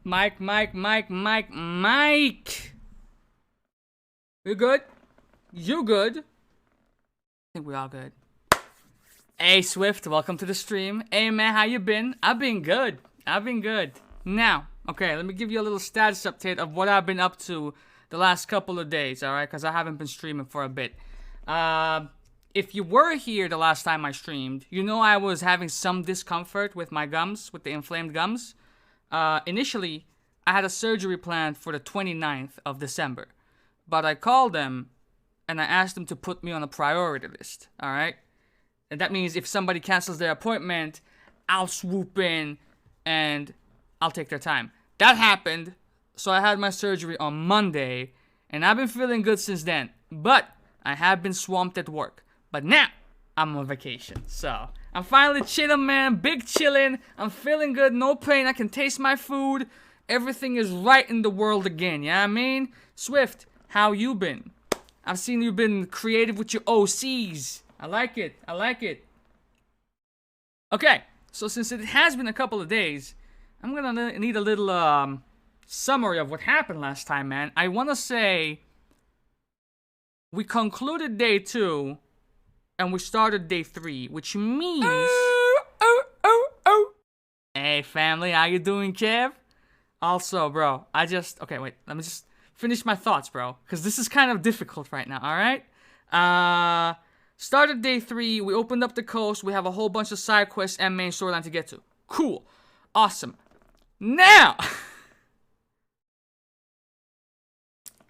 Mike. You good? You good? I think we all good. Hey, Swift, welcome to the stream. Hey, man, how you been? I've been good. Now, okay, let me give you a little status update of what I've been up to the last couple of days, alright? Because I haven't been streaming for a bit. If you were here the last time I streamed, you know I was having some discomfort with my gums, with the inflamed gums. Initially, I had a surgery planned for the 29th of December. But I called them, and I asked them to put me on a priority list, alright? And that means if somebody cancels their appointment, I'll swoop in, and I'll take their time. That happened, so I had my surgery on Monday, and I've been feeling good since then. But I have been swamped at work. But now, I'm on vacation. So, I'm finally chilling, man. Big chilling. I'm feeling good. No pain. I can taste my food. Everything is right in the world again. Yeah, I mean? Swift, how you been? I've seen you been creative with your OCs. I like it. Okay. So, since it has been a couple of days, I'm gonna need a little, summary of what happened last time, man. I wanna say we concluded day 2 and we started day 3, which means... Hey, family, how you doing, Kev? Also, bro, okay, wait, let me just finish my thoughts, bro, because this is kind of difficult right now, alright? Started day 3, we opened up the coast, we have a whole bunch of side quests and main storyline to get to. Cool. Awesome. Now!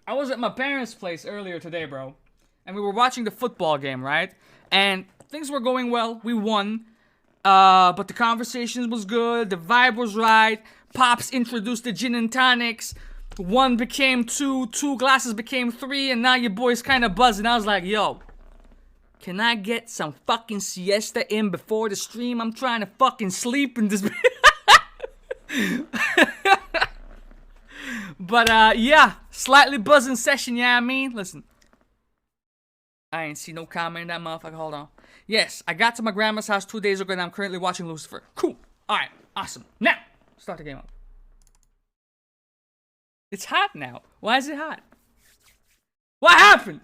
I was at my parents' place earlier today, bro, and we were watching the football game, right? And things were going well. We won. But the conversation was good. The vibe was right. Pops introduced the gin and tonics. 1 became 2. 2 glasses became 3. And now your boy's kind of buzzing. I was like, yo, can I get some fucking siesta in before the stream? I'm trying to fucking sleep in this. But, yeah. Slightly buzzing session, yeah, I mean? Listen. I ain't see no comment in that motherfucker. Hold on. Yes, I got to my grandma's house 2 days ago and I'm currently watching Lucifer. Cool. Alright, awesome. Now, start the game up. It's hot now. Why is it hot? What happened?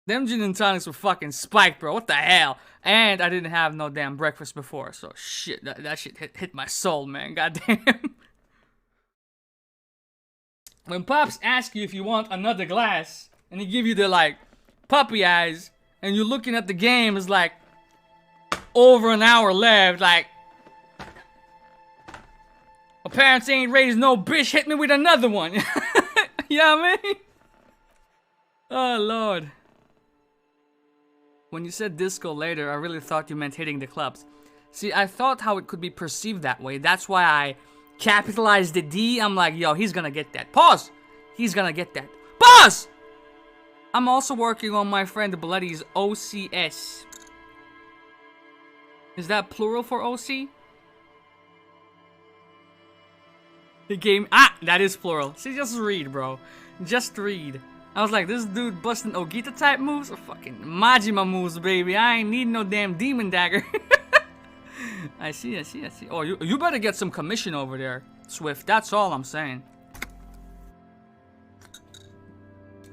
Them gin and tonics were fucking spiked, bro. What the hell? And I didn't have no damn breakfast before. So, shit, that shit hit my soul, man. Goddamn. When Pops asks you if you want another glass, and he give you the, like, puppy eyes, and you're looking at the game, it's like, over an hour left, like, my parents ain't raised no bitch, hit me with another one. You know what I mean? Oh, Lord. When you said disco later, I really thought you meant hitting the clubs. See, I thought how it could be perceived that way. That's why I capitalized the D. I'm like, yo, he's gonna get that. Pause! He's gonna get that. Pause! I'm also working on my friend Bloody's OCS. Is that plural for OC? The game... Ah! That is plural. See, just read, bro. Just read. I was like, this dude busting Ogita type moves or fucking Majima moves, baby. I ain't need no damn demon dagger. I see. Oh, you better get some commission over there, Swift. That's all I'm saying.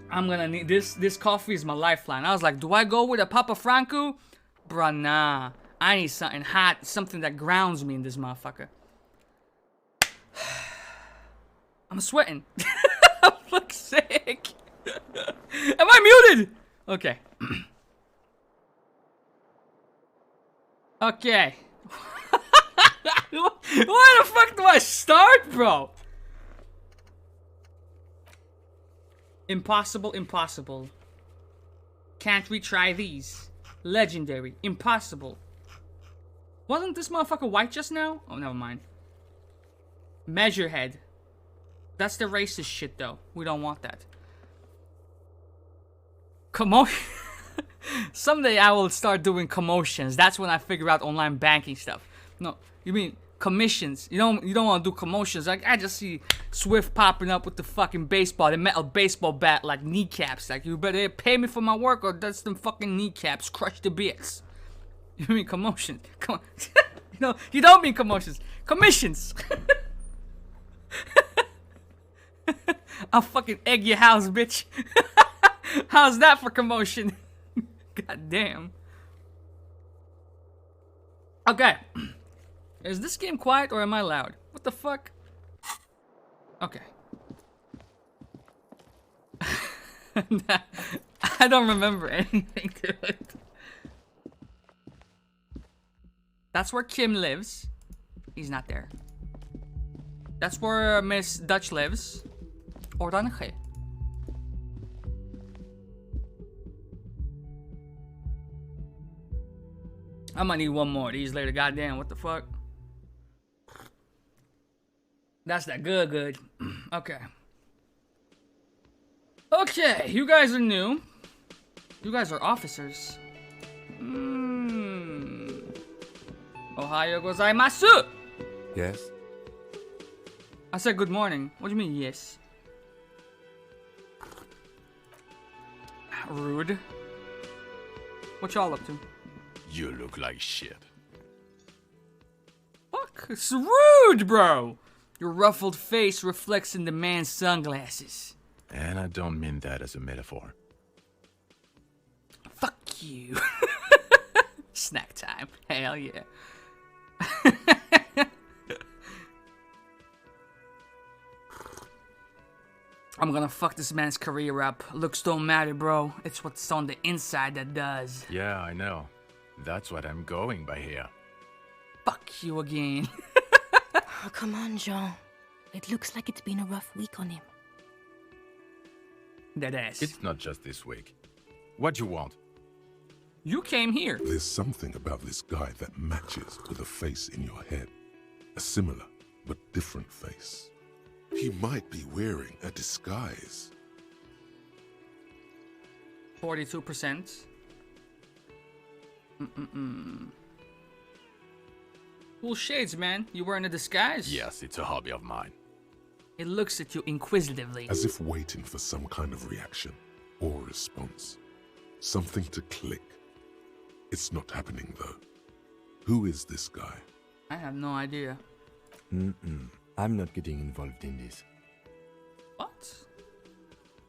I'm gonna need this coffee is my lifeline. I was like, do I go with a Papa Franco? Bruh, nah. I need something hot, something that grounds me in this motherfucker. I'm sweating. I'm fucking sick. Am I muted? Okay. Okay. Where the fuck do I start, bro? Impossible. Can't retry these. Legendary. Impossible. Wasn't this motherfucker white just now? Oh, never mind. Measurehead. That's the racist shit, though. We don't want that. Commotion. Someday I will start doing commotions. That's when I figure out online banking stuff. No, you mean commissions. You don't want to do commotions. Like, I just see Swift popping up with the fucking baseball, the metal baseball bat, like kneecaps. Like, you better pay me for my work or that's them fucking kneecaps. Crush the bits. You mean commotion? Come on. You don't mean commotions. Commissions. I'll fucking egg your house, bitch. How's that for commotion? God damn. Okay. Is this game quiet or am I loud? What the fuck? Okay. I don't remember anything to it. That's where Kim lives. He's not there. That's where Miss Dutch lives. Oranje. I might need one more of these later. Goddamn, what the fuck? That's that good. Okay. Okay, you guys are new. You guys are officers. Ohayou gozaimasu! Yes? I said good morning. What do you mean, yes? Rude. What y'all up to? You look like shit. Fuck, it's rude, bro! Your ruffled face reflects in the man's sunglasses. And I don't mean that as a metaphor. Fuck you. Snack time. Hell yeah. I'm gonna fuck this man's career up. Looks don't matter, bro. It's what's on the inside that does. Yeah, I know. That's what I'm going by here. Fuck you again. Oh, come on, Jean. It looks like it's been a rough week on him. That ass. It's not just this week. What you want? You came here. There's something about this guy that matches with a face in your head. A similar but different face. He might be wearing a disguise. 42%. Cool shades, man. You wearing a disguise? Yes, it's a hobby of mine. It looks at you inquisitively. As if waiting for some kind of reaction or response. Something to click. It's not happening though. Who is this guy? I have no idea. I'm not getting involved in this. What?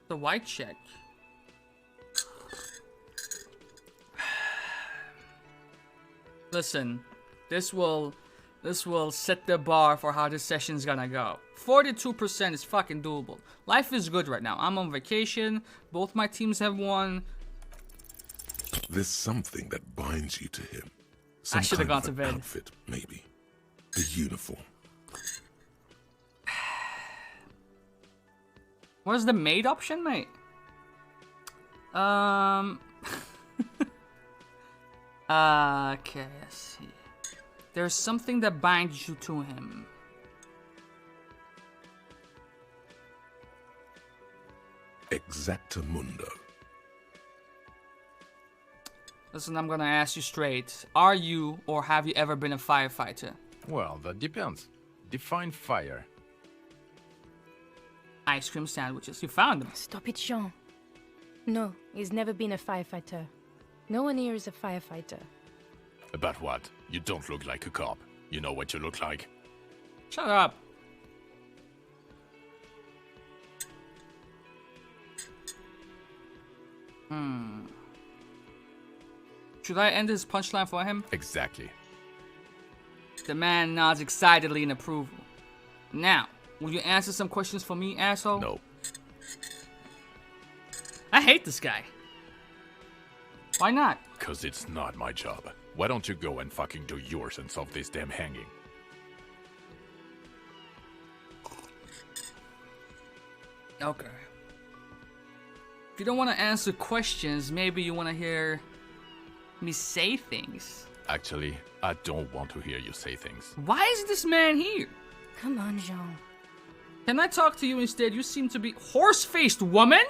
The white check. Listen, this will set the bar for how this session's gonna go. 42% is fucking doable. Life is good right now. I'm on vacation. Both my teams have won. There's something that binds you to him. I should have gone of to an bed. Outfit, maybe. A uniform. What's the maid option, mate? Okay, let's see. There's something that binds you to him. Exactamundo. Listen, I'm gonna ask you straight. Are you or have you ever been a firefighter? Well, that depends. Define fire. Ice cream sandwiches. You found them. Stop it, Jean. No, he's never been a firefighter. No one here is a firefighter. About what? You don't look like a cop. You know what you look like? Shut up. Should I end his punchline for him? Exactly. The man nods excitedly in approval. Now, will you answer some questions for me, asshole? No. I hate this guy. Why not? Because it's not my job. Why don't you go and fucking do yours and solve this damn hanging? Okay. If you don't want to answer questions, maybe you want to hear me say things. Actually, I don't want to hear you say things. Why is this man here? Come on, Jean. Can I talk to you instead? You seem to be horse-faced woman?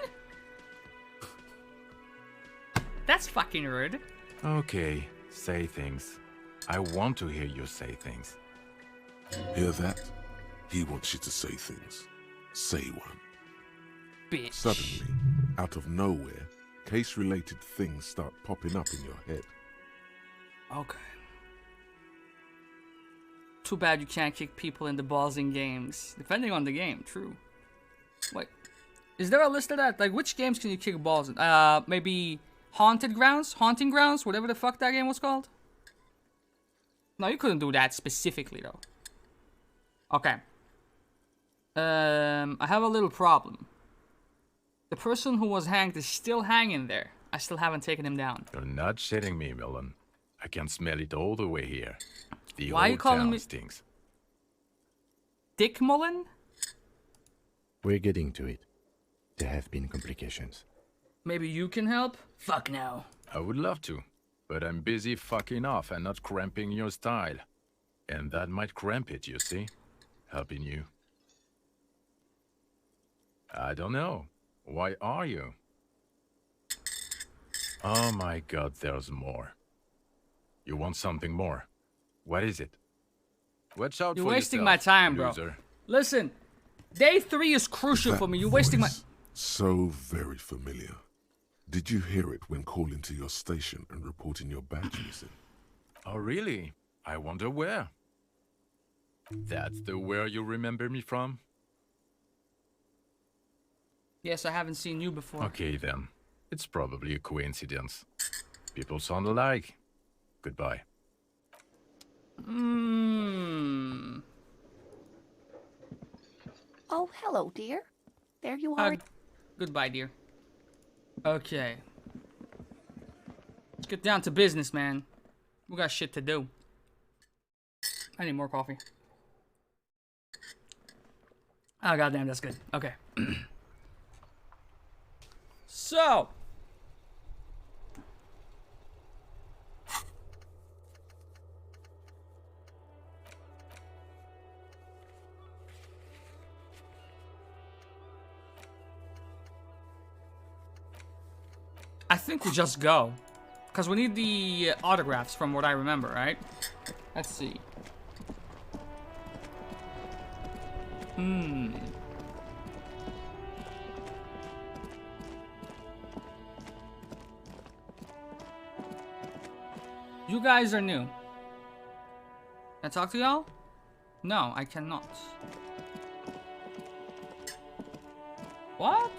That's fucking rude. Okay, say things. I want to hear you say things. Hear that? He wants you to say things. Say one. Bitch. Suddenly, out of nowhere, case-related things start popping up in your head. Okay. Too bad you can't kick people in the balls in games. Depending on the game, true. Wait, Is there a list of that? Like, which games can you kick balls in? Maybe Haunting Grounds, whatever the fuck that game was called. No, you couldn't do that specifically though. Okay. I have a little problem. The person who was hanged is still hanging there. I still haven't taken him down. You're not shitting me, Millen. I can smell it all the way here. The Why are you whole calling town me stinks. Dick Mullen? We're getting to it. There have been complications. Maybe you can help? Fuck no. I would love to, but I'm busy fucking off and not cramping your style. And that might cramp it, you see? Helping you. I don't know. Why are you? Oh my god, there's more. You want something more? What is it? Watch out You're for wasting yourself, my time, bro. loser. Listen, day 3 is crucial That for me. You're wasting my... voice, so very familiar. Did you hear it when calling to your station and reporting your badge missing? Oh really? I wonder where. That's the where you remember me from? Yes, I haven't seen you before. Okay then. It's probably a coincidence. People sound alike. Goodbye. Oh, hello, dear. There you are. Goodbye, dear. Okay. Let's get down to business, man. We got shit to do. I need more coffee. Oh, goddamn, that's good. Okay. So. I think we just go. Because we need the autographs from what I remember, right? Let's see. You guys are new. Can I talk to y'all? No, I cannot. What?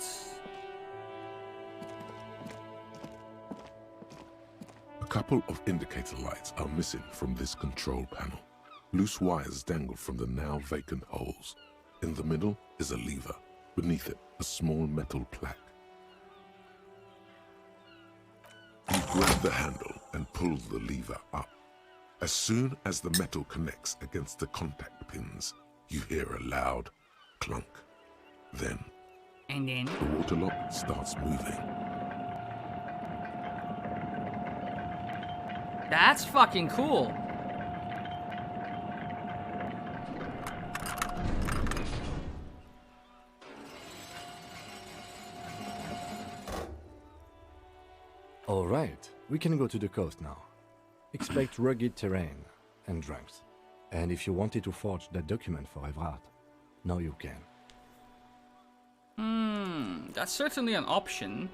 A couple of indicator lights are missing from this control panel. Loose wires dangle from the now vacant holes. In the middle is a lever. Beneath it, a small metal plaque. You grab the handle and pull the lever up. As soon as the metal connects against the contact pins, you hear a loud clunk. Then, the water lock starts moving. That's fucking cool. All right, we can go to the coast now. Expect rugged terrain and drunks. And if you wanted to forge that document for Evrard, now you can. That's certainly an option.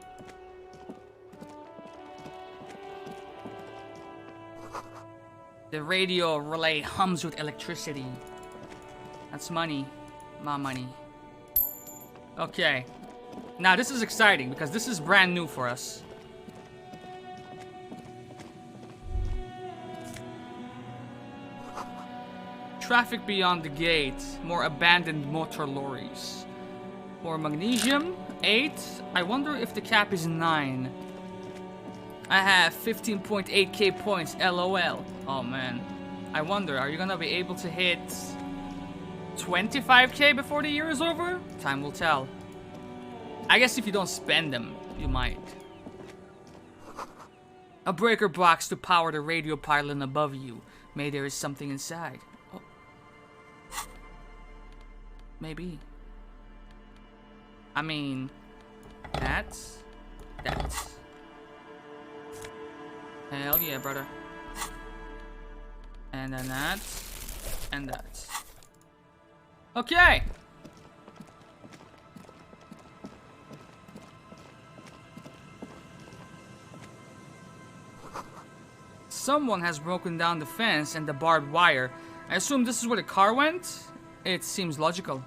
The radio relay hums with electricity. That's money. My money. Okay. Now this is exciting because this is brand new for us. Traffic beyond the gate. More abandoned motor lorries. More magnesium. 8. I wonder if the cap is 9. I have 15.8k points. LOL. Oh man. I wonder, are you gonna be able to hit 25k before the year is over? Time will tell. I guess if you don't spend them, you might. A breaker box to power the radio pylon above you. Maybe there is something inside. Oh. Maybe. I mean, that's. Hell yeah, brother. And then that. And that. Okay. Someone has broken down the fence and the barbed wire. I assume this is where the car went? It seems logical.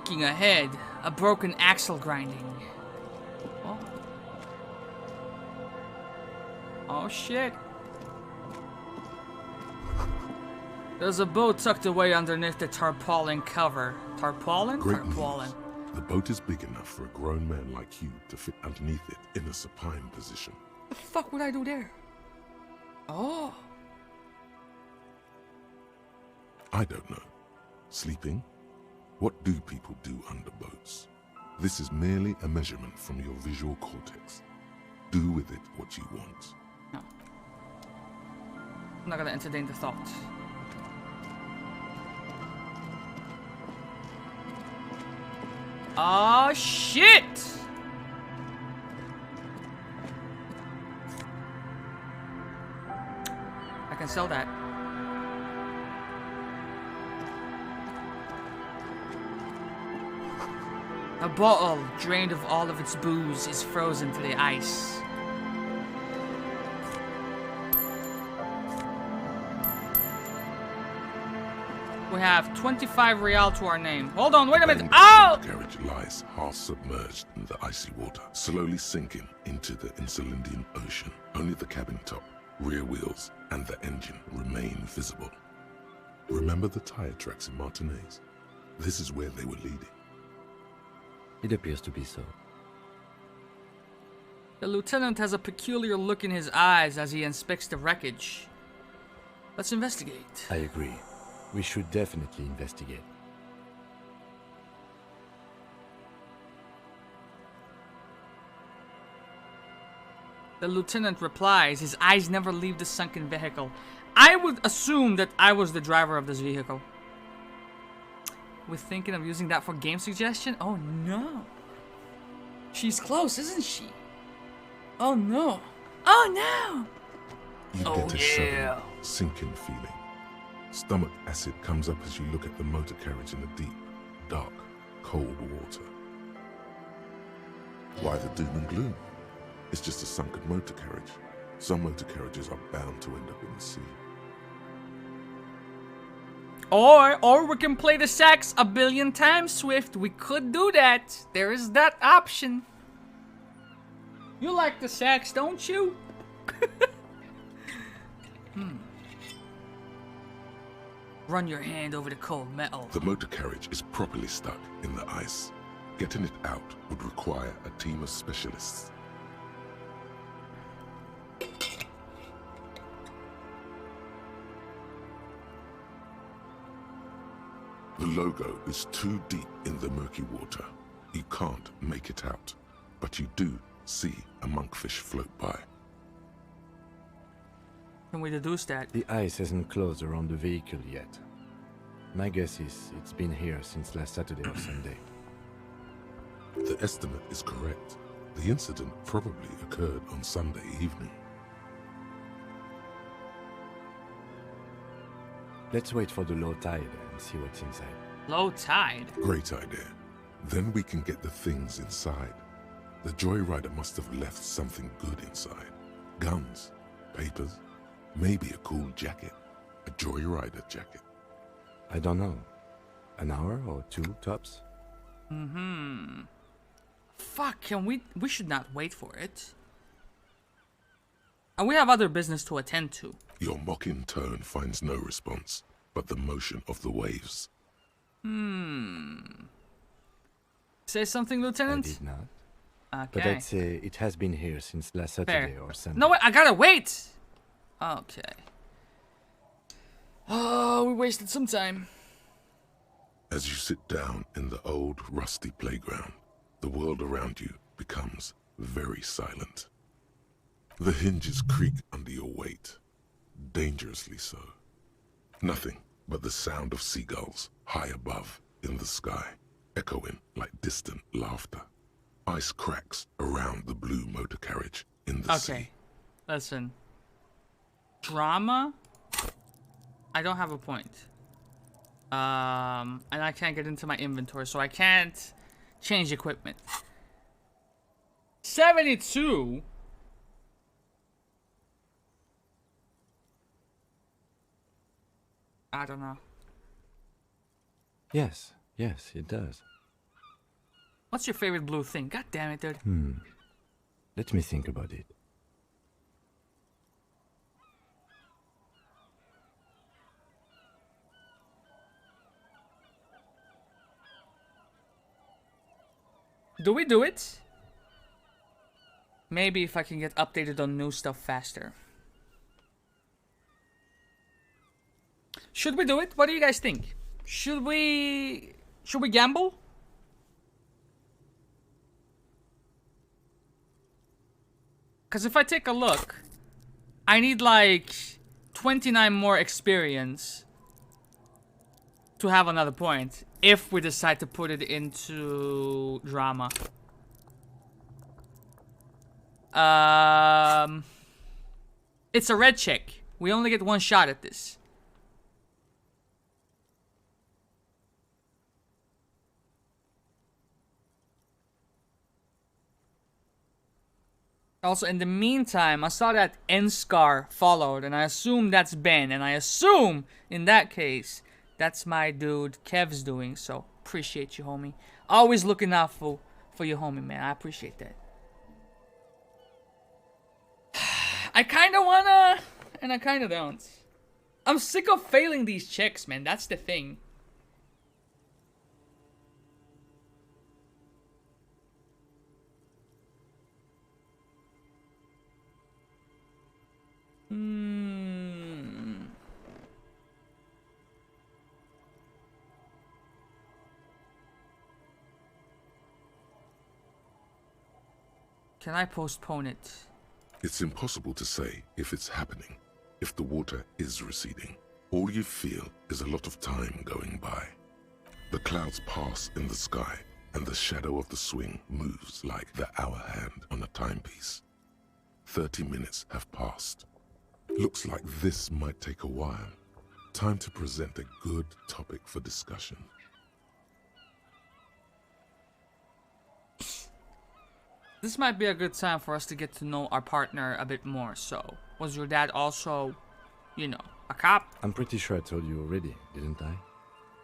Creaking ahead, a broken axle grinding. Oh. Oh shit. There's a boat tucked away underneath the tarpaulin cover. Tarpaulin? Great Tarpaulin. news. The boat is big enough for a grown man like you to fit underneath it in a supine position. The fuck would I do there? Oh. I don't know. Sleeping? What do people do under boats? This is merely a measurement from your visual cortex. Do with it what you want. No. I'm not gonna entertain the thought. Oh shit! I can sell that. A bottle, drained of all of its booze, is frozen to the ice. We have 25 real to our name. Hold on, wait a minute. The Oh! carriage lies half submerged in the icy water, slowly sinking into the Insulindian Ocean. Only the cabin top, rear wheels, and the engine remain visible. Remember the tire tracks in Martinez? This is where they were leading. It appears to be so. The lieutenant has a peculiar look in his eyes as he inspects the wreckage. Let's investigate. I agree. We should definitely investigate. The lieutenant replies, his eyes never leave the sunken vehicle. I would assume that I was the driver of this vehicle. We're thinking of using that for game suggestion? Oh no. She's close, isn't she? Oh no. Oh no! You Oh, get a yeah. sudden sinking feeling. Stomach acid comes up as you look at the motor carriage in the deep, dark, cold water. Why the doom and gloom? It's just a sunken motor carriage. Some motor carriages are bound to end up in the sea. Or we can play the sax a billion times, Swift. We could do that. There is that option. You like the sax, don't you? Run your hand over the cold metal. The motor carriage is properly stuck in the ice. Getting it out would require a team of specialists. The logo is too deep in the murky water. You can't make it out, but you do see a monkfish float by. Can we deduce that? The ice hasn't closed around the vehicle yet. My guess is it's been here since last Saturday or Sunday. The estimate is correct. The incident probably occurred on Sunday evening. Let's wait for the low tide and see what's inside. Low tide. Great idea. Then we can get the things inside. The joyrider must have left something good inside. Guns, papers, maybe a cool jacket. A joyrider jacket. I don't know. An hour or two tops? Fuck, can we should not wait for it. And we have other business to attend to. Your mocking tone finds no response, but the motion of the waves. Say something, I Lieutenant? did not. Okay. But I'd say it has been here since last Saturday Fair. or Sunday. No, wait, I gotta wait! Okay. Oh, we wasted some time. As you sit down in the old, rusty playground, the world around you becomes very silent. The hinges creak under your weight, dangerously so. Nothing but the sound of seagulls high above in the sky, echoing like distant laughter. Ice cracks around the blue motor carriage in the sea. Okay. Listen. Drama? I don't have a point. And I can't get into my inventory, so I can't change equipment. 72? I don't know. Yes, it does. What's your favorite blue thing? God damn it, dude. Let me think about it. Do we do it? Maybe if I can get updated on new stuff faster. Should we do it? What do you guys think? Should we gamble? Cause if I take a look, I need like 29 more experience to have another point if we decide to put it into drama. It's a red check. We only get one shot at this. Also, in the meantime, I saw that Enscar followed, and I assume that's Ben, and I assume, in that case, that's my dude Kev's doing, so appreciate you, homie. Always looking out for your homie, man. I appreciate that. I kinda wanna, and I kinda don't. I'm sick of failing these checks, man. That's the thing. Can I postpone it? It's impossible to say if it's happening, if the water is receding. All you feel is a lot of time going by. The clouds pass in the sky, and the shadow of the swing moves like the hour hand on a timepiece. 30 minutes have passed. Looks like this might take a while. Time to present a good topic for discussion. This might be a good time for us to get to know our partner a bit more. So, was your dad also, you know, a cop? I'm pretty sure I told you already, didn't I?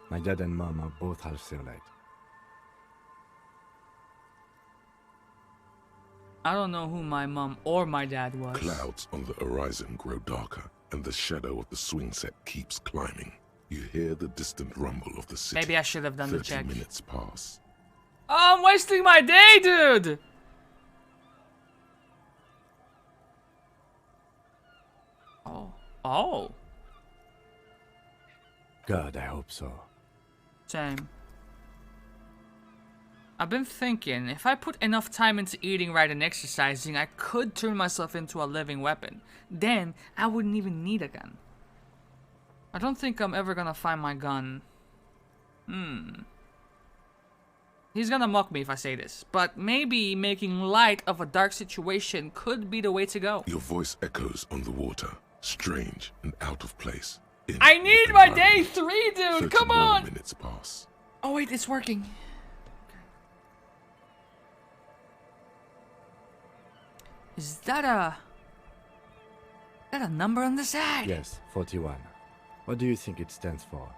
My dad and mom are both half Serlite. I don't know who my mom or my dad was. Clouds on the horizon grow darker, and the shadow of the swing set keeps climbing. You hear the distant rumble of the city. Maybe I should have done the check. 30 minutes pass. Oh, I'm wasting my day, dude! Oh. God, I hope so. Same. I've been thinking, if I put enough time into eating right and exercising, I could turn myself into a living weapon. Then, I wouldn't even need a gun. I don't think I'm ever gonna find my gun. He's gonna mock me if I say this, but maybe making light of a dark situation could be the way to go. Your voice echoes on the water, strange and out of place. I need my day 3, dude! Come on! Minutes pass. Oh wait, it's working. Is that a number on the side? Yes, 41. What do you think it stands for?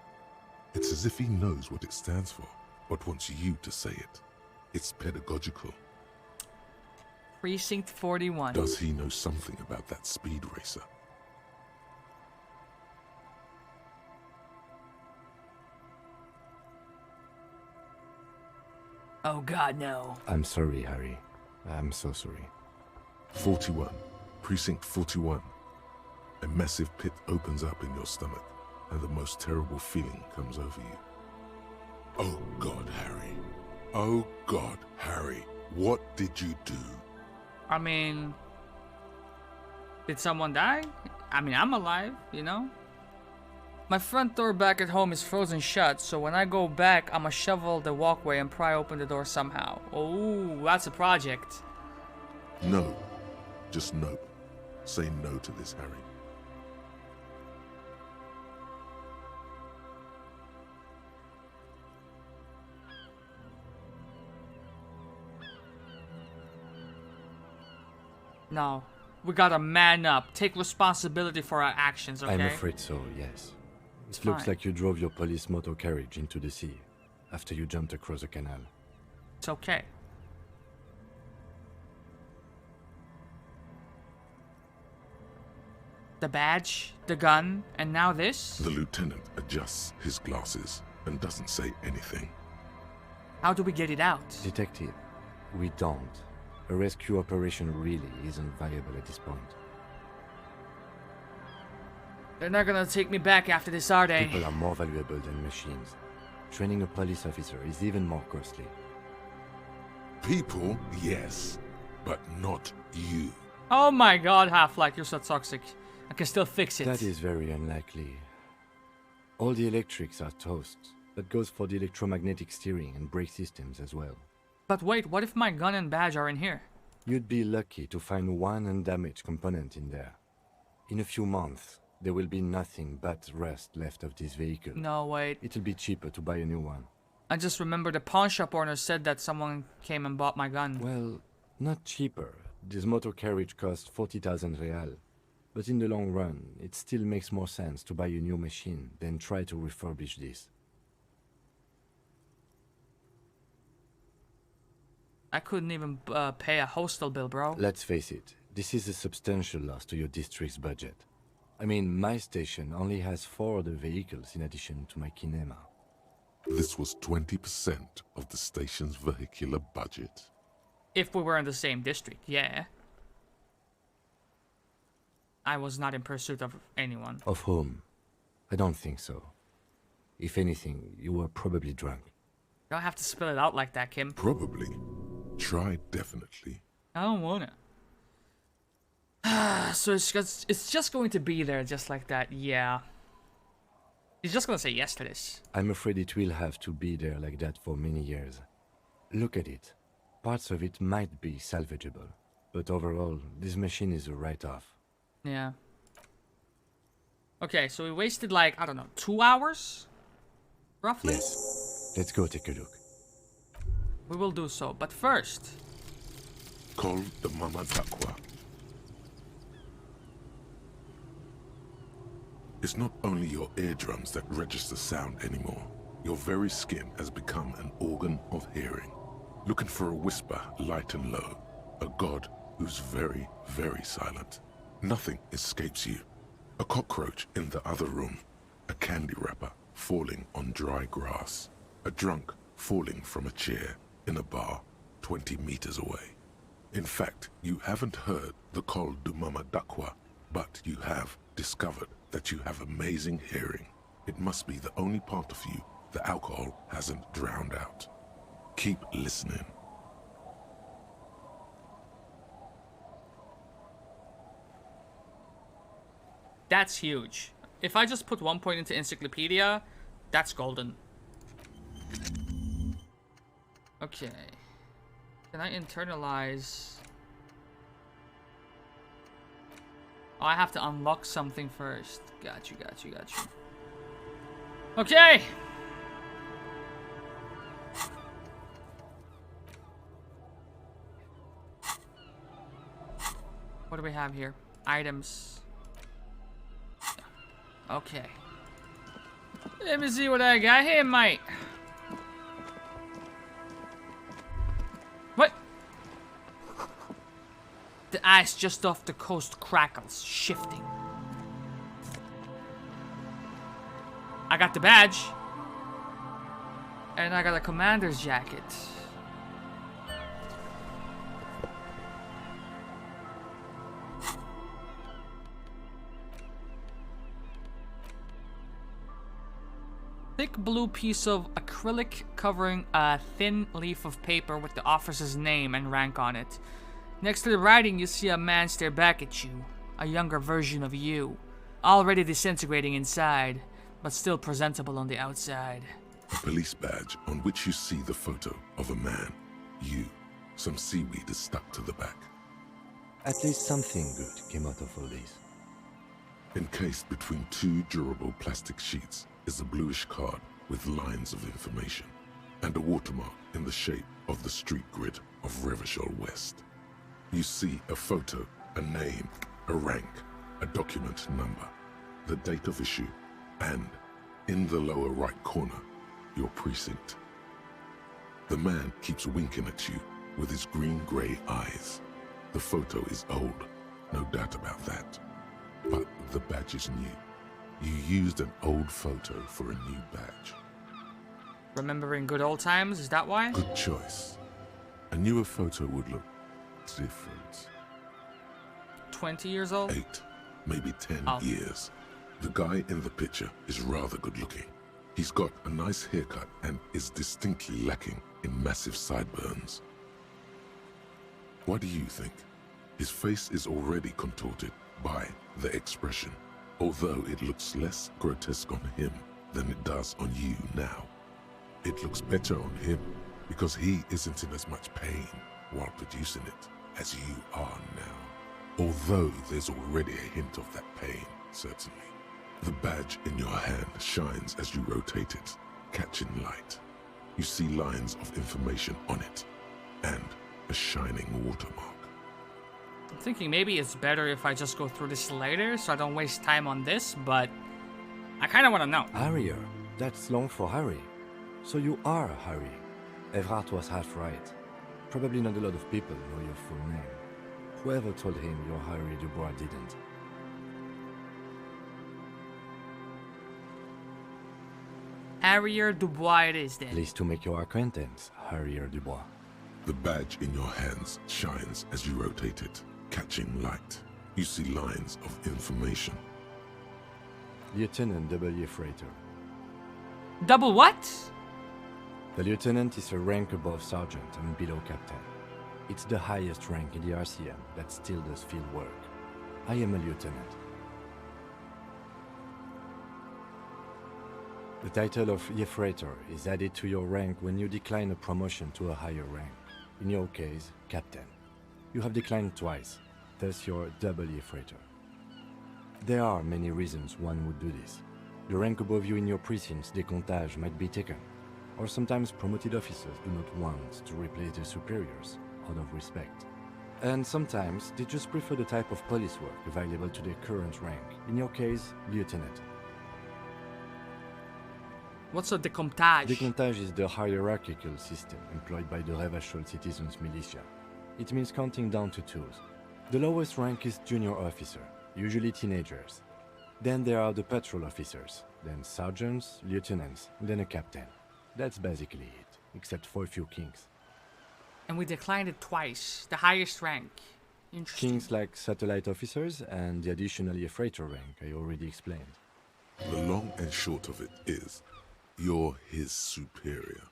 It's as if he knows what it stands for, but wants you to say it. It's pedagogical. Precinct 41. Does he know something about that speed racer? Oh god, no. I'm sorry, Harry. I'm so sorry. 41. Precinct 41. A massive pit opens up in your stomach, and the most terrible feeling comes over you. Oh God, Harry. Oh God, Harry. What did you do? I mean, did someone die? I mean, I'm alive, you know? My front door back at home is frozen shut, so when I go back, I'ma shovel the walkway and pry open the door somehow. Oh, that's a project. No. Just no. Say no to this, Harry. No. We gotta man up. Take responsibility for our actions, okay? I'm afraid so, yes. It's It looks fine. like you drove your police motor carriage into the sea after you jumped across the canal. It's okay. The badge, the gun, and now this? The lieutenant adjusts his glasses and doesn't say anything. How do we get it out? Detective, we don't. A rescue operation really isn't viable at this point. They're not gonna take me back after this, are they? People are more valuable than machines. Training a police officer is even more costly. People, yes, but not you. Oh my god, Half-Life, you're so toxic. I can still fix it. That is very unlikely. All the electrics are toast. That goes for the electromagnetic steering and brake systems as well. But wait, what if my gun and badge are in here? You'd be lucky to find one undamaged component in there. In a few months, there will be nothing but rust left of this vehicle. No, wait. It'll be cheaper to buy a new one. I just remember the pawn shop owner said that someone came and bought my gun. Well, not cheaper. This motor carriage costs 40,000 real. But in the long run, it still makes more sense to buy a new machine than try to refurbish this. I couldn't even pay a hostel bill, bro. Let's face it, this is a substantial loss to your district's budget. I mean, my station only has 4 other vehicles in addition to my kinema. This was 20% of the station's vehicular budget. If we were in the same district, yeah. I was not in pursuit of anyone. Of whom? I don't think so. If anything, you were probably drunk. You don't have to spill it out like that, Kim. Probably. Try definitely. I don't wanna. So it's just going to be there just like that, yeah. He's just gonna say yes to this. I'm afraid it will have to be there like that for many years. Look at it. Parts of it might be salvageable. But overall, this machine is a write-off. Yeah. Okay, so we wasted like, I don't know, 2 hours? Roughly? Yes. Let's go take a look. We will do so, but first... Call the Mama Takwa. It's not only your eardrums that register sound anymore. Your very skin has become an organ of hearing. Looking for a whisper, light and low. A god who's very, very silent. Nothing escapes you. A cockroach in the other room. A candy wrapper falling on dry grass. A drunk falling from a chair in a bar 20 meters away. In fact, you haven't heard the Col du Mama Dakwa, but you have discovered that you have amazing hearing. It must be the only part of you the alcohol hasn't drowned out. Keep listening. That's huge. If I just put 1 point into encyclopedia, that's golden. Okay. Can I internalize? Oh, I have to unlock something first. Got you. Okay! What do we have here? Items. Okay. Let me see what I got here, mate. What? The ice just off the coast crackles, shifting. I got the badge. And I got a commander's jacket. Thick blue piece of acrylic covering a thin leaf of paper with the officer's name and rank on it. Next to the writing, you see a man stare back at you. A younger version of you. Already disintegrating inside, but still presentable on the outside. A police badge on which you see the photo of a man. You. Some seaweed is stuck to the back. At least something good came out of all this. Encased between 2 durable plastic sheets is a bluish card with lines of information and a watermark in the shape of the street grid of Revachol West. You see a photo, a name, a rank, a document number, the date of issue, and, in the lower right corner, your precinct. The man keeps winking at you with his green-grey eyes. The photo is old, no doubt about that. But the badge is new. You used an old photo for a new badge. Remembering good old times, is that why? Good choice. A newer photo would look different. 20 years old? 8, maybe 10 years. The guy in the picture is rather good looking. He's got a nice haircut and is distinctly lacking in massive sideburns. What do you think? His face is already contorted by the expression, although it looks less grotesque on him than it does on you now. It looks better on him because he isn't in as much pain while producing it as you are now. Although there's already a hint of that pain, certainly. The badge in your hand shines as you rotate it, catching light. You see lines of information on it, and a shining watermark. I'm thinking maybe it's better if I just go through this later so I don't waste time on this, but I kind of want to know. Harrier. That's long for Harry. So you are Harry. Evrard was half right. Probably not a lot of people know your full name. Whoever told him you're Harry Dubois didn't. Harrier Dubois it is then. Pleased to make your acquaintance, Harrier Dubois. The badge in your hands shines as you rotate it, catching light. You see lines of information. Lieutenant W. Freighter. Double what? The lieutenant is a rank above sergeant and below captain. It's the highest rank in the RCM that still does field work. I am a lieutenant. The title of Freighter is added to your rank when you decline a promotion to a higher rank. In your case, captain. You have declined twice, thus you're double Freighter. There are many reasons one would do this. The rank above you in your precinct's décomptage might be taken, or sometimes promoted officers do not want to replace their superiors out of respect. And sometimes they just prefer the type of police work available to their current rank. In your case, lieutenant. What's a décomptage? Décomptage is the hierarchical system employed by the Revachol Citizens Militia. It means counting down to twos. The lowest rank is junior officer, usually teenagers. Then there are the patrol officers, then sergeants, lieutenants, then a captain. That's basically it, except for a few kings. And we declined it twice, the highest rank. Interesting. Kings like satellite officers and the additional freighter rank I already explained. The long and short of it is, you're his superior.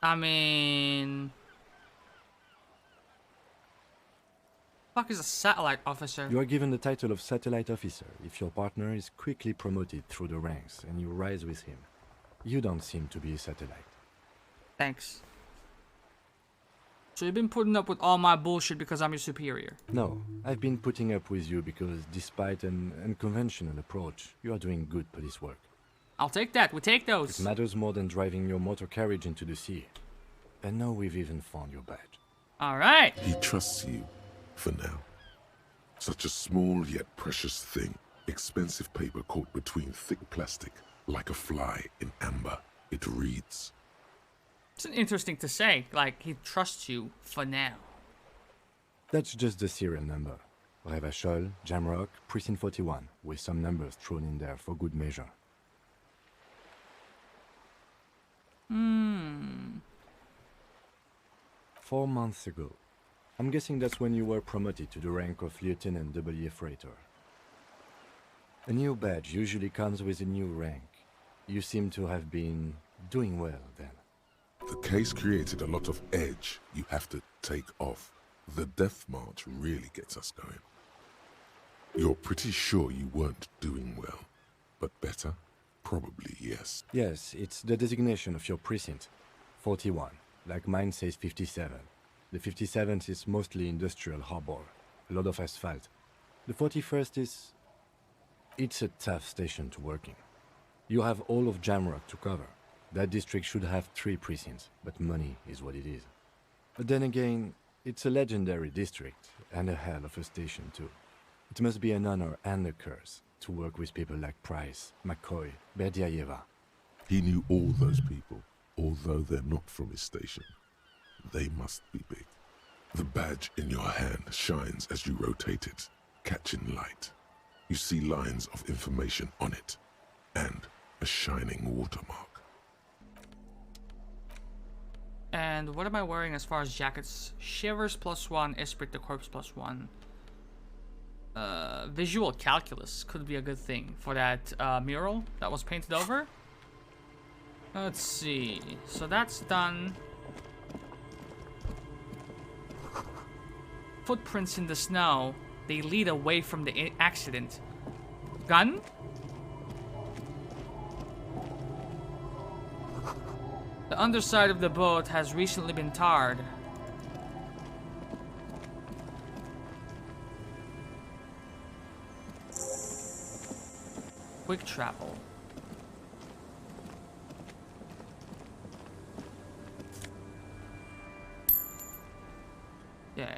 I mean... fuck is a satellite officer? You are given the title of satellite officer if your partner is quickly promoted through the ranks and you rise with him. You don't seem to be a satellite. Thanks. So you've been putting up with all my bullshit because I'm your superior? No, I've been putting up with you because despite an unconventional approach, you are doing good police work. I'll take that, we take those. It matters more than driving your motor carriage into the sea. And now we've even found your badge. Alright. He trusts you, for now. Such a small yet precious thing. Expensive paper caught between thick plastic, like a fly in amber. It reads. It's interesting to say, like, he trusts you for now. That's just the serial number. Revachol, Jamrock, Precinct 41, with some numbers thrown in there for good measure. 4 months ago. I'm guessing that's when you were promoted to the rank of Lieutenant W. Freighter. A new badge usually comes with a new rank. You seem to have been doing well then. The case created a lot of edge you have to take off. The death march really gets us going. You're pretty sure you weren't doing well, but better? Probably yes. Yes, it's the designation of your precinct. 41, like mine says 57. The 57th is mostly industrial harbor, a lot of asphalt. The 41st is... it's a tough station to work in. You have all of Jamrock to cover. That district should have 3 precincts, but money is what it is. But then again, it's a legendary district, and a hell of a station too. It must be an honor and a curse to work with people like Price, McCoy, Berdiaeva. He knew all those people, although they're not from his station. They must be big. The badge in your hand shines as you rotate it, catching light. You see lines of information on it, and a shining watermark. And what am I wearing as far as jackets? Shivers +1, Esprit de Corps +1. Visual calculus could be a good thing for that mural that was painted over. Let's see. So that's done. Footprints in the snow. They lead away from the accident. Gun? The underside of the boat has recently been tarred. Quick travel. Yeah.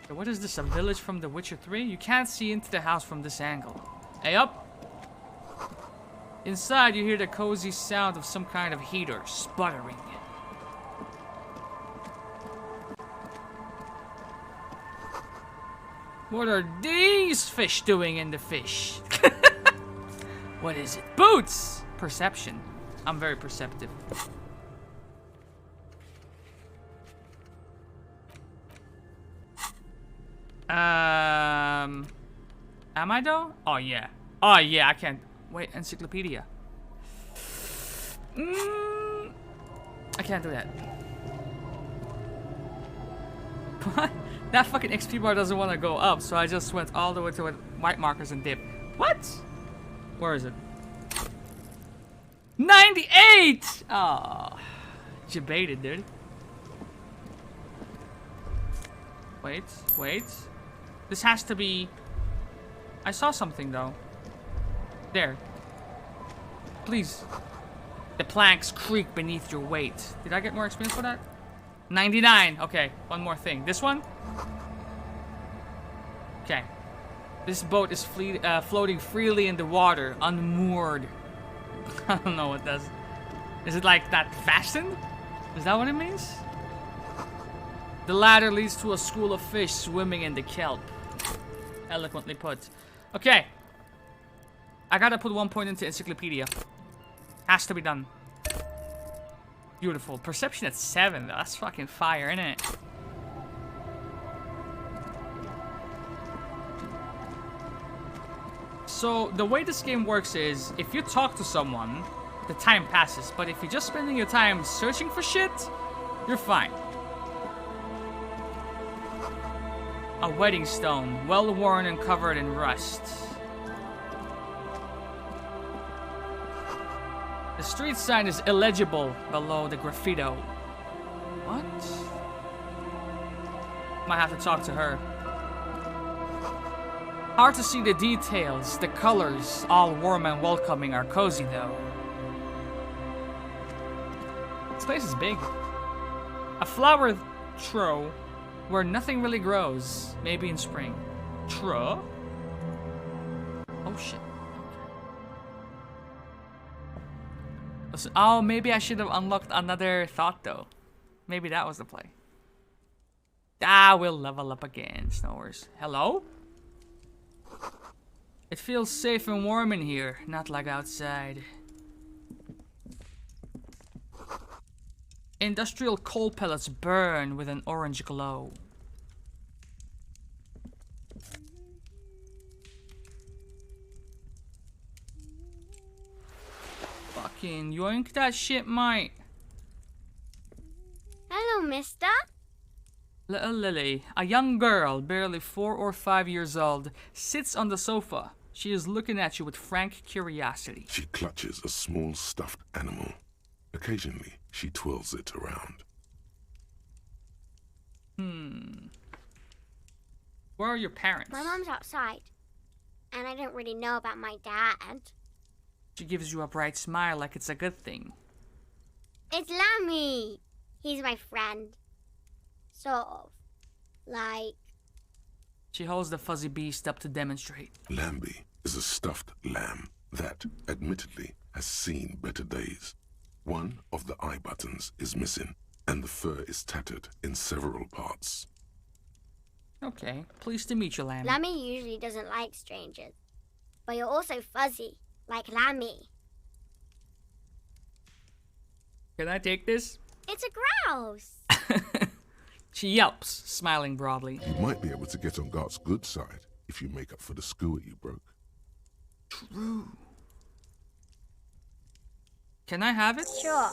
So what is this? A village from The Witcher 3? You can't see into the house from this angle. Hey, up! Inside, you hear the cozy sound of some kind of heater sputtering. What are these fish doing in the fish? What is it? Boots! Perception. I'm very perceptive. Am I though? Oh yeah. Oh yeah, I can't. Wait, encyclopedia. I can't do that. What? That fucking XP bar doesn't want to go up, so I just went all the way to white markers and dip. What? Where is it? 98! Oh, you baited, dude. Wait, wait. This has to be... I saw something, though. There. Please. The planks creak beneath your weight. Did I get more experience for that? 99. Okay, one more thing. This one? Okay. This boat is floating freely in the water, unmoored. I don't know what that's... Is it like that fastened? Is that what it means? The ladder leads to a school of fish swimming in the kelp. Eloquently put. Okay. I gotta put 1 point into encyclopedia. Has to be done. Beautiful. Perception at 7 though. That's fucking fire, isn't it? So the way this game works is if you talk to someone, the time passes. But if you're just spending your time searching for shit, you're fine. A wedding stone, well worn and covered in rust. The street sign is illegible below the graffito. What? Might have to talk to her. Hard to see the details. The colors, all warm and welcoming, are cozy though. This place is big. A flower trough where nothing really grows. Maybe in spring. Trough? Oh shit. Oh, maybe I should have unlocked another thought though. Maybe that was the play. Ah, we'll level up again. It's no worries. Hello? It feels safe and warm in here, not like outside. Industrial coal pellets burn with an orange glow. Fucking yoink that shit, mate. Hello, mister. Little Lily, a young girl, barely 4 or 5 years old, sits on the sofa. She is looking at you with frank curiosity. She clutches a small stuffed animal. Occasionally, she twirls it around. Where are your parents? My mom's outside, and I don't really know about my dad. She gives you a bright smile like it's a good thing. It's Lammy. He's my friend. Sort of. Like... She holds the fuzzy beast up to demonstrate. Lambie is a stuffed lamb that, admittedly, has seen better days. One of the eye buttons is missing, and the fur is tattered in several parts. Okay, pleased to meet you, Lammy. Lammy usually doesn't like strangers. But you're also fuzzy, like Lammy. Can I take this? It's a grouse. She yelps, smiling broadly. You might be able to get on Gart's good side if you make up for the skewer you broke. True. Can I have it? Sure.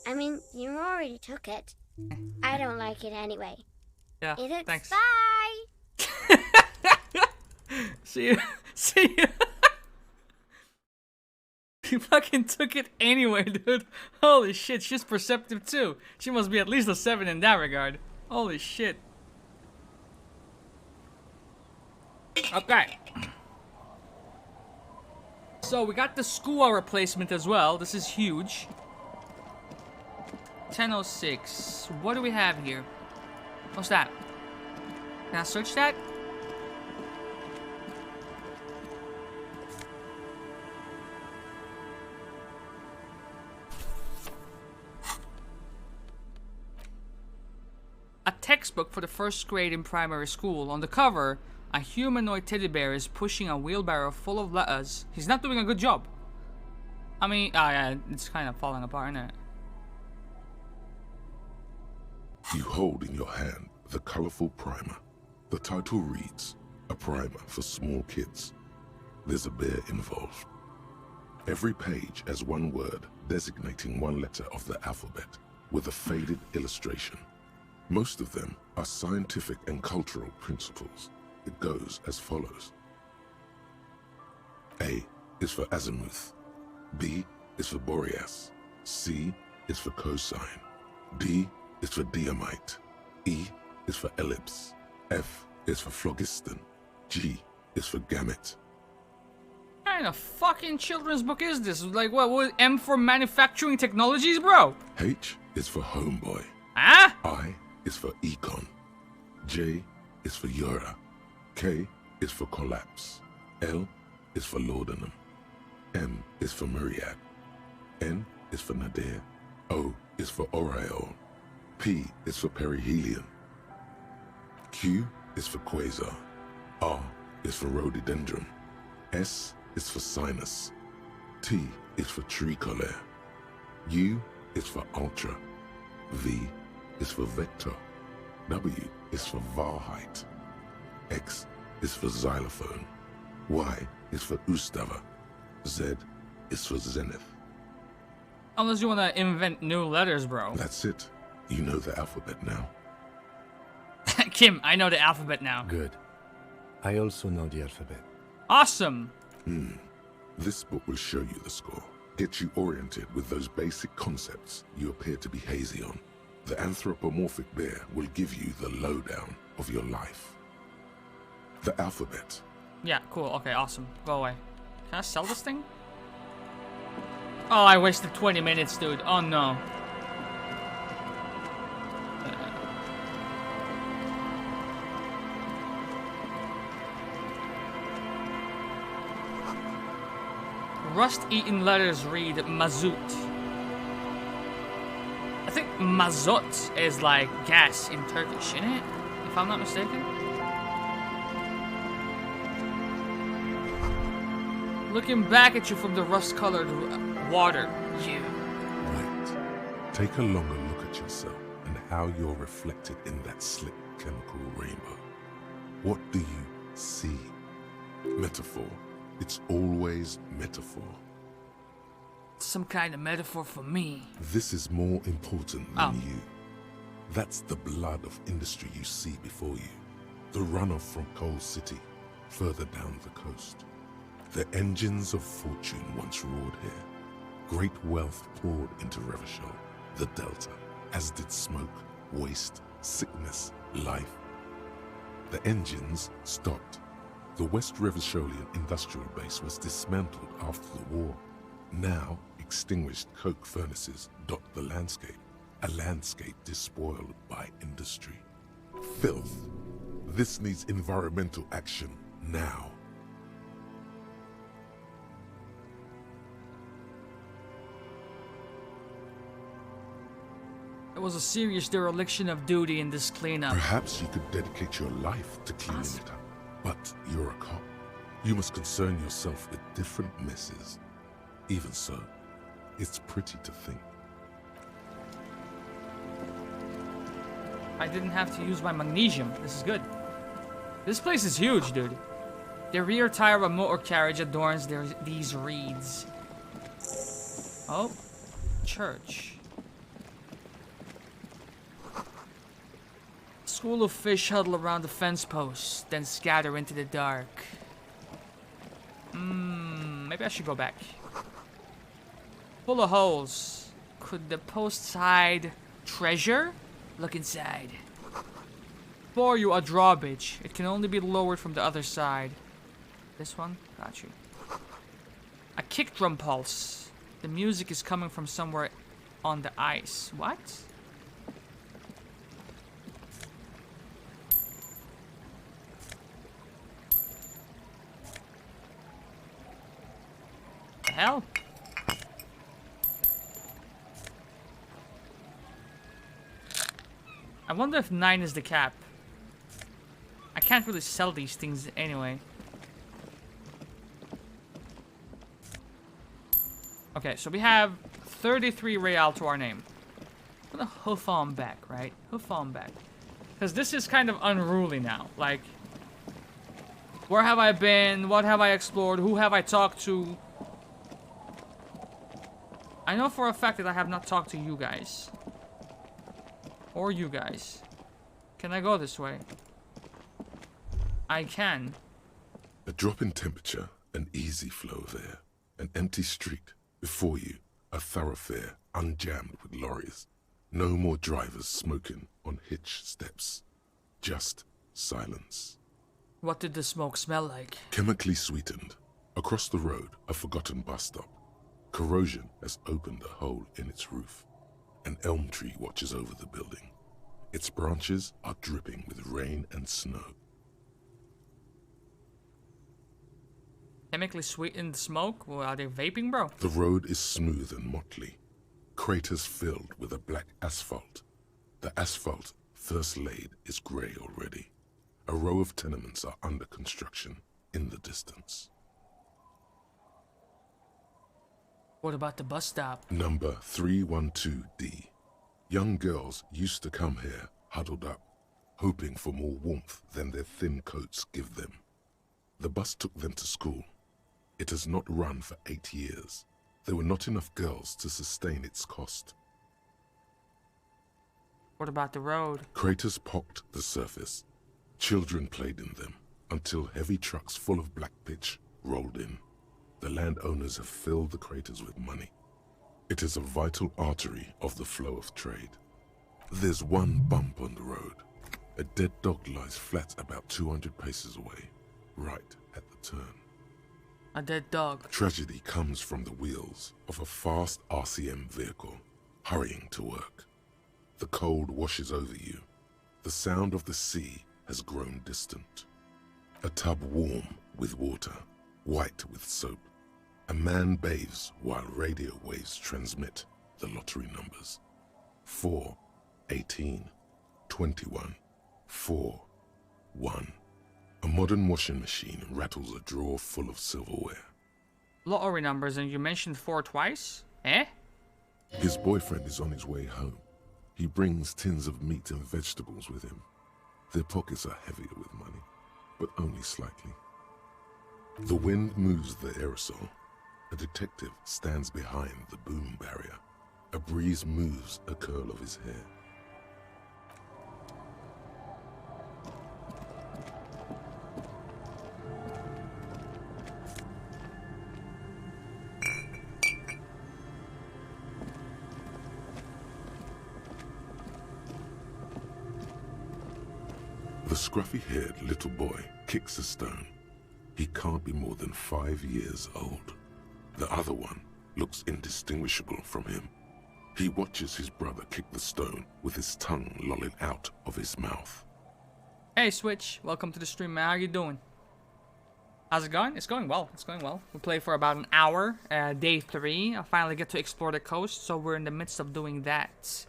I mean, you already took it. I don't like it anyway. Yeah, It looks thanks. bye. See you. See you. You fucking took it anyway, dude. Holy shit, she's perceptive too. She must be at least a 7 in that regard. Holy shit. Okay. So we got the school replacement as well. This is huge. 10:06. What do we have here? What's that? Can I search that? A textbook for the first grade in primary school. On the cover, a humanoid teddy bear is pushing a wheelbarrow full of letters. He's not doing a good job. I mean, yeah, it's kind of falling apart, isn't it? You hold in your hand the colorful primer. The title reads, A Primer for Small Kids. There's a bear involved. Every page has one word designating one letter of the alphabet with a faded illustration. Most of them are scientific and cultural principles. It goes as follows. A is for azimuth. B is for Boreas. C is for cosine. D is for diamite. E is for ellipse. F is for phlogiston. G is for gamete. What kind of fucking children's book is this? Like, what M for manufacturing technologies, bro? H is for homeboy. Huh? I is for econ. J is for Eura. K is for collapse. L is for laudanum. M is for myriad. N is for nadir. O is for aureole. P is for perihelion. Q is for quasar. R is for rhododendron. S is for sinus. T is for tricolor. U is for ultra. V is for vector. W is for Wahrheit. X is for xylophone. Y is for Ustava. Z is for zenith. Unless you want to invent new letters, bro. That's it. You know the alphabet now. Kim, I know the alphabet now. Good. I also know the alphabet. Awesome. This book will show you the score. Get you oriented with those basic concepts you appear to be hazy on. The anthropomorphic bear will give you the lowdown of your life. The alphabet. Yeah, cool. Okay, awesome. Go away. Can I sell this thing? Oh, I wasted 20 minutes, dude. Oh, no. Rust-eaten letters read Mazut. I think mazut is like gas in Turkish, isn't it? If I'm not mistaken. Looking back at you from the rust-colored water, you. Right. Take a longer look at yourself and how you're reflected in that slick chemical rainbow. What do you see? Metaphor. It's always metaphor. Some kind of metaphor for me. This is more important than Oh. you. That's the blood of industry you see before you. The runoff from Coal City, further down the coast. The engines of fortune once roared here. Great wealth poured into Revachol, the Delta, as did smoke, waste, sickness, life. The engines stopped. The West Revacholian industrial base was dismantled after the war. Now, extinguished coke furnaces dot the landscape, a landscape despoiled by industry. Filth. This needs environmental action now. It was a serious dereliction of duty in this cleanup. Perhaps you could dedicate your life to cleaning it up. But you're a cop. You must concern yourself with different messes. Even so, it's pretty to think. I didn't have to use my magnesium. This is good. This place is huge, dude. The rear tire of a motor carriage adorns these reeds. Oh, church. School of fish huddle around the fence posts, then scatter into the dark. Maybe I should go back. Full of holes. Could the posts hide treasure? Look inside. For you, a drawbridge. It can only be lowered from the other side. This one? Got you. A kick drum pulse. The music is coming from somewhere on the ice. What? The hell? I wonder if 9 is the cap. I can't really sell these things anyway. Okay, so we have 33 real to our name. I'm gonna hoof on back, right? Hoof on back. Because this is kind of unruly now. Like, where have I been? What have I explored? Who have I talked to? I know for a fact that I have not talked to you guys. Or you guys. Can I go this way? I can. A drop in temperature, an easy flow of air, an empty street. Before you, a thoroughfare unjammed with lorries. No more drivers smoking on hitch steps. Just silence. What did the smoke smell like? Chemically sweetened. Across the road, a forgotten bus stop. Corrosion has opened a hole in its roof. An elm tree watches over the building. Its branches are dripping with rain and snow. Chemically sweetened smoke? Well, are they vaping, bro? The road is smooth and motley. Craters filled with a black asphalt. The asphalt, first laid, is grey already. A row of tenements are under construction in the distance. What about the bus stop? Number 312D. Young girls used to come here, huddled up, hoping for more warmth than their thin coats give them. The bus took them to school. It has not run for 8 years. There were not enough girls to sustain its cost. What about the road? Craters pocked the surface. Children played in them until heavy trucks full of black pitch rolled in. The landowners have filled the craters with money. It is a vital artery of the flow of trade. There's one bump on the road. A dead dog lies flat about 200 paces away, right at the turn. A dead dog. Tragedy comes from the wheels of a fast RCM vehicle, hurrying to work. The cold washes over you. The sound of the sea has grown distant. A tub warm with water, white with soap. A man bathes while radio waves transmit the lottery numbers. 4, 18, 21, 4, 1. A modern washing machine rattles a drawer full of silverware. Lottery numbers, and you mentioned 4 twice? Eh? His boyfriend is on his way home. He brings tins of meat and vegetables with him. Their pockets are heavier with money, but only slightly. The wind moves the aerosol. A detective stands behind the boom barrier. A breeze moves a curl of his hair. The scruffy-haired little boy kicks a stone. He can't be more than 5 years old. The other one looks indistinguishable from him. He watches his brother kick the stone with his tongue lolling out of his mouth. Hey, Switch. Welcome to the stream, man. How you doing? How's it going? It's going well. It's going well. We played for about an hour. Day 3. I finally get to explore the coast, so we're in the midst of doing that.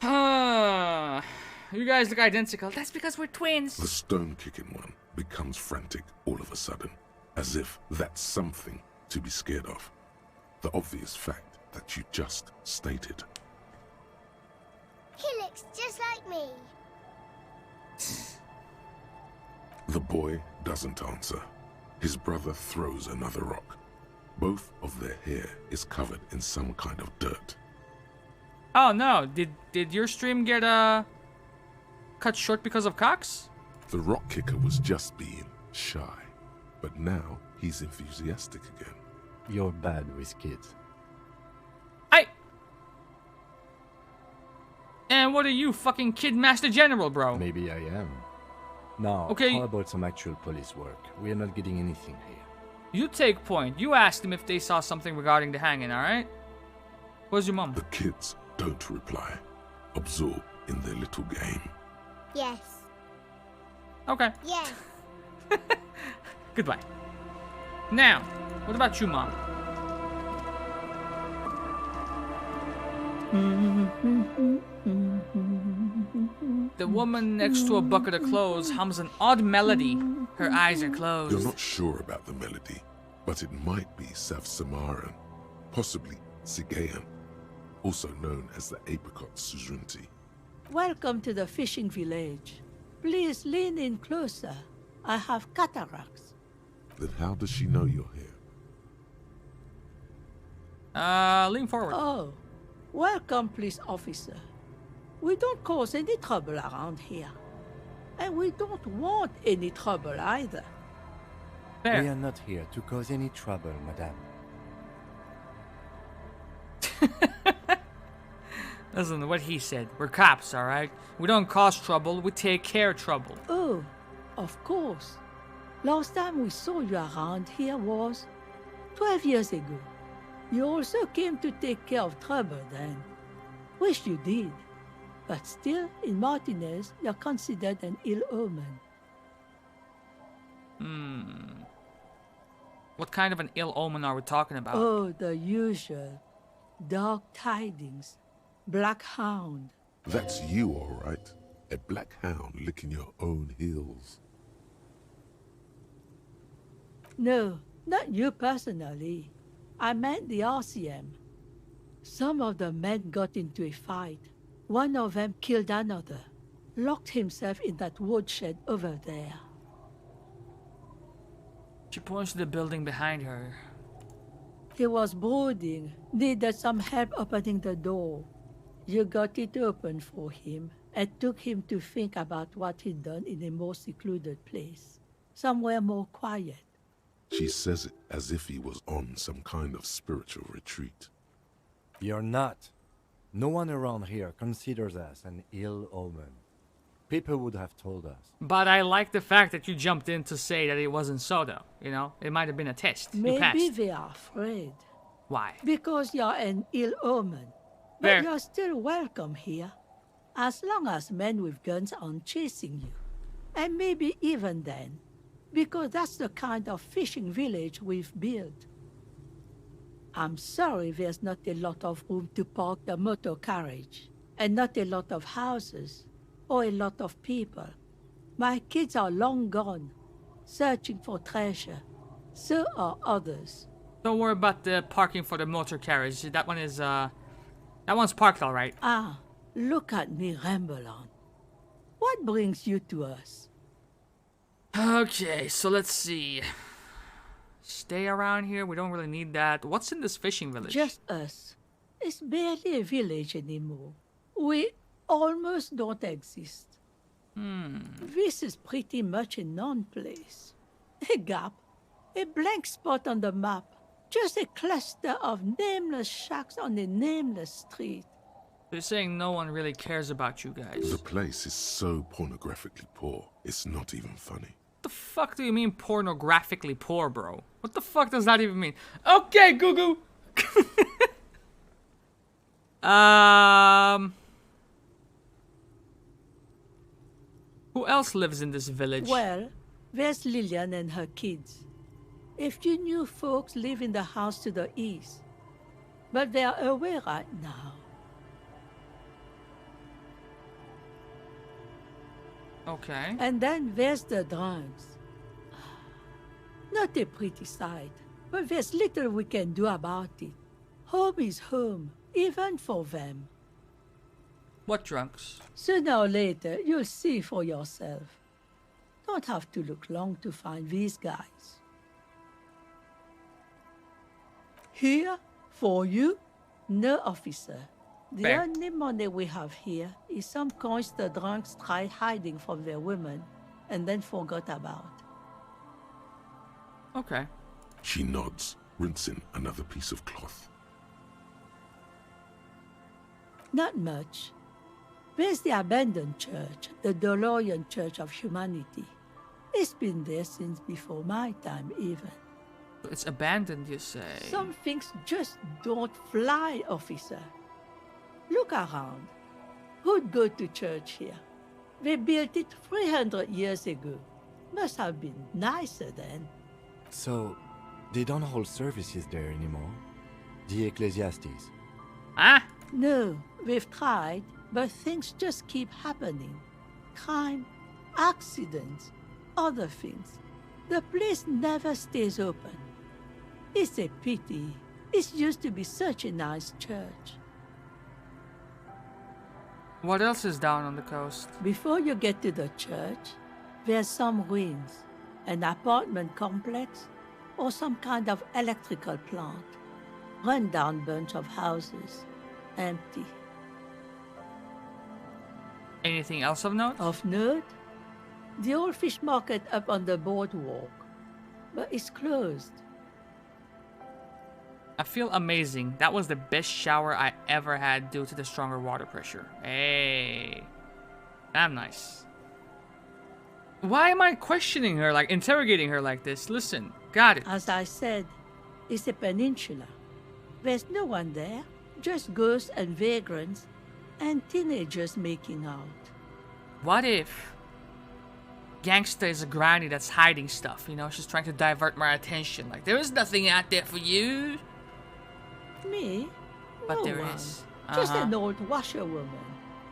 You guys look identical. That's because we're twins. The stone-kicking one becomes frantic all of a sudden, as if that's something to be scared of. The obvious fact that you just stated. He looks just like me. The boy doesn't answer. His brother throws another rock. Both of their hair is covered in some kind of dirt. Oh no, did your stream get cut short because of Cox? The rock kicker was just being shy, but now he's enthusiastic again. You're bad with kids. And what are you, fucking Kid Master General, bro? Maybe I am. Now, Okay. how about some actual police work? We are not getting anything here. You take point. You asked them if they saw something regarding the hanging, alright? Where's your mom? The kids don't reply, absorbed in their little game. Yes. Okay. Yes. Goodbye. Now, what about you, mom? The woman next to a bucket of clothes hums an odd melody. Her eyes are closed. You're not sure about the melody, but it might be South Samaran, possibly Sigayan, also known as the apricot suzerainty. Welcome to the fishing village. Please lean in closer. I have cataracts. Then how does she know you're here? Lean forward. Oh, welcome, police officer. We don't cause any trouble around here. And we don't want any trouble either. We There. are not here to cause any trouble, madame. Listen to what he said. We're cops, alright? We don't cause trouble, we take care of trouble. Oh, of course. Last time we saw you around here was 12 years ago. You also came to take care of trouble then. Wish you did. But still, in Martinez, you're considered an ill omen. What kind of an ill omen are we talking about? Oh, the usual. Dark tidings. Black hound. That's you, all right. A black hound licking your own heels. No, not you personally. I meant the RCM. Some of the men got into a fight. One of them killed another. Locked himself in that woodshed over there. She points to the building behind her. He was brooding, needed some help opening the door. You got it open for him and took him to think about what he'd done in a more secluded place. Somewhere more quiet. She says it as if he was on some kind of spiritual retreat. You're not. No one around here considers us an ill omen. People would have told us. But I like the fact that you jumped in to say that it wasn't so, though. You know, it might have been a test. You Maybe passed. they are afraid. Why? Because you're an ill omen. But Fair. you're still welcome here. As long as men with guns aren't chasing you. And maybe even then. Because that's the kind of fishing village we've built. I'm sorry there's not a lot of room to park the motor carriage. And not a lot of houses. Or a lot of people. My kids are long gone. Searching for treasure. So are others. Don't worry about the parking for the motor carriage. That one is, that one's parked all right. Ah, look at me ramble on. What brings you to us? Okay, so let's see. Stay around here. We don't really need that. What's in this fishing village? Just us. It's barely a village anymore. We almost don't exist. This is pretty much a non-place. A gap. A blank spot on the map. Just a cluster of nameless shacks on a nameless street. They're saying no one really cares about you guys. The place is so pornographically poor, it's not even funny. What the fuck do you mean pornographically poor, bro? What the fuck does that even mean? Okay, Gugu! Who else lives in this village? Well, there's Lillian and her kids. A few new folks live in the house to the east, but they are away right now. Okay. And then there's the drunks. Not a pretty sight, but there's little we can do about it. Home is home, even for them. What drunks? Sooner or later, you'll see for yourself. Don't have to look long to find these guys. Here, for you, no officer. The Fair. only money we have here is some coins the drunks tried hiding from their women and then forgot about. Okay. She nods, rinsing another piece of cloth. Not much. There's the abandoned church, the DeLorean Church of Humanity. It's been there since before my time, even. It's abandoned, you say? Some things just don't fly, officer. Look around. Who'd go to church here? They built it 300 years ago. Must have been nicer then. So, they don't hold services there anymore? The Ecclesiastes? Ah? No, we've tried, but things just keep happening. Crime, accidents, other things. The place never stays open. It's a pity. It used to be such a nice church. What else is down on the coast? Before you get to the church, there's some ruins, an apartment complex, or some kind of electrical plant. Run-down bunch of houses, empty. Anything else of note? Of note, the old fish market up on the boardwalk, but it's closed. I feel amazing. That was the best shower I ever had due to the stronger water pressure. Hey. I'm nice. Why am I questioning her, like interrogating her like this? Listen, got it. As I said, it's a peninsula. There's no one there, just ghosts and vagrants, and teenagers making out. What if Gangsta is a granny that's hiding stuff, you know? She's trying to divert my attention. Like, there is nothing out there for you. Me? But No there one. is. Just an old washerwoman.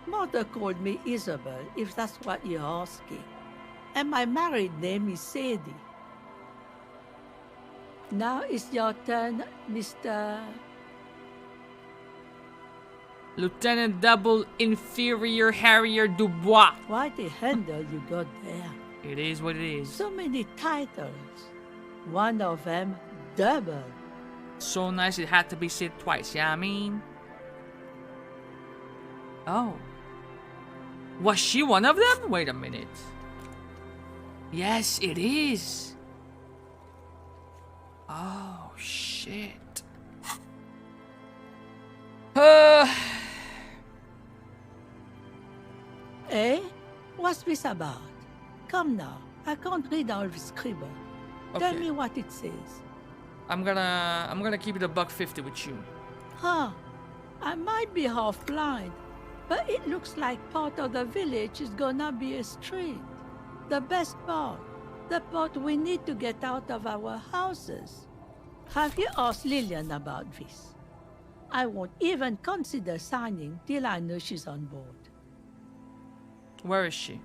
Mother called me Isabel, if that's what you're asking. And my married name is Sadie. Now it's your turn, Mr. Lieutenant Double Inferior Harrier Dubois. Quite a handle you got there. It is what it is. So many titles. One of them double. So nice it had to be said twice, yeah, I mean? Oh. Was she one of them? Wait a minute. Yes, it is. Oh, shit. Eh? What's this about? Come now. I can't read all this scribble. Tell Okay. me what it says. I'm gonna keep it $1.50 with you. Huh. I might be half blind, but it looks like part of the village is gonna be a street. The best part. The part we need to get out of our houses. Have you asked Lillian about this? I won't even consider signing till I know she's on board. Where is she?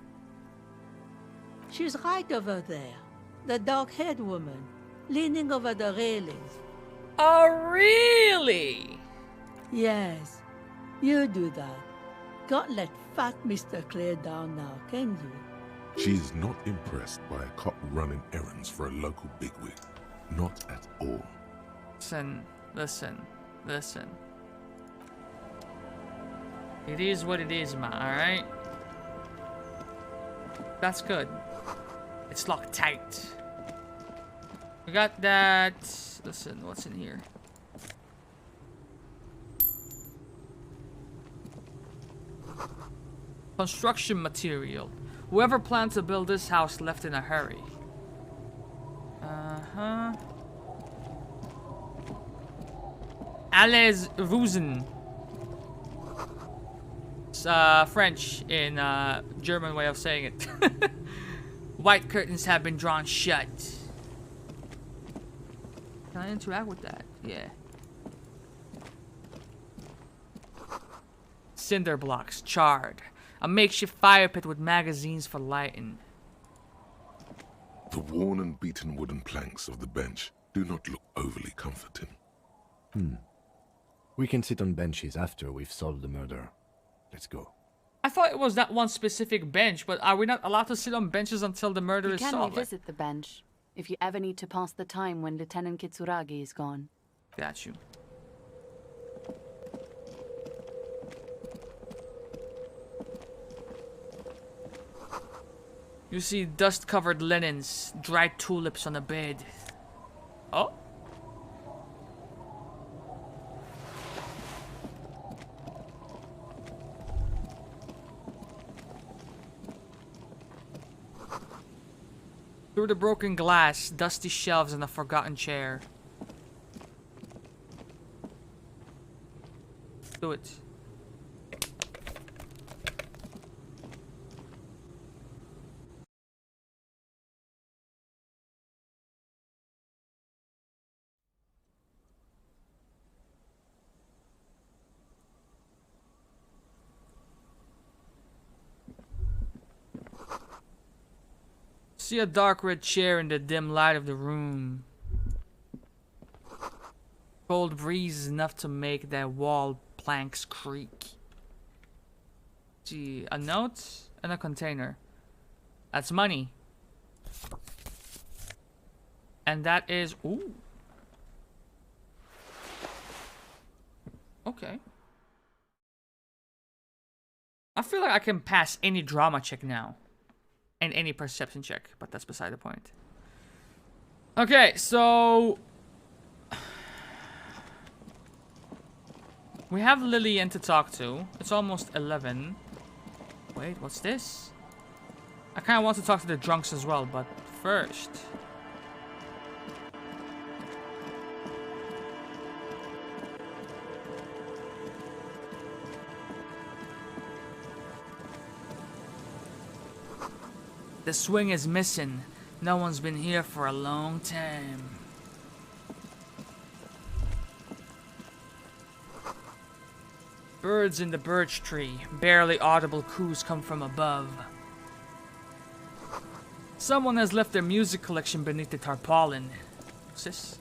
She's right over there. The dark-haired woman, leaning over the railings. Oh, really? Yes, you do that. Can't let fat Mr. Clare down now, can you? She is not impressed by a cop running errands for a local bigwig. Not at all. Listen. It is what it is, man, alright? That's good. It's locked tight. We got that. Listen, what's in here? Construction material. Whoever planned to build this house left in a hurry. Alles Rusen. French in German way of saying it. White curtains have been drawn shut. Can I interact with that? Yeah. Cinder blocks, charred. A makeshift fire pit with magazines for lighting. The worn and beaten wooden planks of the bench do not look overly comforting. We can sit on benches after we've solved the murder. Let's go. I thought it was that one specific bench, but are we not allowed to sit on benches until the murder is You can solved? revisit the bench if you ever need to pass the time when Lieutenant Kitsuragi is gone. Got you. You see dust-covered linens, dried tulips on a bed. Oh? Through the broken glass, dusty shelves, and a forgotten chair. Do it. See a dark red chair in the dim light of the room. Cold breeze is enough to make that wall planks creak. Gee, a note and a container. That's money. And that is... Ooh. Okay. I feel like I can pass any drama check now. And any perception check, but that's beside the point. Okay, so... we have Lillian to talk to. It's almost 11. Wait, what's this? I kind of want to talk to the drunks as well, but first... the swing is missing. No one's been here for a long time. Birds in the birch tree. Barely audible coos come from above. Someone has left their music collection beneath the tarpaulin. What's this?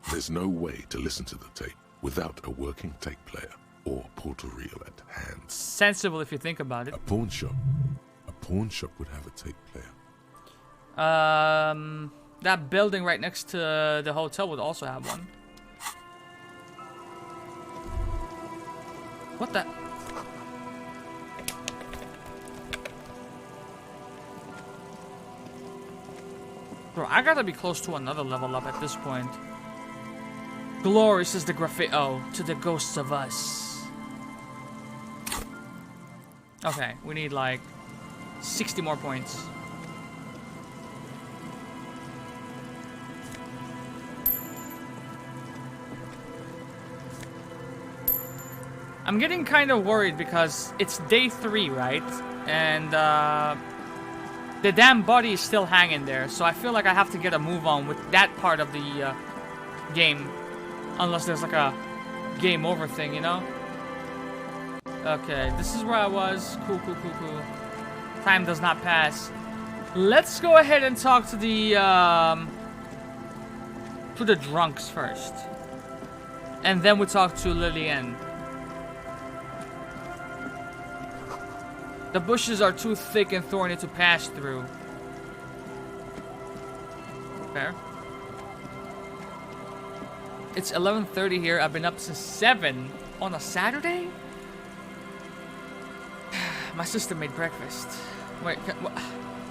There's no way to listen to the tape without a working tape player or portal reel at hand. Sensible if you think about it. A pawn shop would have a tape player. That building right next to the hotel would also have one. What the? Bro, I gotta be close to another level up at this point. Glorious is the graffiti to the ghosts of us. Okay, we need like 60 more points. I'm getting kind of worried because it's day 3, right? And the damn body is still hanging there, so I feel like I have to get a move on with that part of the game. Unless there's like a game over thing, you know? Okay, this is where I was. Cool. Time does not pass. Let's go ahead and talk to the drunks first. And then we talk to Lillian. The bushes are too thick and thorny to pass through. Fair. It's 11:30 here. I've been up since 7 on a Saturday? My sister made breakfast. Wait,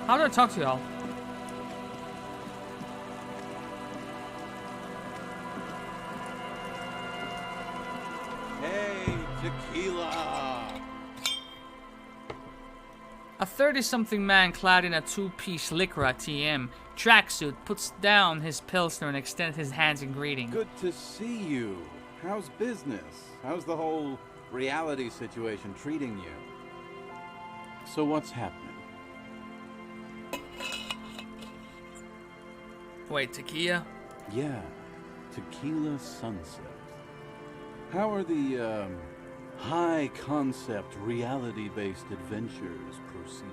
how do I talk to y'all? Hey, tequila! A 30-something man clad in a two-piece Lycra TM tracksuit puts down his Pilsner and extends his hands in greeting. Good to see you. How's business? How's the whole reality situation treating you? So what's happening? Wait, Tequila? Yeah, Tequila Sunset. How are the, high-concept, reality-based adventures proceeding?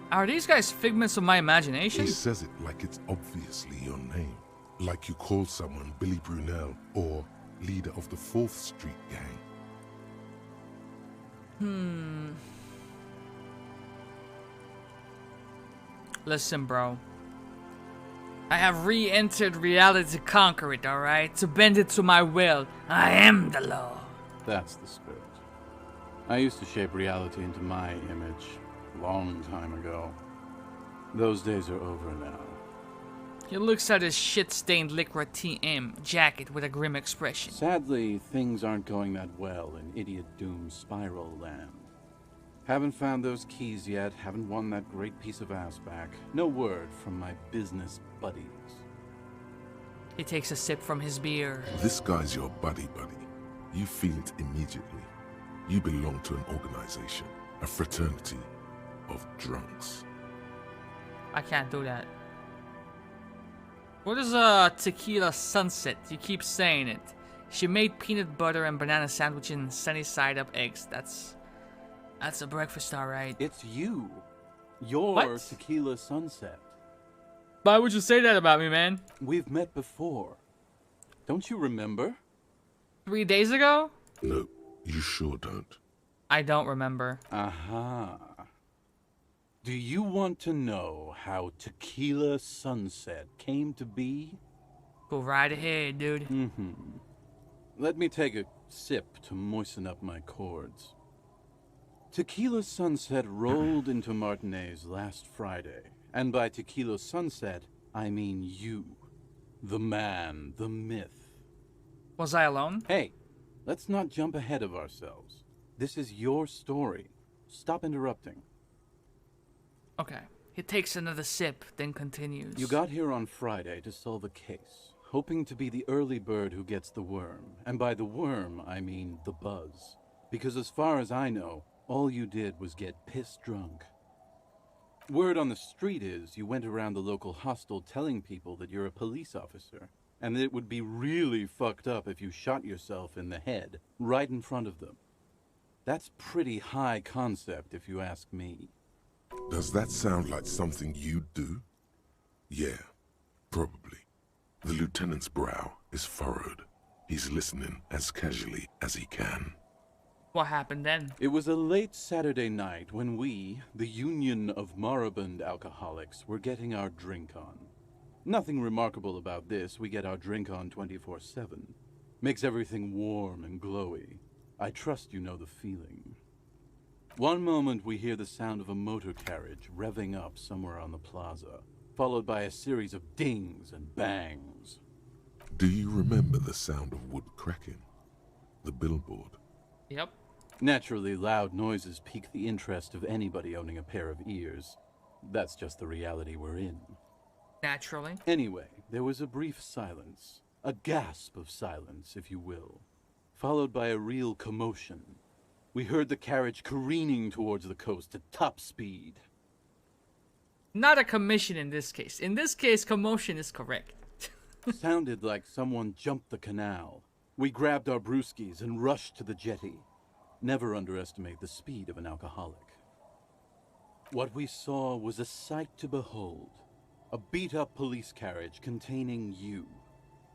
Are these guys figments of my imagination? He says it like it's obviously your name. Like you call someone Billy Brunel or leader of the 4th Street gang. Listen, bro. I have re-entered reality to conquer it, alright? To bend it to my will. I am the law. That's the spirit. I used to shape reality into my image a long time ago. Those days are over now. He looks at his shit-stained Lycra TM jacket with a grim expression. Sadly, things aren't going that well in Idiot Doom Spiral Land. Haven't found those keys yet, haven't won that great piece of ass back. No word from my business buddies. He takes a sip from his beer. This guy's your buddy. You feel it immediately. You belong to an organization, a fraternity of drunks. I can't do that. What is Tequila Sunset? You keep saying it. She made peanut butter and banana sandwich and sunny side up eggs. That's a breakfast, alright. It's you. You're What? Tequila Sunset. Why would you say that about me, man? We've met before. Don't you remember? 3 days ago? No, you sure don't. I don't remember. Aha. Do you want to know how Tequila Sunset came to be? Go right ahead, dude. Let me take a sip to moisten up my cords. Tequila Sunset rolled into Martinez last Friday. And by Tequila Sunset, I mean you. The man, the myth. Was I alone? Hey, let's not jump ahead of ourselves. This is your story. Stop interrupting. Okay. He takes another sip, then continues. You got here on Friday to solve a case, hoping to be the early bird who gets the worm. And by the worm, I mean the buzz. Because as far as I know, all you did was get pissed drunk. Word on the street is you went around the local hostel telling people that you're a police officer, and that it would be really fucked up if you shot yourself in the head right in front of them. That's pretty high concept, if you ask me. Does that sound like something you'd do? Yeah, probably. The lieutenant's brow is furrowed. He's listening as casually as he can. What happened then? It was a late Saturday night when we, the Union of Moribund Alcoholics, were getting our drink on. Nothing remarkable about this. We get our drink on 24/7. Makes everything warm and glowy. I trust you know the feeling. One moment we hear the sound of a motor carriage revving up somewhere on the plaza, followed by a series of dings and bangs. Do you remember the sound of wood cracking? The billboard? Yep. Naturally, loud noises pique the interest of anybody owning a pair of ears. That's just the reality we're in. Naturally. Anyway, there was a brief silence. A gasp of silence, if you will. Followed by a real commotion. We heard the carriage careening towards the coast at top speed. Not a commission in this case. In this case, commotion is correct. Sounded like someone jumped the canal. We grabbed our brewskis and rushed to the jetty. Never underestimate the speed of an alcoholic. What we saw was a sight to behold. A beat-up police carriage containing you.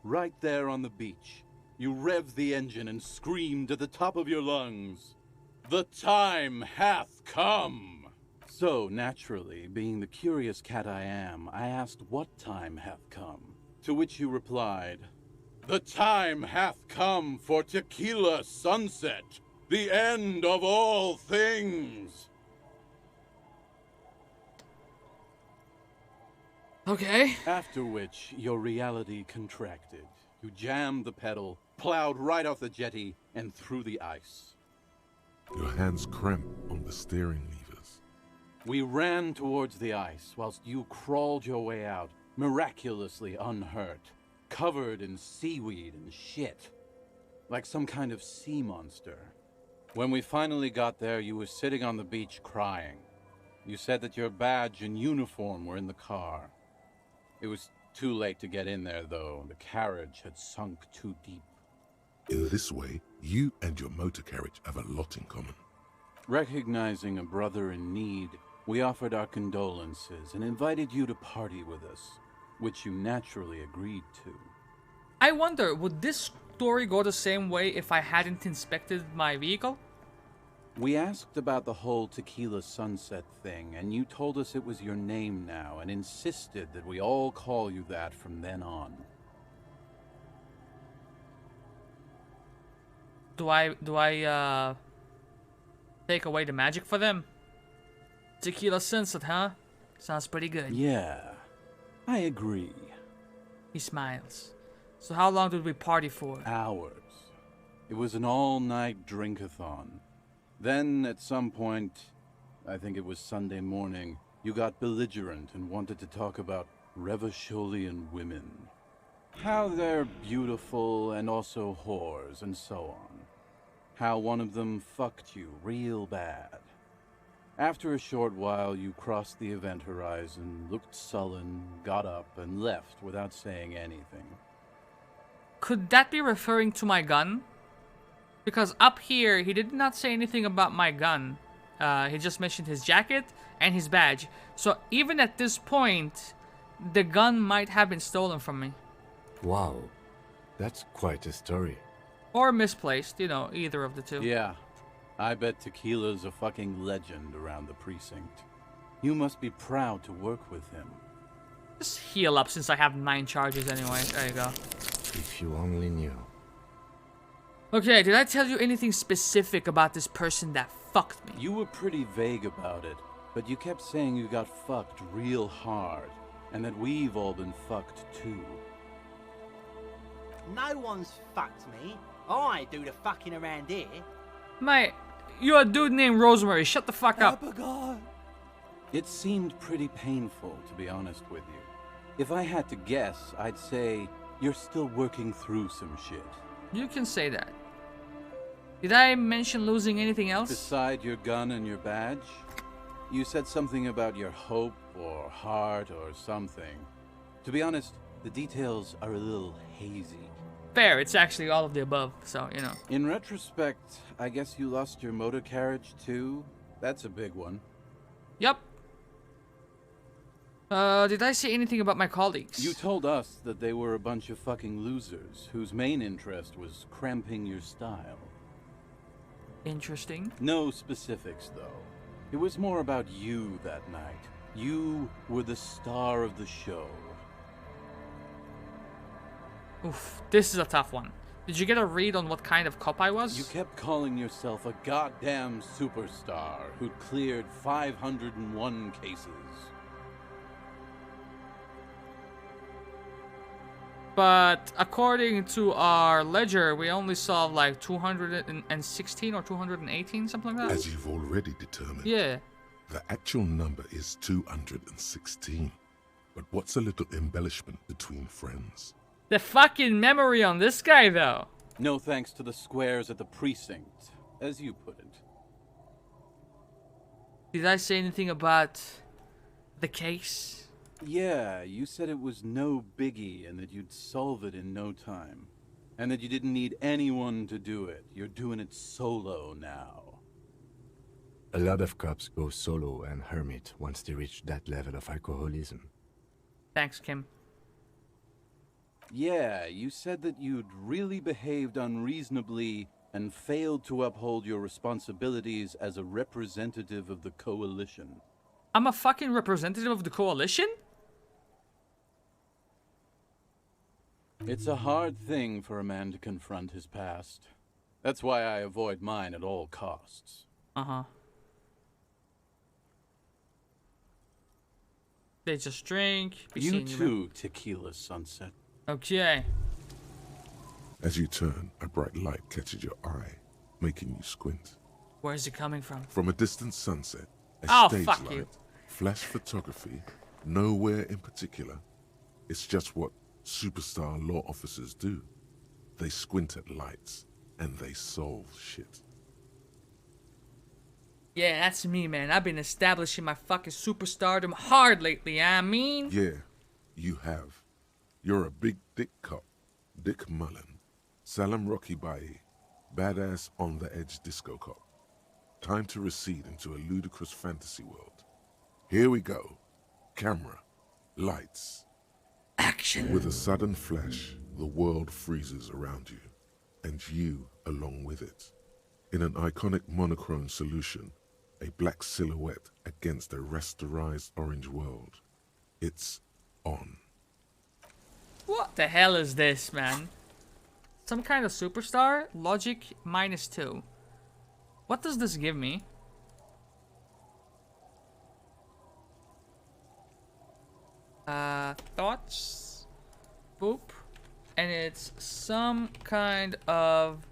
Right there on the beach. You revved the engine and screamed at the top of your lungs, "The time hath come!" So, naturally, being the curious cat I am, I asked what time hath come. To which you replied, "The time hath come for Tequila Sunset, the end of all things." Okay. After which, your reality contracted. You jammed the pedal, plowed right off the jetty, and through the ice. Your hands cramp on the steering levers. We ran towards the ice whilst you crawled your way out, miraculously unhurt, covered in seaweed and shit, like some kind of sea monster. When we finally got there, you were sitting on the beach crying. You said that your badge and uniform were in the car. It was too late to get in there, though. The carriage had sunk too deep. In this way, you and your motor carriage have a lot in common. Recognizing a brother in need, we offered our condolences and invited you to party with us, which you naturally agreed to. I wonder, would this story go the same way if I hadn't inspected my vehicle? We asked about the whole Tequila Sunset thing, and you told us it was your name now, and insisted that we all call you that from then on. Do I take away the magic for them? Tequila Sunset, huh? Sounds pretty good. Yeah, I agree. He smiles. So how long did we party for? Hours. It was an all-night drink-a-thon. Then, at some point, I think it was Sunday morning, you got belligerent and wanted to talk about Revacholian women. How they're beautiful and also whores and so on. How one of them fucked you real bad. After a short while, you crossed the event horizon, looked sullen, got up, and left without saying anything. Could that be referring to my gun? Because up here, he did not say anything about my gun. He just mentioned his jacket and his badge. So even at this point, the gun might have been stolen from me. Wow, that's quite a story. Or misplaced, you know, either of the two. Yeah, I bet Tequila's a fucking legend around the precinct. You must be proud to work with him. Just heal up since I have 9 charges anyway. There you go. If you only knew. Okay, did I tell you anything specific about this person that fucked me? You were pretty vague about it, but you kept saying you got fucked real hard, and that we've all been fucked too. No one's fucked me. I do the fucking around here. Mate, you're a dude named Rosemary. Shut the fuck up. It seemed pretty painful, to be honest with you. If I had to guess, I'd say you're still working through some shit. You can say that. Did I mention losing anything else? Beside your gun and your badge? You said something about your hope or heart or something. To be honest, the details are a little hazy. Fair, it's actually all of the above, so, you know. In retrospect, I guess you lost your motor carriage too? That's a big one. Yup. Did I say anything about my colleagues? You told us that they were a bunch of fucking losers whose main interest was cramping your style. Interesting. No specifics, though. It was more about you that night. You were the star of the show. Oof, this is a tough one. Did you get a read on what kind of cop I was? You kept calling yourself a goddamn superstar who'd cleared 501 cases. But according to our ledger, we only solved like 216 or 218, something like that. As you've already determined. Yeah. The actual number is 216. But what's a little embellishment between friends? The fucking memory on this guy, though. No thanks to the squares at the precinct, as you put it. Did I say anything about the case? Yeah, you said it was no biggie and that you'd solve it in no time. And that you didn't need anyone to do it. You're doing it solo now. A lot of cops go solo and hermit once they reach that level of alcoholism. Thanks, Kim. Yeah, you said that you'd really behaved unreasonably and failed to uphold your responsibilities as a representative of the coalition. I'm a fucking representative of the coalition? It's a hard thing for a man to confront his past. That's why I avoid mine at all costs. Uh-huh. They just drink. You too, Tequila Sunset. Okay. As you turn, a bright light catches your eye, making you squint. Where is it coming from? From a distant sunset, A Oh, stage fuck light, you. flash photography, nowhere in particular. It's just what superstar law officers do. They squint at lights and they solve shit. Yeah, that's me, man. I've been establishing my fucking superstardom hard lately, I mean. Yeah, you have. You're a big dick cop. Dick Mullen. Salam Rocky Bai. Badass on the edge disco cop. Time to recede into a ludicrous fantasy world. Here we go. Camera. Lights. Action. With a sudden flash, the world freezes around you, and you along with it. In an iconic monochrome solution, a black silhouette against a rasterized orange world. It's on. What the hell is this, man? Some kind of superstar? Logic -2. What does this give me? Thoughts? Boop. And it's some kind of...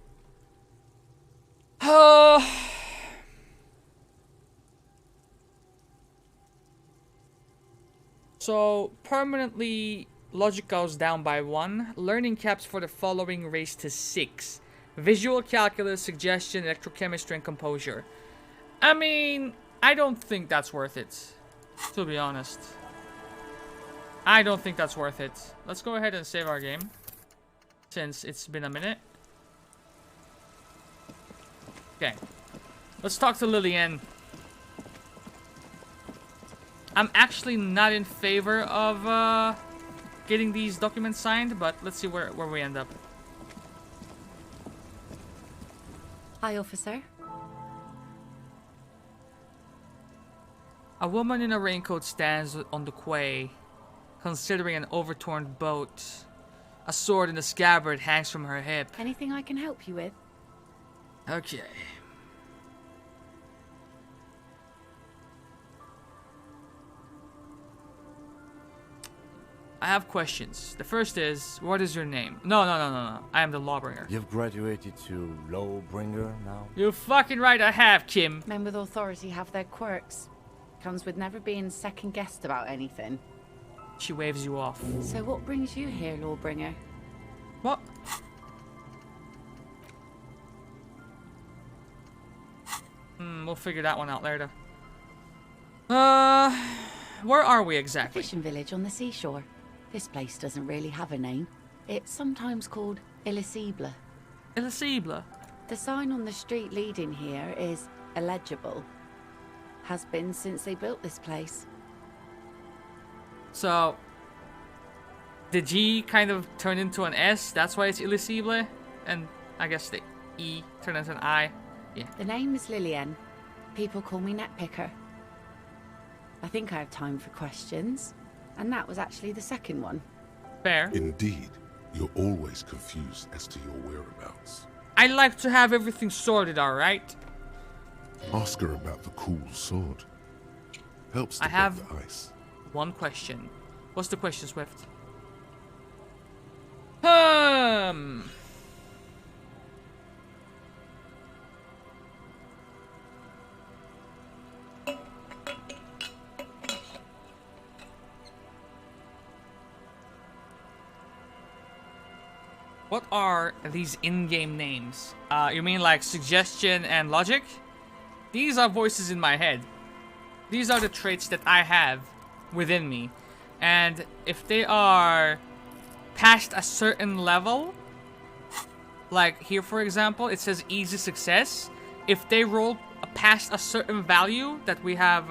So, permanently, logic goes down by 1. Learning caps for the following raise to 6. Visual calculus, suggestion, electrochemistry, and composure. I mean, I don't think that's worth it. To be honest. I don't think that's worth it. Let's go ahead and save our game. Since it's been a minute. Okay. Let's talk to Lillian. I'm actually not in favor of getting these documents signed, but let's see where we end up. Hi, officer. A woman in a raincoat stands on the quay, considering an overturned boat. A sword in a scabbard hangs from her hip. Anything I can help you with? Okay. I have questions. The first is, what is your name? No. I am the lawbringer. You've graduated to Lawbringer now? You're fucking right, I have, Kim. Men with authority have their quirks. Comes with never being second-guessed about anything. She waves you off. So what brings you here, Lawbringer? What? We'll figure that one out later. Where are we exactly? A fishing village on the seashore. This place doesn't really have a name. It's sometimes called Elysium. Elysium. The sign on the street leading here is illegible. Has been since they built this place. So, the G kind of turned into an S, that's why it's Elysium, and I guess the E turned into an I. Yeah. The name is Lillian. People call me Netpicker. I think I have time for questions, and that was actually the second one. Fair. Indeed, you're always confused as to your whereabouts. I like to have everything sorted, alright? Ask her about the cool sword. Helps to I have break the ice. one question. What's the question, Swift? What are these in-game names? You mean like suggestion and logic? These are voices in my head. These are the traits that I have within me. And if they are past a certain level, like here for example, it says easy success. If they roll past a certain value that we have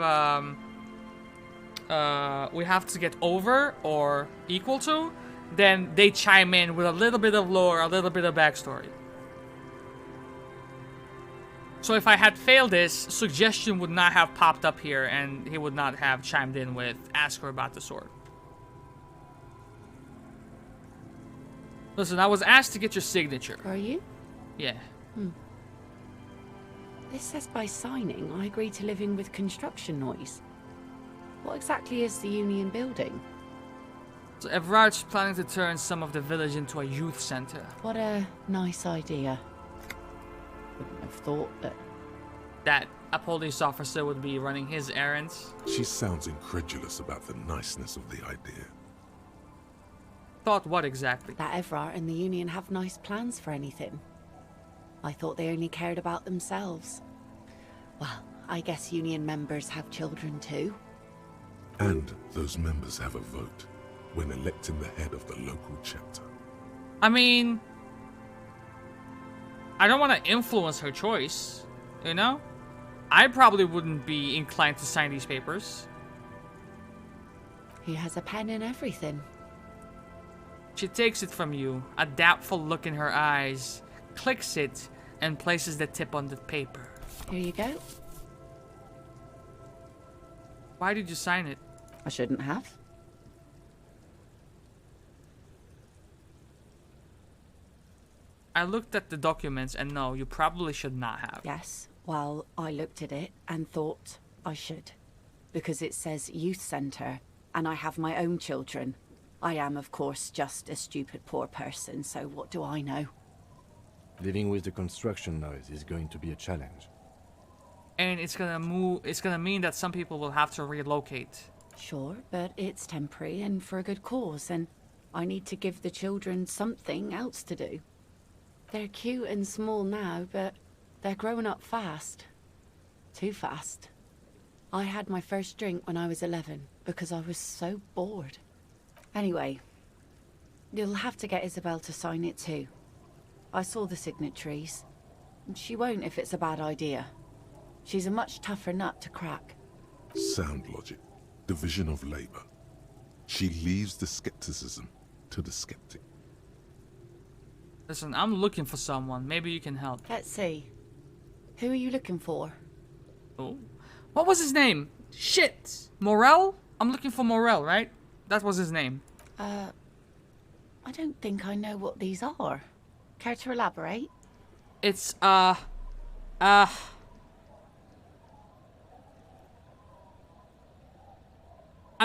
to get over or equal to, then they chime in with a little bit of lore, a little bit of backstory. So if I had failed this, suggestion would not have popped up here, and he would not have chimed in with ask her about the sword. Listen, I was asked to get your signature. Are you? Yeah. This says by signing, I agree to live in with construction noise. What exactly is the Union building? So Everard's planning to turn some of the village into a youth center. What a nice idea. Wouldn't have thought that. That a police officer would be running his errands. She sounds incredulous about the niceness of the idea. Thought what exactly? That Evrart and the Union have nice plans for anything. I thought they only cared about themselves. Well, I guess Union members have children too. And those members have a vote when electing the head of the local chapter. I mean, I don't want to influence her choice, you know? I probably wouldn't be inclined to sign these papers. He has a pen and everything. She takes it from you, a doubtful look in her eyes, clicks it, and places the tip on the paper. Here you go. Why did you sign it? I shouldn't have. I looked at the documents and no, you probably should not have. Yes, well, I looked at it and thought I should. Because it says youth centre, and I have my own children. I am, of course, just a stupid poor person, so what do I know? Living with the construction noise is going to be a challenge. And it's gonna mean that some people will have to relocate. Sure, but it's temporary and for a good cause, and I need to give the children something else to do. They're cute and small now, but they're growing up fast. Too fast. I had my first drink when I was 11 because I was so bored. Anyway, you'll have to get Isabel to sign it too. I saw the signatories. She won't if it's a bad idea. She's a much tougher nut to crack. Sound logic. Division of labor. She leaves the skepticism to the skeptic. Listen, I'm looking for someone. Maybe you can help. Let's see. Who are you looking for? Oh. What was his name? Shit. Morel? I'm looking for Morel, right? That was his name. I don't think I know what these are. Care to elaborate? It's, I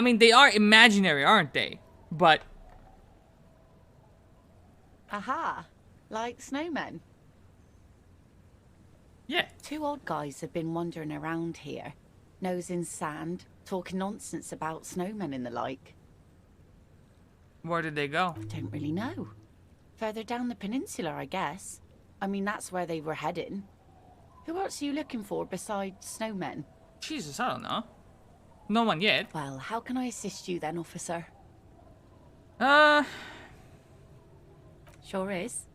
mean, they are imaginary, aren't they? But... Aha! Like snowmen. Yeah. Two old guys have been wandering around here, nose in sand, talking nonsense about snowmen and the like. Where did they go? Don't really know. Further down the peninsula, I guess. I mean, that's where they were heading. Who else are you looking for besides snowmen? Jesus, I don't know. No one yet. Well, how can I assist you then, officer? Sure is.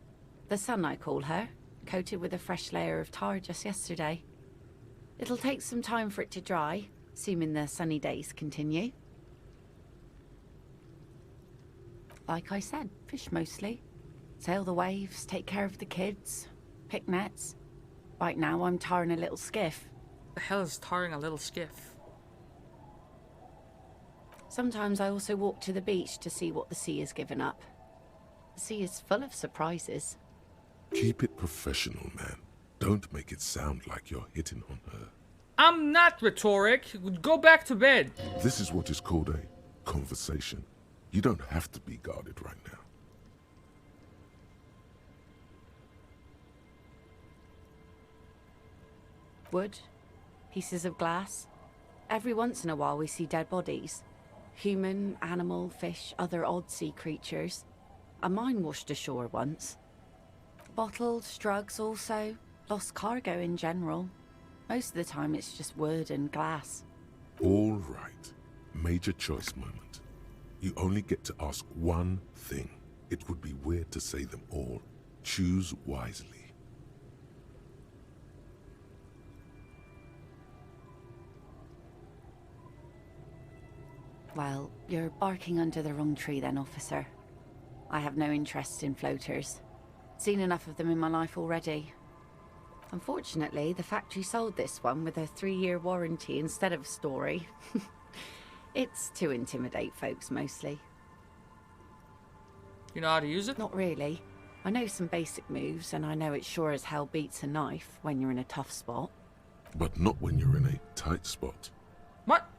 The sun, I call her. Coated with a fresh layer of tar just yesterday. It'll take some time for it to dry, assuming the sunny days continue. Like I said, fish mostly. Sail the waves, take care of the kids, pick nets. Right now I'm tarring a little skiff. The hell is tarring a little skiff? Sometimes I also walk to the beach to see what the sea has given up. The sea is full of surprises. Keep it professional, man. Don't make it sound like you're hitting on her. I'm not rhetoric. Go back to bed. This is what is called a conversation. You don't have to be guarded right now. Wood, pieces of glass. Every once in a while we see dead bodies. Human, animal, fish, other odd sea creatures. A mine washed ashore once. Bottles, drugs also. Lost cargo in general. Most of the time it's just wood and glass. All right. Major choice moment. You only get to ask one thing. It would be weird to say them all. Choose wisely. Well, you're barking under the wrong tree then, officer. I have no interest in floaters. Seen enough of them in my life already. Unfortunately, the factory sold this one with a 3-year warranty instead of a story. It's to intimidate folks, mostly. You know how to use it? Not really. I know some basic moves, and I know it sure as hell beats a knife when you're in a tough spot. But not when you're in a tight spot. What?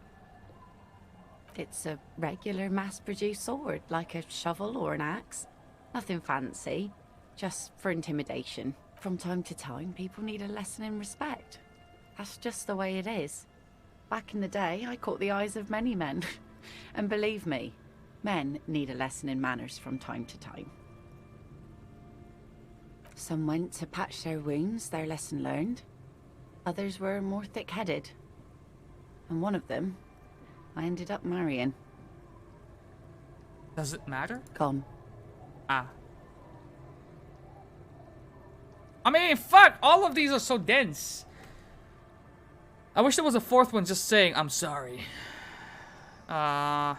It's a regular mass-produced sword, like a shovel or an axe. Nothing fancy, just for intimidation. From time to time, people need a lesson in respect. That's just the way it is. Back in the day, I caught the eyes of many men. And believe me, men need a lesson in manners from time to time. Some went to patch their wounds, their lesson learned. Others were more thick-headed. And one of them, I ended up marrying. Does it matter? Gone. Ah. I mean, fuck! All of these are so dense. I wish there was a fourth one just saying, I'm sorry. To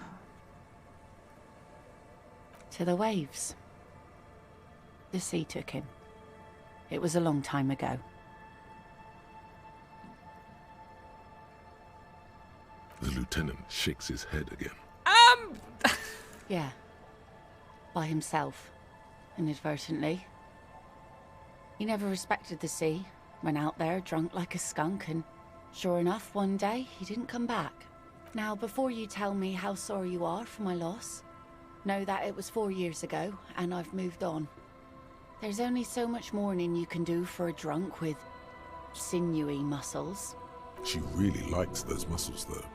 the waves. The sea took him. It was a long time ago. The lieutenant shakes his head again. Yeah. By himself. Inadvertently. He never respected the sea. Went out there drunk like a skunk, and sure enough, one day, he didn't come back. Now, before you tell me how sorry you are for my loss, know that it was 4 years ago, and I've moved on. There's only so much mourning you can do for a drunk with sinewy muscles. She really likes those muscles, though.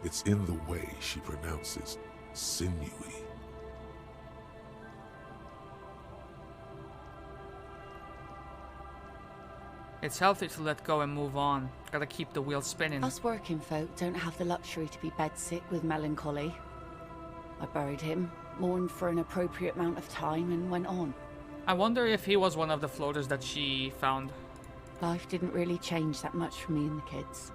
It's in the way she pronounces sinewy. It's healthy to let go and move on. Gotta keep the wheel spinning. Us working folk don't have the luxury to be bedsick with melancholy. I buried him, mourned for an appropriate amount of time, and went on. I wonder if he was one of the floaters that she found. Life didn't really change that much for me and the kids.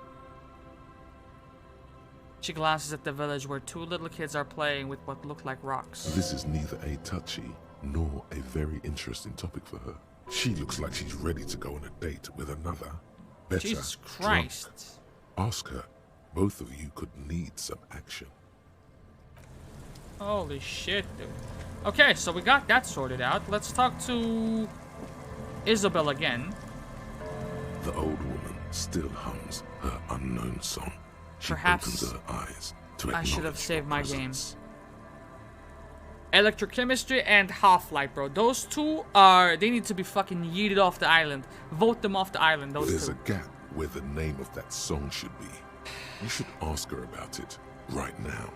She glances at the village where 2 little kids are playing with what look like rocks. This is neither a touchy nor a very interesting topic for her. She looks like she's ready to go on a date with another, better, Jesus Christ. drunk. Ask her. Both of you could need some action. Holy shit, dude. Okay, so we got that sorted out. Let's talk to Isabel again. The old woman still hums her unknown song. She Perhaps opens her eyes to I should have acknowledge saved my game. presence. Electrochemistry and Half-Life, bro. Those two are... They need to be fucking yeeted off the island. Vote them off the island, those There's two. a gap where the name of that song should be. You should ask her about it right now.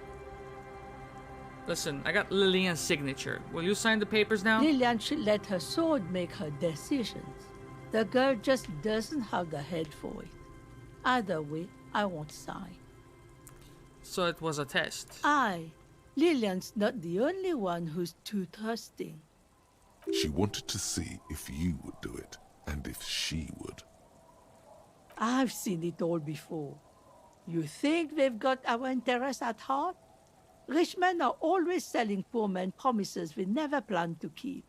Listen, I got Lillian's signature. Will you sign the papers now? Lillian should let her sword make her decisions. The girl just doesn't have the head for it. Either way, I won't sign. So it was a test. Lillian's not the only one who's too trusting. She wanted to see if you would do it, and if she would. I've seen it all before. You think they've got our interests at heart? Rich men are always selling poor men promises we never planned to keep.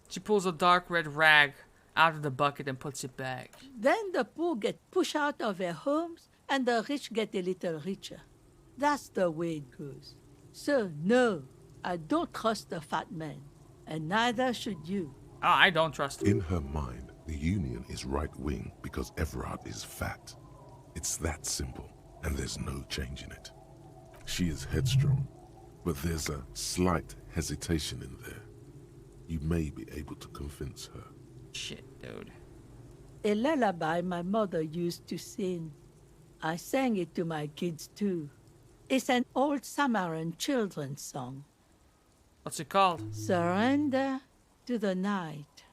She pulls a dark red rag out of the bucket and puts it back. Then the poor get pushed out of their homes, and the rich get a little richer. That's the way it goes. So, no, I don't trust the fat man, and neither should you. I don't trust him. In her mind, the Union is right-wing because Everard is fat. It's that simple, and there's no change in it. She is headstrong, but there's a slight hesitation in there. You may be able to convince her. Shit, dude. A lullaby my mother used to sing. I sang it to my kids too. It's an old Samaran children's song. What's it called? Surrender to the night.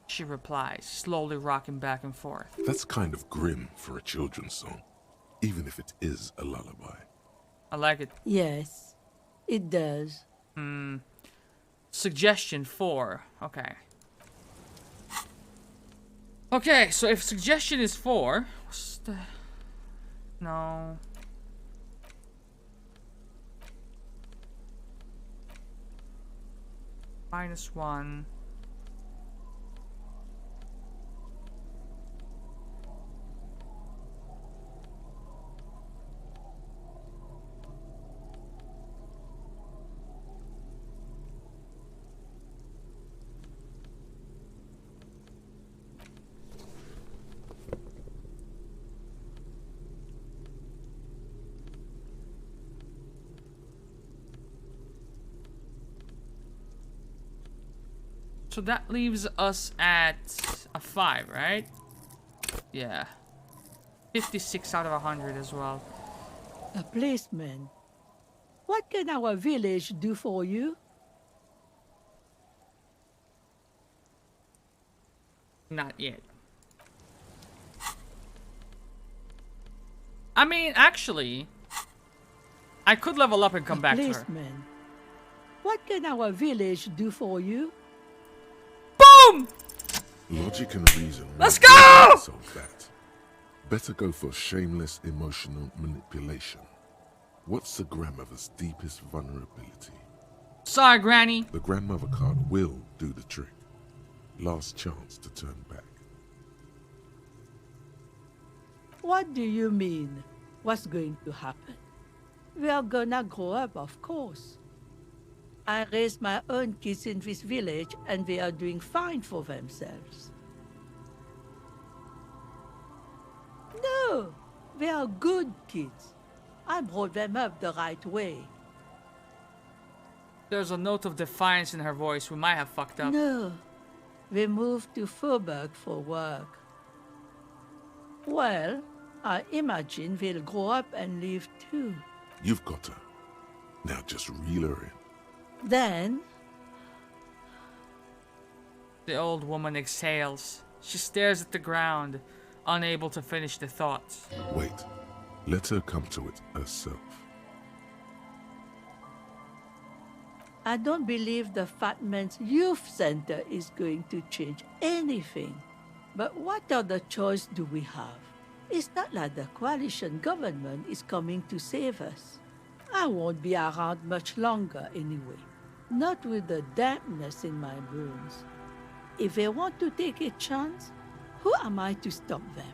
She replies, slowly rocking back and forth. That's kind of grim for a children's song, even if it is a lullaby. I like it. Yes, it does. Suggestion 4. Okay. Okay, so if suggestion is 4... What's the... No... -1. So that leaves us at a 5, right? Yeah. 56 out of 100 as well. A policeman. What can our village do for you? Not yet. I mean, actually, I could level up and come back to her. Policeman. What can our village do for you? Boom! Logic and reason. Let's go! Solve that. Better go for shameless emotional manipulation. What's the grandmother's deepest vulnerability? Sorry, Granny. The grandmother card will do the trick. Last chance to turn back. What do you mean? What's going to happen? We are gonna grow up, of course. I raised my own kids in this village, and they are doing fine for themselves. No, they are good kids. I brought them up the right way. There's a note of defiance in her voice. We might have fucked up. No, they moved to Faubourg for work. Well, I imagine they'll grow up and leave too. You've got her. Now just reel her in. Then, The old woman exhales. She stares at the ground, unable to finish the thoughts. Wait. Let her come to it herself. I don't believe the Fat Man's Youth Center is going to change anything. But what other choice do we have? It's not like the coalition government is coming to save us. I won't be around much longer anyway. Not with the dampness in my bones. If they want to take a chance, who am I to stop them?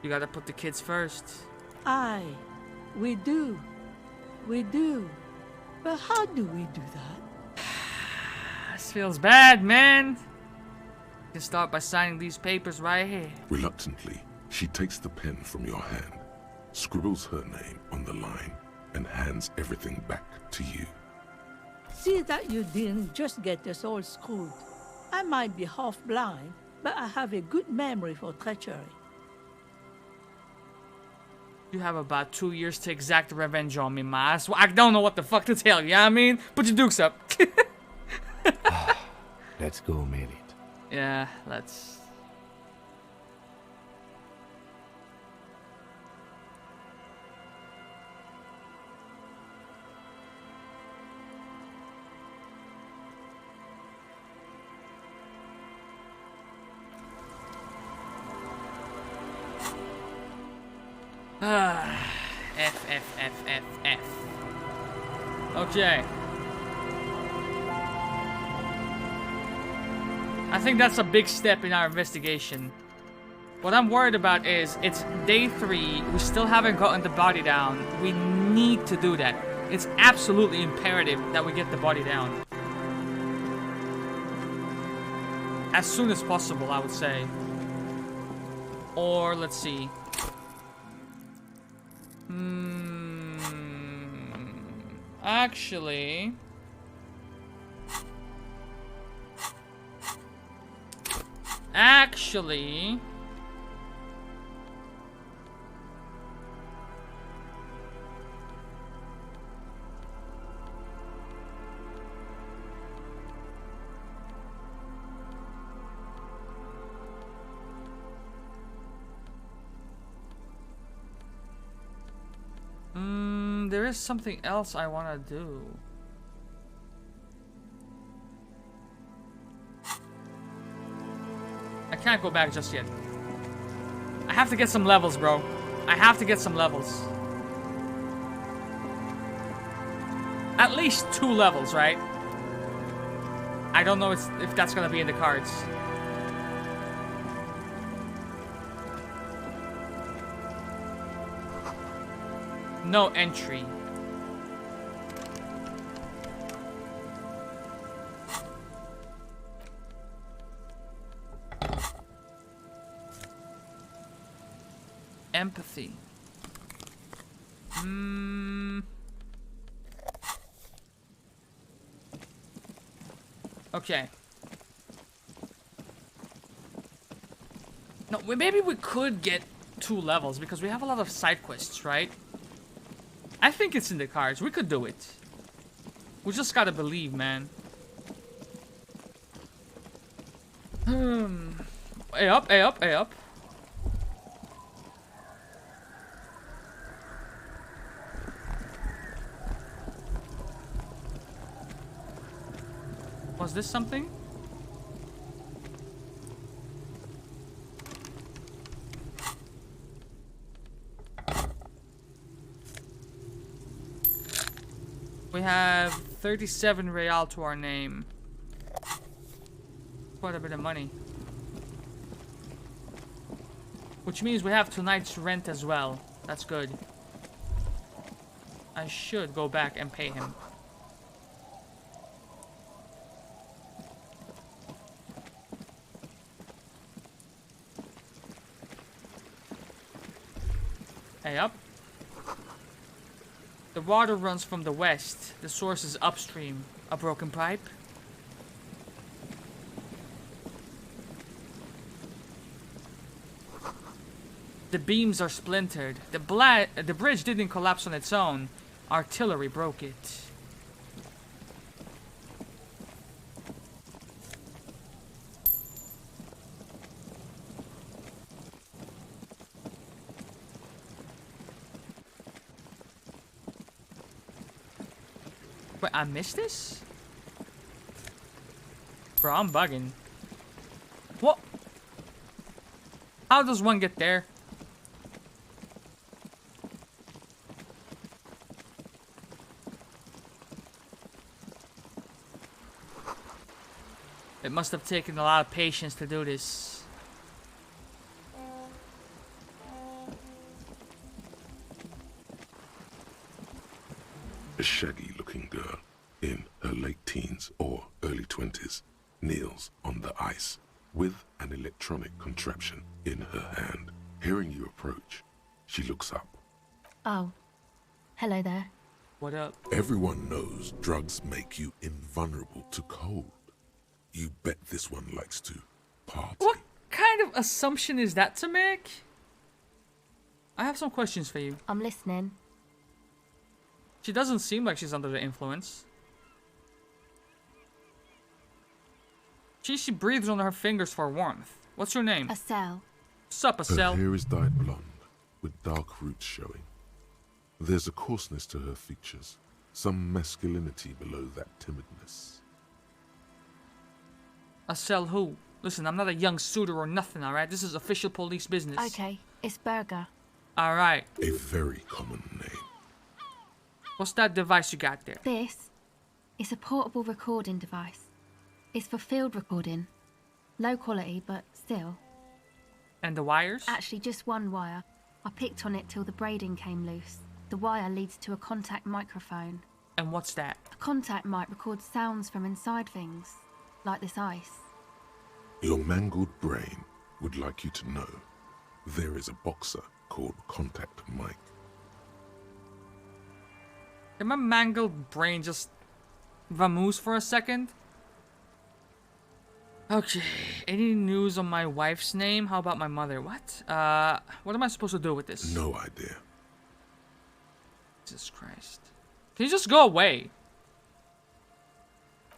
You gotta put the kids first. Aye, we do. We do. But how do we do that? This feels bad, man. You can start by signing these papers right here. Reluctantly, she takes the pen from your hand, scribbles her name on the line, and hands everything back to you. See that you didn't just get us all screwed. I might be half blind, but I have a good memory for treachery. You have about 2 years to exact revenge on me, ma. I don't know what the fuck to tell you, I mean? Put your dukes up. Let's go, Merit. Yeah, let's... F. Okay. I think that's a big step in our investigation. What I'm worried about is, it's day 3, we still haven't gotten the body down. We need to do that. It's absolutely imperative that we get the body down. As soon as possible, I would say. Or, let's see. Actually... there is something else I want to do. I can't go back just yet. I have to get some levels, bro. I have to get some levels. At least 2 levels, right? I don't know if that's gonna be in the cards. No entry. Empathy. Okay. maybe we could get 2 levels because we have a lot of side quests, right? I think it's in the cards. We could do it. We just gotta believe, man. Hey up, hey up, hey up. Was this something? We have 37 real to our name. Quite a bit of money. Which means we have tonight's rent as well. That's good. I should go back and pay him. Hey up. The water runs from the west. The source is upstream. A broken pipe? The beams are splintered. The bridge didn't collapse on its own. Artillery broke it. Wait, I missed this? Bro, I'm bugging. What? How does one get there? It must have taken a lot of patience to do this. A shaggy-looking girl in her late teens or early 20s kneels on the ice with an electronic contraption in her hand. Hearing you approach, she looks up. Oh. Hello there. What up? Everyone knows drugs make you invulnerable to cold. You bet this one likes to party. What kind of assumption is that to make? I have some questions for you. I'm listening. She doesn't seem like she's under the influence. She breathes on her fingers for warmth. What's your name? Estelle. Sup, Her Estelle? hair is dyed blonde, with dark roots showing. There's a coarseness to her features, some masculinity below that timidness. Estelle who? Listen, I'm not a young suitor or nothing, alright? This is official police business. Okay, it's Burger. Alright. A very common name. What's that device you got there? This is a portable recording device. It's for field recording. Low quality, but still. And the wires? Actually, just one wire. I picked on it till the braiding came loose. The wire leads to a contact microphone. And what's that? A contact mic records sounds from inside things, like this ice. Your mangled brain would like you to know there is a boxer called Contact Mike. Did my mangled brain just vamoose for a second? Okay, any news on my wife's name? How about my mother? What? What am I supposed to do with this? No idea. Jesus Christ. Can you just go away?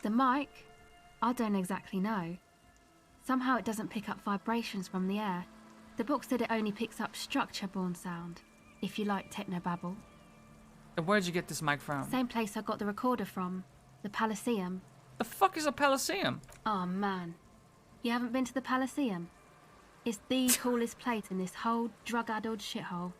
The mic? I don't exactly know. Somehow it doesn't pick up vibrations from the air. The book said it only picks up structure-borne sound, if you like technobabble. And where'd you get this mic from? Same place I got the recorder from, the Palaceum. The fuck is a Palaceum? Oh man, you haven't been to the Palaceum? It's the coolest place in this whole drug-addled shithole.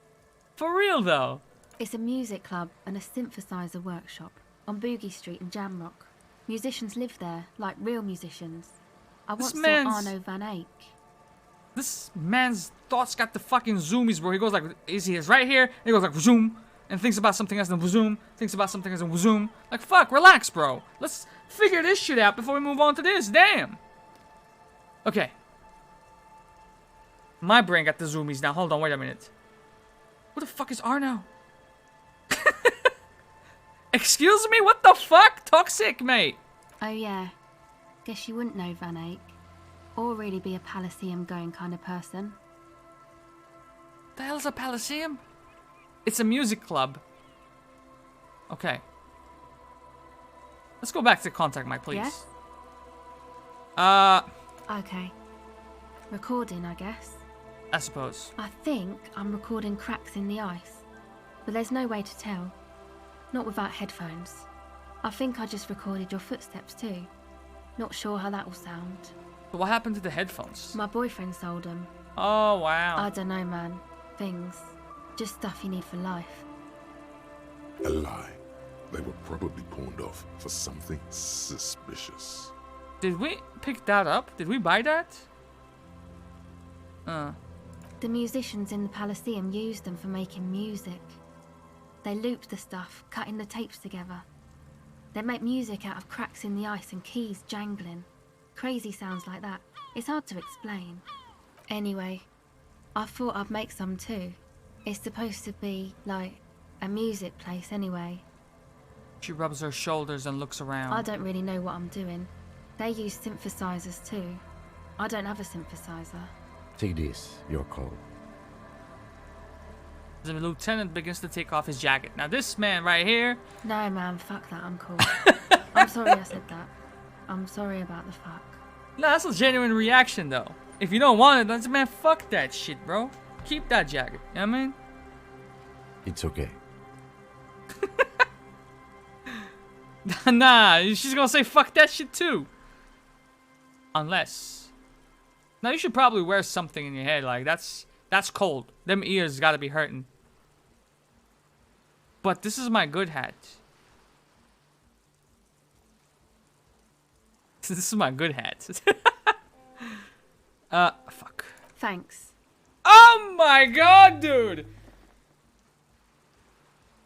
For real though? It's a music club and a synthesizer workshop on Boogie Street in Jamrock. Musicians live there, like real musicians. I once saw Arno van Eyck. This man's thoughts got the fucking zoomies, bro. He goes like, he is right here, and he goes like, zoom, and thinks about something else, and zoom, thinks about something else, and zoom. Like, fuck, relax, bro. Let's figure this shit out before we move on to this. Damn. Okay. My brain got the zoomies now. Hold on, wait a minute. Who the fuck is Arno? Excuse me? What the fuck? Toxic, mate. Oh yeah. Guess you wouldn't know Van Eyck. Or really be a Palaceum going kind of person. The hell's a Palaceum? It's a music club. Okay. Let's go back to contact Mike, please. Yes? Okay. Recording, I guess. I suppose. I think I'm recording cracks in the ice. But there's no way to tell. Not without headphones. I think I just recorded your footsteps too. Not sure how that will sound. But what happened to the headphones? My boyfriend sold them. Oh, wow. I don't know, man. Things. Just stuff you need for life. A lie. They were probably pawned off for something suspicious. Did we pick that up? Did we buy that? The musicians in the Palaceum used them for making music. They looped the stuff, cutting the tapes together. They make music out of cracks in the ice and keys jangling. Crazy sounds like that. It's hard to explain. Anyway, I thought I'd make some too. It's supposed to be, like, a music place anyway. She rubs her shoulders and looks around. I don't really know what I'm doing. They use synthesizers too. I don't have a synthesizer. Take this, your call. The lieutenant begins to take off his jacket. Now this man right here... No man, fuck that, I'm cool. I'm sorry I said that. I'm sorry about the fuck. No, that's a genuine reaction though. If you don't want it, then man, fuck that shit, bro. Keep that jacket, you know what I mean? It's okay. Nah, she's gonna say fuck that shit too. Unless... Now you should probably wear something in your head, like that's cold. Them ears gotta be hurting. But this is my good hat. This is my good hat. Fuck. Thanks. Oh my god, dude!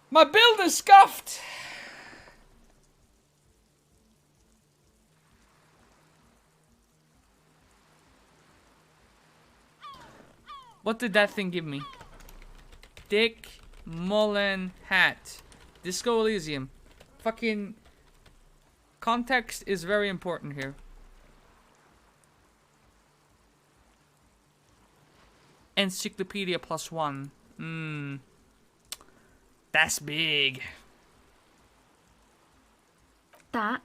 My build is scuffed! What did that thing give me? Dick Mullen hat. Disco Elysium. Fucking... Context is very important here. Encyclopedia +1. That's big. That?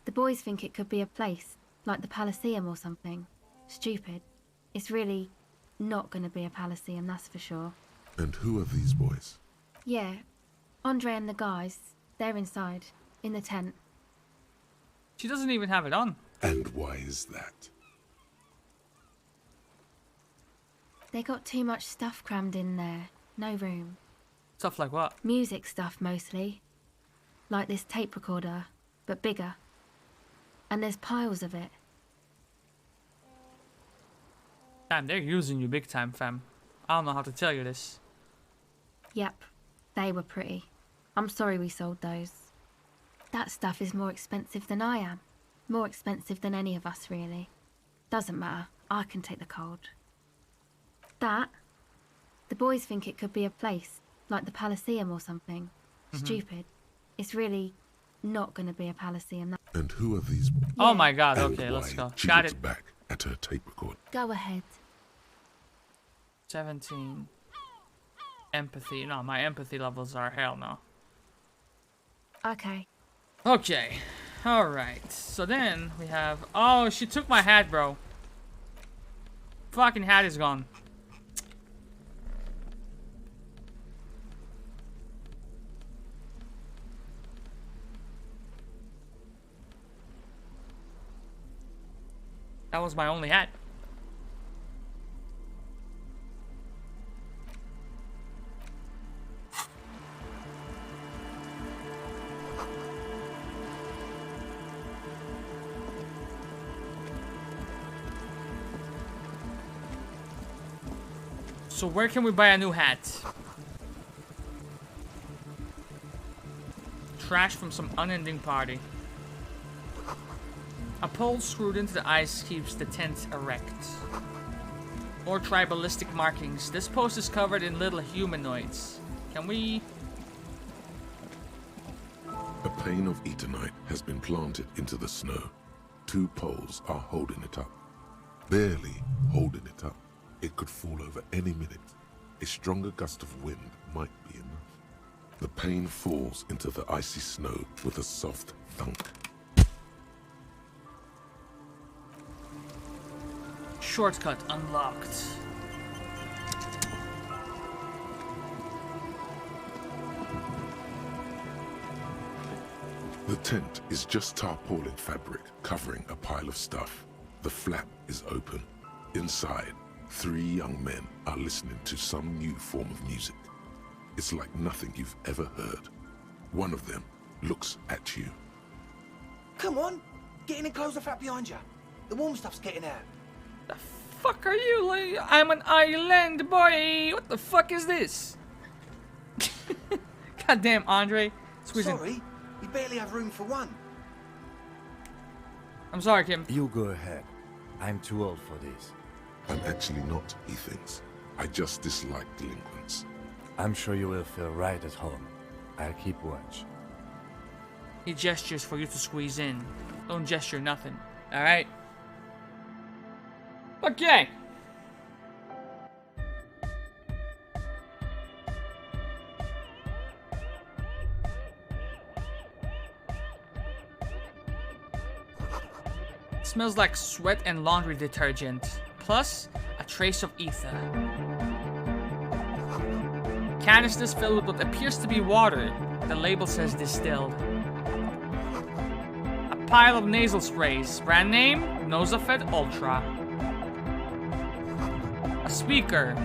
The boys think it could be a place, like the Palaceum or something. Stupid. It's really not gonna be a Palaceum, that's for sure. And who are these boys? Yeah. Andre and the guys, they're inside, in the tent. She doesn't even have it on. And why is that? They got too much stuff crammed in there. No room. Stuff like what? Music stuff, mostly. Like this tape recorder, but bigger. And there's piles of it. Damn, they're using you big time, fam. I don't know how to tell you this. Yep, they were pretty. I'm sorry we sold those. That stuff is more expensive than I am. More expensive than any of us, really. Doesn't matter. I can take the cold. That? The boys think it could be a place, like the Palaceum or something. Stupid. It's really not going to be a Palaceum. And who are these boys? Oh my god, And okay, let's why go. she Got looks it. back at her tape record. Go ahead. 17. Empathy. No, my empathy levels are hell no. Okay. Okay. Alright. So then we have... Oh, she took my hat, bro. Fucking hat is gone. That was my only hat. So where can we buy a new hat? Trash from some unending party. A pole screwed into the ice keeps the tent erect. More tribalistic markings. This post is covered in little humanoids. Can we... A pane of Eternite has been planted into the snow. 2 poles are holding it up. Barely holding it up. It could fall over any minute. a stronger gust of wind might be enough. The pane falls into the icy snow with a soft thunk. Shortcut unlocked. The tent is just tarpaulin fabric covering a pile of stuff. The flap is open. Inside, 3 young men are listening to some new form of music. It's like nothing you've ever heard. One of them looks at you. Come on, get in and close the flap behind you. The warm stuff's getting out. The fuck are you? Like, I'm an island boy. What the fuck is this? Goddamn, Andre. Squeezing. Sorry, we barely have room for one. I'm sorry, Kim. You go ahead. I'm too old for this. I'm actually not, he thinks. I just dislike delinquents. I'm sure you will feel right at home. I'll keep watch. He gestures for you to squeeze in. Don't gesture nothing. Alright? Okay. Smells like sweat and laundry detergent, plus a trace of ether. Canisters filled with what appears to be water. The label says distilled. A pile of nasal sprays. Brand name, Nosafed Ultra. A speaker.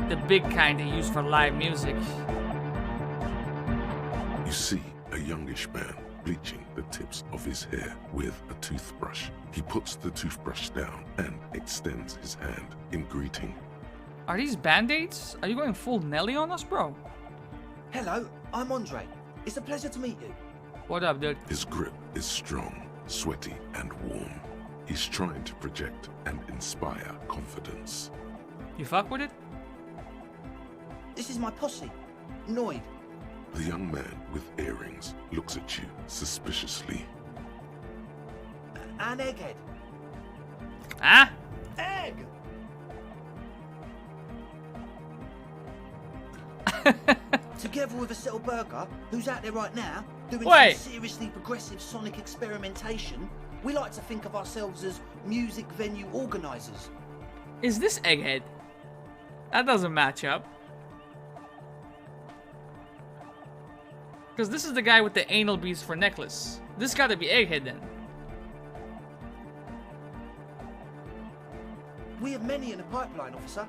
The big kind they use for live music. You see a youngish man bleaching the tips of his hair with a toothbrush. He puts the toothbrush down and extends his hand in greeting. Are these band-aids? Are you going full Nelly on us, bro? Hello, I'm Andre. It's a pleasure to meet you. What up, dude? His grip is strong, sweaty, and warm. He's trying to project and inspire confidence. You fuck with it? This is my posse, Noid. The young man with earrings looks at you suspiciously. And Egghead. Ah? Egg! Together with a Settle Burger, who's out there right now, doing some seriously progressive sonic experimentation, we like to think of ourselves as music venue organisers. Is this Egghead? That doesn't match up. Because this is the guy with the anal beads for necklace. This gotta be Egghead then. We have many in the pipeline, officer.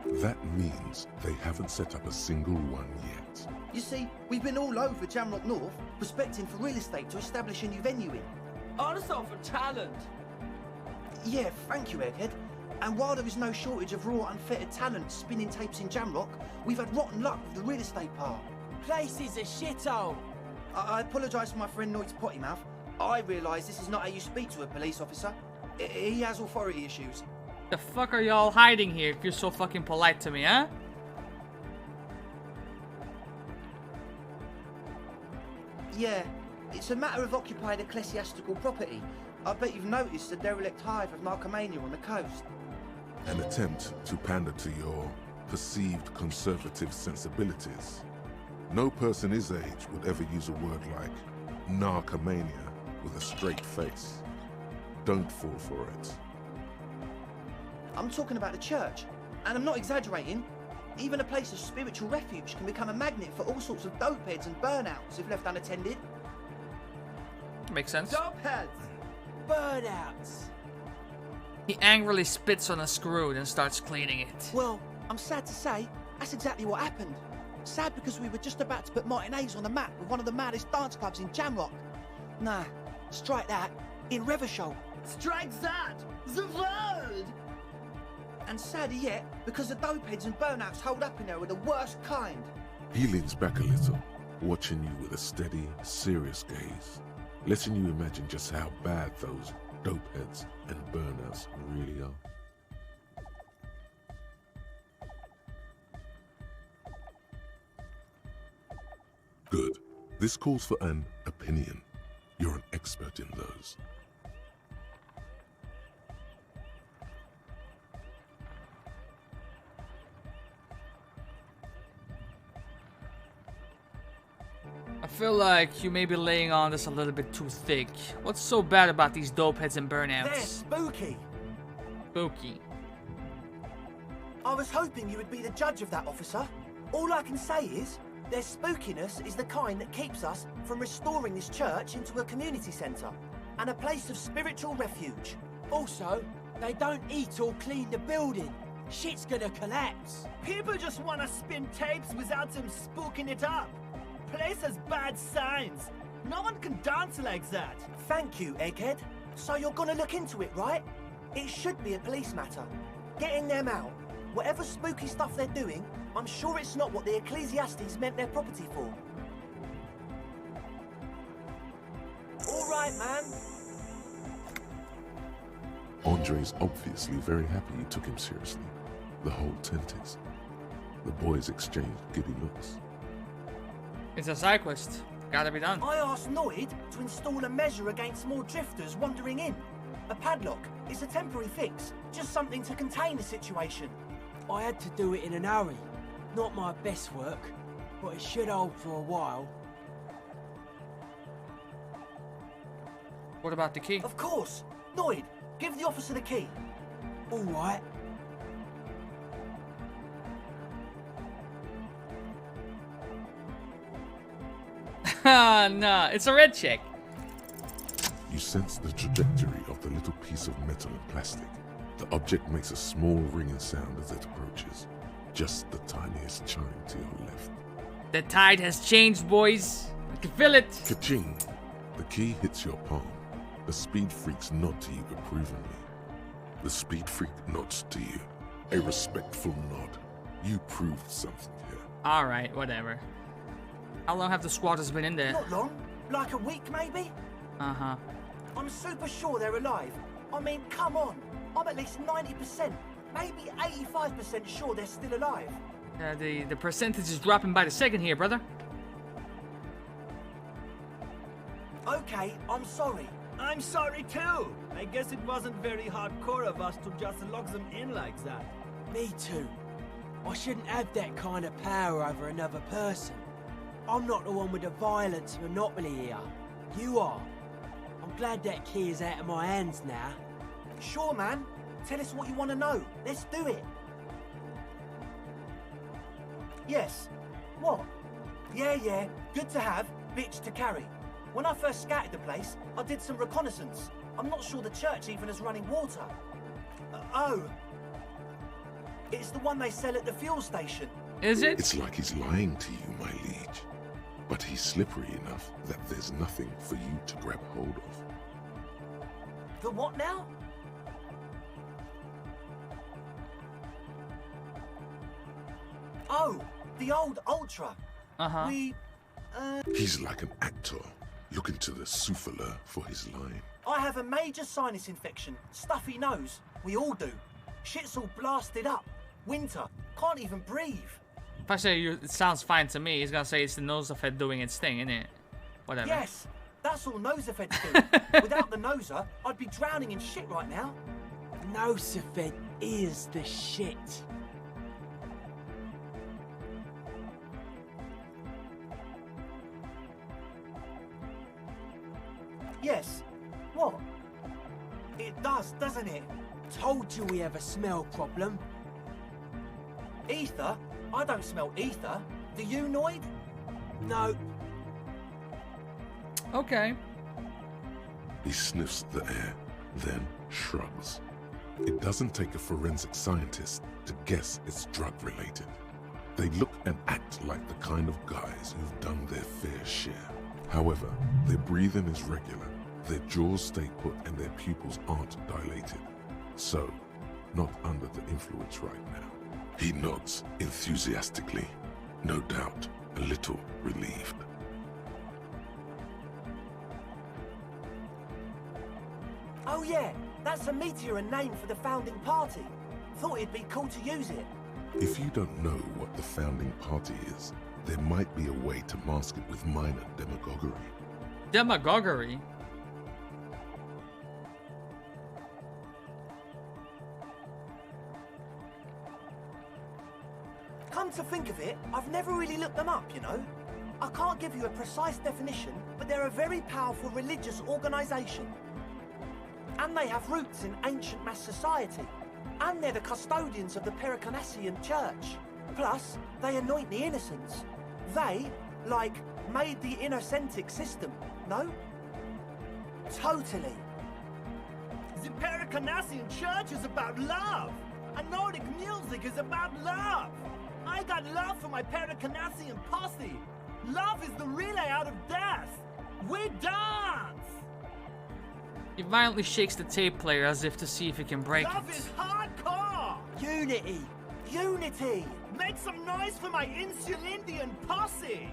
That means they haven't set up a single one yet. You see, we've been all over Jamrock North, prospecting for real estate to establish a new venue in. Also for talent. Yeah, thank you, Egghead. And while there is no shortage of raw, unfettered talent spinning tapes in Jamrock, we've had rotten luck with the real estate part. Place is a shithole. I apologise for my friend Noid's potty mouth. I realise this is not how you speak to a police officer. He has authority issues. The fuck are y'all hiding here if you're so fucking polite to me, huh? Yeah, it's a matter of occupied ecclesiastical property. I bet you've noticed the derelict hive of narcomania on the coast. An attempt to pander to your perceived conservative sensibilities. No person his age would ever use a word like narcomania with a straight face. Don't fall for it. I'm talking about the church, and I'm not exaggerating. Even a place of spiritual refuge can become a magnet for all sorts of dopeheads and burnouts if left unattended. Makes sense. Dopeheads! Burnouts! He angrily spits on a screw and starts cleaning it. Well, I'm sad to say, that's exactly what happened. Sad because we were just about to put Martinez on the map with one of the maddest dance clubs in Jamrock. Nah, strike that. In Revachol. Strike that! The word! And sadder yet, because the dopeheads and burnouts holed up in there are the worst kind. He leans back a little, watching you with a steady, serious gaze, letting you imagine just how bad those dopeheads and burnouts really are. Good. This calls for an opinion. You're an expert in those. I feel like you may be laying on this a little bit too thick. What's so bad about these dope heads and burnouts? They're spooky. Spooky. I was hoping you would be the judge of that, officer. All I can say is, their spookiness is the kind that keeps us from restoring this church into a community centre and a place of spiritual refuge. Also, they don't eat or clean the building. Shit's gonna collapse. People just want to spin tapes without them spooking it up. Place has bad signs. No one can dance like that. Thank you, Egghead. So you're gonna look into it, right? It should be a police matter. Getting them out. Whatever spooky stuff they're doing, I'm sure it's not what the Ecclesiastes meant their property for. All right, man. Andre's obviously very happy you took him seriously. The whole tent is. The boys exchanged giddy looks. It's a side quest. Gotta be done. I asked Noid to install a measure against more drifters wandering in. A padlock. It's a temporary fix. Just something to contain the situation. I had to do it in a hurry. Not my best work, but it should hold for a while. What about the key? Of course. Noid, give the officer the key. All right. Nah, it's a red check. You sense the trajectory of the little piece of metal and plastic. The object makes a small ringing sound as it approaches. Just the tiniest chime to your left. The tide has changed, boys. I can feel it. Ka-ching! The key hits your palm. The speed freaks nod to you approvingly. The speed freak nods to you. A respectful nod. You proved something here. Alright, whatever. How long have the squatters been in there? Not long. Like a week, maybe? Uh-huh. I'm super sure they're alive. I mean, come on. I'm at least 90%, maybe 85% sure they're still alive. The percentage is dropping by the second here, brother. Okay, I'm sorry. I'm sorry too. I guess it wasn't very hardcore of us to just lock them in like that. Me too. I shouldn't have that kind of power over another person. I'm not the one with the violence monopoly here. You are. I'm glad that key is out of my hands now. Sure, man. Tell us what you want to know. Let's do it. Yes. What? Yeah. Good to have, bitch to carry. When I first scouted the place, I did some reconnaissance. I'm not sure the church even has running water. Oh. It's the one they sell at the fuel station. Is it? It's like he's lying to you, my liege. But he's slippery enough that there's nothing for you to grab hold of. The what now? Oh, the old Ultra. Uh-huh. He's like an actor, looking to the souffleur for his line. I have a major sinus infection. Stuffy nose. We all do. Shit's all blasted up. Winter. Can't even breathe. If I say it sounds fine to me, he's gonna say it's the Nosafed doing its thing, innit? Whatever. Yes, that's all Nosafeds do. Without the Noser, I'd be drowning in shit right now. Nosafed is the shit. Yes. What? It does, doesn't it? Told you we have a smell problem. Ether? I don't smell ether. Do you, Noid? No. Okay. He sniffs the air, then shrugs. It doesn't take a forensic scientist to guess it's drug-related. They look and act like the kind of guys who've done their fair share. However, their breathing is regular, their jaws stay put, and their pupils aren't dilated. So, not under the influence right now. He nods enthusiastically, no doubt a little relieved. Oh yeah, that's a meteor and name for the founding party. Thought it'd be cool to use it. If you don't know what the founding party is, there might be a way to mask it with minor demagoguery. Demagoguery? Come to think of it, I've never really looked them up, you know. I can't give you a precise definition, but they're a very powerful religious organisation. And they have roots in ancient mass society. And they're the custodians of the Pericarnassian Church. Plus, they anoint the innocents. They, like, made the innocentic system, no? Totally. The Pericarnassian Church is about love, and Nordic music is about love. I got love for my Pericarnassian posse. Love is the relay out of death. We dance! He violently shakes the tape player as if to see if he can break Love it. is hardcore! Unity! Unity! Make some noise for my Insulindian posse!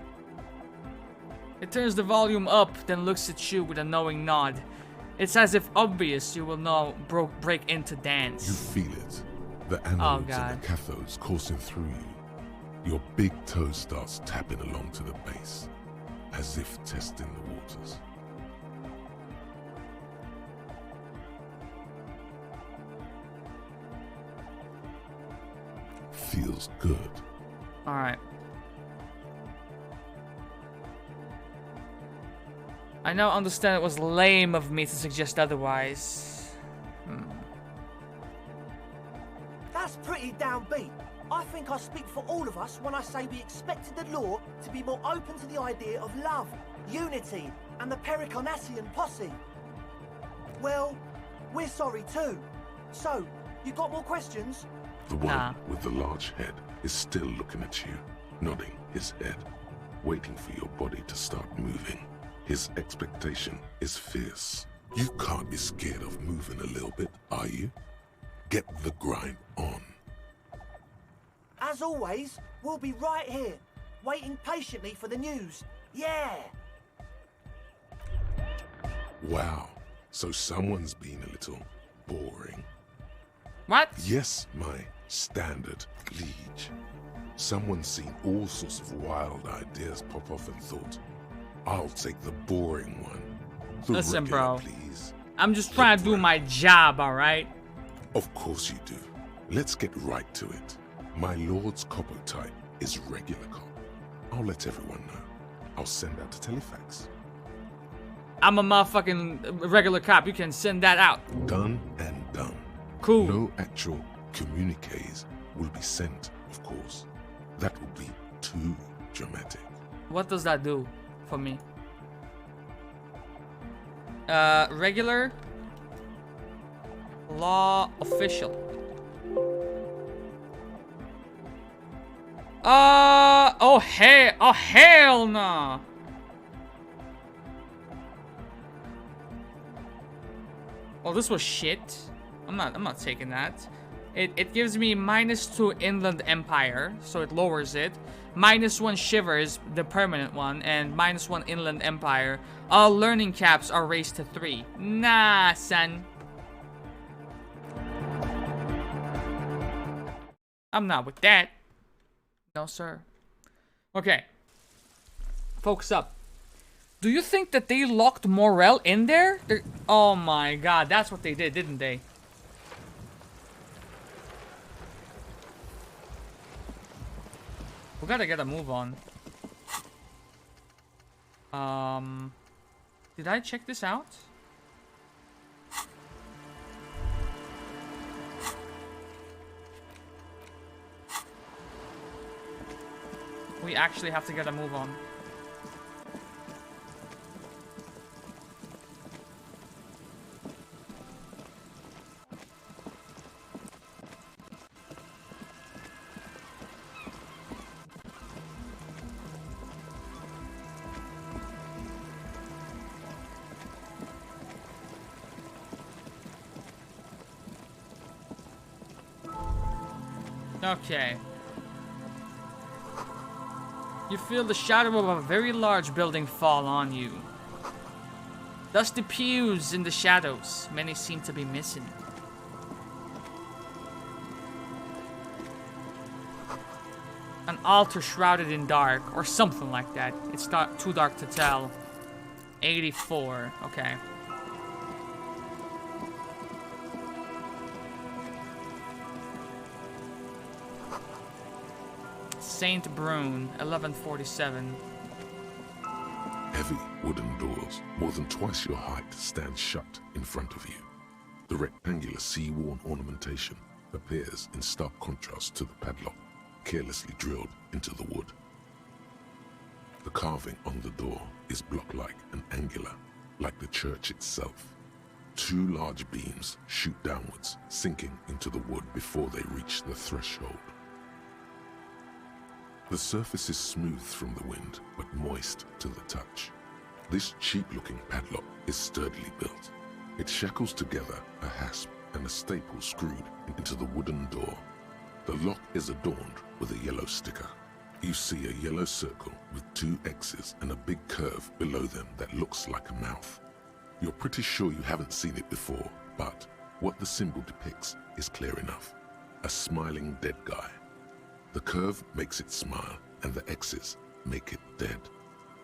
It turns the volume up, then looks at you with a knowing nod. It's as if obvious you will now break into dance. You feel it. The anodes and the cathodes coursing through you. Your big toe starts tapping along to the base, as if testing the waters. Feels good. Alright. I now understand it was lame of me to suggest otherwise. That's pretty downbeat. I think I speak for all of us when I say we expected the law to be more open to the idea of love, unity, and the Pericarnassian posse. Well, we're sorry too. So, you got more questions? The one with the large head is still looking at you, nodding his head, waiting for your body to start moving. His expectation is fierce. You can't be scared of moving a little bit, are you? Get the grind on. As always, we'll be right here, waiting patiently for the news. Yeah! Wow, so someone's been a little boring. What? Yes, my standard liege. Someone's seen all sorts of wild ideas pop off and thought, I'll take the boring one. The Listen, regular, bro. Please. I'm just trying to do my job, alright? Of course you do. Let's get right to it. My lord's copper type is regular cop. I'll let everyone know. I'll send out a telefax. I'm a motherfucking regular cop. You can send that out. Done and done. Cool. No actual communiques will be sent, of course. That would be too dramatic. What does that do for me? Regular law official. Oh hell no. Oh, this was shit. I'm not taking that. It gives me -2 Inland Empire, so it lowers it. -1 Shivers, the permanent one, and -1 Inland Empire. All learning caps are raised to 3. Nah, son. I'm not with that. No, sir. Okay. Focus up. Do you think that they locked Morel in there? Oh my god, that's what they did, didn't they? We gotta get a move on. Did I check this out? We actually have to get a move on. Okay. You feel the shadow of a very large building fall on you. Dusty pews in the shadows. Many seem to be missing. An altar shrouded in dark, or something like that. It's not too dark to tell. 84. Okay. Saint Brune, 1147. heavy wooden doors, more than twice your height, stand shut in front of you. The rectangular sea-worn ornamentation appears in stark contrast to the padlock, carelessly drilled into the wood. The carving on the door is block-like and angular, like the church itself. Two large beams shoot downwards, sinking into the wood before they reach the threshold. The surface is smooth from the wind, but moist to the touch. This cheap-looking padlock is sturdily built. It shackles together a hasp and a staple screwed into the wooden door. The lock is adorned with a yellow sticker. You see a yellow circle with two X's and a big curve below them that looks like a mouth. You're pretty sure you haven't seen it before, but what the symbol depicts is clear enough. A smiling dead guy. The curve makes it smile, and the X's make it dead.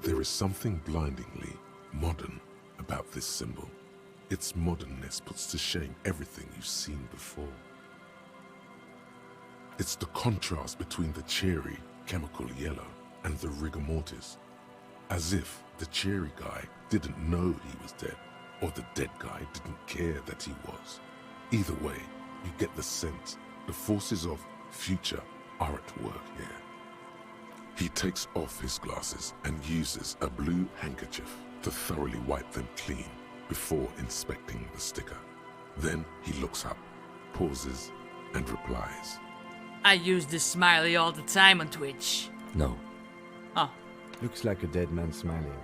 There is something blindingly modern about this symbol. Its modernness puts to shame everything you've seen before. It's the contrast between the cheery, chemical yellow and the rigor mortis. As if the cheery guy didn't know he was dead, or the dead guy didn't care that he was. Either way, you get the sense the forces of future are at work here. He takes off his glasses and uses a blue handkerchief to thoroughly wipe them clean before inspecting the sticker. Then he looks up, pauses, and replies. I use this smiley all the time on Twitch. No. Oh. Looks like a dead man smiling.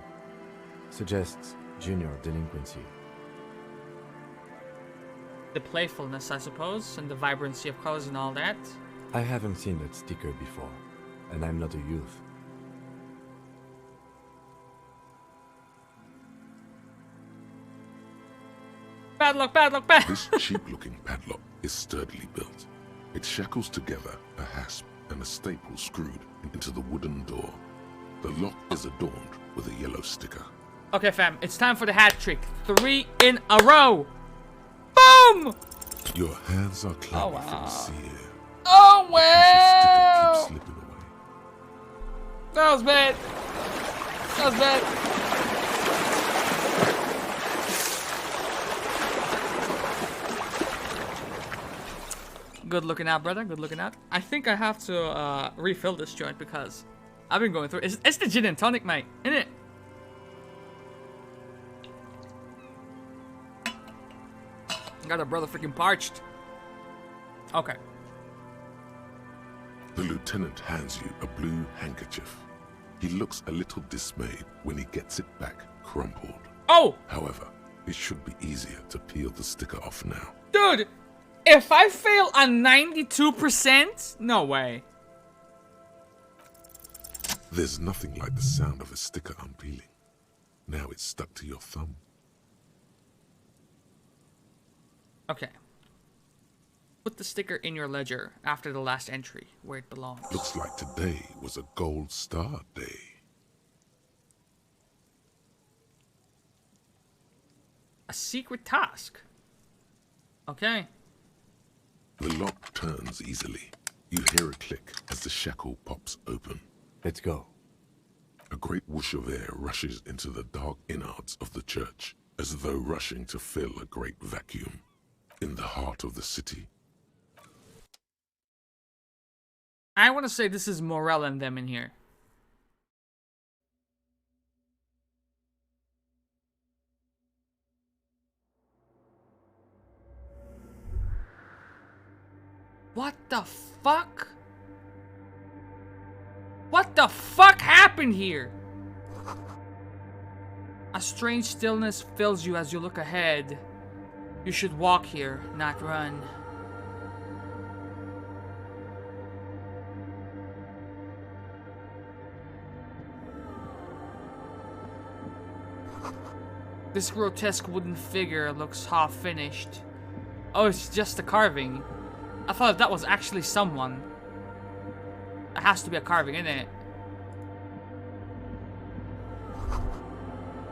Suggests junior delinquency. The playfulness, I suppose, and the vibrancy of colors and all that. I haven't seen that sticker before, and I'm not a youth. Padlock, padlock, padlock! This cheap-looking padlock is sturdily built. It shackles together a hasp and a staple screwed into the wooden door. The lock is adorned with a yellow sticker. Okay, fam, it's time for the hat trick. 3 in a row! Boom! Your hands are clammy for the sea air. Oh, The sticker keeps wow! slipping away. That was bad. That was bad. Good looking out, brother. Good looking out. I think I have to refill this joint because I've been going through it. It's the gin and tonic, mate, isn't it? Got a brother freaking parched. Okay. The lieutenant hands you a blue handkerchief. He looks a little dismayed when he gets it back crumpled. Oh! However, it should be easier to peel the sticker off now. Dude, if I fail on 92%, no way. There's nothing like the sound of a sticker unpeeling. Now it's stuck to your thumb. Okay. Put the sticker in your ledger after the last entry, where it belongs. Looks like today was a gold star day. A secret task. Okay. The lock turns easily. You hear a click as the shackle pops open. Let's go. A great whoosh of air rushes into the dark innards of the church, as though rushing to fill a great vacuum. In the heart of the city. I want to say this is Morel and them in here. What the fuck? What the fuck happened here? A strange stillness fills you as you look ahead. You should walk here, not run. This grotesque wooden figure looks half finished. Oh, it's just a carving. I thought that was actually someone. It has to be a carving, isn't it?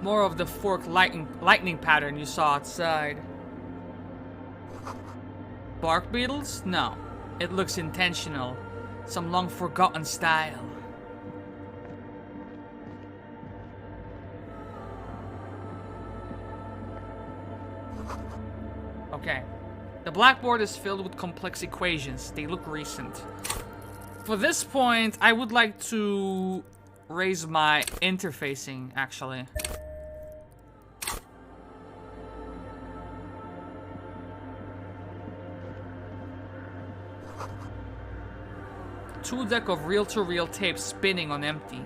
More of the forked lightning pattern you saw outside. Bark beetles? No. It looks intentional. Some long forgotten style. Okay. The blackboard is filled with complex equations. They look recent. For this point, I would like to raise my interfacing, actually. Two deck of reel-to-reel tape spinning on empty.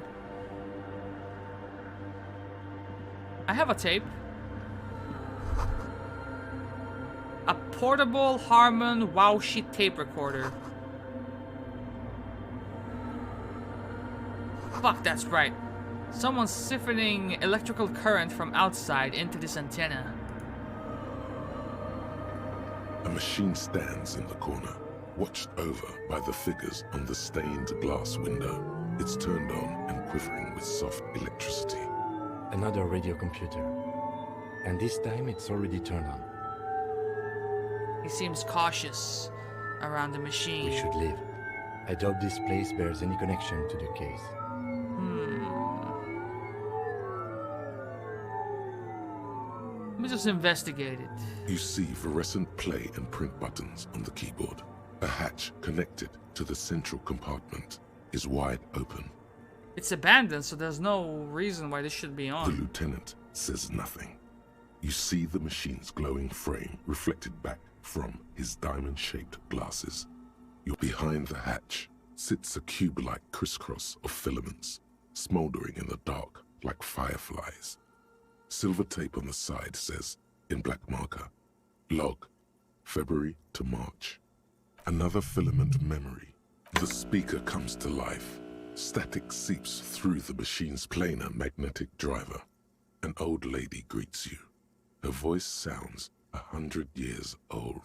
I have a tape. A portable Harman wow sheet tape recorder. Fuck, that's right. Someone's siphoning electrical current from outside into this antenna. A machine stands in the corner, watched over by the figures on the stained glass window. It's turned on and quivering with soft electricity. Another radio computer. And this time it's already turned on. He seems cautious around the machine. We should leave. I doubt this place bears any connection to the case. Let me just investigate it. You see fluorescent play and print buttons on the keyboard. A hatch connected to the central compartment is wide open. It's abandoned, so there's no reason why this should be on. The lieutenant says nothing. You see the machine's glowing frame reflected back from his diamond-shaped glasses. You're behind the hatch sits a cube-like crisscross of filaments, smoldering in the dark like fireflies. Silver tape on the side says, in black marker, log, February to March. Another filament memory. The speaker comes to life. Static seeps through the machine's planar magnetic driver. An old lady greets you. Her voice sounds 100 years old.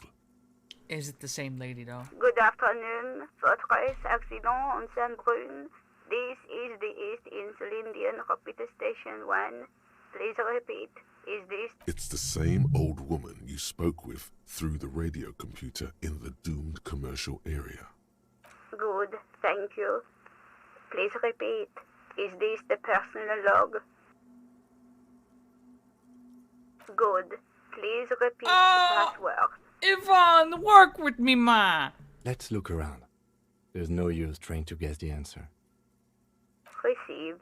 Is it the same lady, though? Good afternoon. Votre accident on Saint-Brune. This is the East Insulindian Repeater Station 1. Please repeat. Is this... It's the same old woman you spoke with through the radio computer in the doomed commercial area. Good, thank you. Please repeat. Is this the personal log? Good. Please repeat the password. Yvonne, work with me, ma! Let's look around. There's no use trying to guess the answer. Received.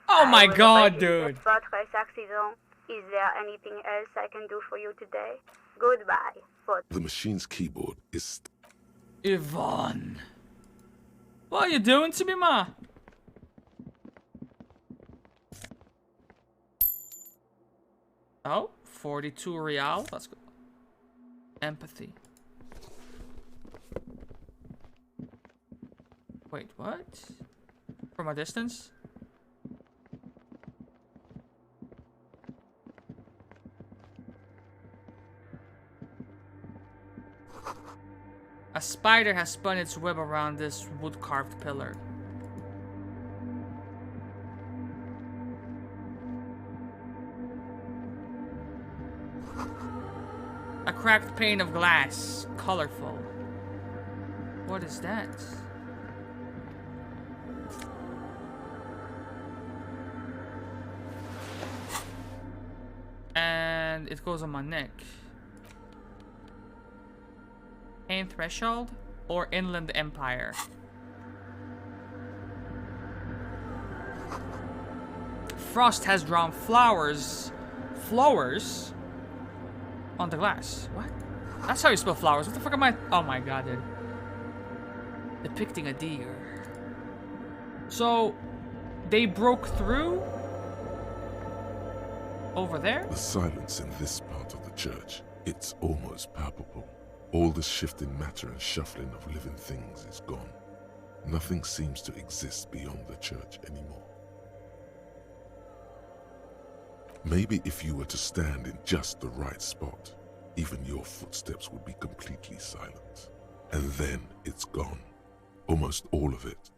Oh my god, dude! Votre accident. Is there anything else I can do for you today? Goodbye. The machine's keyboard is... Yvonne. What are you doing to me, ma? Oh, 42 real. Let's go. Empathy. Wait, what? From a distance? A spider has spun its web around this wood-carved pillar. A cracked pane of glass, colorful. What is that? And it goes on my neck. Pain Threshold or Inland Empire? Frost has drawn flowers on the glass. What? That's how you spell flowers. What the fuck am I? Oh my god, dude. Depicting a deer. So, they broke through over there? The silence in this part of the church, it's almost palpable. All the shifting matter and shuffling of living things is gone. Nothing seems to exist beyond the church anymore. Maybe if you were to stand in just the right spot, even your footsteps would be completely silent. And then it's gone. Almost all of it.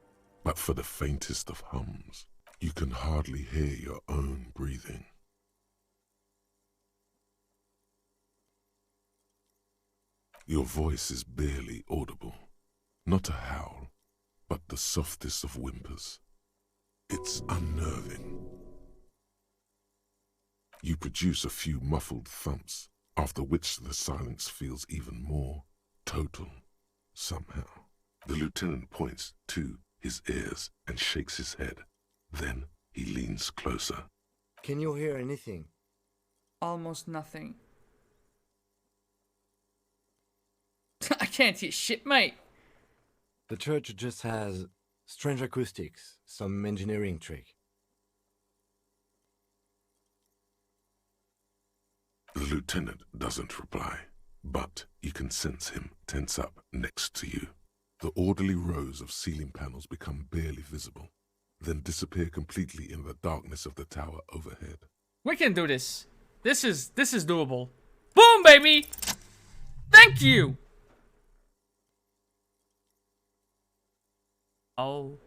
But for the faintest of hums, you can hardly hear your own breathing. Your voice is barely audible. Not a howl, but the softest of whimpers. It's unnerving. You produce a few muffled thumps, after which the silence feels even more total, somehow. The lieutenant points to his ears and shakes his head. Then he leans closer. Can you hear anything? Almost nothing. I can't hear shit, mate. The church just has strange acoustics, some engineering trick. The lieutenant doesn't reply, but you can sense him tense up next to you. The orderly rows of ceiling panels become barely visible, then disappear completely in the darkness of the tower overhead. We can do this. This is doable. Boom, baby! Thank you! Oh.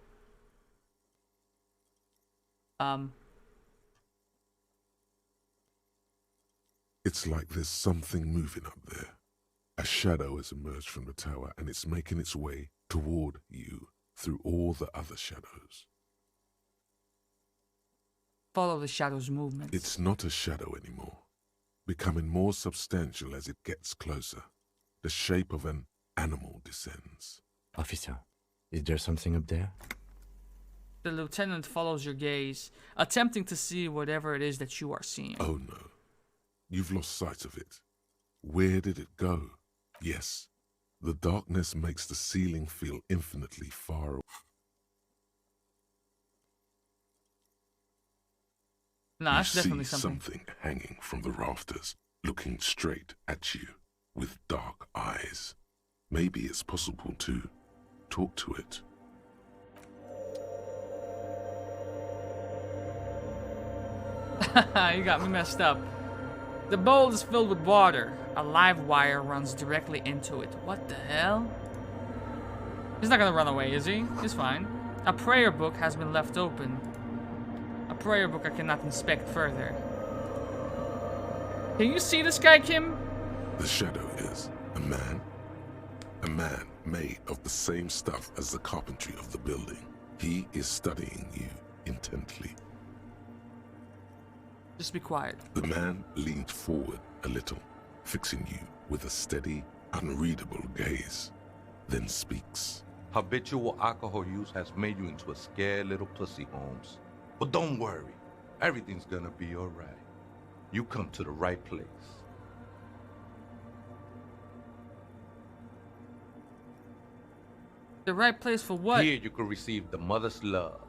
It's like there's something moving up there. A shadow has emerged from the tower and it's making its way toward you through all the other shadows. Follow the shadow's movement. It's not a shadow anymore, becoming more substantial as it gets closer. The shape of an animal descends. Officer, is there something up there? The lieutenant follows your gaze, attempting to see whatever it is that you are seeing. Oh no. You've lost sight of it. Where did it go? Yes, the darkness makes the ceiling feel infinitely far away. No, that's You definitely see something hanging from the rafters, looking straight at you with dark eyes. Maybe it's possible to talk to it. You got me messed up. The bowl is filled with water. A live wire runs directly into it. What the hell? He's not gonna run away, is he? He's fine. A prayer book has been left open. A prayer book I cannot inspect further. Can you see this guy, Kim? The shadow is a man. A man made of the same stuff as the carpentry of the building. He is studying you intently. Just be quiet. The man leaned forward a little, fixing you with a steady, unreadable gaze, then speaks. Habitual alcohol use has made you into a scared little pussy, Holmes. But don't worry, everything's gonna be alright. You come to the right place. The right place for what? Here you can receive the mother's love.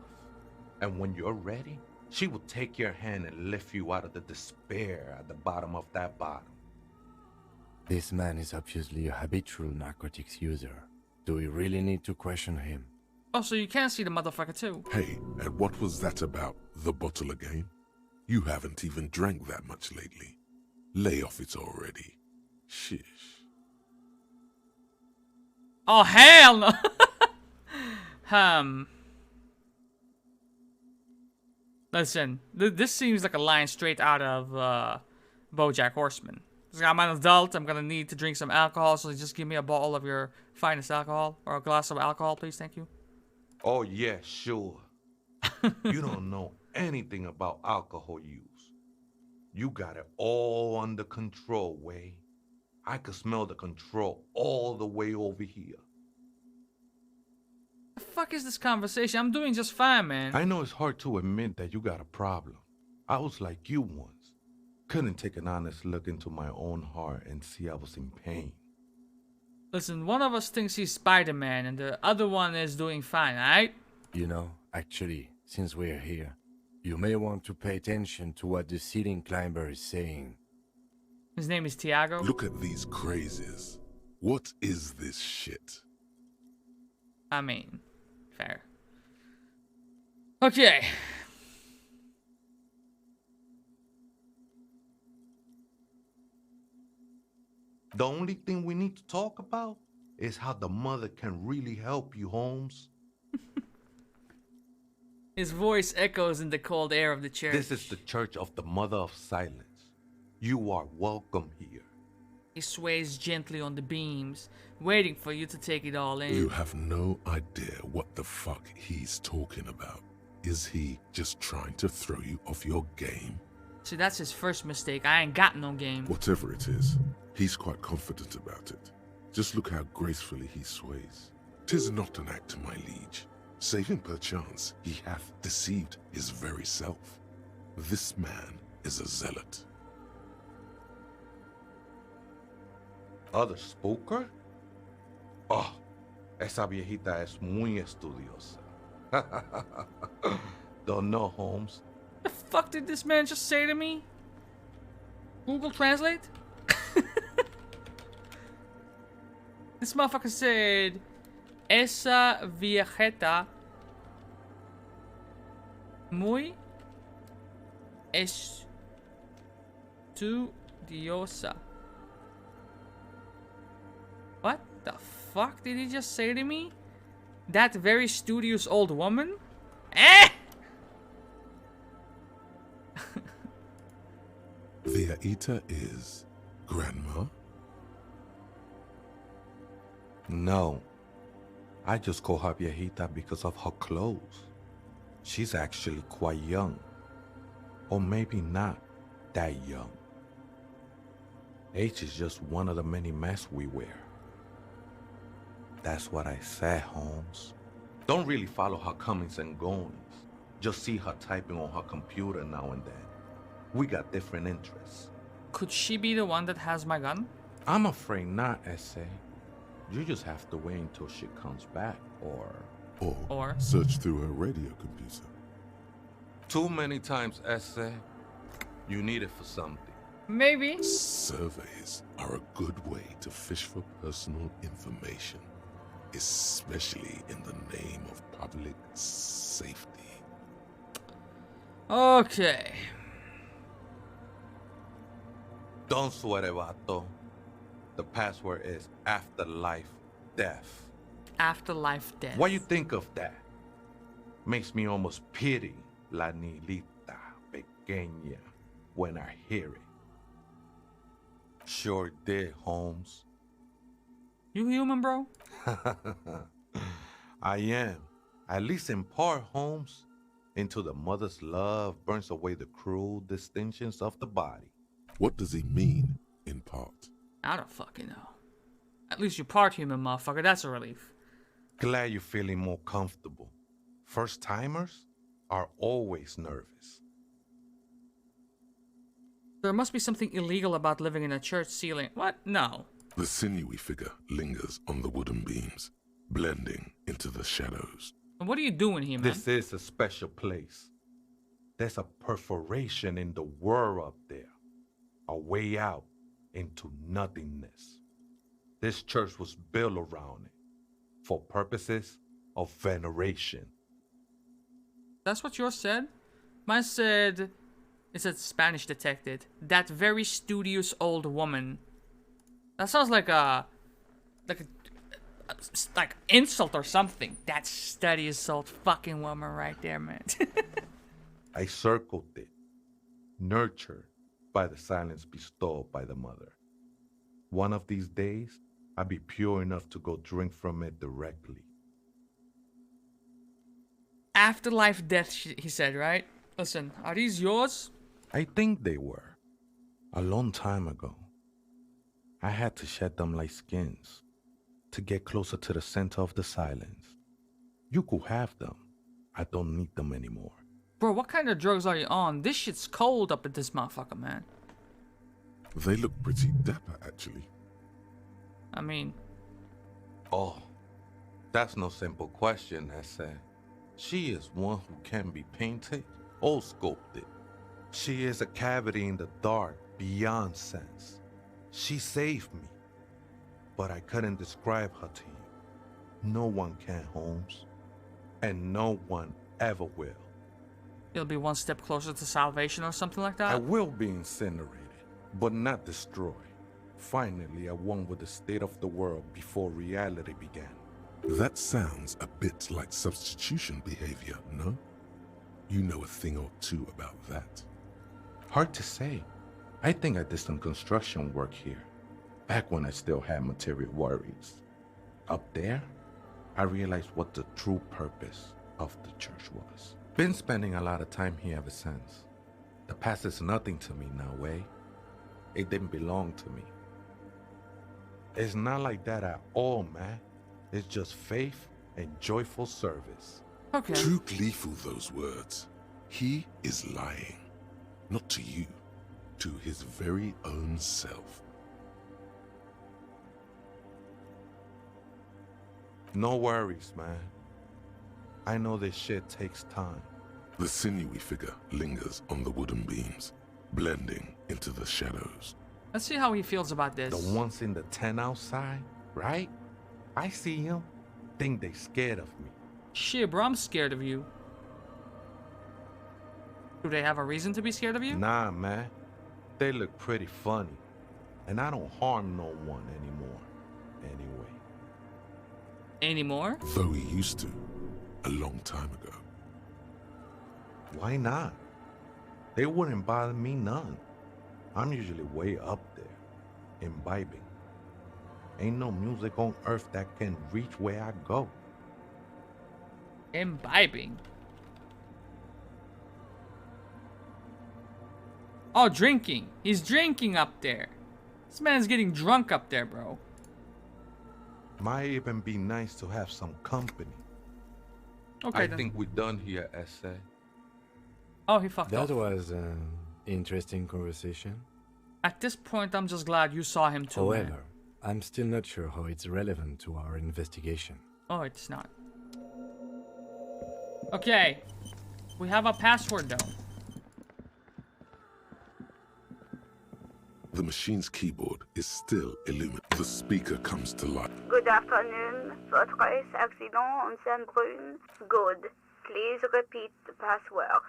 And when you're ready, she will take your hand and lift you out of the despair at the bottom of that bottle. This man is obviously a habitual narcotics user. Do we really need to question him? Oh, so you can see the motherfucker too. Hey, and what was that about the bottle again? You haven't even drank that much lately. Lay off it already. Shish. Oh, hell no! Listen, this seems like a line straight out of BoJack Horseman. I'm an adult, I'm gonna need to drink some alcohol, so just give me a bottle of your finest alcohol, or a glass of alcohol, please, thank you. Oh yeah, sure. You don't know anything about alcohol use. You got it all under control, Way. I could smell the control all the way over here. The fuck is this conversation? I'm doing just fine, man. I know it's hard to admit that you got a problem. I was like you once. Couldn't take an honest look into my own heart and see I was in pain. Listen, one of us thinks he's Spider-Man and the other one is doing fine, alright? You know, actually, since we're here, you may want to pay attention to what the ceiling climber is saying. His name is Tiago. Look at these crazies. What is this shit? I mean, fair. Okay. The only thing we need to talk about is how the mother can really help you, Holmes. His voice echoes in the cold air of the church. This is the Church of the Mother of Silence. You are welcome here. He sways gently on the beams, waiting for you to take it all in. You have no idea what the fuck he's talking about. Is he just trying to throw you off your game? See, that's his first mistake. I ain't got no game. Whatever it is, he's quite confident about it. Just look how gracefully he sways. 'Tis not an act, my liege. Save him perchance, he hath deceived his very self. This man is a zealot. Other spooker? Oh, esa viejita es muy estudiosa. Don't know, Holmes. The fuck did this man just say to me? Google Translate? This motherfucker said, esa viejita muy estudiosa. What the fuck did he just say to me? That very studious old woman? Eh! Viejita is grandma? No. I just call her viejita because of her clothes. She's actually quite young. Or maybe not that young. Age is just one of the many masks we wear. That's what I said, Holmes. Don't really follow her comings and goings. Just see her typing on her computer now and then. We got different interests. Could she be the one that has my gun? I'm afraid not, S.A. You just have to wait until she comes back, Or search through her radio computer. Too many times, S.A. You need it for something. Maybe. Surveys are a good way to fish for personal information, especially in the name of public safety. Okay. Don't sweat it, vato. The password is afterlife death. Afterlife death. What you think of that? Makes me almost pity la niñita pequeña when I hear it. Sure did, Holmes. You human, bro? I am. At least in part, Holmes. Until the mother's love burns away the cruel distinctions of the body. What does he mean, in part? I don't fucking know. At least you part human, motherfucker. That's a relief. Glad you're feeling more comfortable. First-timers are always nervous. There must be something illegal about living in a church ceiling. What? No. The sinewy figure lingers on the wooden beams, blending into the shadows. What are you doing here, man? This is a special place. There's a perforation in the world up there. A way out into nothingness. This church was built around it for purposes of veneration. That's what yours said? Mine said... It said Spanish detected. That very studious old woman. That sounds like a insult or something. That studious old fucking woman right there, man. I circled it. Nurtured by the silence bestowed by the mother. One of these days, I'll be pure enough to go drink from it directly. Afterlife death, he said, right? Listen, are these yours? I think they were. A long time ago. I had to shed them like skins to get closer to the center of the silence. You could have them. I don't need them anymore. Bro, what kind of drugs are you on? This shit's cold up at this motherfucker, man. They look pretty dapper, actually. I mean... Oh, that's no simple question, S.A. She is one who can be painted or sculpted. She is a cavity in the dark beyond sense. She saved me, but I couldn't describe her to you. No one can, Holmes, and no one ever will. You'll be one step closer to salvation or something like that? I will be incinerated, but not destroyed. Finally, I won with the state of the world before reality began. That sounds a bit like substitution behavior, no? You know a thing or two about that. Hard to say. I think I did some construction work here, back when I still had material worries. Up there, I realized what the true purpose of the church was. Been spending a lot of time here ever since. The past is nothing to me now, Way. It didn't belong to me. It's not like that at all, man. It's just faith and joyful service. Okay. Too gleeful, those words. He is lying. Not to you, to his very own self. No worries, man. I know this shit takes time. The sinewy figure lingers on the wooden beams, blending into the shadows. Let's see how he feels about this. The ones in the tent outside, right? I see him. Think they scared of me. Shit, bro, I'm scared of you. Do they have a reason to be scared of you? Nah, man. They look pretty funny. And I don't harm no one anymore. Anyway. Anymore? Though he used to, a long time ago. Why not? They wouldn't bother me none. I'm usually way up there, imbibing. Ain't no music on earth that can reach where I go. Imbibing? Oh, drinking. He's drinking up there. This man's getting drunk up there, bro. Might even be nice to have some company. Okay, I then. think we're done here, Essay. Oh, he fucked up. That was an interesting conversation. At this point, I'm just glad you saw him too, However, man. I'm still not sure how it's relevant to our investigation. Oh, it's not. Okay. We have a password, though. The machine's keyboard is still illuminated. The speaker comes to life. Good afternoon. Votre accident on Saint-Brune. Good. Please repeat the password.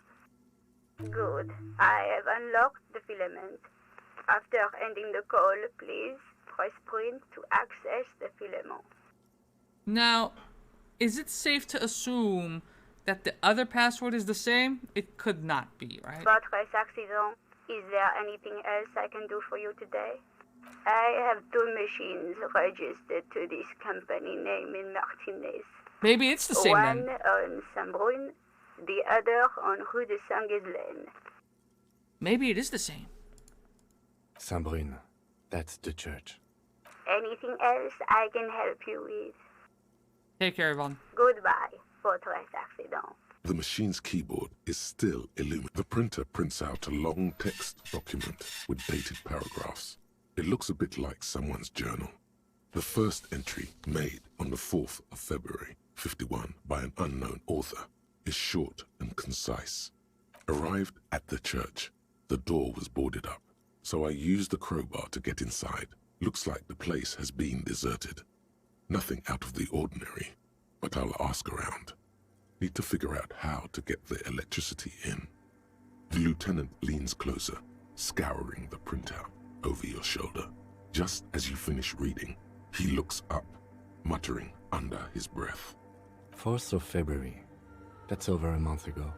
Good. I have unlocked the filament. After ending the call, please press print to access the filament. Now, is it safe to assume that the other password is the same? It could not be, right? Votre accident. Is there anything else I can do for you today? I have 2 machines registered to this company name in Martinez. Maybe it's the same One then. on Saint-Brune, the other on Rue de Saint-Ghislaine. Maybe it is the same. Saint-Brune, that's the church. Anything else I can help you with? Take care, Yvonne. Goodbye, votre accident. The machine's keyboard is still illuminated. The printer prints out a long text document with dated paragraphs. It looks a bit like someone's journal. The first entry, made on the 4th of February, 51, by an unknown author, is short and concise. Arrived at the church, the door was boarded up, so I used the crowbar to get inside. Looks like the place has been deserted. Nothing out of the ordinary, but I'll ask around. Need to figure out how to get the electricity in. The lieutenant leans closer, scouring the printout over your shoulder. Just as you finish reading, he looks up, muttering under his breath. 4th of February. That's over a month ago.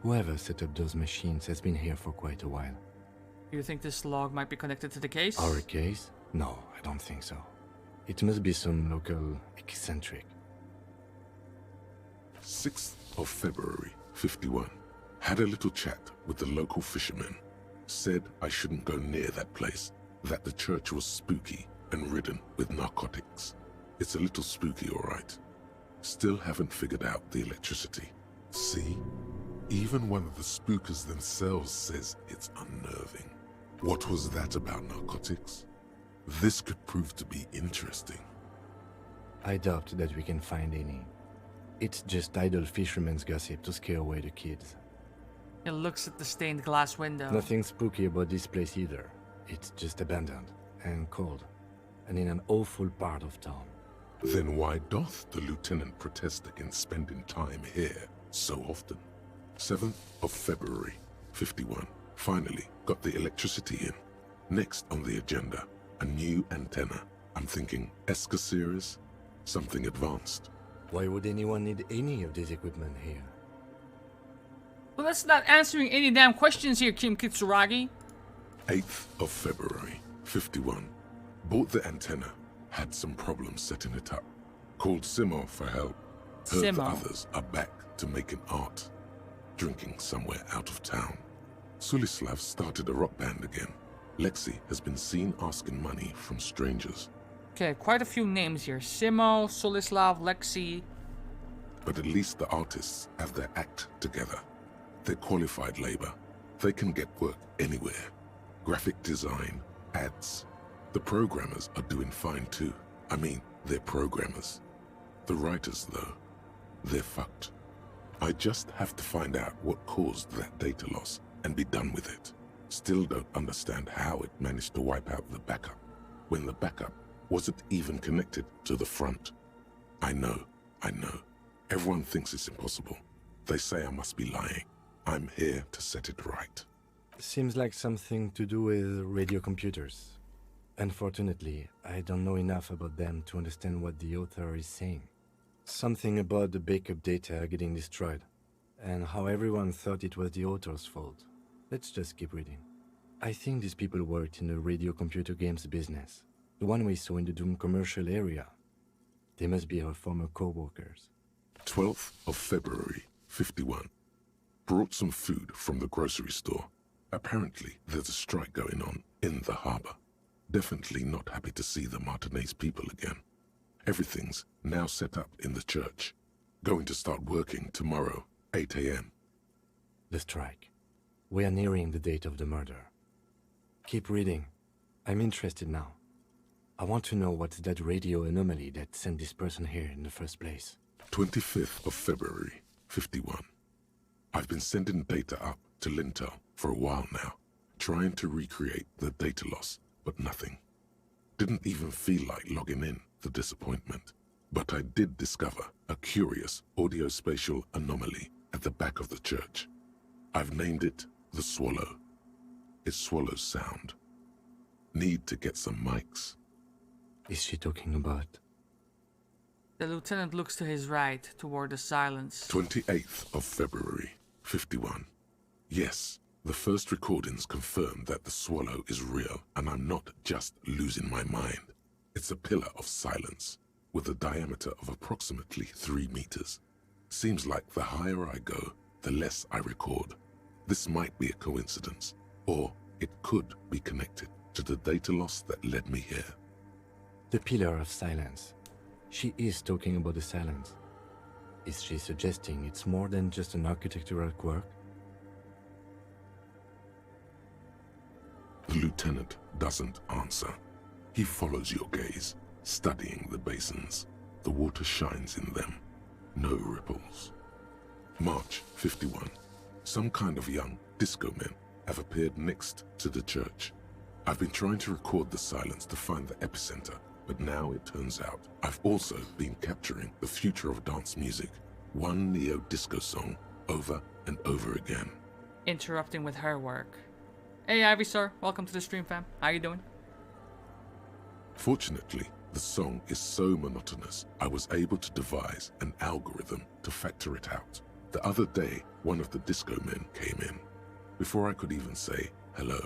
Whoever set up those machines has been here for quite a while. Do you think this log might be connected to the case? Our case? No, I don't think so. It must be some local eccentric. 6th of February, 51. Had a little chat with the local fishermen. Said I shouldn't go near that place, that the church was spooky and ridden with narcotics. It's a little spooky, all right. Still haven't figured out the electricity. See? Even one of the spookers themselves says it's unnerving. What was that about narcotics? This could prove to be interesting. I doubt that we can find any. It's just idle fishermen's gossip to scare away the kids. It looks at the stained glass window. Nothing spooky about this place either. It's just abandoned and cold, and in an awful part of town. Then why doth the lieutenant protest against spending time here so often? 7th of February, 51. Finally got the electricity in. Next on the agenda, a new antenna. I'm thinking ESCA series, something advanced. Why would anyone need any of this equipment here? Well, that's not answering any damn questions here, Kim Kitsuragi. 8th of February, 51. Bought the antenna. Had some problems setting it up. Called Simo for help. Heard the Simo. others are back to making art. Drinking somewhere out of town. Sulislav started a rock band again. Lexi has been seen asking money from strangers. Okay, quite a few names here. Simo, Solislav, Lexi. But at least the artists have their act together. They're qualified labor. They can get work anywhere. Graphic design, ads. The programmers are doing fine too. I mean, they're programmers. The writers, though, they're fucked. I just have to find out what caused that data loss and be done with it. Still don't understand how it managed to wipe out the backup, when the backup wasn't even connected to the front. I know. Everyone thinks it's impossible. They say I must be lying. I'm here to set it right. Seems like something to do with radio computers. Unfortunately, I don't know enough about them to understand what the author is saying. Something about the backup data getting destroyed, and how everyone thought it was the author's fault. Let's just keep reading. I think these people worked in the radio computer games business, the one we saw in the Doom commercial area. They must be our former co-workers. 12th of February, 51. Brought some food from the grocery store. Apparently, there's a strike going on in the harbor. Definitely not happy to see the Martinez people again. Everything's now set up in the church. Going to start working tomorrow, 8 a.m. The strike. We are nearing the date of the murder. Keep reading. I'm interested now. I want to know what's that radio anomaly that sent this person here in the first place. 25th of February, 51. I've been sending data up to Lintel for a while now, trying to recreate the data loss, but nothing. Didn't even feel like logging in, the disappointment. But I did discover a curious audio-spatial anomaly at the back of the church. I've named it the Swallow. It swallows sound. Need to get some mics. Is she talking about? The lieutenant looks to his right, toward the silence. 28th of February, 51. Yes, the first recordings confirm that the Swallow is real, and I'm not just losing my mind. It's a pillar of silence, with a diameter of approximately 3 meters. Seems like the higher I go, the less I record. This might be a coincidence, or it could be connected to the data loss that led me here. The pillar of silence. She is talking about the silence. Is she suggesting it's more than just an architectural quirk? The lieutenant doesn't answer. He follows your gaze, studying the basins. The water shines in them. No ripples. March 51. Some kind of young disco men have appeared next to the church. I've been trying to record the silence to find the epicenter, but now it turns out I've also been capturing the future of dance music, one neo-disco song over and over again. Interrupting with her work. Hey Ivysaur, welcome to the stream, fam. How you doing? Fortunately, the song is so monotonous, I was able to devise an algorithm to factor it out. The other day, one of the disco men came in. Before I could even say hello,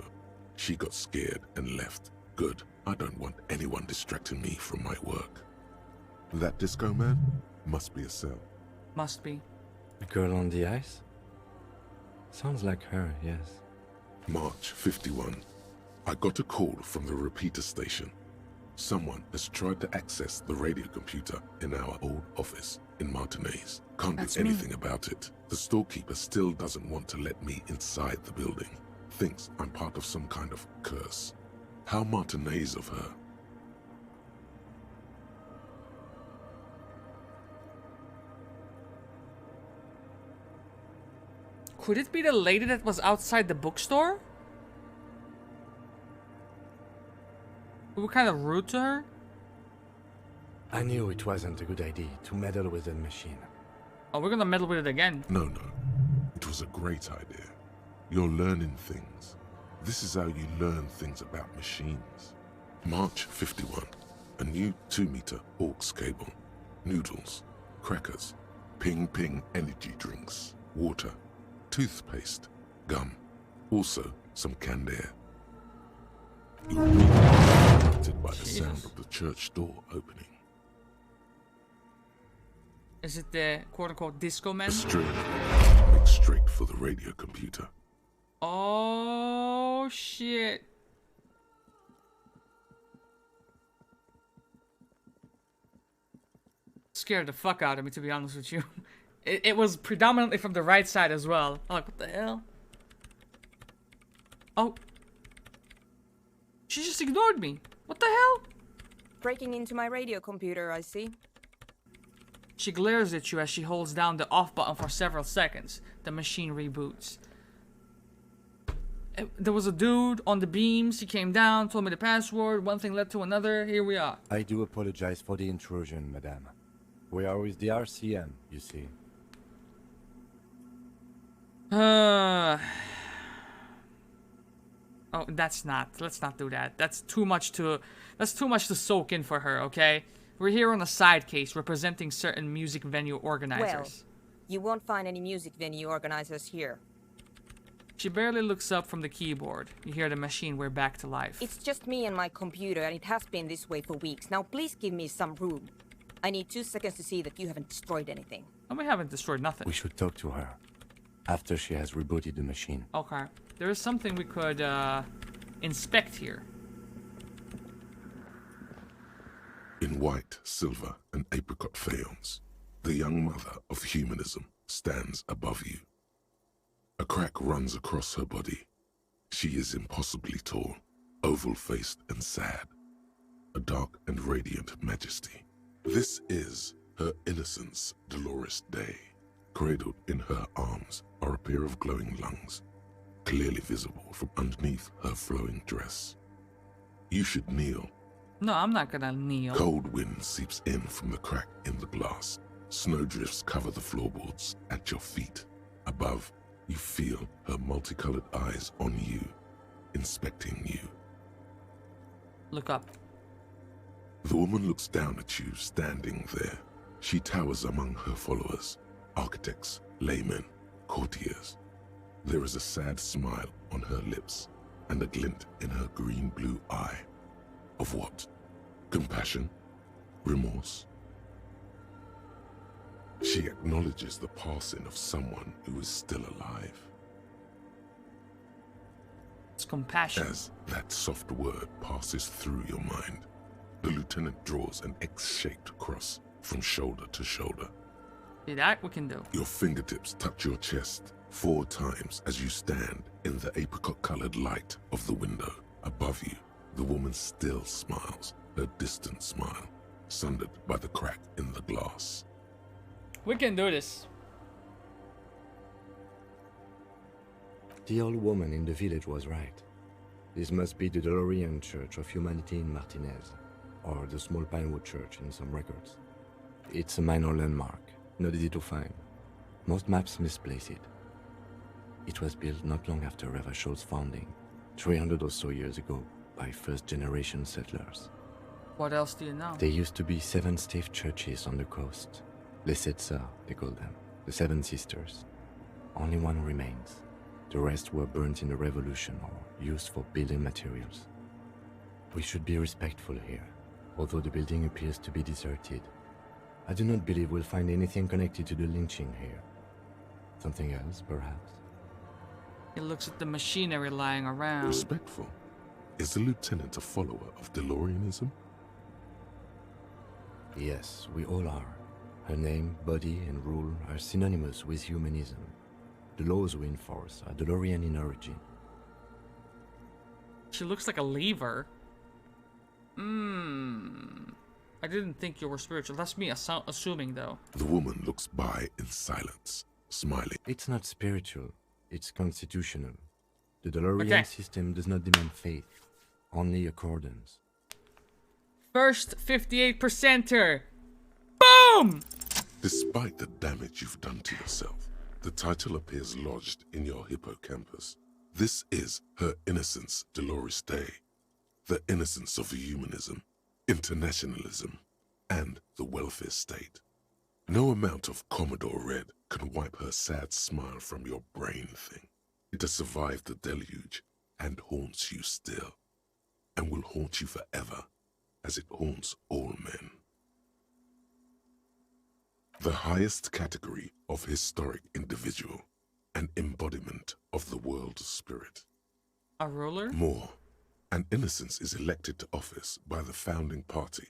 she got scared and left. Good, I don't want anyone distracting me from my work. That disco man must be a cell. Must be. The girl on the ice? Sounds like her, yes. March 51. I got a call from the repeater station. Someone has tried to access the radio computer in our old office in Martinez. Can't do anything about it. The storekeeper still doesn't want to let me inside the building. Thinks I'm part of some kind of curse. How Martinez of her. Could it be the lady that was outside the bookstore? We were kind of rude to her? I knew it wasn't a good idea to meddle with the machine. Oh, we're gonna meddle with it again. No. It was a great idea. You're learning things. This is how you learn things about machines. March 51. A new 2-meter aux cable. Noodles. Crackers. Ping energy drinks. Water. Toothpaste. Gum. Also some canned air. You'll be attracted by the sound of the church door opening. Is it the quote-unquote disco man? A string. Make straight for the radio computer. Oh, shit. Scared the fuck out of me, to be honest with you. It was predominantly from the right side as well. I'm like, what the hell? Oh. She just ignored me. What the hell? Breaking into my radio computer, I see. She glares at you as she holds down the off button for several seconds. The machine reboots. There was a dude on the beams. He came down, told me the password. One thing led to another. Here we are. I do apologize for the intrusion, madame. We are with the RCM, you see. Oh, let's not do that. That's too much to soak in for her, okay? We're here on a side case representing certain music venue organizers. Well, you won't find any music venue organizers here. She barely looks up from the keyboard. You hear the machine wear back to life. It's just me and my computer, and it has been this way for weeks. Now please give me some room. I need 2 seconds to see that you haven't destroyed anything. And we haven't destroyed nothing. We should talk to her after she has rebooted the machine. Okay. There is something we could inspect here. In white, silver, and apricot faience, the young mother of humanism stands above you. A crack runs across her body. She is impossibly tall, oval-faced and sad, a dark and radiant majesty. This is her innocence, Dolores Day. Cradled in her arms are a pair of glowing lungs, clearly visible from underneath her flowing dress. You should kneel. No, I'm not gonna kneel. Cold wind seeps in from the crack in the glass. Snowdrifts cover the floorboards at your feet. Above, you feel her multicolored eyes on you, inspecting you. Look up. The woman looks down at you, standing there. She towers among her followers, architects, laymen, courtiers. There is a sad smile on her lips and a glint in her green-blue eye. Of what? Compassion? Remorse? She acknowledges the passing of someone who is still alive. It's compassion. As that soft word passes through your mind, the lieutenant draws an X-shaped cross from shoulder to shoulder. See that? We can do. Your fingertips touch your chest 4 times as you stand in the apricot-colored light of the window. Above you, the woman still smiles, her distant smile, sundered by the crack in the glass. We can do this. The old woman in the village was right. This must be the DeLorean Church of Humanity in Martinez, or the small Pinewood Church in some records. It's a minor landmark, not easy to find. Most maps misplace it. It was built not long after Revachol's founding, 300 or so years ago, by first-generation settlers. What else do you know? There used to be 7 stave churches on the coast. Les Sept Sœurs, they call them, the 7 sisters. Only one remains. The rest were burnt in the revolution or used for building materials. We should be respectful here, although the building appears to be deserted. I do not believe we'll find anything connected to the lynching here. Something else, perhaps? He looks at the machinery lying around. Respectful? Is the lieutenant a follower of DeLoreanism? Yes, we all are. Her name, body, and rule are synonymous with humanism. The laws we enforce are DeLorean in origin. She looks like a lever. I didn't think you were spiritual. That's me assuming, though. The woman looks by in silence, smiling. It's not spiritual. It's constitutional. The DeLorean system does not demand faith, only accordance. First 58%er. Boom! Despite the damage you've done to yourself, the title appears lodged in your hippocampus. This is her innocence, Dolores Day. The innocence of humanism, internationalism, and the welfare state. No amount of Commodore Red can wipe her sad smile from your brain thing. It has survived the deluge and haunts you still, and will haunt you forever, as it haunts all men. The highest category of historic individual, an embodiment of the world spirit. A ruler? More, an innocence is elected to office by the founding party,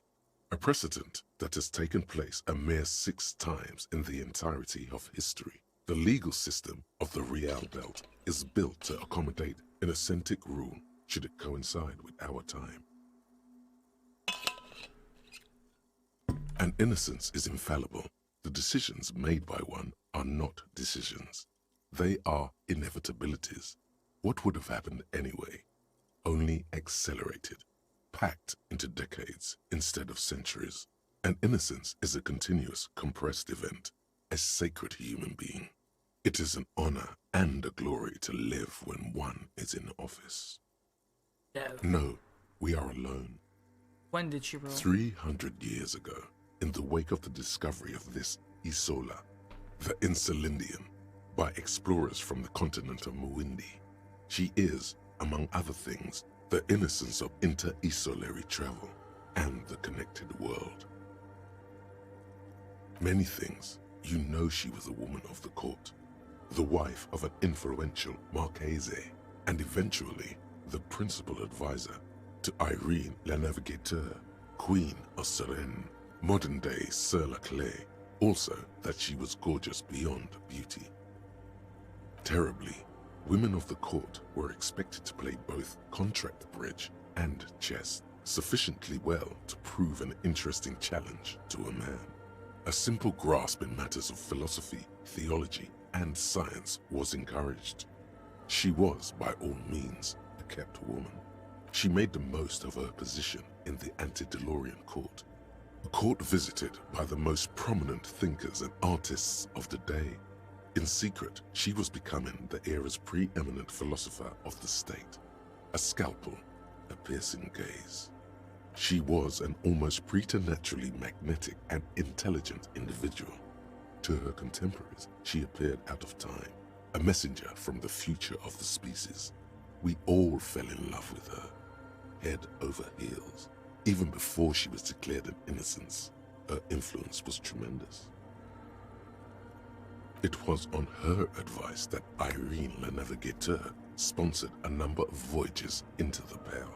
a precedent that has taken place a mere 6 times in the entirety of history. The legal system of the Real Belt is built to accommodate innocent rule should it coincide with our time. An innocence is infallible. The decisions made by one are not decisions. They are inevitabilities. What would have happened anyway? Only accelerated, packed into decades instead of centuries. An innocence is a continuous, compressed event, a sacred human being. It is an honor and a glory to live when one is in office. No, we are alone. When did she rule? 300 years ago, in the wake of the discovery of this Isola, the Insulindian, by explorers from the continent of Muindi. She is, among other things, the innocence of inter-isolary travel and the connected world. Many things, you know she was a woman of the court, the wife of an influential Marchese, and eventually the principal advisor to Irene la Navigateur, Queen of Serene, modern-day Sir Laclais, also that she was gorgeous beyond beauty. Terribly, women of the court were expected to play both contract bridge and chess sufficiently well to prove an interesting challenge to a man. A simple grasp in matters of philosophy, theology, and science was encouraged. She was, by all means, a kept woman. She made the most of her position in the antediluvian court, a court visited by the most prominent thinkers and artists of the day. In secret, she was becoming the era's preeminent philosopher of the state, a scalpel, a piercing gaze. She was an almost preternaturally magnetic and intelligent individual. To her contemporaries, she appeared out of time, a messenger from the future of the species. We all fell in love with her, head over heels. Even before she was declared an innocence, her influence was tremendous. It was on her advice that Irene la Navigateur sponsored a number of voyages into the Pale,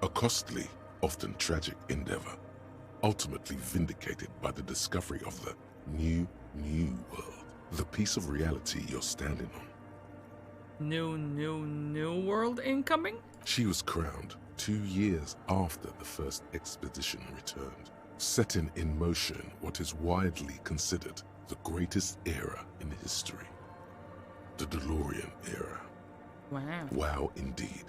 a costly, often tragic endeavor, ultimately vindicated by the discovery of the new world, the piece of reality you're standing on. New world incoming? She was crowned 2 years after the first expedition returned, setting in motion what is widely considered the greatest era in history. The DeLorean era. Wow. Wow, indeed.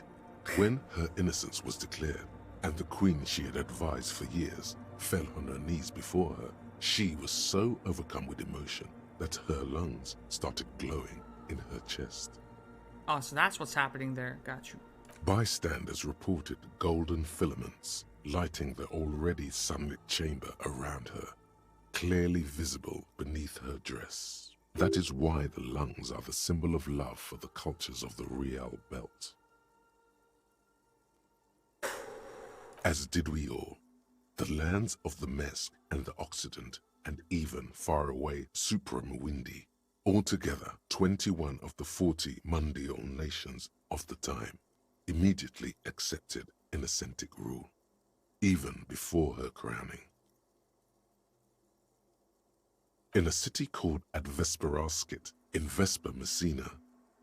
When her innocence was declared, and the queen she had advised for years fell on her knees before her, she was so overcome with emotion that her lungs started glowing in her chest. Oh, so that's what's happening there. Got you. Bystanders reported golden filaments lighting the already sunlit chamber around her, clearly visible beneath her dress. That is why the lungs are the symbol of love for the cultures of the Real Belt. As did we all. The lands of the Mesk and the Occident, and even far away Supra-Muindi, altogether 21 of the 40 mundial nations of the time, immediately accepted Innocentic rule, even before her crowning. In a city called Advesperaskit in Vespa Messina,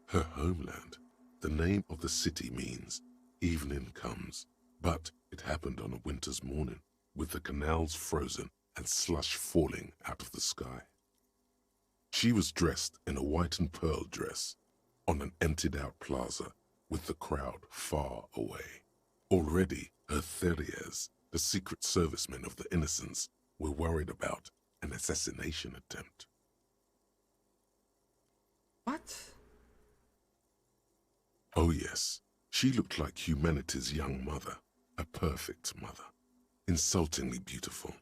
her homeland, the name of the city means evening comes, but it happened on a winter's morning, with the canals frozen and slush falling out of the sky. She was dressed in a white and pearl dress on an emptied-out plaza with the crowd far away. Already, her Theriers, the secret servicemen of the Innocents, were worried about an assassination attempt. What? Oh yes, she looked like humanity's young mother, a perfect mother, insultingly beautiful.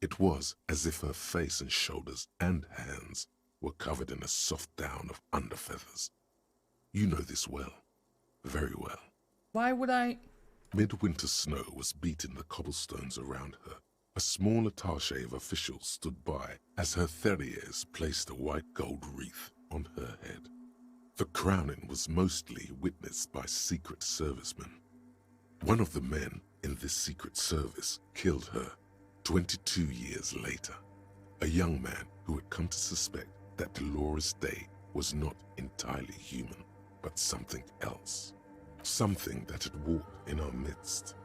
It was as if her face and shoulders and hands were covered in a soft down of underfeathers. You know this well, very well. Why would I? Midwinter snow was beating the cobblestones around her. A small attaché of officials stood by as her Theriers placed a white gold wreath on her head. The crowning was mostly witnessed by Secret Servicemen. One of the men in this Secret Service killed her 22 years later. A young man who had come to suspect that Dolores Day was not entirely human, but something else. Something that had walked in our midst,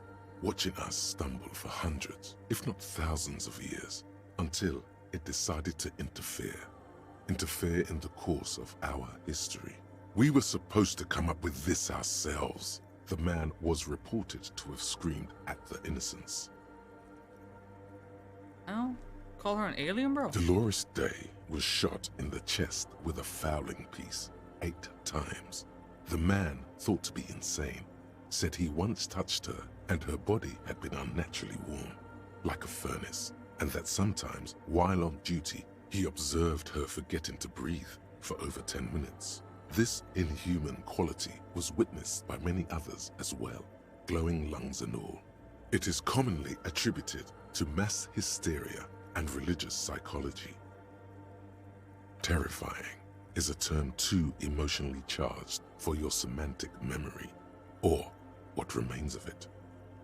watching us stumble for hundreds, if not thousands of years, until it decided to interfere in the course of our history. We were supposed to come up with this ourselves. The man was reported to have screamed at the innocents. Oh, call her an alien, bro? Dolores Day was shot in the chest with a fowling piece 8 times. The man, thought to be insane, said he once touched her and her body had been unnaturally warm, like a furnace, and that sometimes, while on duty, he observed her forgetting to breathe for over 10 minutes. This inhuman quality was witnessed by many others as well, glowing lungs and all. It is commonly attributed to mass hysteria and religious psychology. Terrifying is a term too emotionally charged for your semantic memory, or what remains of it.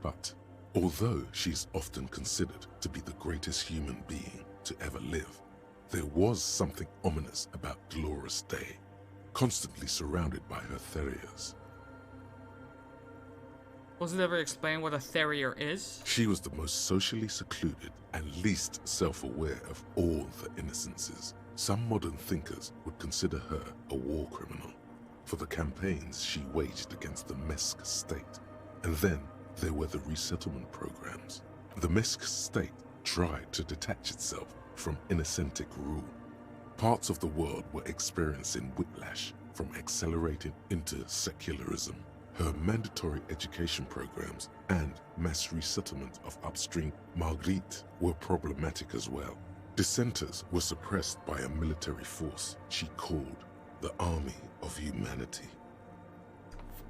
But although she's often considered to be the greatest human being to ever live, there was something ominous about Dolores Day, constantly surrounded by her terriers. Was it ever explained what a terrier is? She was the most socially secluded and least self-aware of all the innocences. Some modern thinkers would consider her a war criminal for the campaigns she waged against the Mesk state. And then there were the resettlement programs. The Mesk state tried to detach itself from innocentic rule. Parts of the world were experiencing whiplash from accelerating into secularism. Her mandatory education programs and mass resettlement of upstream Marguerite were problematic as well. Dissenters were suppressed by a military force she called the Army of Humanity.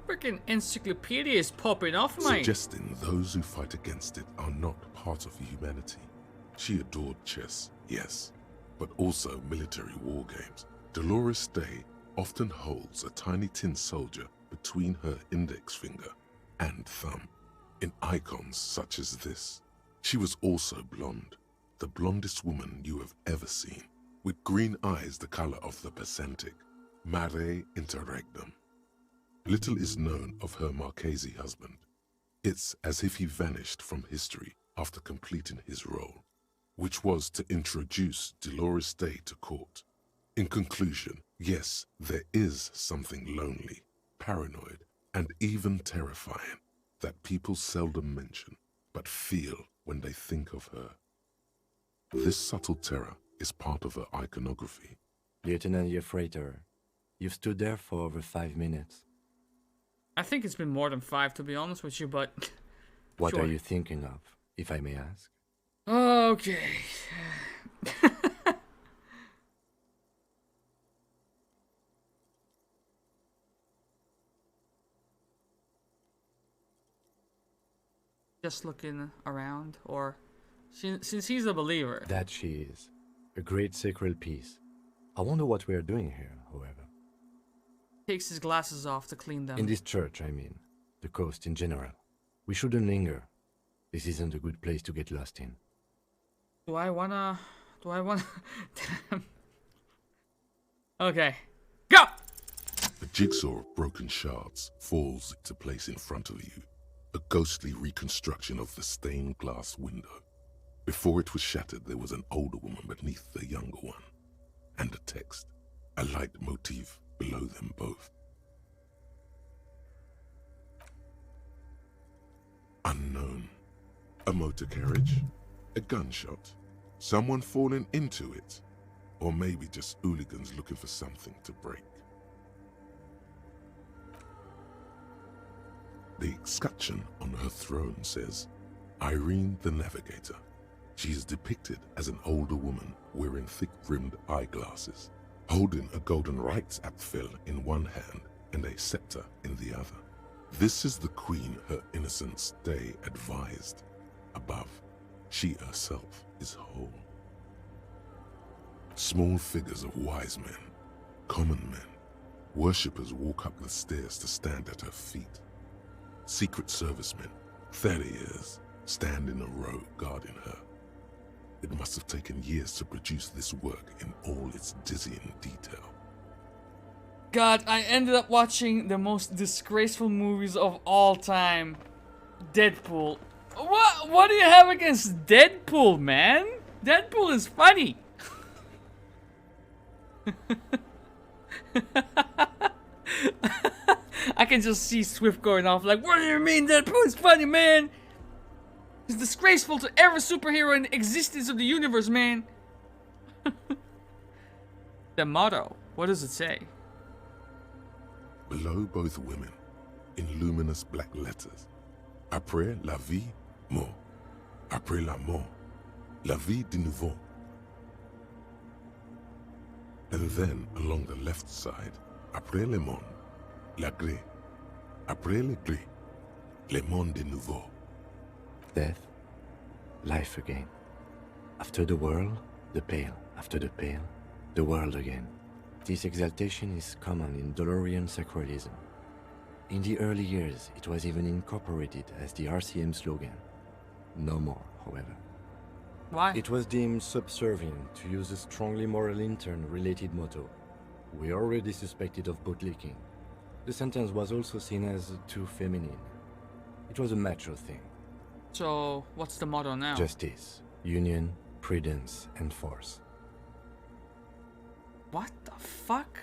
Freaking encyclopedia is popping off, mate. Suggesting those who fight against it are not part of humanity. She adored chess, yes, but also military war games. Dolores Day often holds a tiny tin soldier between her index finger and thumb. In icons such as this, she was also blonde, the blondest woman you have ever seen, with green eyes the color of the Pacentic, mare interregnum. Little is known of her Marchese husband. It's as if he vanished from history after completing his role, which was to introduce Dolores Day to court. In conclusion, yes, there is something lonely, paranoid, and even terrifying that people seldom mention, but feel when they think of her. This subtle terror is part of her iconography. Lieutenant Yefrater, you've stood there for over 5 minutes. I think it's been more than 5, to be honest with you, but... What sure. are you thinking of, if I may ask? Okay. Just looking around, or... Since he's a believer. That she is. A great sacred piece. I wonder what we are doing here, however. Takes his glasses off to clean them. In this church, I mean. The coast in general. We shouldn't linger. This isn't a good place to get lost in. Do I wanna... Okay. Go! A jigsaw of broken shards falls into place in front of you. A ghostly reconstruction of the stained glass window. Before it was shattered, there was an older woman beneath the younger one. And a text. A light motif below them both. Unknown. A motor carriage? A gunshot? Someone falling into it? Or maybe just hooligans looking for something to break? The escutcheon on her throne says, Irene the Navigator. She is depicted as an older woman wearing thick-rimmed eyeglasses, holding a golden Reichsapfel in one hand and a scepter in the other. This is the queen her innocence Day advised. Above, she herself is whole. Small figures of wise men, common men, Worshippers walk up the stairs to stand at her feet. Secret servicemen, Theriers, stand in a row guarding her. It must have taken years to produce this work in all its dizzying detail. God, I ended up watching the most disgraceful movies of all time. Deadpool. What do you have against Deadpool, man? Deadpool is funny. I can just see Swift going off like, what do you mean Deadpool is funny, man? It's disgraceful to every superhero in the existence of the universe, man. The motto, what does it say? Below both women, in luminous black letters, après la vie, mort. Après la mort, la vie de nouveau. And then, along the left side, après le monde, la gré. Après le gré, le monde de nouveau. Death, life again. After the world, the pale. After the pale, the world again. This exaltation is common in Dolorian sacralism. In the early years, it was even incorporated as the RCM slogan. No more, however. Why? It was deemed subservient to use a strongly moral intern-related motto. We already suspected of bootlicking. The sentence was also seen as too feminine. It was a macho thing. So, what's the motto now? Justice, union, prudence, and force. What the fuck?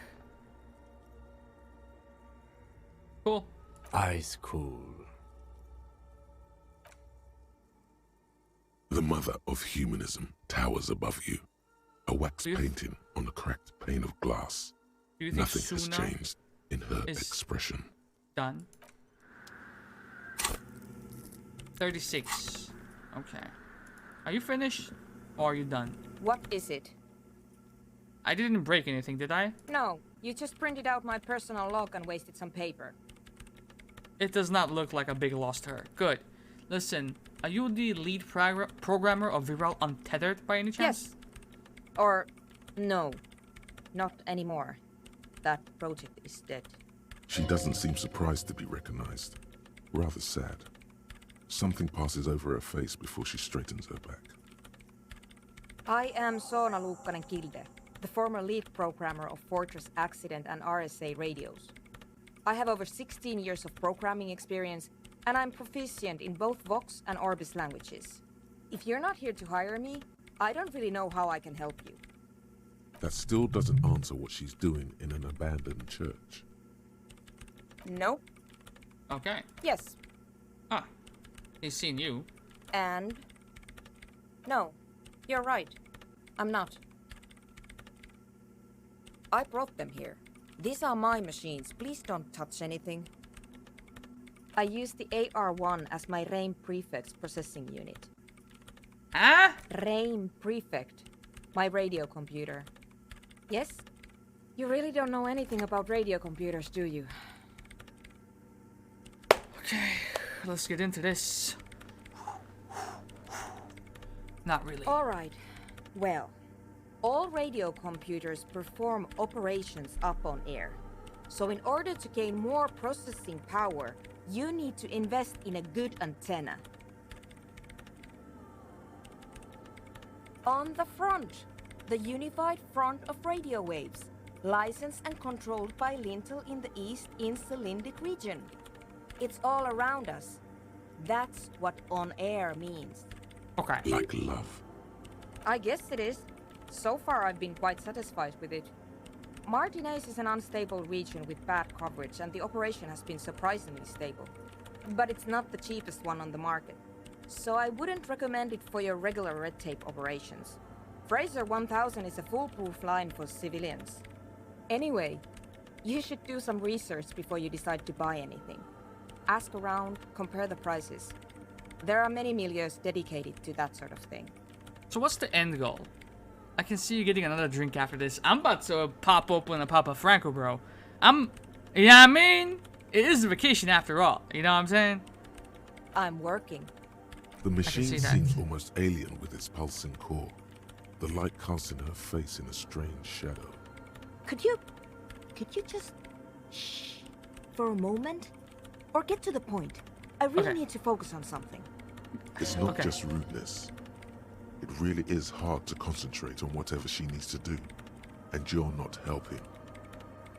Cool. Ice cool. The mother of humanism towers above you. A wax painting on a cracked pane of glass. Do you think Nothing has Suna changed in her is expression. Done. 36. Okay. Are you finished? Or are you done? What is it? I didn't break anything, did I? No, you just printed out my personal log and wasted some paper. It does not look like a big loss to her. Good. Listen, are you the lead programmer of Viral Untethered by any chance? Yes. Or, no. Not anymore. That project is dead. She doesn't seem surprised to be recognized. Rather sad. Something passes over her face before she straightens her back. I am Soona Luukkanen-Kilde, the former lead programmer of Fortress Accident and RSA radios. I have over 16 years of programming experience, and I'm proficient in both Vox and Orbis languages. If you're not here to hire me, I don't really know how I can help you. That still doesn't answer what she's doing in an abandoned church. Nope. Okay. Yes. Ah. He's seen you. And? No. You're right. I'm not. I brought them here. These are my machines. Please don't touch anything. I use the AR-1 as my RAIM Prefect's processing unit. Ah? RAIM Prefect. My radio computer. Yes? You really don't know anything about radio computers, do you? Okay, let's get into this. Not really. Alright. Well, all radio computers perform operations up on air. So in order to gain more processing power, you need to invest in a good antenna. On the front, the unified front of radio waves, licensed and controlled by Lintel in the east in Selindic region. It's all around us. That's what on air means. Okay. Like love. I guess it is. So far I've been quite satisfied with it. Martinez is an unstable region with bad coverage and the operation has been surprisingly stable. But it's not the cheapest one on the market. So I wouldn't recommend it for your regular red tape operations. Fraser 1000 is a foolproof line for civilians. Anyway, you should do some research before you decide to buy anything. Ask around, compare the prices. There are many milieus dedicated to that sort of thing. So what's the end goal? I can see you getting another drink after this. I'm about to pop open a Papa Franco, bro. You know what I mean? It is a vacation after all. You know what I'm saying? I'm working. The machine seems almost alien with its pulsing core. The light casting her face in a strange shadow. Could you just Shh. For a moment? Or get to the point. I really Okay. need to focus on something. It's not Okay. just rudeness. It really is hard to concentrate on whatever she needs to do. And you're not helping.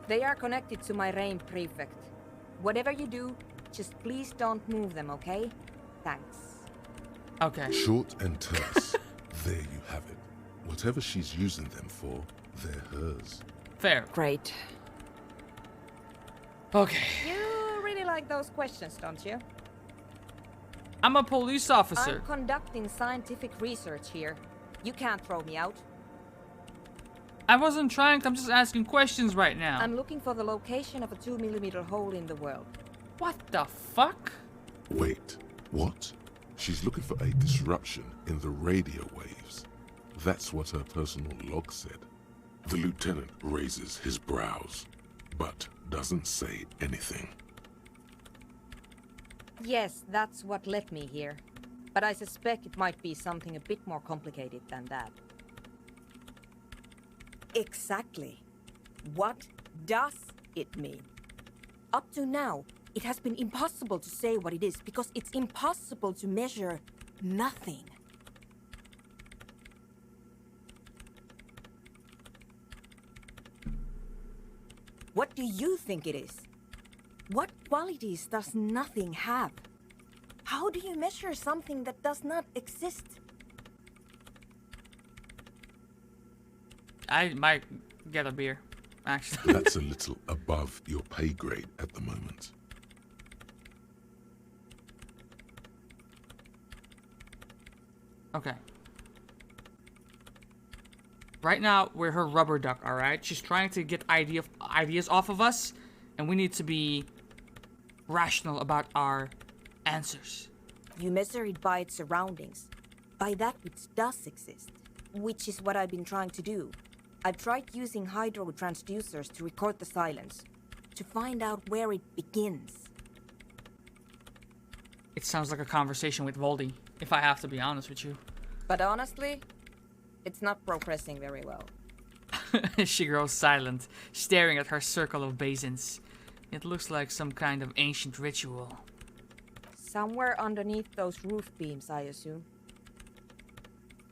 They are connected to my reign prefect. Whatever you do, just please don't move them, okay? Thanks. Okay. Short and terse. There you have it. Whatever she's using them for, they're hers. Fair. Great. Okay. You really like those questions, don't you? I'm a police officer. I'm conducting scientific research here. You can't throw me out. I wasn't trying. I'm just asking questions right now. I'm looking for the location of a 2mm hole in the world. What the fuck? Wait, what? She's looking for a disruption in the radio waves. That's what her personal log said. The lieutenant raises his brows, but doesn't say anything. Yes, that's what led me here. But I suspect it might be something a bit more complicated than that. Exactly. What does it mean? Up to now, it has been impossible to say what it is because it's impossible to measure nothing. What do you think it is? What qualities does nothing have? How do you measure something that does not exist? I might get a beer, actually. That's a little above your pay grade at the moment. Okay. Right now, we're her rubber duck, alright? She's trying to get ideas off of us, and we need to be rational about our answers. You measure it by its surroundings, by that which does exist, which is what I've been trying to do. I've tried using hydro transducers to record the silence, to find out where it begins. It sounds like a conversation with Voldy, if I have to be honest with you. But honestly, it's not progressing very well. She grows silent, staring at her circle of basins. It looks like some kind of ancient ritual. Somewhere underneath those roof beams, I assume.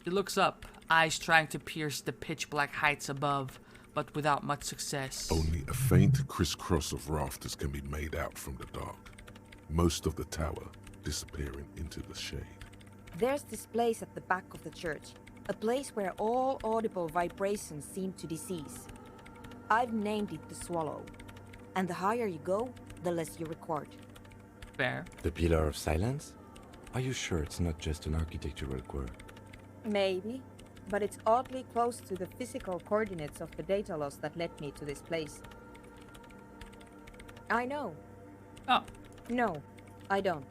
She looks up, eyes trying to pierce the pitch-black heights above, but without much success. Only a faint crisscross of rafters can be made out from the dark. Most of the tower disappearing into the shade. There's this place at the back of the church, a place where all audible vibrations seem to decease. I've named it the Swallow, and the higher you go, the less you record. Fair. The Pillar of Silence? Are you sure it's not just an architectural quirk? Maybe, but it's oddly close to the physical coordinates of the data loss that led me to this place. I know. Oh. No, I don't.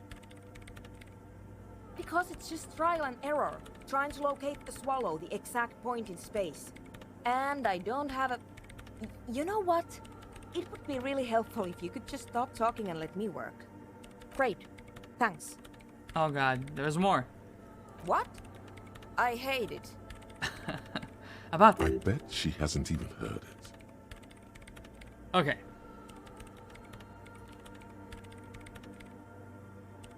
Because it's just trial and error, trying to locate the Swallow, the exact point in space. And I don't have a... You know what? It would be really helpful if you could just stop talking and let me work. Great. Thanks. Oh god, there's more. What? I hate it. About that. I bet she hasn't even heard it. Okay.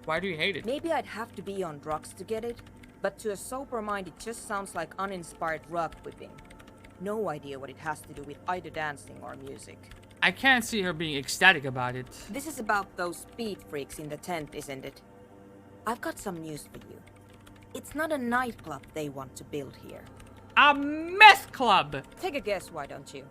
Why do you hate it? Maybe I'd have to be on drugs to get it, but to a sober mind it just sounds like uninspired rug whipping. No idea what it has to do with either dancing or music. I can't see her being ecstatic about it. This is about those speed freaks in the tent, isn't it? I've got some news for you. It's not a nightclub they want to build here. A meth club! Take a guess, why don't you?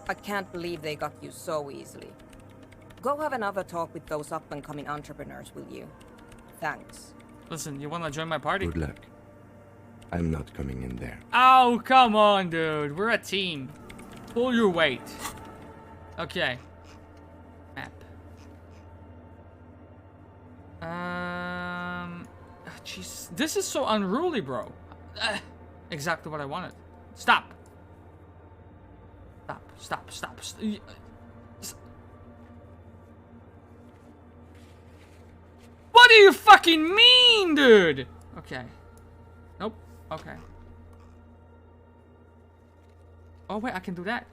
I can't believe they got you so easily. Go have another talk with those up-and-coming entrepreneurs, will you? Thanks. Listen, you wanna join my party? Good luck. I'm not coming in there. Oh, come on, dude. We're a team. Pull your weight. Okay. Map. Jeez. This is so unruly, bro. Exactly what I wanted. Stop. Stop. fucking mean, dude! Okay. Nope. Okay. Oh, wait, I can do that.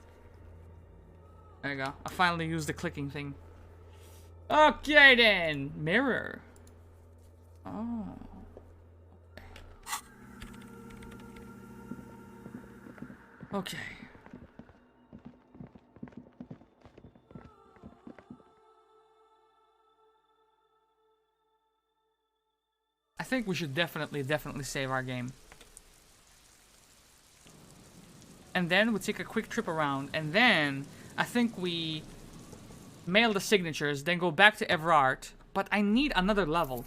There you go. I finally used the clicking thing. Okay, then. Mirror. Oh. Okay. I think we should definitely save our game. And then we take a quick trip around, and then I think we mail the signatures, then go back to Everard. But I need another level.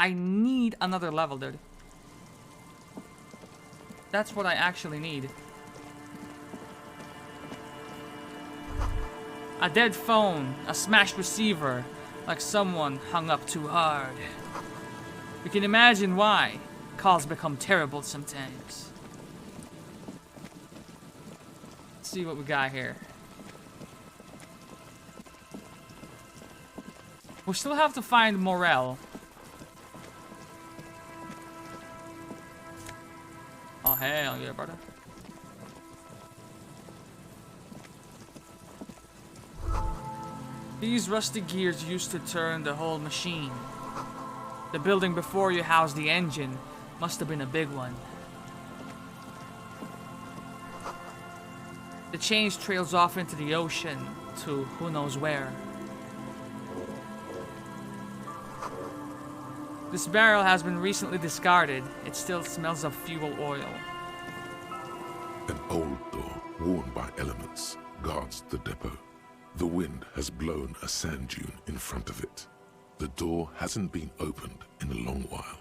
I need another level, dude. That's what I actually need. A dead phone, a smashed receiver, like someone hung up too hard. You can imagine why calls become terrible sometimes. Let's see what we got here. We still have to find Morel. Oh, hell yeah, brother. These rusty gears used to turn the whole machine. The building before you housed the engine. Must have been a big one. The change trails off into the ocean to who knows where. This barrel has been recently discarded. It still smells of fuel oil. An old door, worn by elements, guards the depot. The wind has blown a sand dune in front of it. The door hasn't been opened in a long while.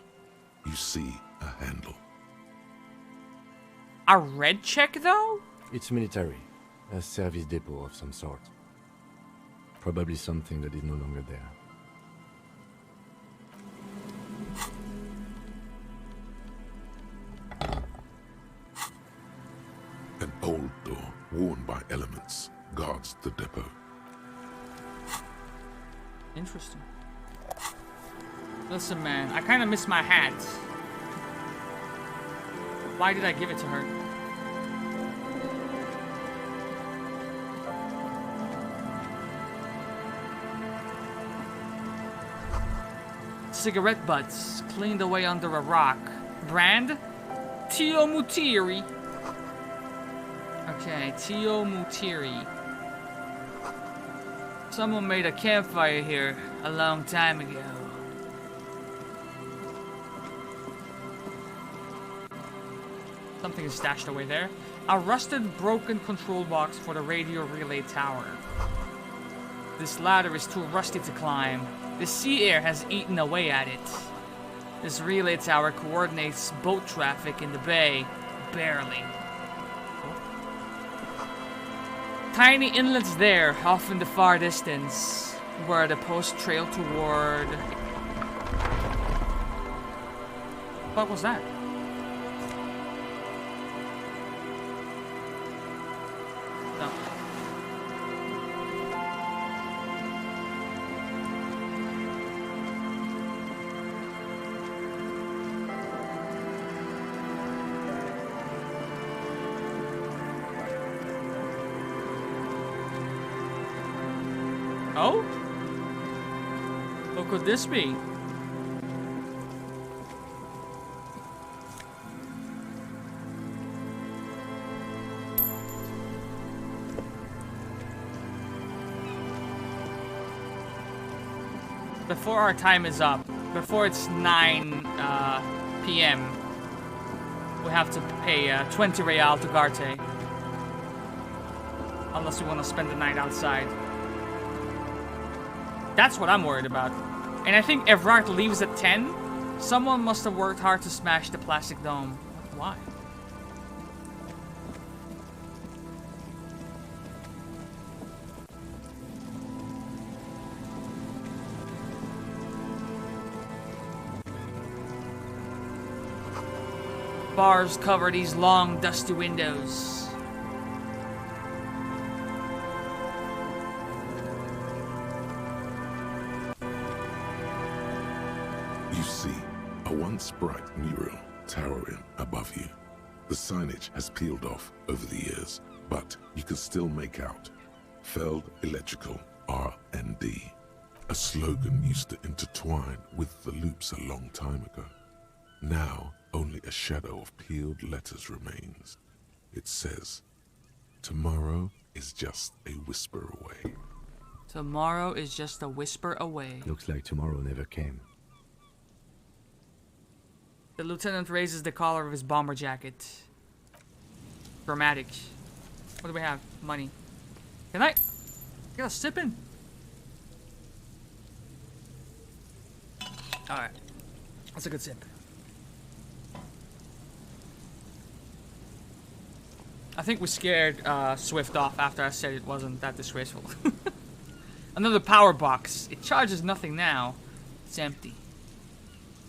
You see a handle. A red check, though? It's military. A service depot of some sort. Probably something that is no longer there. An old door, worn by elements, guards the depot. Interesting. Listen, man, I kind of miss my hat. Why did I give it to her? Cigarette butts cleaned away under a rock. Brand? Tio Mutiri. Okay, Tio Mutiri. Someone made a campfire here a long time ago. Something is stashed away there. A rusted, broken control box for the radio relay tower. This ladder is too rusty to climb. The sea air has eaten away at it. This relay tower coordinates boat traffic in the bay. Barely. Tiny inlets there, off in the far distance, where the post trail toward... What was that? No. Oh? What could this be? Before our time is up, before it's 9 p.m., we have to pay 20 real to Garte. Unless we want to spend the night outside. That's what I'm worried about. And I think Everard leaves at 10. Someone must have worked hard to smash the plastic dome. Why? Bars cover these long, dusty windows. You once bright mural towering above you. The signage has peeled off over the years, but you can still make out Feld Electrical R&D. A slogan used to intertwine with the loops a long time ago. Now, only a shadow of peeled letters remains. It says, "Tomorrow is just a whisper away." Tomorrow is just a whisper away. Looks like tomorrow never came. The lieutenant raises the collar of his bomber jacket. Dramatic. What do we have? Money. Can I get a sip in? Alright. That's a good sip. I think we scared Swift off after I said it wasn't that disgraceful. Another power box. It charges nothing now. It's empty.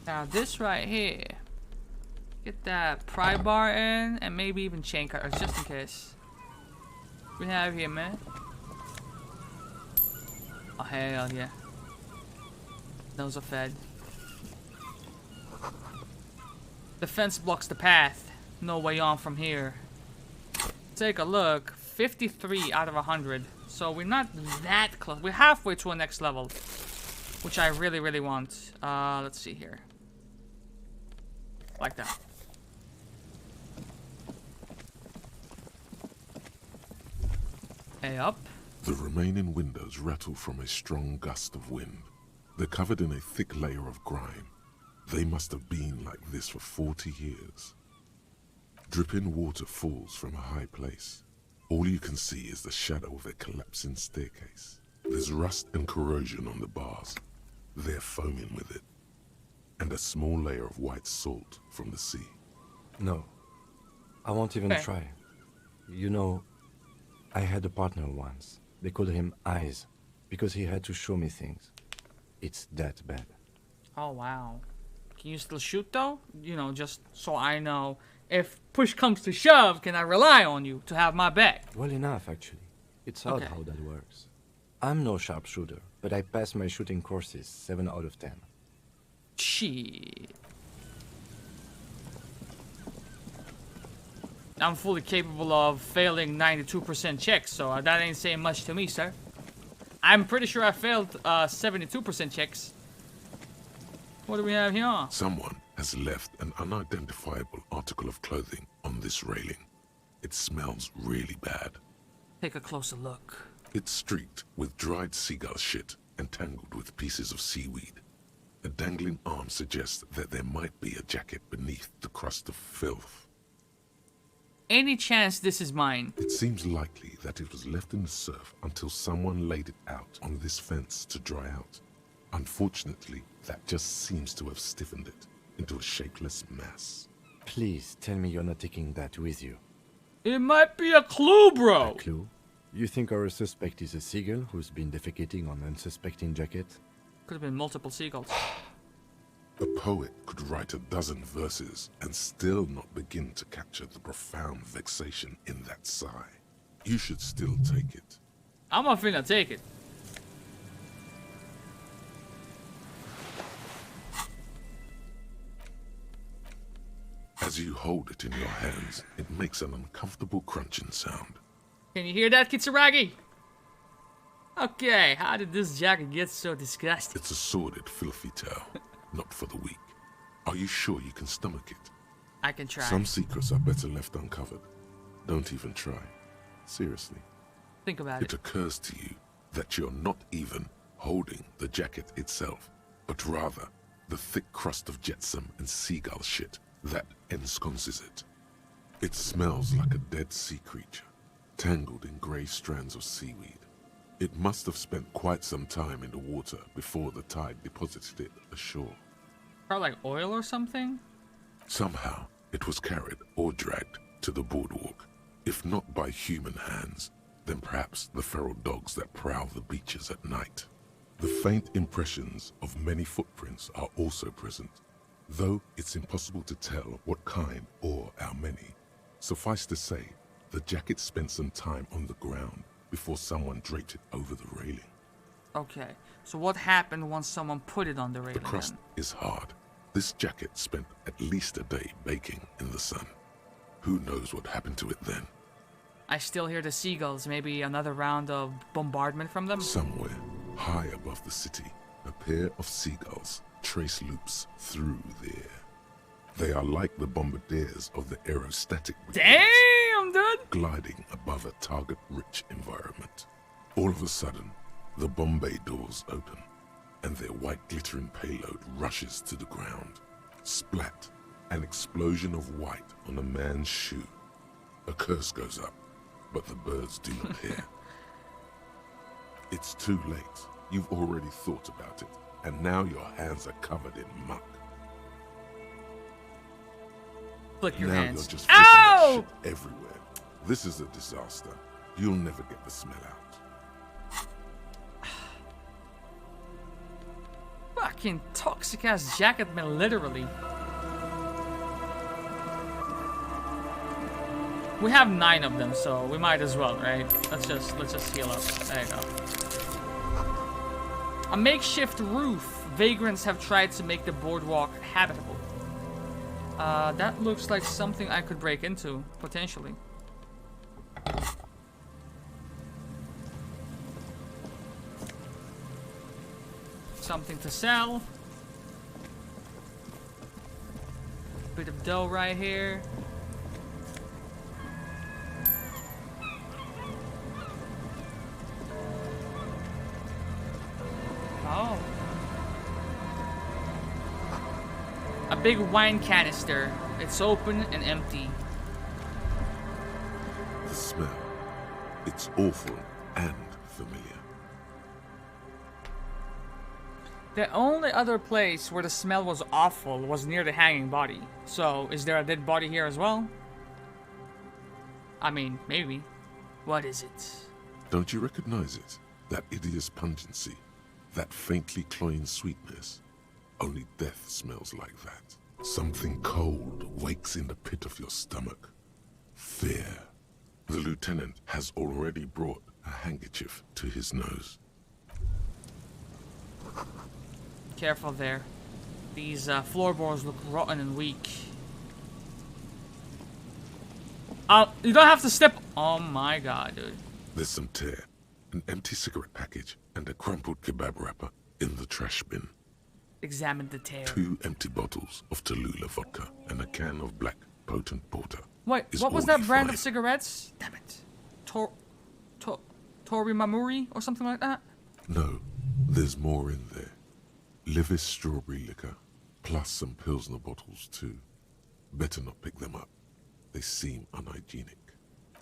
Now this right here. Get that pry bar in and maybe even chain cutters just in case. What we have here, man? Oh hell yeah. Those are fed. The fence blocks the path. No way on from here. Take a look. 53 out of 100. So we're not that close. We're halfway to a next level, which I really, really want. Let's see here. Like that. Hey, up. The remaining windows rattle from a strong gust of wind. They're covered in a thick layer of grime. They must have been like this for 40 years. Dripping water falls from a high place. All you can see is the shadow of a collapsing staircase. There's rust and corrosion on the bars. They're foaming with it. And a small layer of white salt from the sea. No. I won't even try. You know, I had a partner once. They called him Eyes, because he had to show me things. It's that bad. Oh, wow. Can you still shoot, though? You know, just so I know. If push comes to shove, can I rely on you to have my back? Well enough, actually. It's odd how that works. I'm no sharpshooter, but I passed my shooting courses 7 out of 10. Shit. I'm fully capable of failing 92% checks, so that ain't saying much to me, sir. I'm pretty sure I failed 72% checks. What do we have here? Someone has left an unidentifiable article of clothing on this railing. It smells really bad. Take a closer look. It's streaked with dried seagull shit and tangled with pieces of seaweed. A dangling arm suggests that there might be a jacket beneath the crust of filth. Any chance this is mine? It seems likely that it was left in the surf until someone laid it out on this fence to dry out. Unfortunately, that just seems to have stiffened it into a shapeless mass. Please tell me you're not taking that with you. It might be a clue, bro. A clue? You think our suspect is a seagull who's been defecating on unsuspecting jacket? Could have been multiple seagulls. A poet could write 12 verses and still not begin to capture the profound vexation in that sigh. You should still take it. I'm not finna take it. As you hold it in your hands, it makes an uncomfortable crunching sound. Can you hear that, Kitsuragi? Okay, how did this jacket get so disgusting? It's a sordid, filthy tale, not for the weak. Are you sure you can stomach it? I can try. Some secrets are better left uncovered. Don't even try. Seriously. Think about it. It occurs to you that you're not even holding the jacket itself, but rather the thick crust of jetsam and seagull shit that ensconces it. It smells like a dead sea creature, tangled in grey strands of seaweed. It must have spent quite some time in the water before the tide deposited it ashore. Probably like oil or something? Somehow, it was carried or dragged to the boardwalk. If not by human hands, then perhaps the feral dogs that prowl the beaches at night. The faint impressions of many footprints are also present, though it's impossible to tell what kind or how many. Suffice to say, the jacket spent some time on the ground before someone draped it over the railing. Okay, so what happened once someone put it on the railing? The crust is hard, This jacket spent at least a day baking in the sun. Who knows what happened to it then? I still hear the seagulls. Maybe another round of bombardment from them? Somewhere, high above the city, a pair of seagulls trace loops through the air. They are like the bombardiers of the aerostatic brigades, damn, dude! gliding above a target-rich environment. All of a sudden, the Bombay doors open, and their white glittering payload rushes to the ground. Splat, an explosion of white on a man's shoe. A curse goes up, but the birds do not hear. It's too late. You've already thought about it, and now your hands are covered in muck. Flick your now hands. You're just flicking that Ow! shit everywhere. This is a disaster. You'll never get the smell out. Fucking toxic ass jacket, man, literally. We have 9 of them, so we might as well, right? Let's just heal up. There you go. A makeshift roof. Vagrants have tried to make the boardwalk habitable. That looks like something I could break into, potentially. Something to sell. Bit of dough right here. Oh. A big wine canister. It's open and empty. The smell. It's awful and familiar. The only other place where the smell was awful was near the hanging body. So, is there a dead body here as well? I mean, maybe. What is it? Don't you recognize it? That hideous pungency. That faintly cloying sweetness. Only death smells like that. Something cold wakes in the pit of your stomach. Fear. The lieutenant has already brought a handkerchief to his nose. Careful there. These floorboards look rotten and weak. You don't have to step. Oh my god, dude. There's some tear, an empty cigarette package, and a crumpled kebab wrapper in the trash bin. Examine the tear. 2 empty bottles of Tallulah vodka and a can of black potent porter. Wait, is what was all that you brand find. of cigarettes? Damn it. Tori Mamuri or something like that? No, there's more in there. Livis strawberry liquor, plus some Pilsner bottles too. Better not pick them up. They seem unhygienic.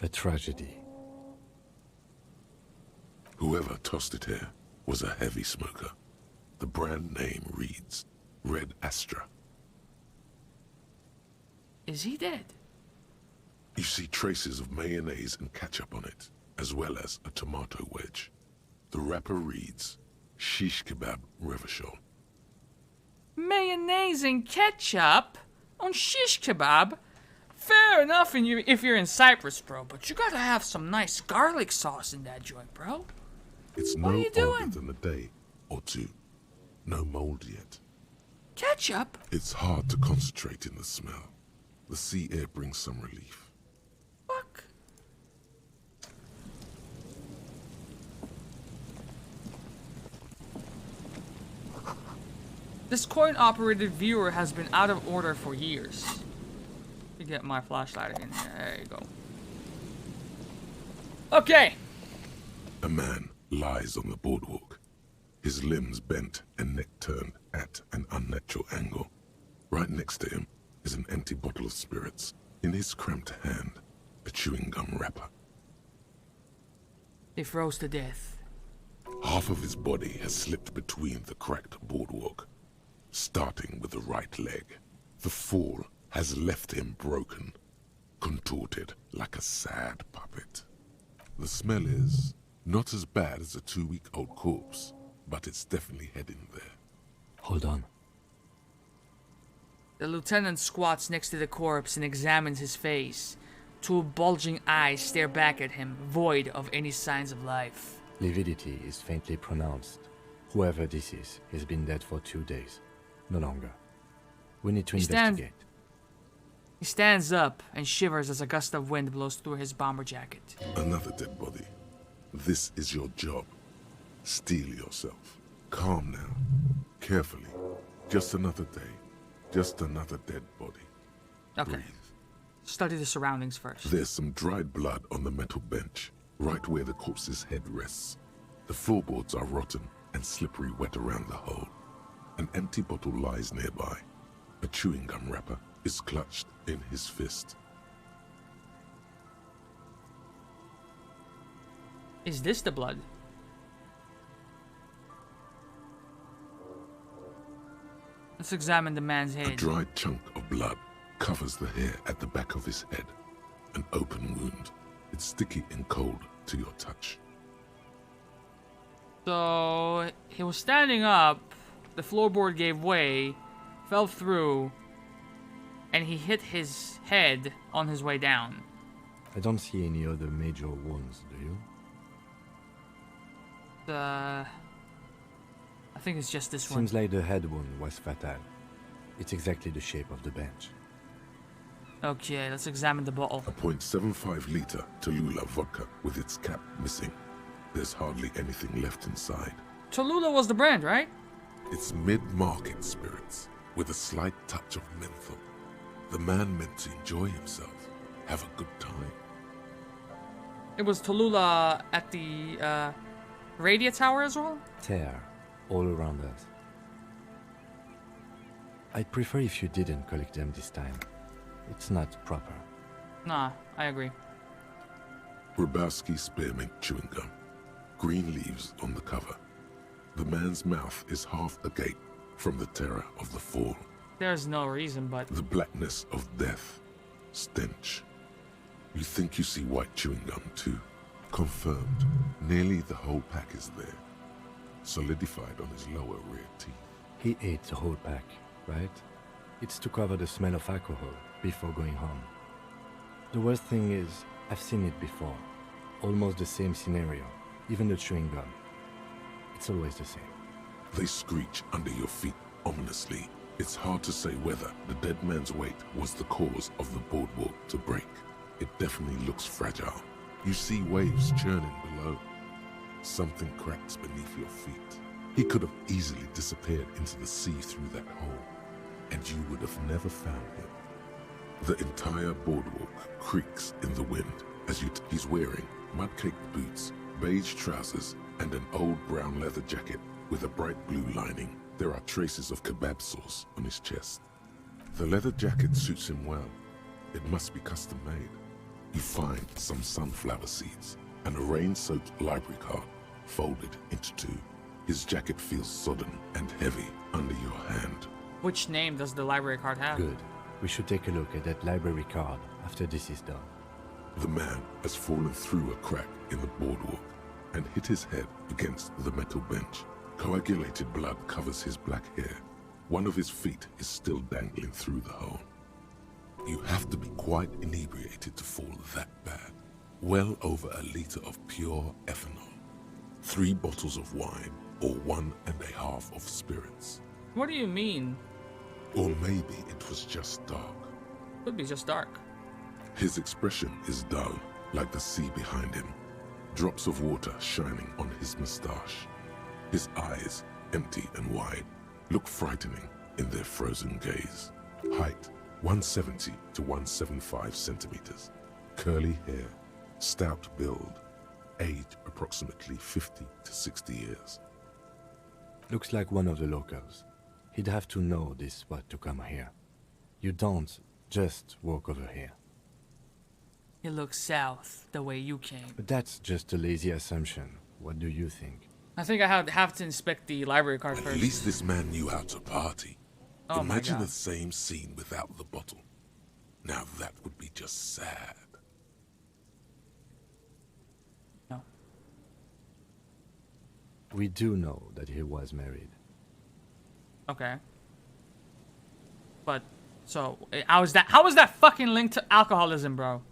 A tragedy. Whoever tossed it here was a heavy smoker. The brand name reads Red Astra. Is he dead? You see traces of mayonnaise and ketchup on it, as well as a tomato wedge. The wrapper reads Shish Kebab Revachol. Mayonnaise and ketchup on shish kebab? Fair enough if you're in Cyprus, bro, but you gotta have some nice garlic sauce in that joint, bro. It's What no are you doing? older than a day or 2. No mold yet. Ketchup? It's hard to concentrate in the smell. The sea air brings some relief. Fuck. This coin-operated viewer has been out of order for years. Let me get my flashlight in here. There you go. Okay. A man lies on the boardwalk, his limbs bent and neck turned at an unnatural angle. Right next to him is an empty bottle of spirits. In his cramped hand, a chewing gum wrapper. He froze to death. Half of his body has slipped between the cracked boardwalk, starting with the right leg. The fall has left him broken, contorted like a sad puppet. The smell is not as bad as a 2-week-old corpse, but it's definitely heading there. Hold on. The lieutenant squats next to the corpse and examines his face. 2 bulging eyes stare back at him, void of any signs of life. Lividity is faintly pronounced. Whoever this is has been dead for 2 days. No longer. We need to He stands- investigate. He stands up and shivers as a gust of wind blows through his bomber jacket. Another dead body. This is your job. Steel yourself. Calm now. Carefully. Just another day. Just another dead body. Okay. Breathe. Study the surroundings first. There's some dried blood on the metal bench, right where the corpse's head rests. The floorboards are rotten and slippery wet around the hole. An empty bottle lies nearby. A chewing gum wrapper is clutched in his fist. Is this the blood? Let's examine the man's A head. dried chunk of blood covers the hair at the back of his head. An open wound. It's sticky and cold to your touch. So he was standing up, the floorboard gave way, fell through, and he hit his head on his way down. I don't see any other major wounds, do you? I think it's just this one. Seems like the head wound was fatal. It's exactly the shape of the bench. Okay, let's examine the bottle. A .75 liter Tallulah vodka with its cap missing. There's hardly anything left inside. Tallulah was the brand, right? It's mid-market spirits with a slight touch of menthol. The man meant to enjoy himself, have a good time. It was Tallulah at the radio tower as well? Tear all around us. I'd prefer if you didn't collect them this time. It's not proper. Nah, I agree. Grabowski spearmint chewing gum. Green leaves on the cover. The man's mouth is half agape from the terror of the fall. There's no reason, but... The blackness of death. Stench. You think you see white chewing gum too. Confirmed. Nearly the whole pack is there. Solidified on his lower rear teeth. He ate the whole pack, right? It's to cover the smell of alcohol before going home. The worst thing is, I've seen it before. Almost the same scenario. Even the chewing gum. It's always the same. They screech under your feet ominously. It's hard to say whether the dead man's weight was the cause of the boardwalk to break. It definitely looks fragile. You see waves churning below. Something cracks beneath your feet. He could have easily disappeared into the sea through that hole, and you would have never found him. The entire boardwalk creaks in the wind as he's wearing mud-caked boots, beige trousers, and an old brown leather jacket with a bright blue lining. There are traces of kebab sauce on his chest. The leather jacket suits him well. It must be custom made. You find some sunflower seeds and a rain-soaked library card folded into two. His jacket feels sodden and heavy under your hand. Which name does the library card have? Good. We should take a look at that library card after this is done. The man has fallen through a crack in the boardwalk and hit his head against the metal bench. Coagulated blood covers his black hair. One of his feet is still dangling through the hole. You have to be quite inebriated to fall that bad. Well over a liter of pure ethanol. 3 bottles of wine, or 1.5 of spirits. What do you mean? Or maybe it was just dark. Could be just dark. His expression is dull, like the sea behind him. Drops of water shining on his mustache. His eyes, empty and wide, look frightening in their frozen gaze. Height, 170 to 175 centimeters. Curly hair, stout build. Age, approximately 50 to 60 years. Looks like one of the locals. He'd have to know this spot to come here. You don't just walk over here. He looks south, the way you came. But that's just a lazy assumption. What do you think? I think I have to inspect the library card At first. least this man knew how to party. Oh my Imagine God. the same scene without the bottle. Now that would be just sad. No. We do know that he was married. Okay. But, so, how is that fucking linked to alcoholism, bro?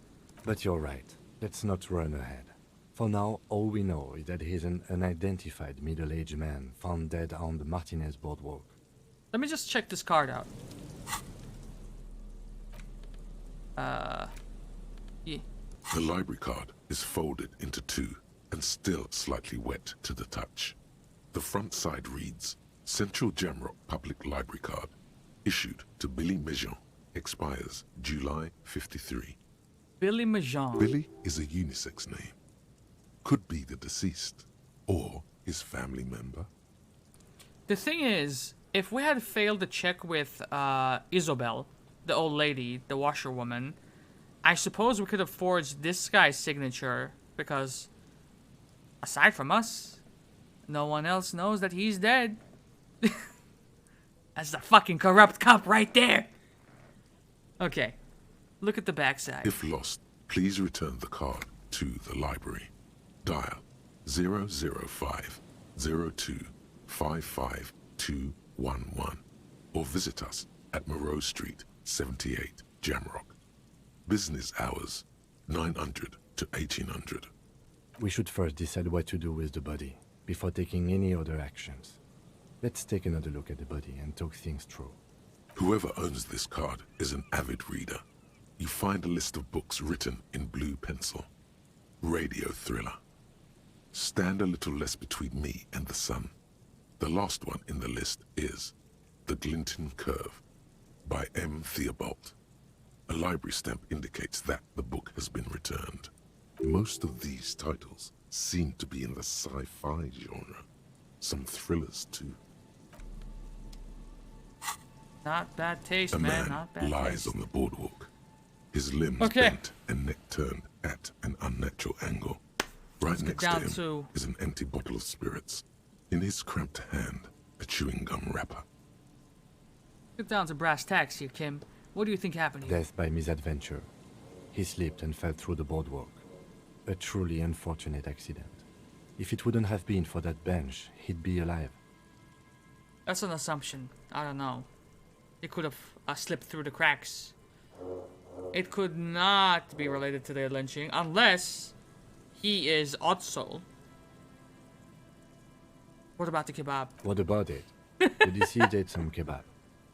But you're right. Let's not run ahead. For now, all we know is that he's an unidentified middle-aged man found dead on the Martinez boardwalk. Let me just check this card out. Yeah. The library card is folded into two and still slightly wet to the touch. The front side reads, Central Jamrock Public Library Card, issued to Billy Mejean, expires July 53. Billy Mejean. Billy is a unisex name. Could be the deceased, or his family member. The thing is, if we had failed to check with Isobel, the old lady, the washerwoman, I suppose we could have forged this guy's signature, because aside from us, no one else knows that he's dead. That's the fucking corrupt cop right there. Okay, look at the backside. If lost, please return the card to the library. Dial 005 02 55211 or visit us at Moreau Street, 78, Jamrock. Business hours, 900 to 1800. We should first decide what to do with the body, before taking any other actions. Let's take another look at the body and talk things through. Whoever owns this card is an avid reader. You find a list of books written in blue pencil. Radio thriller. Stand a little less between me and the sun. The last one in the list is The Glinton Curve by M. Theobald. A library stamp indicates that the book has been returned. Most of these titles seem to be in the sci-fi genre. Some thrillers too. Not bad taste, A man. man Not bad lies taste. on the boardwalk. His limbs Okay. bent and neck turned at an unnatural angle. Right Let's get next to down him to- is an empty bottle of spirits. In his cramped hand, a chewing gum wrapper. Get down to brass tacks here, Kim. What do you think happened here? Death by misadventure. He slipped and fell through the boardwalk. A truly unfortunate accident. If it wouldn't have been for that bench, he'd be alive. That's an assumption. I don't know. It could have slipped through the cracks. It could not be related to the lynching, unless he is Otso. What about the kebab? What about it? The deceased ate some kebab.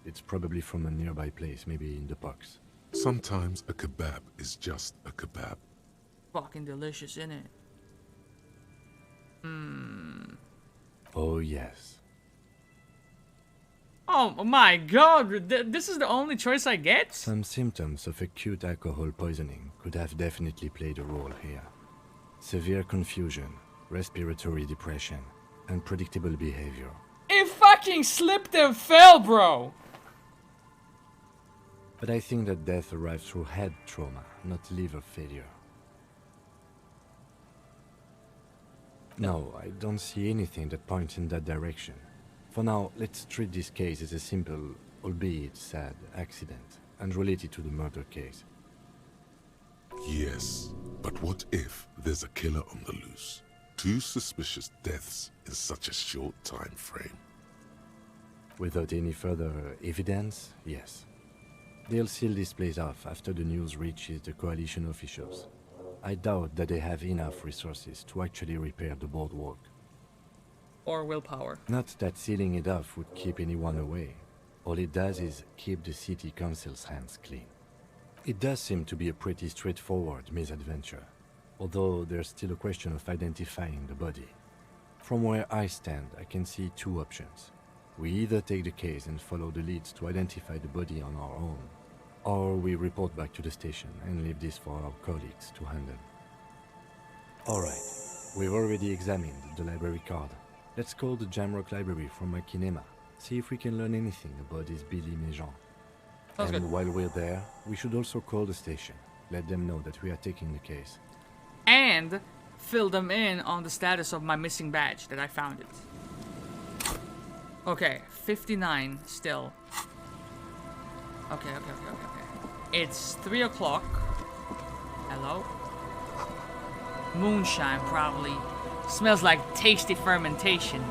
It's probably from a nearby place, maybe in the box. Sometimes a kebab is just a kebab. Fucking delicious, innit? Oh yes. Oh my god, this is the only choice I get? Some symptoms of acute alcohol poisoning could have definitely played a role here. Severe confusion, respiratory depression, unpredictable behavior. It fucking slipped and fell, bro! But I think that death arrived through head trauma, not liver failure. No, I don't see anything that points in that direction. For now, let's treat this case as a simple, albeit sad, accident, unrelated to the murder case. Yes, but what if there's a killer on the loose? 2 suspicious deaths in such a short time frame. Without any further evidence, yes. They'll seal this place off after the news reaches the coalition officials. I doubt that they have enough resources to actually repair the boardwalk. Or willpower. Not that sealing it off would keep anyone away. All it does is keep the city council's hands clean. It does seem to be a pretty straightforward misadventure, although there's still a question of identifying the body. From where I stand, I can see 2 options. We either take the case and follow the leads to identify the body on our own, or we report back to the station and leave this for our colleagues to handle. Alright, we've already examined the library card. Let's call the Jamrock Library from my kinema, see if we can learn anything about this Billy Mejean. Sounds And good. while we're there, we should also call the station, let them know that we are taking the case. And fill them in on the status of my missing badge, that I found it. Okay, 59 still. Okay. It's 3 o'clock. Hello? Moonshine, probably. Smells like tasty fermentation.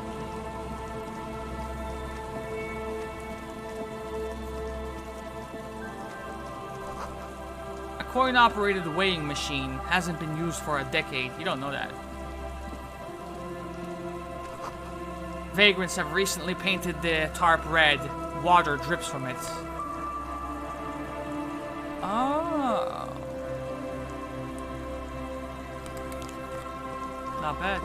A coin-operated weighing machine hasn't been used for a decade. You don't know that. Vagrants have recently painted the tarp red. Water drips from it. Ah. Not bad.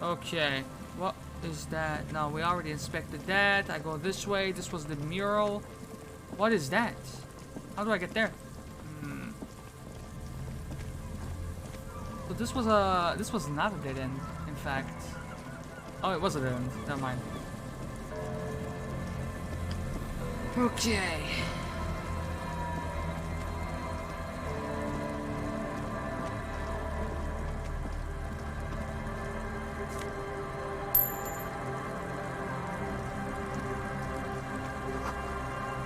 Okay, what is that? No, we already inspected that. I go this way. This was the mural. What is that? How do I get there? So this was not a dead end, in fact. Oh, it was a dead end. Never mind. Okay.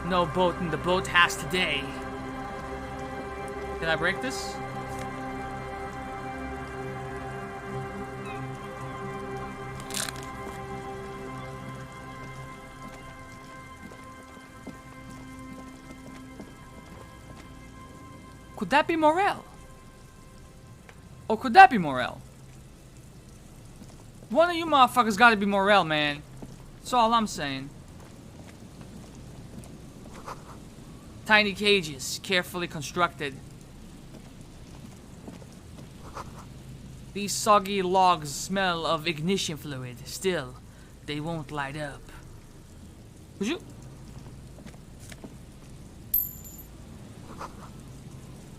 No boat in the boathouse today. Did I break this? Could that be Morel? Or could that be Morel? One of you motherfuckers gotta be Morel, man. That's all I'm saying. Tiny cages, carefully constructed. These soggy logs smell of ignition fluid. Still, they won't light up. Would you?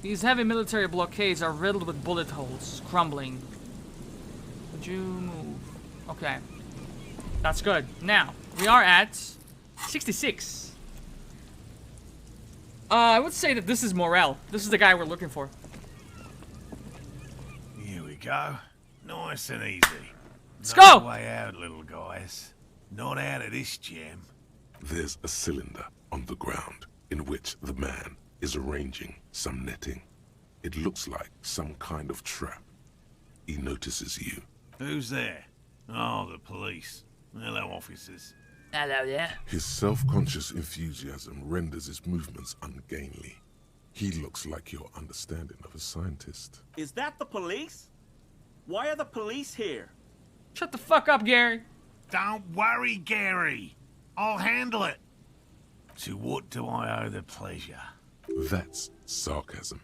These heavy military blockades are riddled with bullet holes, crumbling. Would you move? Okay. That's good. Now, we are at 66. I would say that this is Morel. This is the guy we're looking for. Here we go. Nice and easy. Let's No go! way out, little guys. Not out of this jam. There's a cylinder on the ground in which the man is arranging some netting. It looks like some kind of trap. He notices you. Who's there? Oh, the police. Hello, officers. Hello there. His self-conscious enthusiasm renders his movements ungainly. He looks like your understanding of a scientist. Is that the police? Why are the police here? Shut the fuck up, Gary. Don't worry, Gary. I'll handle it. To what do I owe the pleasure? That's sarcasm.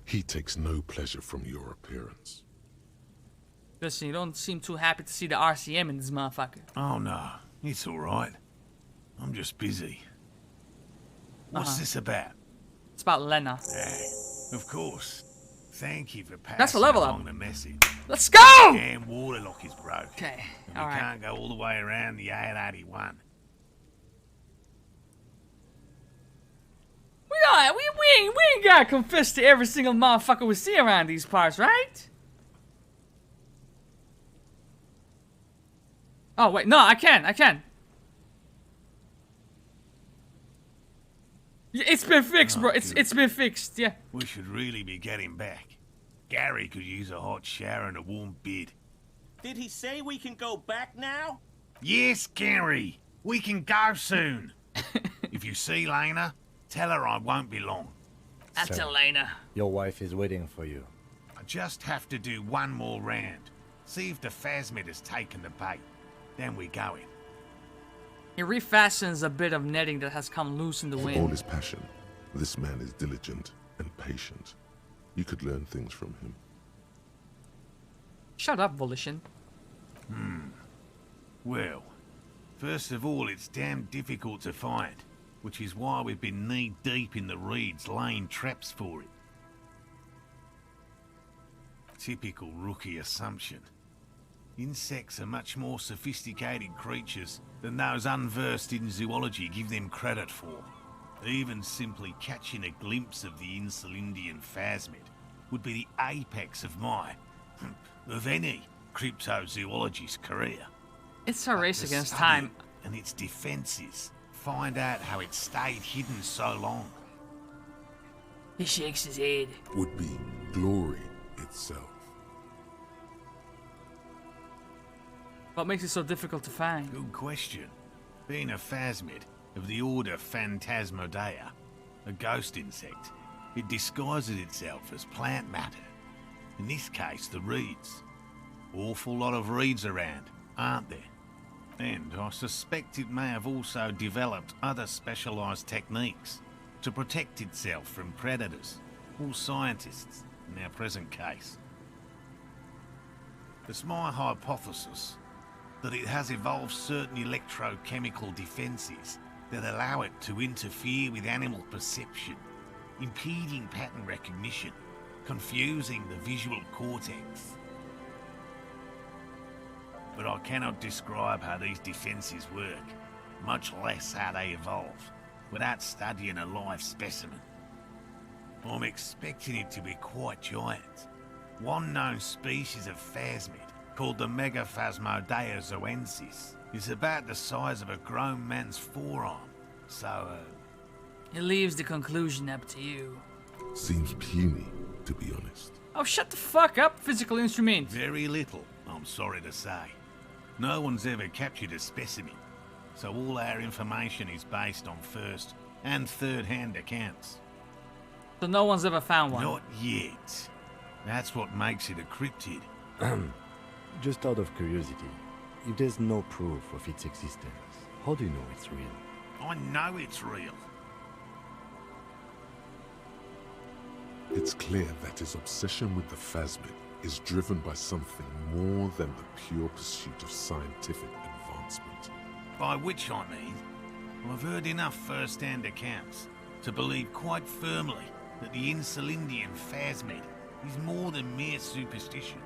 He takes no pleasure from your appearance. Listen, you don't seem too happy to see the RCM in this motherfucker. Oh, no. It's all right. I'm just busy. What's this about? It's about Lena. Yeah, of course. Thank you for passing That's a level along up. the message. Let's go! The damn water lock is broke. Okay, And all we right. can't go all the way around the 881. We ain't gotta confess to every single motherfucker we see around these parts, right? Oh wait, no, I can. It's been fixed, bro. It's been fixed. Yeah. We should really be getting back. Gary could use a hot shower and a warm bed. Did he say we can go back now? Yes, Gary. We can go soon. If you see Lena, tell her I won't be long. That's Sir, Elena. Your wife is waiting for you. I just have to do one more round. See if the phasmid has taken the bait. Then we go in. He refastens a bit of netting that has come loose in the For all wind. his passion, this man is diligent and patient. You could learn things from him. Shut up, Volition. Well, first of all, it's damn difficult to find, which is why we've been knee-deep in the reeds laying traps for it. Typical rookie assumption. Insects are much more sophisticated creatures than those unversed in zoology give them credit for. Even simply catching a glimpse of the Insulindian phasmid would be the apex of of any cryptozoologist's career. It's a race To against study time. it and its defenses. Find out how it stayed hidden so long. He shakes his head. Would be glory itself. What makes it so difficult to find? Good question. Being a phasmid of the order Phantasmodea, a ghost insect, it disguises itself as plant matter. In this case, the reeds. Awful lot of reeds around, aren't there? And I suspect it may have also developed other specialised techniques to protect itself from predators or scientists in our present case. It's my hypothesis that it has evolved certain electrochemical defences that allow it to interfere with animal perception, impeding pattern recognition, confusing the visual cortex. But I cannot describe how these defences work, much less how they evolve, without studying a live specimen. I'm expecting it to be quite giant. One known species of phasmid, called the Megaphasmodea zoensis, is about the size of a grown man's forearm, so, It leaves the conclusion up to you. Seems puny, to be honest. Oh, shut the fuck up, physical instrument. Very little, I'm sorry to say. No one's ever captured a specimen, so all our information is based on first and third-hand accounts. So no one's ever found one? Not yet. That's what makes it a cryptid. Just out of curiosity, if there's no proof of its existence, how do you know it's real? I know it's real. It's clear that his obsession with the phasmid is driven by something more than the pure pursuit of scientific advancement. By which I mean, I've heard enough first-hand accounts to believe quite firmly that the Insulindian phasmid is more than mere superstition.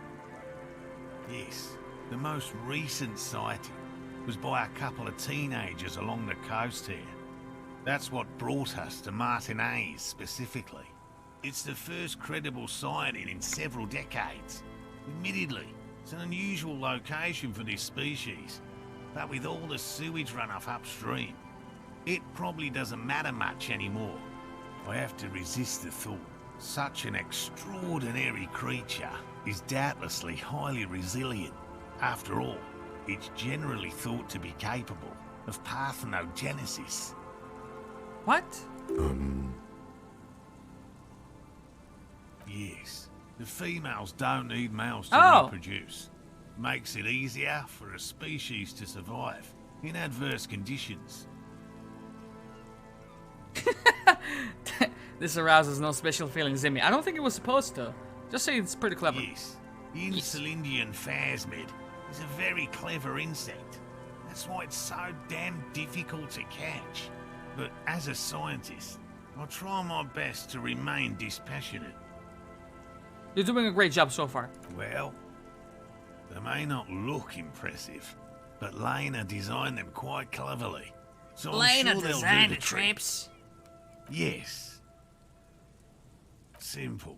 Yes, the most recent sighting was by a couple of teenagers along the coast here. That's what brought us to Martinez specifically. It's the first credible sighting in several decades. Admittedly, it's an unusual location for this species, but with all the sewage runoff upstream, it probably doesn't matter much anymore. I have to resist the thought. Such an extraordinary creature is doubtlessly highly resilient. After all, it's generally thought to be capable of parthenogenesis. What? Yes. The females don't need males to reproduce. Makes it easier for a species to survive in adverse conditions. This arouses no special feelings in me. I don't think it was supposed to. Just say it's pretty clever. Yes. The Insulindian phasmid is a very clever insect. That's why it's so damn difficult to catch. But as a scientist, I try my best to remain dispassionate. You're doing a great job so far. Well, they may not look impressive, but Lena designed them quite cleverly. So Lena I'm sure they'll designed do the trick. traps? Yes. Simple.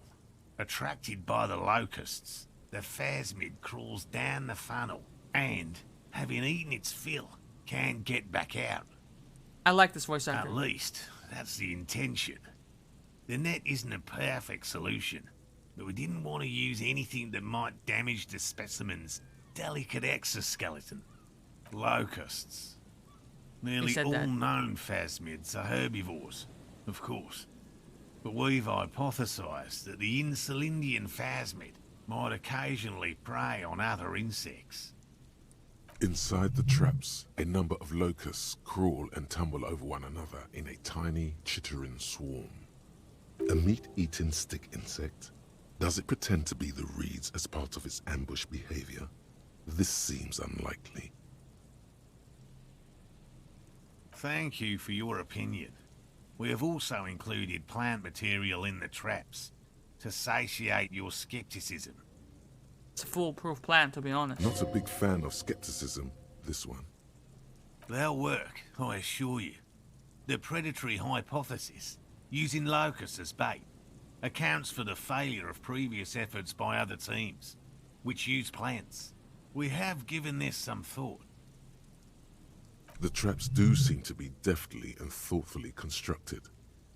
Attracted by the locusts, the phasmid crawls down the funnel and, having eaten its fill, can't get back out. I like this voice actor. At least, that's the intention. The net isn't a perfect solution, but we didn't want to use anything that might damage the specimen's delicate exoskeleton. Locusts. Nearly all known phasmids are herbivores, of course. But we've hypothesized that the Insulindian phasmid might occasionally prey on other insects. Inside the traps, a number of locusts crawl and tumble over one another in a tiny, chittering swarm. A meat-eating stick insect? Does it pretend to be the reeds as part of its ambush behavior? This seems unlikely. Thank you for your opinion. We have also included plant material in the traps to satiate your skepticism. It's a foolproof plan, to be honest. Not a big fan of skepticism, this one. They'll work, I assure you. The predatory hypothesis, using locusts as bait, accounts for the failure of previous efforts by other teams, which use plants. We have given this some thought. The traps do seem to be deftly and thoughtfully constructed.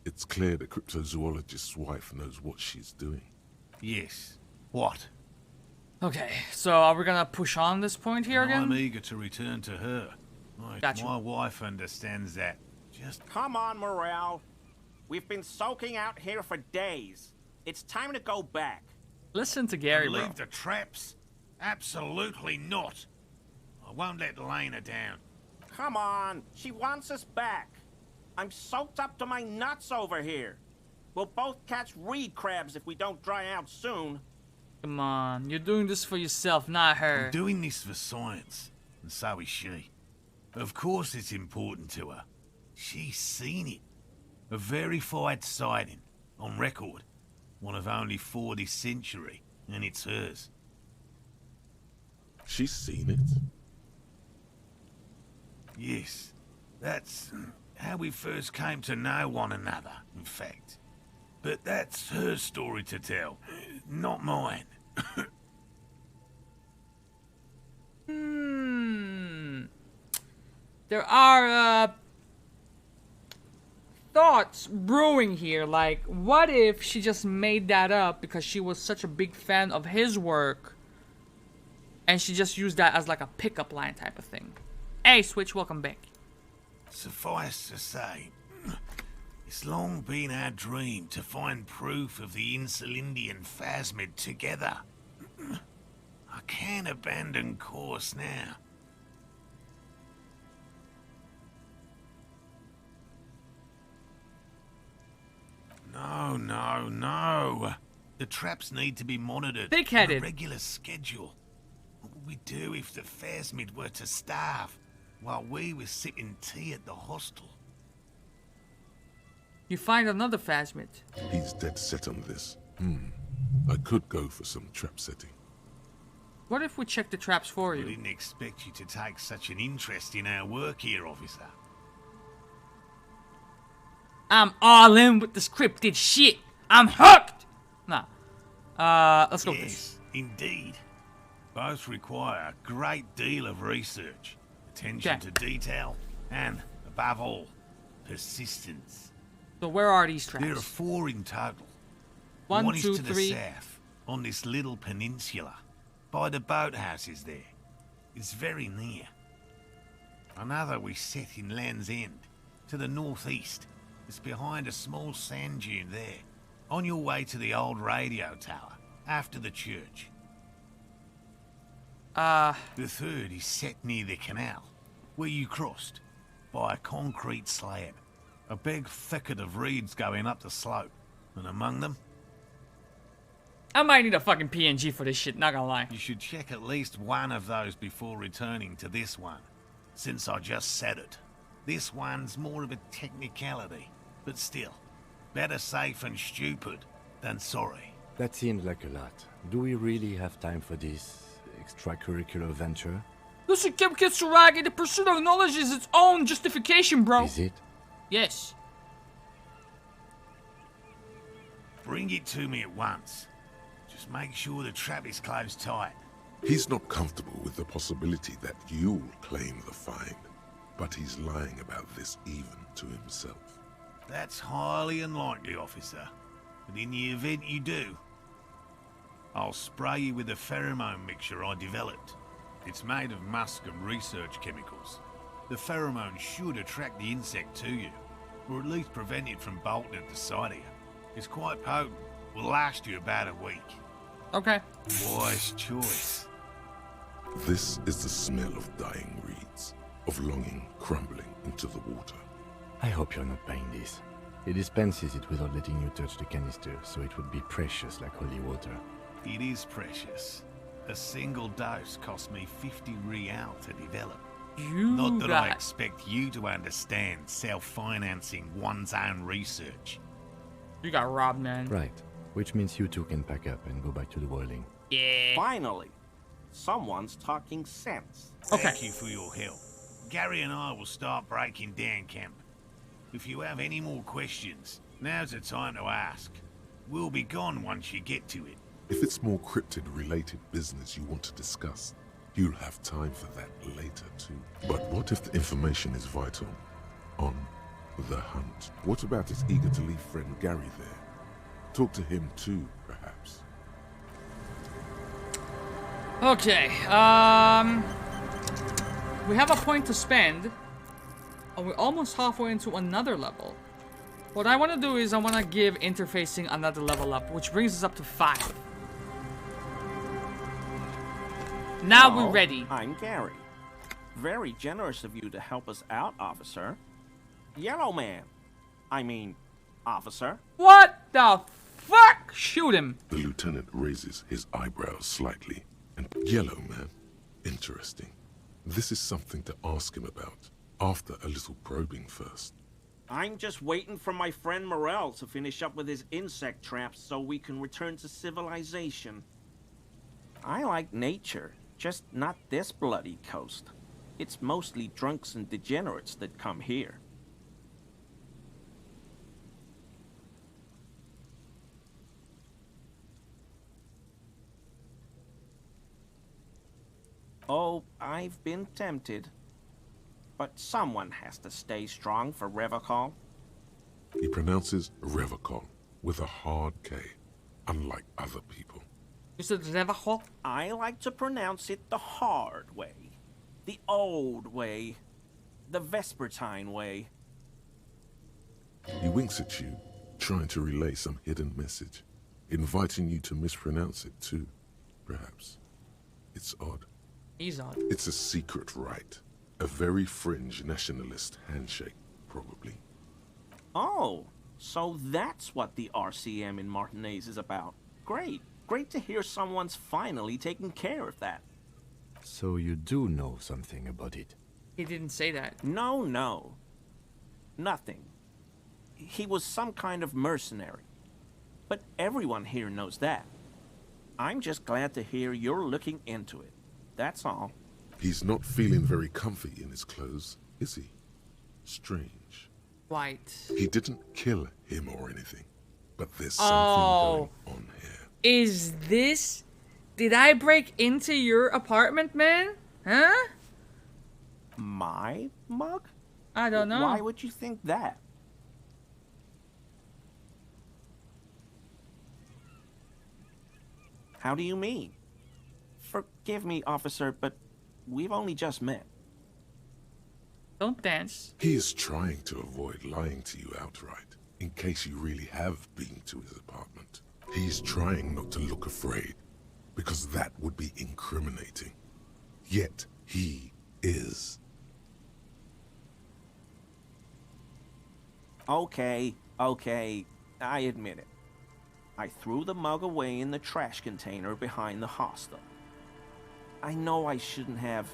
It's clear the cryptozoologist's wife knows what she's doing. Yes. What? Okay, so are we gonna push on this point here again? I'm eager to return to her. My wife understands that. Just come on, Morale. We've been soaking out here for days. It's time to go back. Listen to Gary, bro. Leave the traps? Absolutely not. I won't let Lena down. Come on, she wants us back. I'm soaked up to my nuts over here. We'll both catch reed crabs if we don't dry out soon. Come on, you're doing this for yourself, not her. I'm doing this for science, and so is she. Of course it's important to her. She's seen it. A verified sighting, on record. One of only 4 this century, and it's hers. She's seen it? Yes, that's how we first came to know one another, in fact. But that's her story to tell, not mine. There are thoughts brewing here, like what if she just made that up because she was such a big fan of his work and she just used that as like a pickup line type of thing. Hey Switch, welcome back. Suffice to say, it's long been our dream to find proof of the Insulindian phasmid together. I can't abandon course now. No. The traps need to be monitored on a regular schedule. What would we do if the phasmid were to starve while we were sipping tea at the hostel? You find another phasmid. He's dead set on this. I could go for some trap setting. What if we check the traps for you? I didn't expect you to take such an interest in our work here, officer. I'm all in with the scripted shit. I'm hooked! Nah. Let's go with this. Indeed. Both require a great deal of research, attention to detail, and, above all, persistence. So where are these traps? There are 4 in total. One, One two, is to three. the south, on this little peninsula, by the boathouses there. It's very near. Another we set in Land's End, to the northeast. It's behind a small sand dune there, on your way to the old radio tower, after the church. The third is set near the canal, where you crossed, by a concrete slab. A big thicket of reeds going up the slope, and among them... I might need a fucking PNG for this shit, not gonna lie. You should check at least one of those before returning to this one, since I just said it. This one's more of a technicality, but still, better safe and stupid than sorry. That seems like a lot. Do we really have time for this extracurricular venture? Listen, Kim Kitsuragi, the pursuit of knowledge is its own justification, bro. Is it? Yes. Bring it to me at once. Just make sure the trap is closed tight. He's not comfortable with the possibility that you'll claim the find, but he's lying about this even to himself. That's highly unlikely, officer. But in the event you do, I'll spray you with a pheromone mixture I developed. It's made of musk and research chemicals. The pheromone should attract the insect to you, or at least prevent it from bolting at the sight of you. It's quite potent. Will last you about a week. Okay. Wise choice. This is the smell of dying reeds, of longing crumbling into the water. I hope you're not buying this. It dispenses it without letting you touch the canister, so it would be precious like holy water. It is precious. A single dose cost me 50 real to develop. Not that I expect you to understand self-financing one's own research. You got robbed, man. Right. Which means you two can pack up and go back to the boiling. Yeah. Finally, someone's talking sense. Thank you for your help. Gary and I will start breaking down camp. If you have any more questions, now's the time to ask. We'll be gone once you get to it. If it's more cryptid-related business you want to discuss, you'll have time for that later too. But what if the information is vital? On the hunt. What about his eager-to-leave friend Gary there? Talk to him too, perhaps. Okay, we have a point to spend. Oh, we're almost halfway into another level. What I want to do is I want to give interfacing another level up, which brings us up to 5. Now we're ready. I'm Gary. Very generous of you to help us out, officer. Yellow man. I mean, officer. What the fuck? Shoot him. The lieutenant raises his eyebrows slightly. And Yellow man. Interesting. This is something to ask him about. After a little probing first. I'm just waiting for my friend Morel to finish up with his insect traps so we can return to civilization. I like nature, just not this bloody coast. It's mostly drunks and degenerates that come here. Oh, I've been tempted. But someone has to stay strong for Revocol. He pronounces Revocol with a hard K, unlike other people. You said Revocol? I like to pronounce it the hard way. The old way. The Vespertine way. He winks at you, trying to relay some hidden message, inviting you to mispronounce it too, perhaps. It's odd. He's odd. It's a secret rite. A very fringe nationalist handshake, probably. Oh, so that's what the RCM in Martinez is about. Great. Great to hear someone's finally taking care of that. So you do know something about it? He didn't say that. No. Nothing. He was some kind of mercenary. But everyone here knows that. I'm just glad to hear you're looking into it. That's all. He's not feeling very comfy in his clothes, is he? Strange. White. He didn't kill him or anything, but there's something going on here. Is this... Did I break into your apartment, man? Huh? My mug? I don't know. Why would you think that? How do you mean? Forgive me, officer, but we've only just met. Don't dance. He is trying to avoid lying to you outright, in case you really have been to his apartment. He's trying not to look afraid, because that would be incriminating. Yet, he is. Okay, I admit it. I threw the mug away in the trash container behind the hostel. I know I shouldn't have,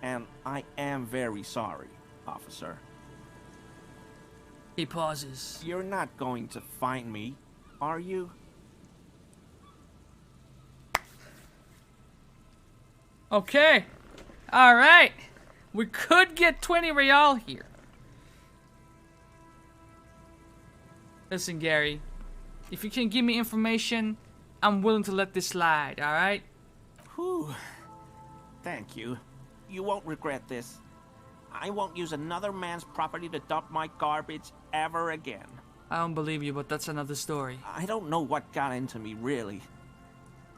and I am very sorry, officer. He pauses. You're not going to find me, are you? Okay. Alright. We could get 20 real here. Listen, Gary. If you can give me information, I'm willing to let this slide, alright? Whew. Thank you. You won't regret this. I won't use another man's property to dump my garbage ever again. I don't believe you, but that's another story. I don't know what got into me, really.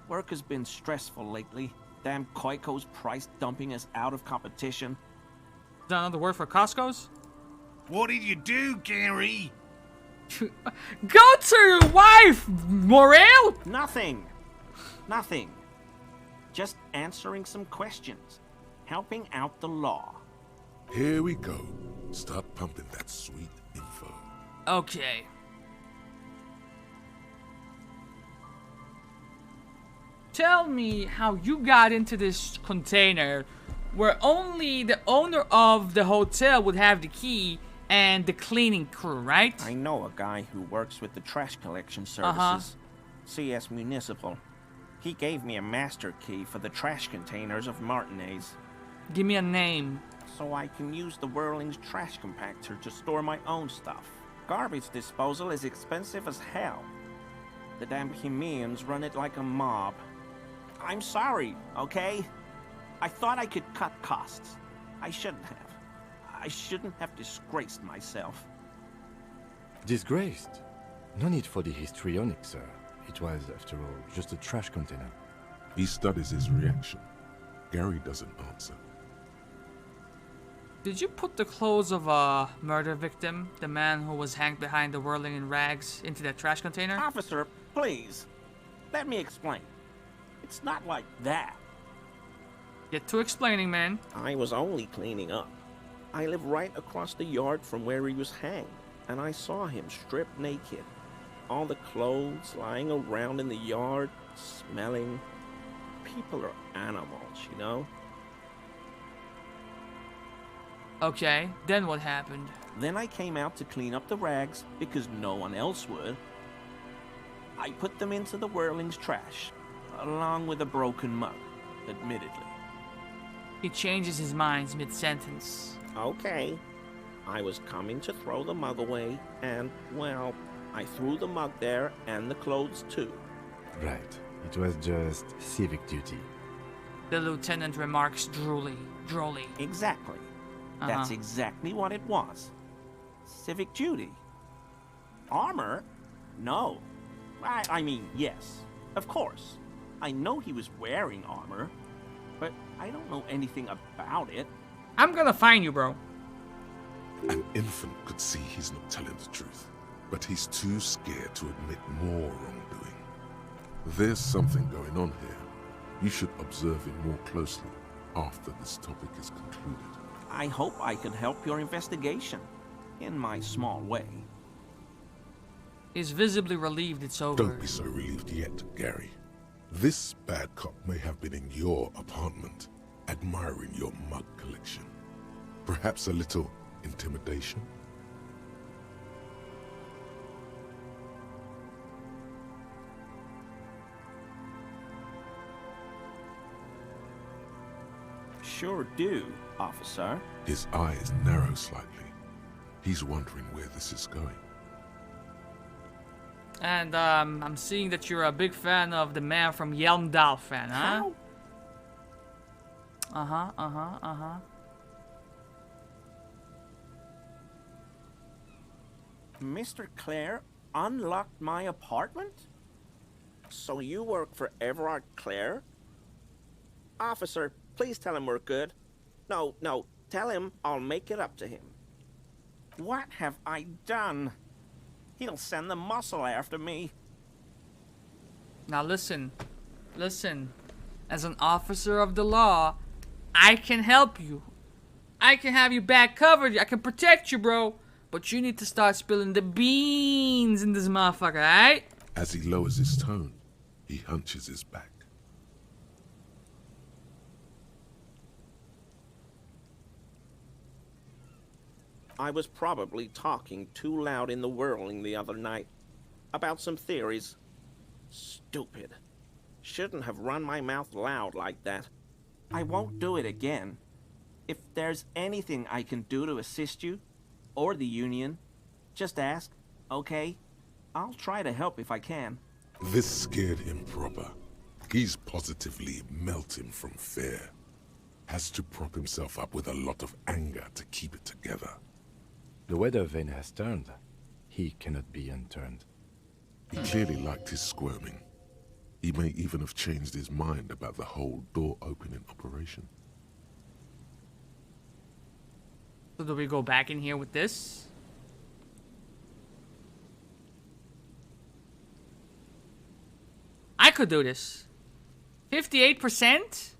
Work has been stressful lately. Damn Koiko's price dumping us out of competition. Is that another word for Costco's? What did you do, Gary? Go to your wife, Morel! Nothing. Just answering some questions. Helping out the law. Here we go. Start pumping that sweet info. Okay. Tell me how you got into this container where only the owner of the hotel would have the key and the cleaning crew, right? I know a guy who works with the trash collection services. CS Municipal. He gave me a master key for the trash containers of Martinez. Give me a name. So I can use the Whirling's trash compactor to store my own stuff. Garbage disposal is expensive as hell. The damn Hemians run it like a mob. I'm sorry, okay? I thought I could cut costs. I shouldn't have. I shouldn't have disgraced myself. Disgraced? No need for the histrionic, sir. It was, after all, just a trash container. He studies his reaction. Gary doesn't answer. Did you put the clothes of a murder victim, the man who was hanged behind the whirling in rags, into that trash container? Officer, please. Let me explain. It's not like that. Get to explaining, man. I was only cleaning up. I live right across the yard from where he was hanged, and I saw him stripped naked. All the clothes lying around in the yard, smelling. People are animals, you know? Okay, then what happened? Then I came out to clean up the rags because no one else would. I put them into the Whirling's trash, along with a broken mug, admittedly. He changes his mind mid-sentence. Okay. I was coming to throw the mug away, and, well, I threw the mug there and the clothes too. Right. It was just civic duty. The lieutenant remarks drolly. Exactly. That's exactly what it was. Civic duty. Armor? No. I mean, yes. Of course. I know he was wearing armor, but I don't know anything about it. I'm gonna find you, bro. An infant could see he's not telling the truth, but he's too scared to admit more wrongdoing. There's something going on here. You should observe him more closely after this topic is concluded. I hope I can help your investigation, in my small way. He's visibly relieved it's over. Don't be so relieved yet, Gary. This bad cop may have been in your apartment, admiring your mug collection. Perhaps a little intimidation? Sure do, officer. His eyes narrow slightly. He's wondering where this is going. And I'm seeing that you're a big fan of the man from Yelmdal fan, huh? How? Mr. Clare unlocked my apartment? So you work for Everard Clare? Officer, please tell him we're good. No, tell him I'll make it up to him. What have I done? He'll send the muscle after me. Now listen. As an officer of the law, I can help you. I can have you back covered. I can protect you, bro. But you need to start spilling the beans in this motherfucker, alright? As he lowers his tone, he hunches his back. I was probably talking too loud in the Whirling the other night. About some theories. Stupid. Shouldn't have run my mouth loud like that. I won't do it again. If there's anything I can do to assist you, or the Union, just ask, okay? I'll try to help if I can. This scared him proper. He's positively melting from fear. Has to prop himself up with a lot of anger to keep it together. The weather vane has turned. He cannot be unturned. He clearly liked his squirming. He may even have changed his mind about the whole door-opening operation. So do we go back in here with this? I could do this. 58%?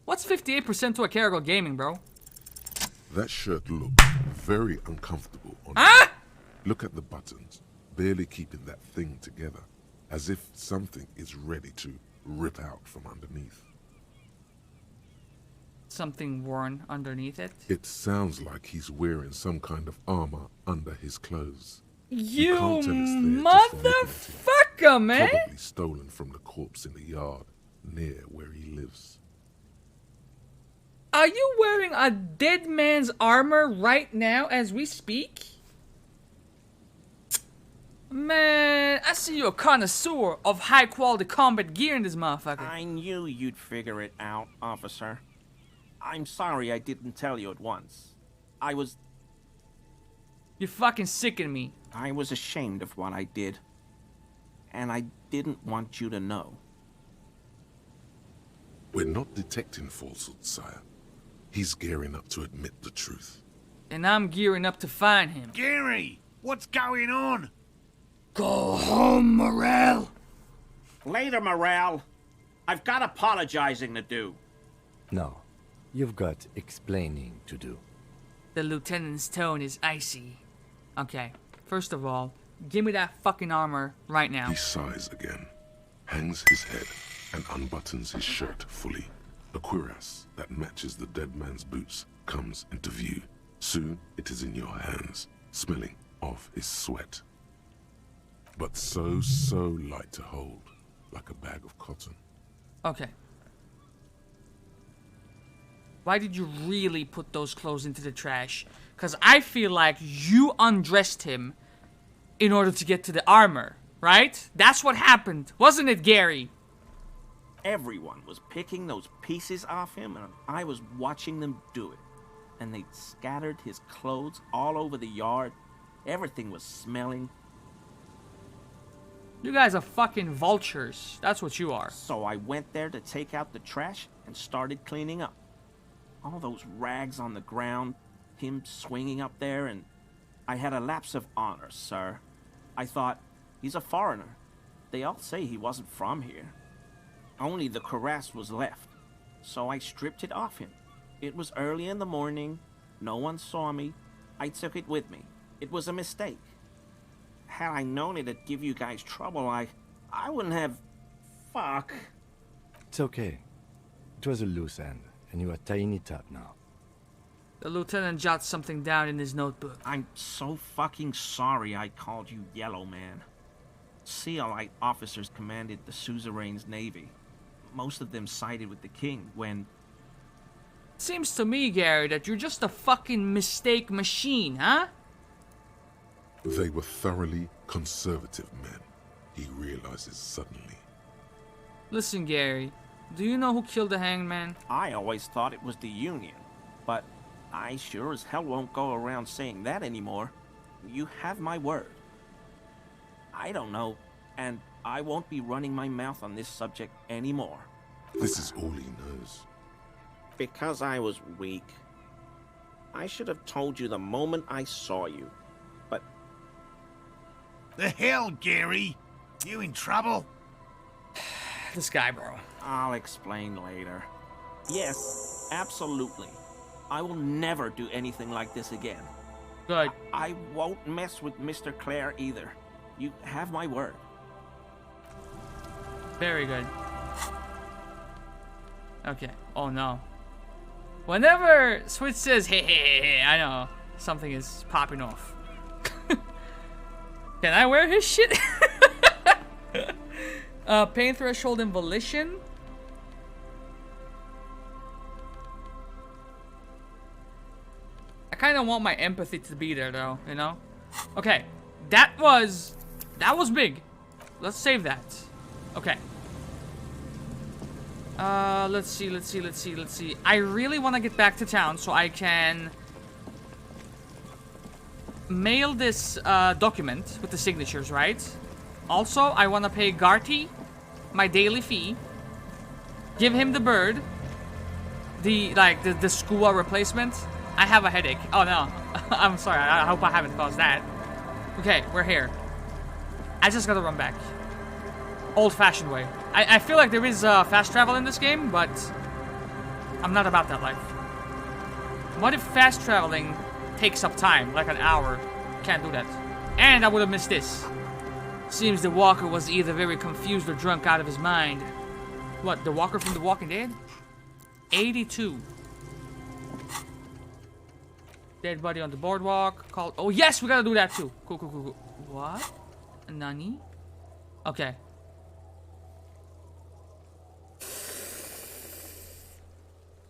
What's 58% to a Carrigal Gaming, bro? That shirt looked very uncomfortable on you. Look at the buttons, barely keeping that thing together, as if something is ready to rip out from underneath. Something worn underneath it? It sounds like he's wearing some kind of armor under his clothes. You motherfucker, man! Probably stolen from the corpse in the yard near where he lives. Are you wearing a dead man's armor right now as we speak? Man, I see you're a connoisseur of high-quality combat gear in this motherfucker. I knew you'd figure it out, officer. I'm sorry I didn't tell you at once. You're fucking sicken me. I was ashamed of what I did. And I didn't want you to know. We're not detecting falsehood, sire. He's gearing up to admit the truth. And I'm gearing up to find him. Gary, what's going on? Go home, Morel. Later, Morel. I've got apologizing to do. No. You've got explaining to do. The lieutenant's tone is icy. Okay, first of all, give me that fucking armor right now. He sighs again, hangs his head, and unbuttons his shirt fully. A cuirass that matches the dead man's boots comes into view. Soon it is in your hands, smelling of his sweat. But so light to hold, like a bag of cotton. Okay. Why did you really put those clothes into the trash? Because I feel like you undressed him in order to get to the armor, right? That's what happened, wasn't it, Gary? Everyone was picking those pieces off him, and I was watching them do it. And they'd scattered his clothes all over the yard. Everything was smelling. You guys are fucking vultures. That's what you are. So I went there to take out the trash and started cleaning up. All those rags on the ground, him swinging up there, and I had a lapse of honor, sir. I thought, he's a foreigner. They all say he wasn't from here. Only the cuirass was left, so I stripped it off him. It was early in the morning. No one saw me. I took it with me. It was a mistake. Had I known it'd give you guys trouble, I wouldn't have... Fuck. It's okay. It was a loose end, and you are tying it up now. The lieutenant jots something down in his notebook. I'm so fucking sorry I called you Yellow Man. Sealite officers commanded the suzerain's navy. Most of them sided with the king when... Seems to me, Gary, that you're just a fucking mistake machine, huh? They were thoroughly conservative men, he realizes suddenly. Listen, Gary, do you know who killed the hanged man? I always thought it was the Union, but I sure as hell won't go around saying that anymore. You have my word. I don't know, and I won't be running my mouth on this subject anymore. This is all he knows. Because I was weak. I should have told you the moment I saw you, but... The hell, Gary? You in trouble? This guy, bro. I'll explain later. Yes, absolutely. I will never do anything like this again. Good. I won't mess with Mr. Clare either. You have my word. Very good. Okay. Oh no. Whenever Switch says hey hey hey hey, I know something is popping off. Can I wear his shit? Pain threshold and volition. I kind of want my empathy to be there though, you know? Okay. That was big. Let's save that. Okay. Let's see. I really want to get back to town so I can mail this document with the signatures, right? Also, I want to pay Garty my daily fee. Give him the bird. The Skua replacement. I have a headache. Oh no. I'm sorry. I hope I haven't caused that. Okay, we're here. I just gotta run back. Old-fashioned way. I feel like there is fast travel in this game, but I'm not about that life. What if fast traveling takes up time, like an hour? Can't do that. And I would have missed this. Seems the walker was either very confused or drunk out of his mind. What, the walker from The Walking Dead? 82. Dead body on the boardwalk. Called. Oh yes, we gotta do that too. Cool. What? Nani? Okay.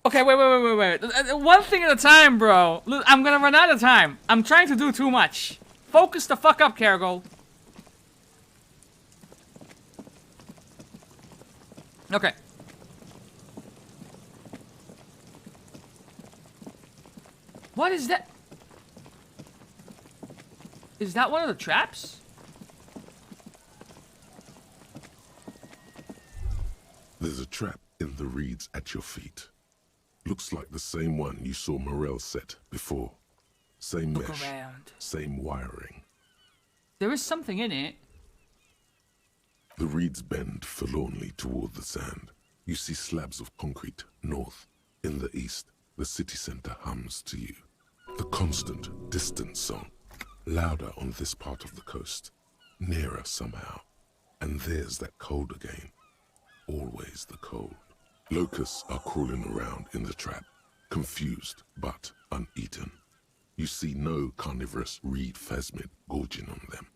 Okay, wait. One thing at a time, bro. Look, I'm gonna run out of time. I'm trying to do too much. Focus the fuck up, Caragol. Okay. What is that? Is that one of the traps? There's a trap in the reeds at your feet. Looks like the same one you saw Morel set before. Same Look mesh, around. same wiring. There is something in it. The reeds bend forlornly toward the sand. You see slabs of concrete north, In the east, the city center hums to you. The constant, distant song, louder on this part of the coast, nearer somehow. And there's that cold again. Always the cold. Locusts are crawling around in the trap, confused but uneaten. You see no carnivorous reed phasmid gorging on them.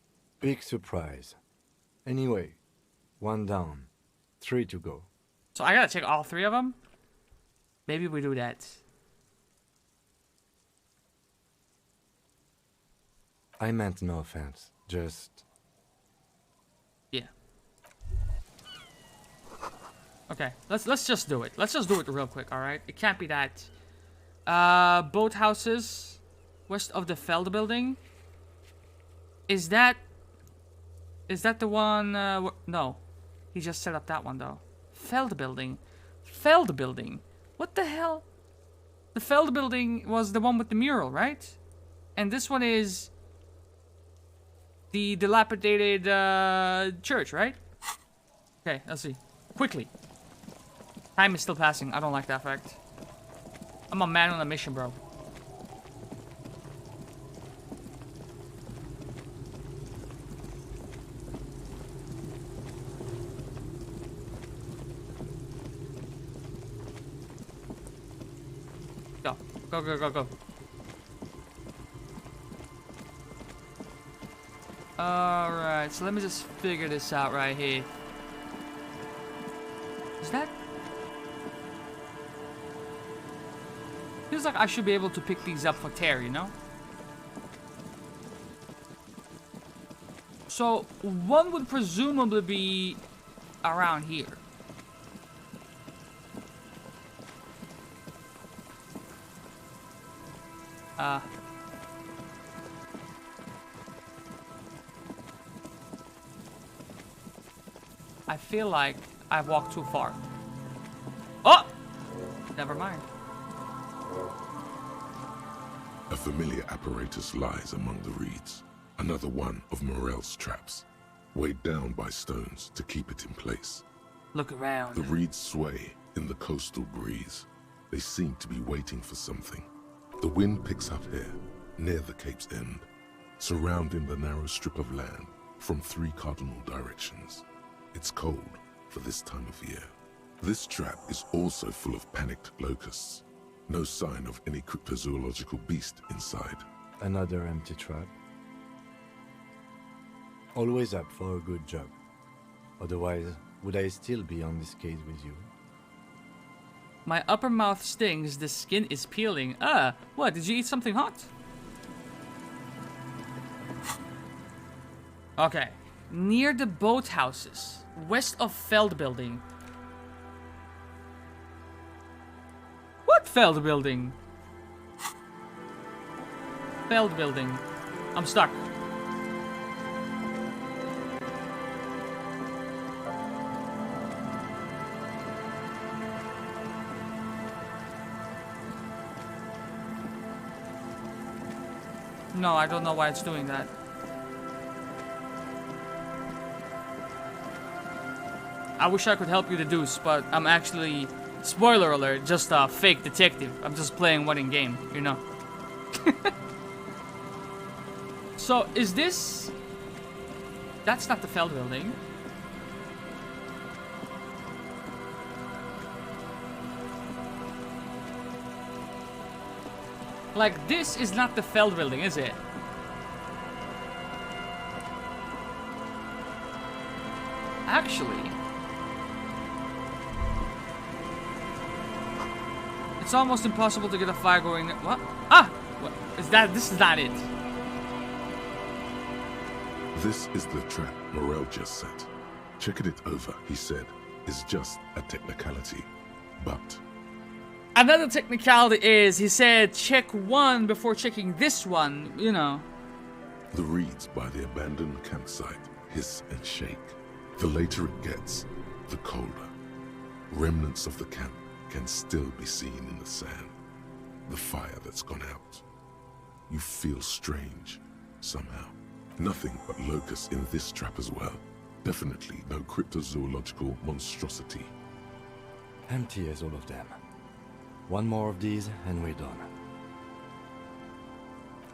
Big surprise. Anyway, 1 down, 3 to go. So I gotta check all 3 of them? Maybe we do that. I meant no offense, just... Yeah. Okay, let's just do it. Let's just do it real quick, alright? It can't be that. Boathouses west of the Feld building. Is that the one? No, he just set up that one though. Feld building. Feld building. What the hell? The Feld building was the one with the mural, right? And this one is the dilapidated church, right? Okay, let's see. Quickly. Time is still passing. I don't like that fact. I'm a man on a mission, bro. Go. Go, go, go, go. Alright, so let me just figure this out right here. Is that... Feels like I should be able to pick these up for Terry, you know? So, one would presumably be around here. I feel like I've walked too far. Oh! Never mind. A familiar apparatus lies among the reeds. Another one of Morel's traps, weighed down by stones to keep it in place. Look around. The reeds sway in the coastal breeze. They seem to be waiting for something. The wind picks up here, near the cape's end, surrounding the narrow strip of land from 3 cardinal directions. It's cold for this time of year. This trap is also full of panicked locusts. No sign of any cryptozoological beast inside. Another empty trap. Always up for a good job. Otherwise, would I still be on this case with you? My upper mouth stings, the skin is peeling. What, did you eat something hot? Okay. Near the boathouses, west of Feld building. What Feld building? Feld building. I'm stuck. No, I don't know why it's doing that. I wish I could help you deduce, but I'm actually, spoiler alert, just a fake detective. I'm just playing one in game, you know. So, is this... That's not the Feld building. Like, this is not the Feld building, is it? Actually... It's almost impossible to get a fire going... What? Ah! What? Is that... This is not it. This is the trap Morel just set. Checking it over, he said, is just a technicality. But... Another technicality is, he said, check one before checking this one, you know. The reeds by the abandoned campsite hiss and shake. The later it gets, the colder. Remnants of the camp can still be seen in the sand. The fire that's gone out. You feel strange, somehow. Nothing but locusts in this trap as well. Definitely no cryptozoological monstrosity. Empty as all of them. One more of these and we're done.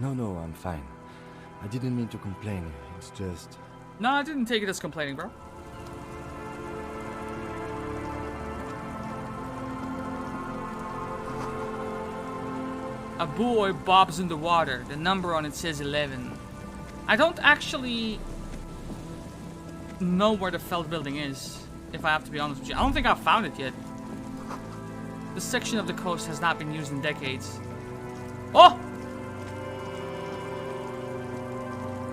No, I'm fine. I didn't mean to complain. It's just... No, I didn't take it as complaining, bro. A buoy bobs in the water. The number on it says 11. I don't actually know where the Feld building is, if I have to be honest with you. I don't think I've found it yet. This section of the coast has not been used in decades. Oh!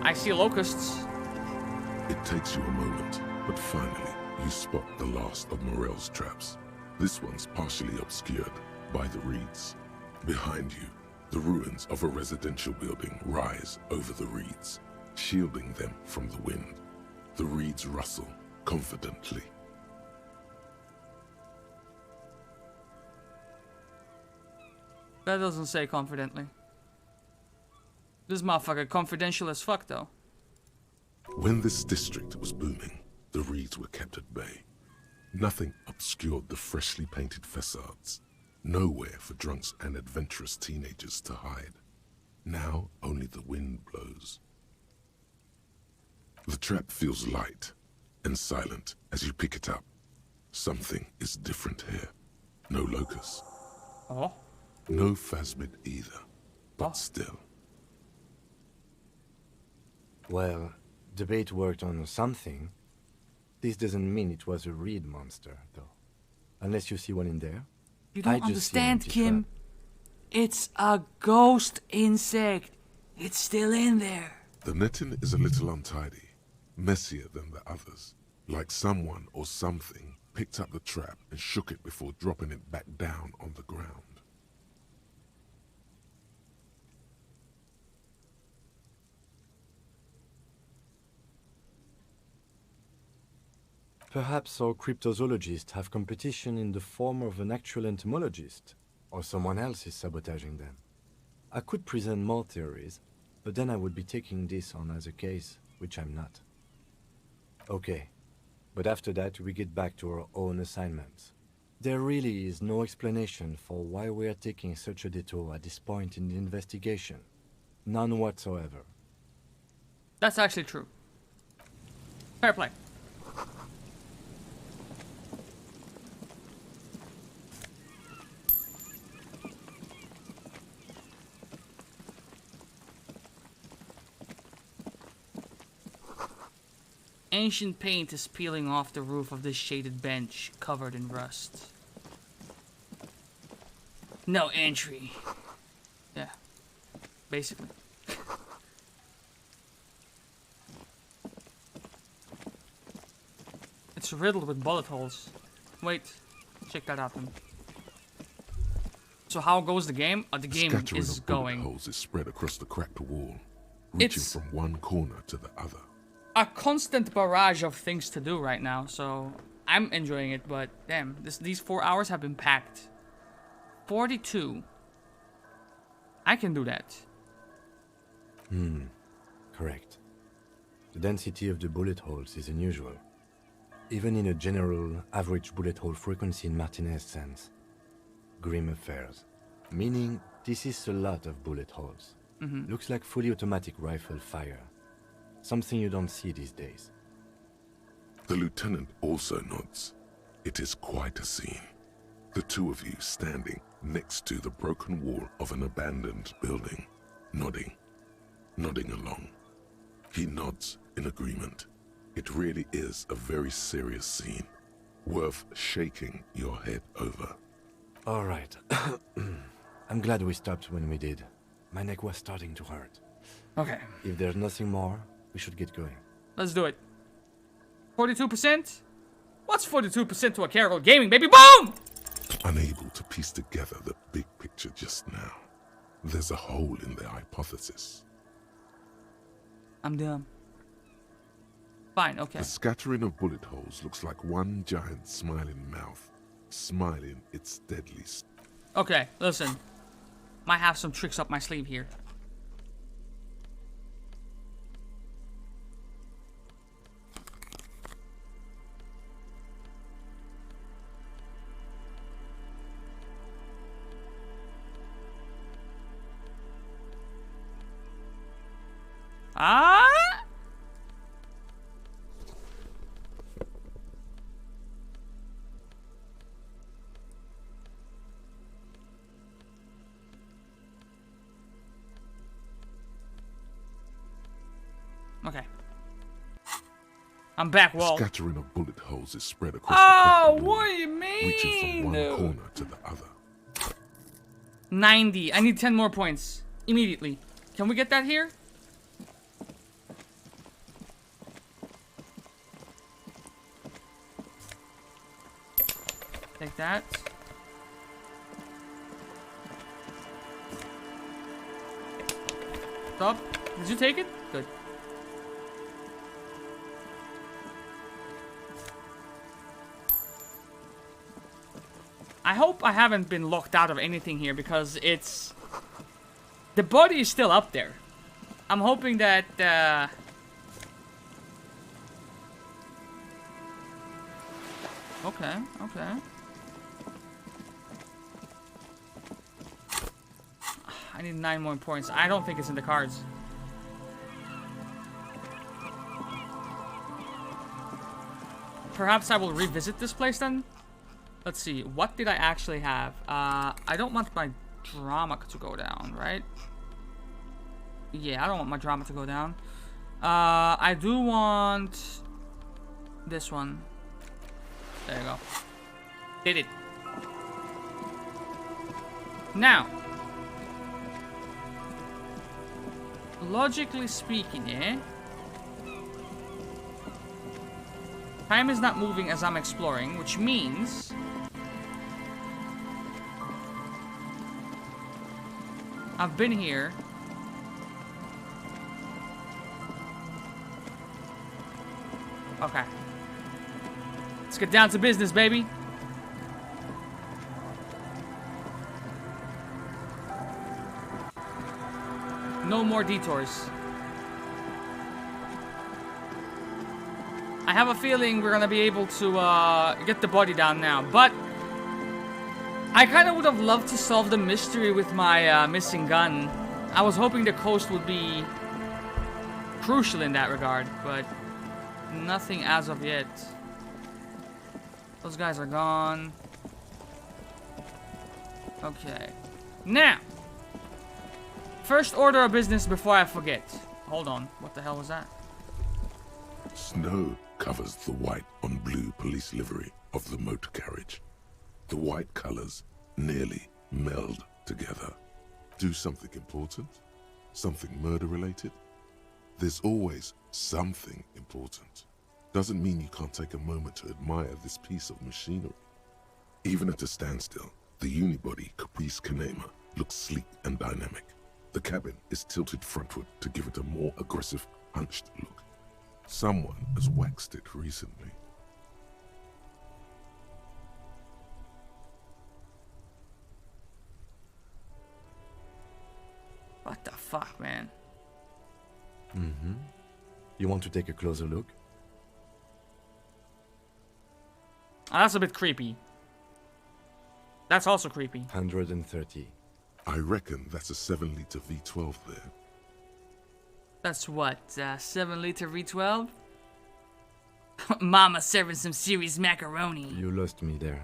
I see locusts. It takes you a moment, but finally, you spot the last of Morel's traps. This one's partially obscured by the reeds. Behind you, the ruins of a residential building rise over the reeds, shielding them from the wind. The reeds rustle confidently. That doesn't say confidently. This motherfucker confidential as fuck, though. When this district was booming, the reeds were kept at bay. Nothing obscured the freshly painted facades. Nowhere for drunks and adventurous teenagers to hide. Now only the wind blows. The trap feels light and silent as you pick it up. Something is different here. No locust. Oh. No phasmid either, but still. Well, the bait worked on something. This doesn't mean it was a reed monster, though. Unless you see one in there. You don't understand, Kim. It's a ghost insect. It's still in there. The netting is a little untidy, messier than the others. Like someone or something picked up the trap and shook it before dropping it back down on the ground. Perhaps our cryptozoologists have competition in the form of an actual entomologist, or someone else is sabotaging them. I could present more theories, but then I would be taking this on as a case, which I'm not. Okay, but after that we get back to our own assignments. There really is no explanation for why we are taking such a detour at this point in the investigation. None whatsoever. That's actually true. Fair play. Ancient paint is peeling off the roof of this shaded bench, covered in rust. No entry. Yeah, basically. It's riddled with bullet holes. Wait, check that out then. So how goes the game? The game is going. Bullet holes is spread across the cracked wall, reaching from one corner to the other. A constant barrage of things to do right now, so I'm enjoying it, but damn, these 4 hours have been packed. 42. I can do that. Correct. The density of the bullet holes is unusual. Even in a general average bullet hole frequency in Martinez sense. Grim affairs. Meaning, this is a lot of bullet holes. Looks like fully automatic rifle fire. Something you don't see these days. The lieutenant also nods. It is quite a scene. The two of you standing next to the broken wall of an abandoned building, nodding along. He nods in agreement. It really is a very serious scene, worth shaking your head over. All right. I'm glad we stopped when we did. My neck was starting to hurt. Okay. If there's nothing more, we should get going. Let's do it. 42%? What's 42% to a Carol Gaming, baby? Boom! Unable to piece together the big picture just now. There's a hole in their hypothesis. I'm dumb. Fine, okay. The scattering of bullet holes looks like one giant smiling mouth, smiling its deadliest. Okay, listen. Might have some tricks up my sleeve here. Ah! Okay. I'm back, Walt. Scattering of bullet holes is spread across Oh, the cracked what wall, do you mean? reaching from one corner to the other. 90. I need 10 more points. Immediately. Can we get that here? Take that. Stop. Did you take it? Good. I hope I haven't been locked out of anything here because it's... The body is still up there. I'm hoping that... Okay, okay. I need 9 more points. I don't think it's in the cards. Perhaps I will revisit this place then? Let's see. What did I actually have? I don't want my drama to go down, right? Yeah, I don't want my drama to go down. I do want this one. There you go. Did it. Now, logically speaking, time is not moving as I'm exploring, which means I've been here. Okay. Let's get down to business, baby. No more detours. I have a feeling we're gonna be able to get the body down now, but I kind of would have loved to solve the mystery with my missing gun. I was hoping the coast would be crucial in that regard, but nothing as of yet. Those guys are gone. Okay. Now, first order of business before I forget. Hold on. What the hell was that? Snow covers the white on blue police livery of the motor carriage. The white colors nearly meld together. Do something important? Something murder-related? There's always something important. Doesn't mean you can't take a moment to admire this piece of machinery. Even at a standstill, the unibody Caprice Kanema looks sleek and dynamic. The cabin is tilted frontward to give it a more aggressive, hunched look. Someone has waxed it recently. What the fuck, man? Mm-hmm. You want to take a closer look? Oh, that's a bit creepy. That's also creepy. 130. I reckon that's a 7-liter V12 there. That's what, 7-liter V12? Mama serving some serious macaroni. You lost me there.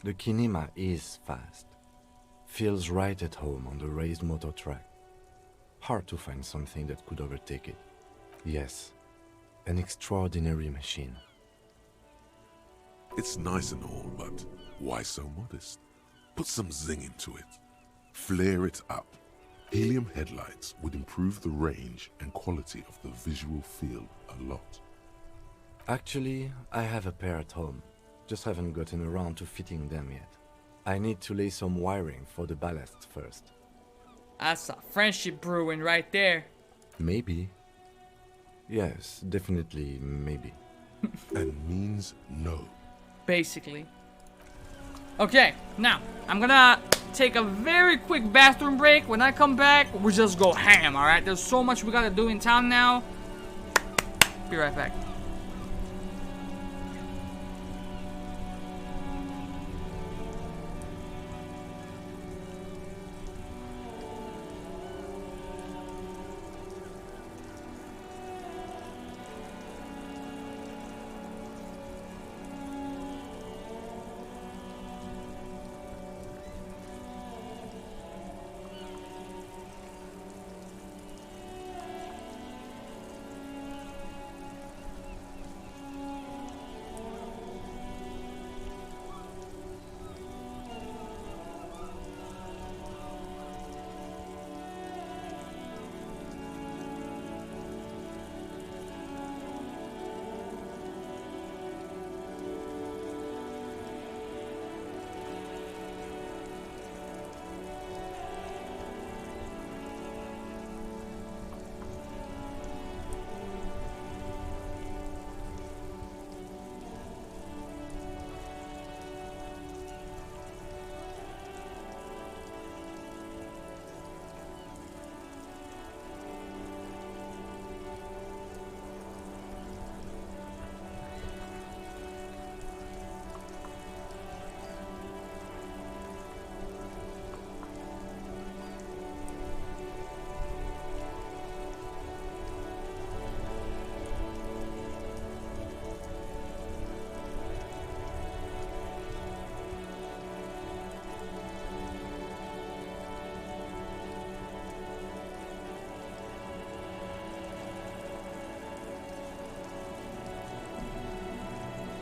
The Kinema is fast. Feels right at home on the raised motor track. Hard to find something that could overtake it. Yes, an extraordinary machine. It's nice and all, but why so modest? Put some zing into it. Flare it up. Helium headlights would improve the range and quality of the visual field a lot. Actually, I have a pair at home. Just haven't gotten around to fitting them yet. I need to lay some wiring for the ballast first. That's a friendship brewing right there. Maybe. Yes, definitely maybe. And means no. Basically. Okay, now, I'm gonna take a very quick bathroom break. When I come back, we just go ham, alright? There's so much we gotta do in town now. Be right back.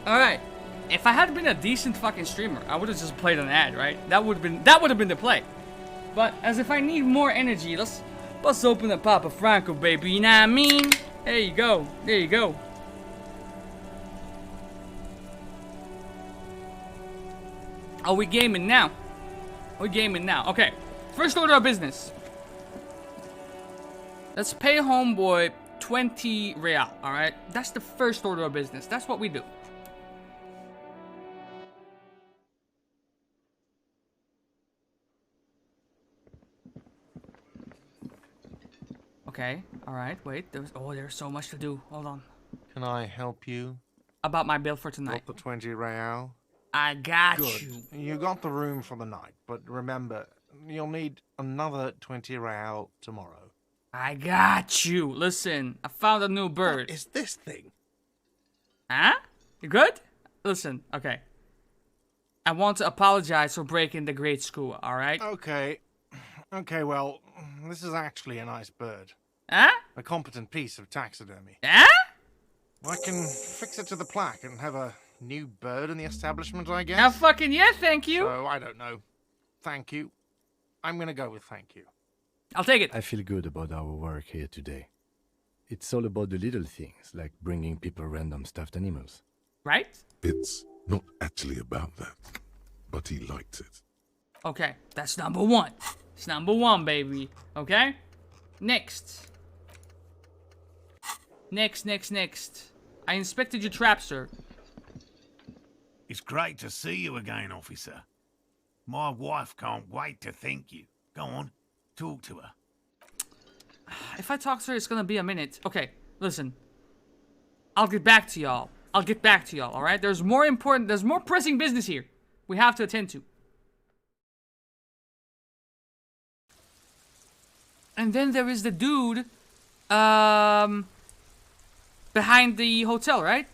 Alright. If I had been a decent fucking streamer, I would have just played an ad, right? That would have been the play. But as if I need more energy, let's open up Papa Franco, baby. You know what I mean? There you go. There you go. Oh, we gaming now. We're gaming now. Okay. First order of business. Let's pay homeboy 20 real, alright? That's the first order of business. That's what we do. Okay, alright, wait. There's so much to do. Hold on. Can I help you? About my bill for tonight. Got the 20 real? I got Good. you. You got the room for the night, but remember, you'll need another 20 real tomorrow. I got you. Listen, I found a new bird. What is this thing? Huh? You good? Listen, okay. I want to apologize for breaking the grade school, alright? Okay. Okay, well, this is actually a nice bird. Huh? A competent piece of taxidermy. Huh? I can fix it to the plaque and have a new bird in the establishment, I guess. Now fucking yeah, thank you. So, I don't know. Thank you. I'm gonna go with thank you. I'll take it. I feel good about our work here today. It's all about the little things, like bringing people random stuffed animals. Right? It's not actually about that, but he liked it. Okay, that's number one. It's number one, baby. Okay? Next. Next. I inspected your trap, sir. It's great to see you again, officer. My wife can't wait to thank you. Go on, talk to her. If I talk to her, it's gonna be a minute. Okay, listen. I'll get back to y'all. Alright? There's more pressing business here we have to attend to. And then there is the dude, behind the hotel, right?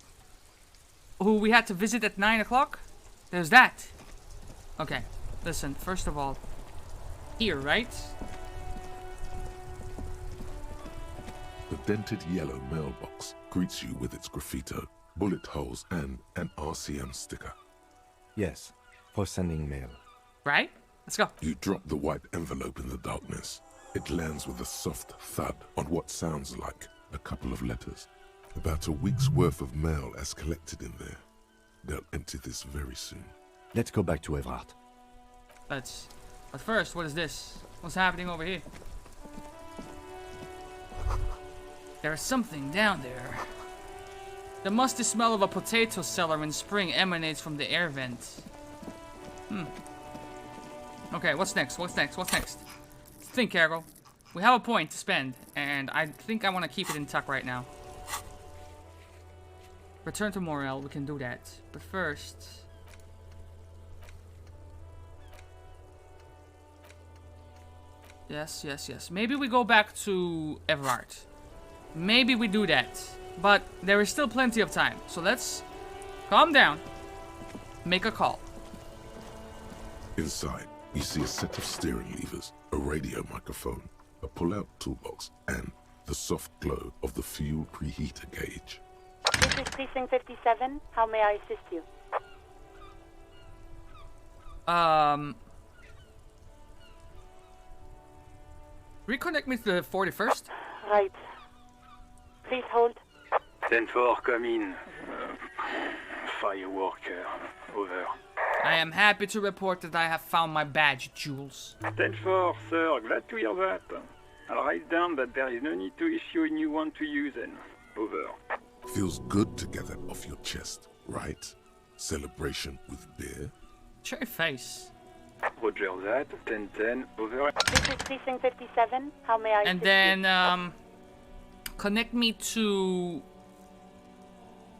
Who we had to visit at 9 o'clock? There's that. Okay, listen, first of all, here, right? The dented yellow mailbox greets you with its graffito, bullet holes, and an RCM sticker. Yes, for sending mail. Right? Let's go. You drop the white envelope in the darkness. It lands with a soft thud on what sounds like a couple of letters. About a week's worth of mail as collected in there. They'll empty this very soon. Let's go back to Everard. But first, what is this? What's happening over here? There is something down there. The musty smell of a potato cellar in spring emanates from the air vent. Okay, what's next? Think, Carol. We have a point to spend, and I think I want to keep it in tuck right now. Return to Morel, we can do that. But first... Yes. Maybe we go back to Everard. Maybe we do that. But there is still plenty of time. So let's calm down. Make a call. Inside, you see a set of steering levers, a radio microphone, a pull-out toolbox, and the soft glow of the fuel preheater gauge. This is Precinct 57. How may I assist you? Reconnect me to the 41st? Right. Please hold. 10-4, come in. Fireworker, over. I am happy to report that I have found my badge, Jules. 10-4, sir, glad to hear that. I'll write down that there is no need to issue a new one to you then. Over. Feels good to get that off your chest, right? Celebration with beer? Show your face. Roger that, 10-10, over. This is Precinct 57. How may I assist And then, connect me to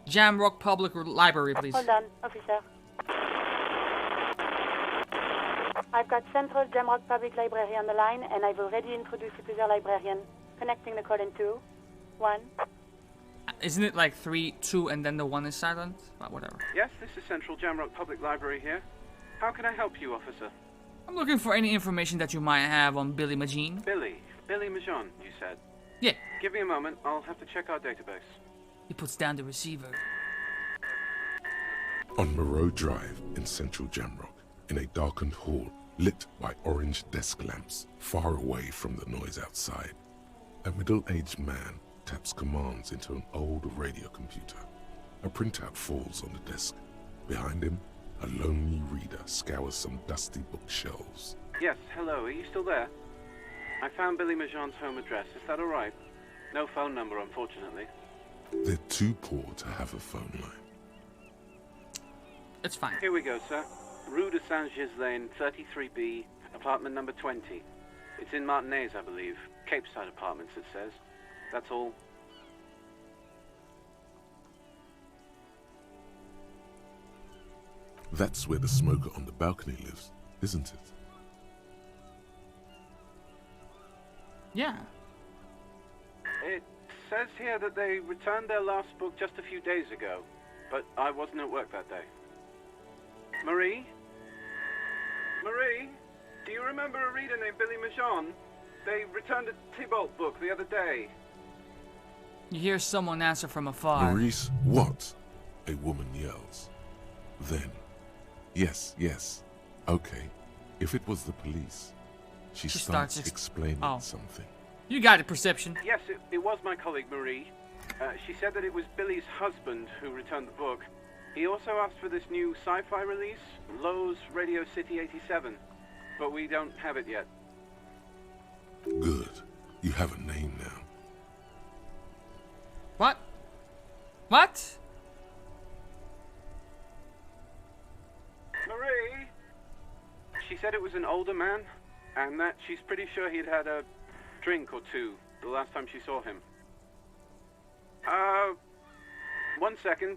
Jamrock Public Library, please. Hold on, officer. I've got Central Jamrock Public Library on the line, and I've already introduced you to their librarian. Connecting the call in 2, 1. Isn't it like 3, 2, and then the 1 is silent? Well, whatever. Yes, this is Central Jamrock Public Library here. How can I help you, officer? I'm looking for any information that you might have on Billy Magine. Billy Majon, you said? Yeah. Give me a moment, I'll have to check our database. He puts down the receiver. On Moreau Drive in central Jamrock, in a darkened hall lit by orange desk lamps far away from the noise outside, a middle-aged man taps commands into an old radio computer. A printout falls on the desk. Behind him, a lonely reader scours some dusty bookshelves. Yes, hello, are you still there? I found Billy Majon's home address, is that alright? No phone number, unfortunately. They're too poor to have a phone line. It's fine. Here we go, sir. Rue de Saint-Ghislain, 33B, apartment number 20. It's in Martinez, I believe. Cape Side Apartments, it says. That's all. That's where the smoker on the balcony lives, isn't it? Yeah. It says here that they returned their last book just a few days ago, but I wasn't at work that day. Marie? Marie? Do you remember a reader named Billy Majon? They returned a Tybalt book the other day. You hear someone answer from afar. Maurice, what? A woman yells. Then, yes, okay. If it was the police, she starts explaining something. You got it, perception. Yes, it was my colleague Marie. She said that it was Billy's husband who returned the book. He also asked for this new sci-fi release, Lowe's Radio City 87, but we don't have it yet. Good. You have a name now. What? What? Marie? She said it was an older man, and that she's pretty sure he'd had a drink or two the last time she saw him. 1 second.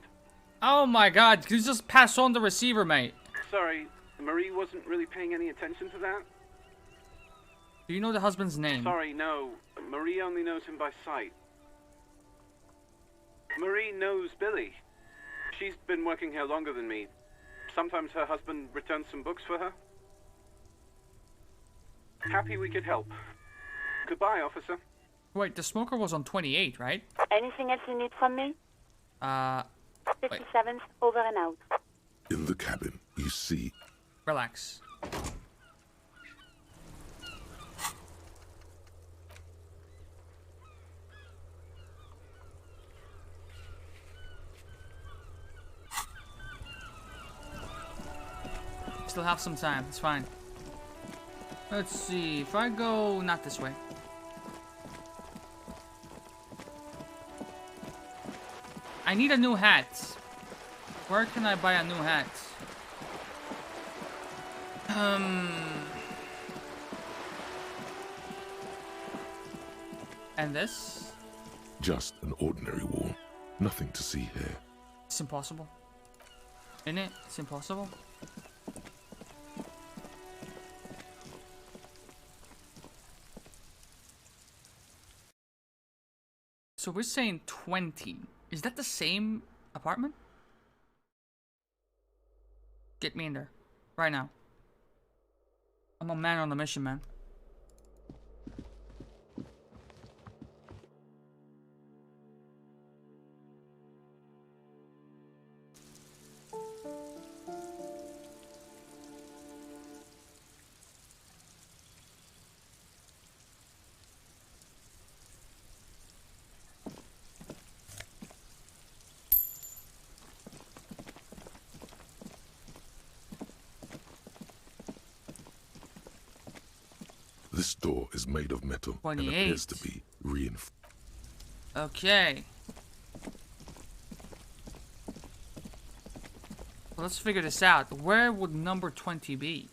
Oh my god, you just pass on the receiver, mate. Sorry, Marie wasn't really paying any attention to that. Do you know the husband's name? Sorry, no. Marie only knows him by sight. Marie knows Billy. She's been working here longer than me. Sometimes her husband returns some books for her. Happy we could help. Goodbye, officer. Wait, the smoker was on 28, right? Anything else you need from me? 57th, over and out. In the cabin, you see... Relax. Still have some time, it's fine. Let's see, if I go not this way. I need a new hat. Where can I buy a new hat? And this? Just an ordinary wall. Nothing to see here. It's impossible. Isn't it? It's impossible. So we're saying 20. Is that the same apartment? Get me in there. Right now. I'm a man on a mission, man. This door is made of metal 28. and appears to be reinforced. Okay. Well, let's figure this out. Where would number 20 be?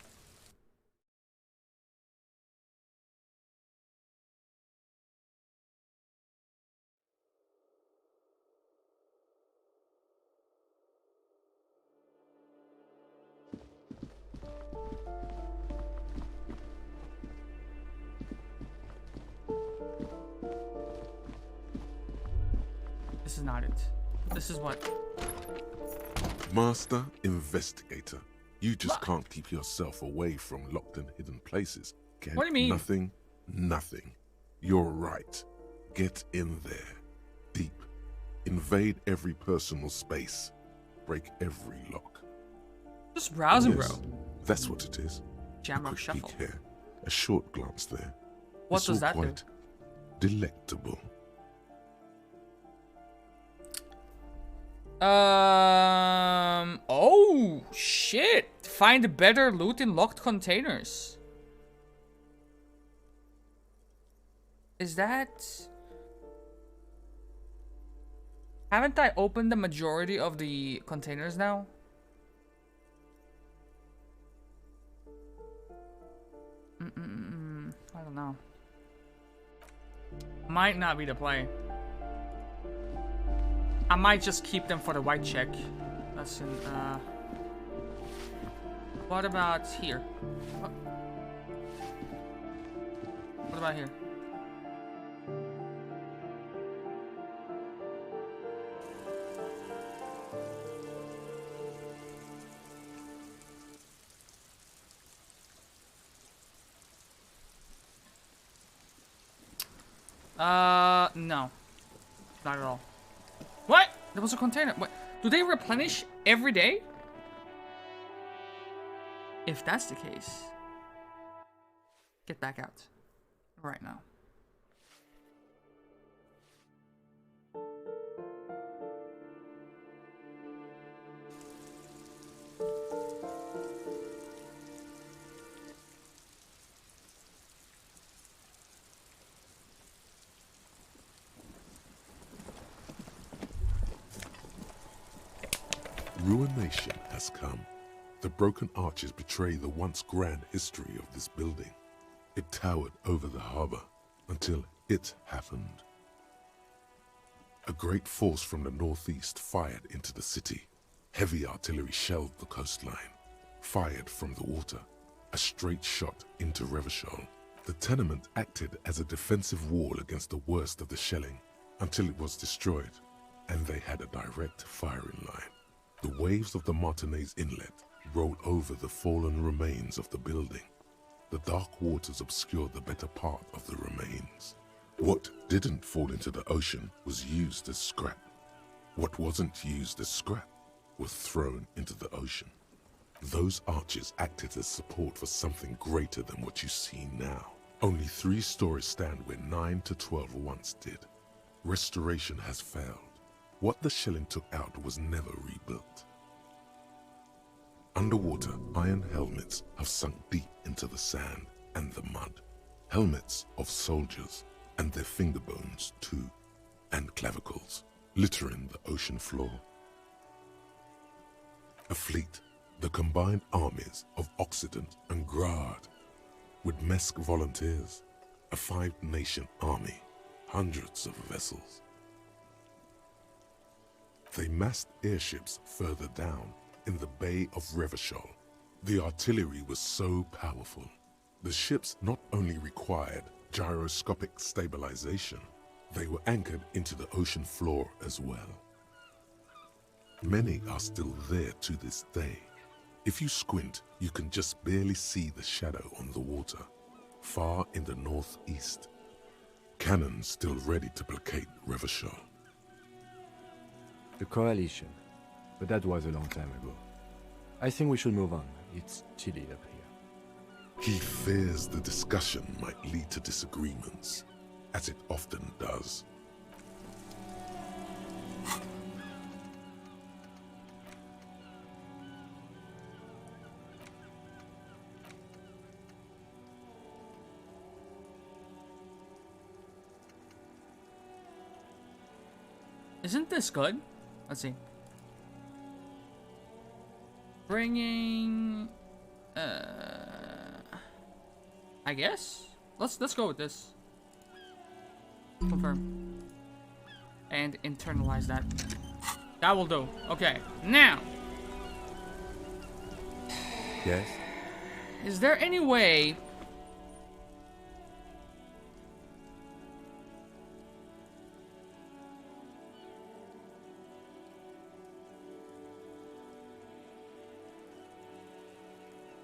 This is not it. This is what? Master Investigator, you just can't keep yourself away from locked and hidden places. Get What do you mean? Nothing, nothing. You're right. Get in there. Deep. Invade every personal space. Break every lock. Just browsing, Yes, bro. that's what it is. Jamrock a quick Shuffle. peek here, a short glance there. What It's does all that do? quite delectable. Oh, shit. Find better loot in locked containers. Is that... Haven't I opened the majority of the containers now? I don't know. Might not be the play. I might just keep them for the white check. That's in, What about here? What about here? No. Not at all. What? There was a container. What? Do they replenish every day? If that's the case, get back out right now. Ruination has come. The broken arches betray the once grand history of this building. It towered over the harbor until it happened. A great force from the northeast fired into the city. Heavy artillery shelled the coastline. Fired from the water, a straight shot into Revachol. The tenement acted as a defensive wall against the worst of the shelling until it was destroyed, and they had a direct firing line. The waves of the Martinez Inlet rolled over the fallen remains of the building. The dark waters obscured the better part of the remains. What didn't fall into the ocean was used as scrap. What wasn't used as scrap was thrown into the ocean. Those arches acted as support for something greater than what you see now. Only 3 stories stand where 9 to 12 once did. Restoration has failed. What the shelling took out was never rebuilt. Underwater, iron helmets have sunk deep into the sand and the mud. Helmets of soldiers, and their finger bones too, and clavicles, littering the ocean floor. A fleet, the combined armies of Occident and Grad, with Mesk volunteers, a 5-nation army, hundreds of vessels. They massed airships further down in the Bay of Revachol. The artillery was so powerful. The ships not only required gyroscopic stabilization, they were anchored into the ocean floor as well. Many are still there to this day. If you squint, you can just barely see the shadow on the water, far in the northeast. Cannons still ready to placate Revachol. The Coalition, but that was a long time ago. I think we should move on. It's chilly up here. He fears the discussion might lead to disagreements, as it often does. Isn't this good? Let's see. Bringing... I guess? Let's go with this. Confirm. And internalize that. That will do. Okay, now. Yes? Is there any way...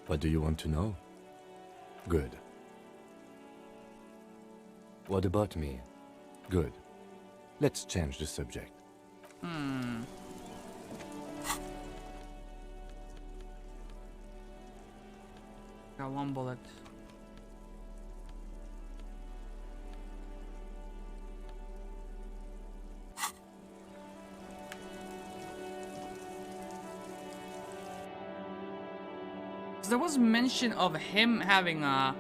What do you want to know? Good. What about me? Good. Let's change the subject. Got one bullet. There was mention of him having a...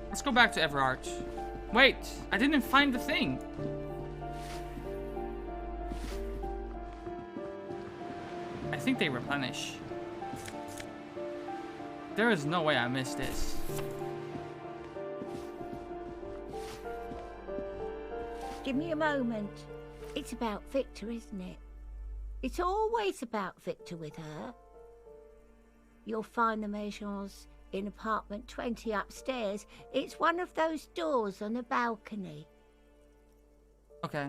Let's go back to Everarch. Wait, I didn't find the thing. I think they replenish. There is no way I missed this. Give me a moment. It's about Victor, isn't it? It's always about Victor with her. You'll find the Maisons in apartment 20 upstairs. It's one of those doors on the balcony. Okay.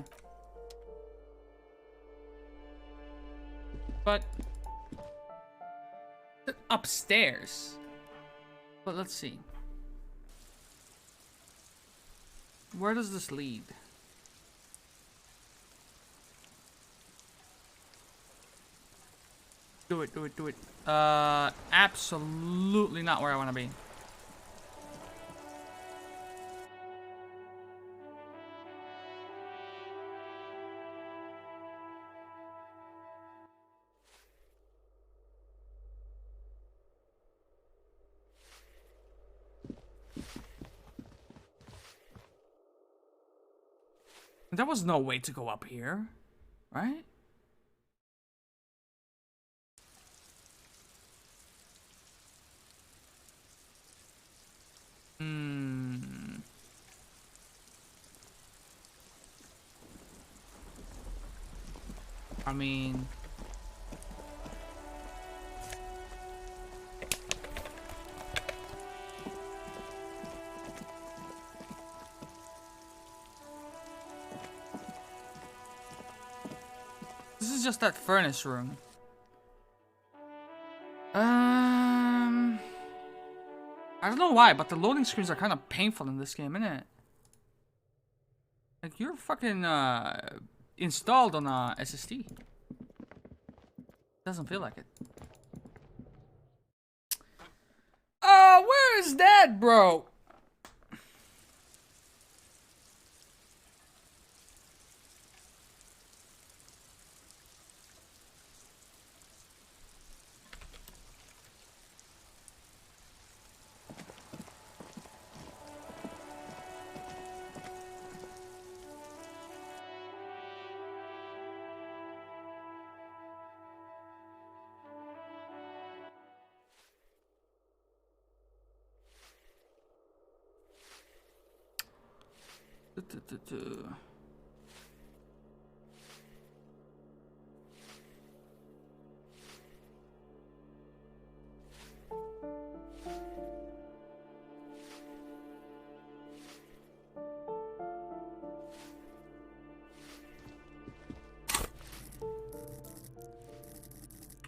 But... upstairs. But let's see. Where does this lead? Do it, do it, do it. Absolutely not where I want to be. There was no way to go up here, right? I mean... This is just that furnace room. I don't know why, but the loading screens are kind of painful in this game, innit? Like, you're fucking, installed on a SSD. Doesn't feel like it. Where is that, bro?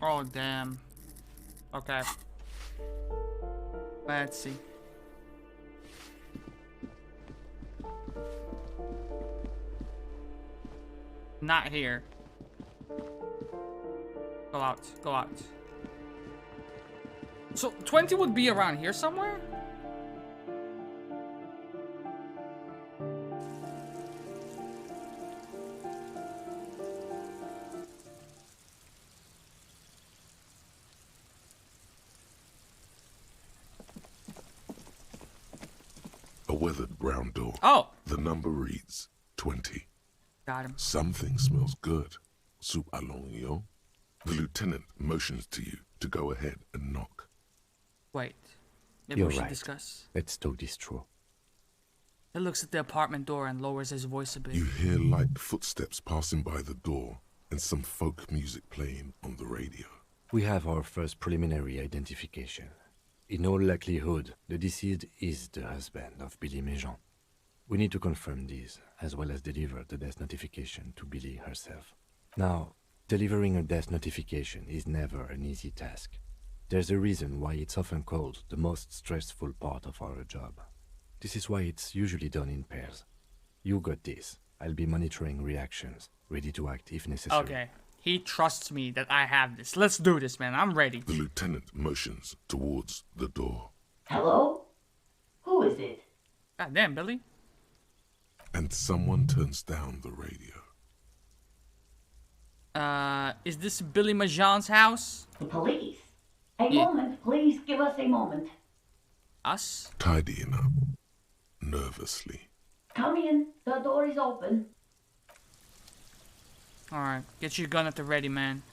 Oh, damn. Okay. Let's see. Not here. Go out. Go out. So, 20 would be around here somewhere? A weathered brown door. Oh! The number reads 20. Got him. Something smells good. Soup alongio. The lieutenant motions to you to go ahead and knock. Wait. Maybe You're we should right. discuss. Let's talk this through. He looks at the apartment door and lowers his voice a bit. You hear light footsteps passing by the door and some folk music playing on the radio. We have our first preliminary identification. In all likelihood, the deceased is the husband of Billy Maison. We need to confirm this, as well as deliver the death notification to Billy herself. Now, delivering a death notification is never an easy task. There's a reason why it's often called the most stressful part of our job. This is why it's usually done in pairs. You got this. I'll be monitoring reactions, ready to act if necessary. Okay. He trusts me that I have this. Let's do this, man. I'm ready. The lieutenant motions towards the door. Hello? Who is it? God damn, Billy. And someone turns down the radio. Is this Billy Majan's house? The police. A moment, please give us a moment. Us? Tidying up, nervously. Come in, the door is open. Alright, get your gun at the ready, man.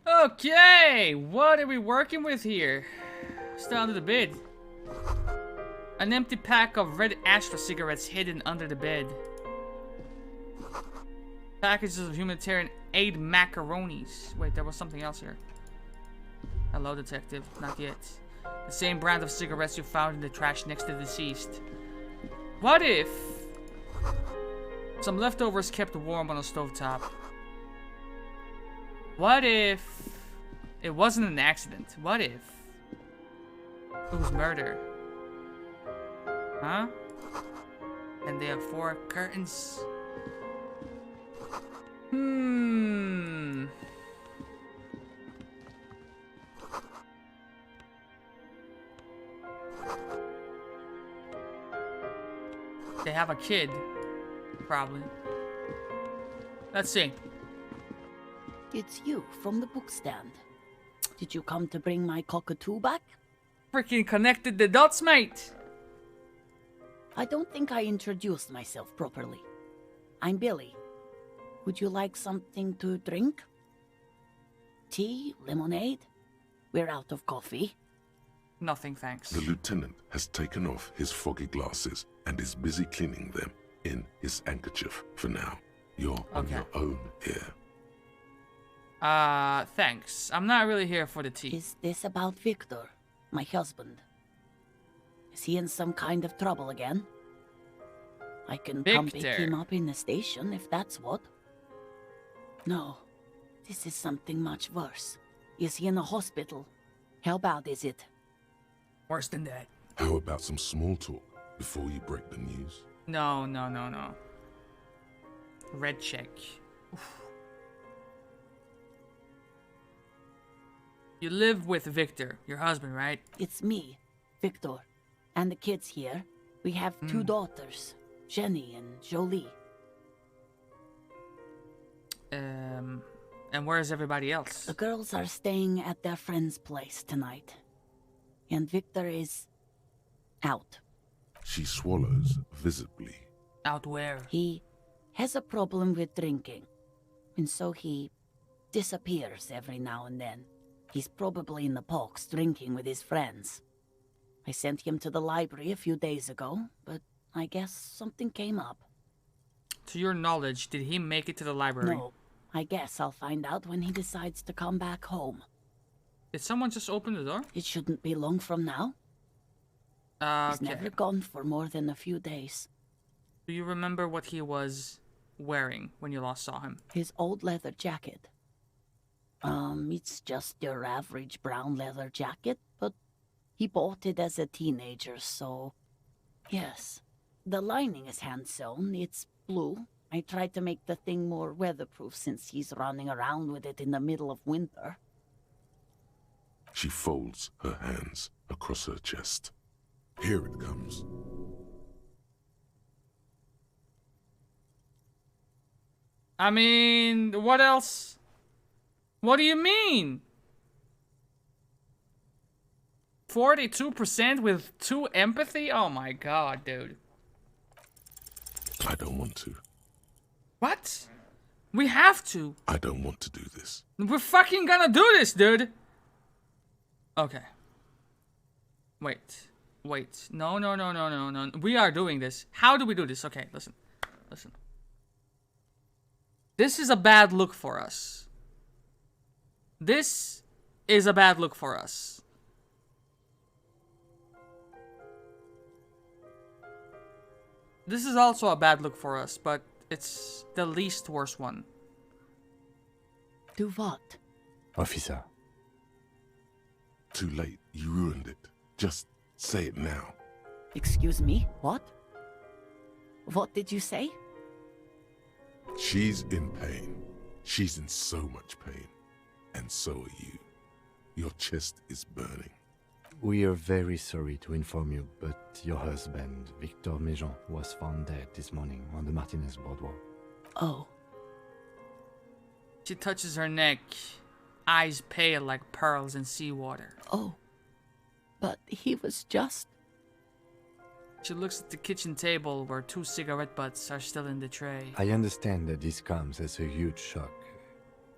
Okay, what are we working with here? Still under the bed. An empty pack of red Astra cigarettes hidden under the bed. Packages of humanitarian aid macaronis. Wait, there was something else here. Hello, detective. Not yet. The same brand of cigarettes you found in the trash next to the deceased. What if some leftovers kept warm on a stovetop? What if it wasn't an accident? What if it was murder? Huh? And they have 4 curtains. They have a kid, probably. Let's see. It's you from the bookstand. Did you come to bring my cockatoo back? Freaking connected the dots, mate. I don't think I introduced myself properly. I'm Billy. Would you like something to drink? Tea? Lemonade? We're out of coffee. Nothing, thanks. The lieutenant has taken off his foggy glasses and is busy cleaning them in his handkerchief for now. You're on your own here. Thanks. I'm not really here for the tea. Is this about Victor, my husband? Is he in some kind of trouble again? I can come pick him up in the station if that's what. No, this is something much worse. Is he in a hospital? How bad is it? Worse than that. How about some small talk before you break the news? No. Red check. Oof. You live with Victor, your husband, right? It's me, Victor, and the kids here. We have 2 daughters, Jenny and Jolie. And where's everybody else? The girls are staying at their friend's place tonight. And Victor is out. She swallows visibly. Out where? He has a problem with drinking. And so he disappears every now and then. He's probably in the parks drinking with his friends. I sent him to the library a few days ago, but I guess something came up. To your knowledge, did he make it to the library? No. I guess I'll find out when he decides to come back home. Did someone just open the door? It shouldn't be long from now. He's never gone for more than a few days. Do you remember what he was wearing when you last saw him? His old leather jacket. It's just your average brown leather jacket, but he bought it as a teenager, so... Yes. The lining is hand-sewn. It's blue. I tried to make the thing more weatherproof since he's running around with it in the middle of winter. She folds her hands across her chest. Here it comes. I mean, what else? What do you mean? 42% with 2 empathy? Oh my god, dude. I don't want to. What? We have to. I don't want to do this. We're fucking gonna do this, dude. Okay. Wait. No. We are doing this. How do we do this? Okay, listen. This is a bad look for us. This is a bad look for us. This is also a bad look for us, but it's the least worst one. Do what? Officer. Too late. You ruined it. Just say it now. Excuse me? What? What did you say? She's in pain. She's in so much pain. And so are you. Your chest is burning. We are very sorry to inform you, but your husband, Victor Méjean, was found dead this morning on the Martinez boardwalk. Oh. She touches her neck, eyes pale like pearls in seawater. Oh. But he was just... She looks at the kitchen table where 2 cigarette butts are still in the tray. I understand that this comes as a huge shock.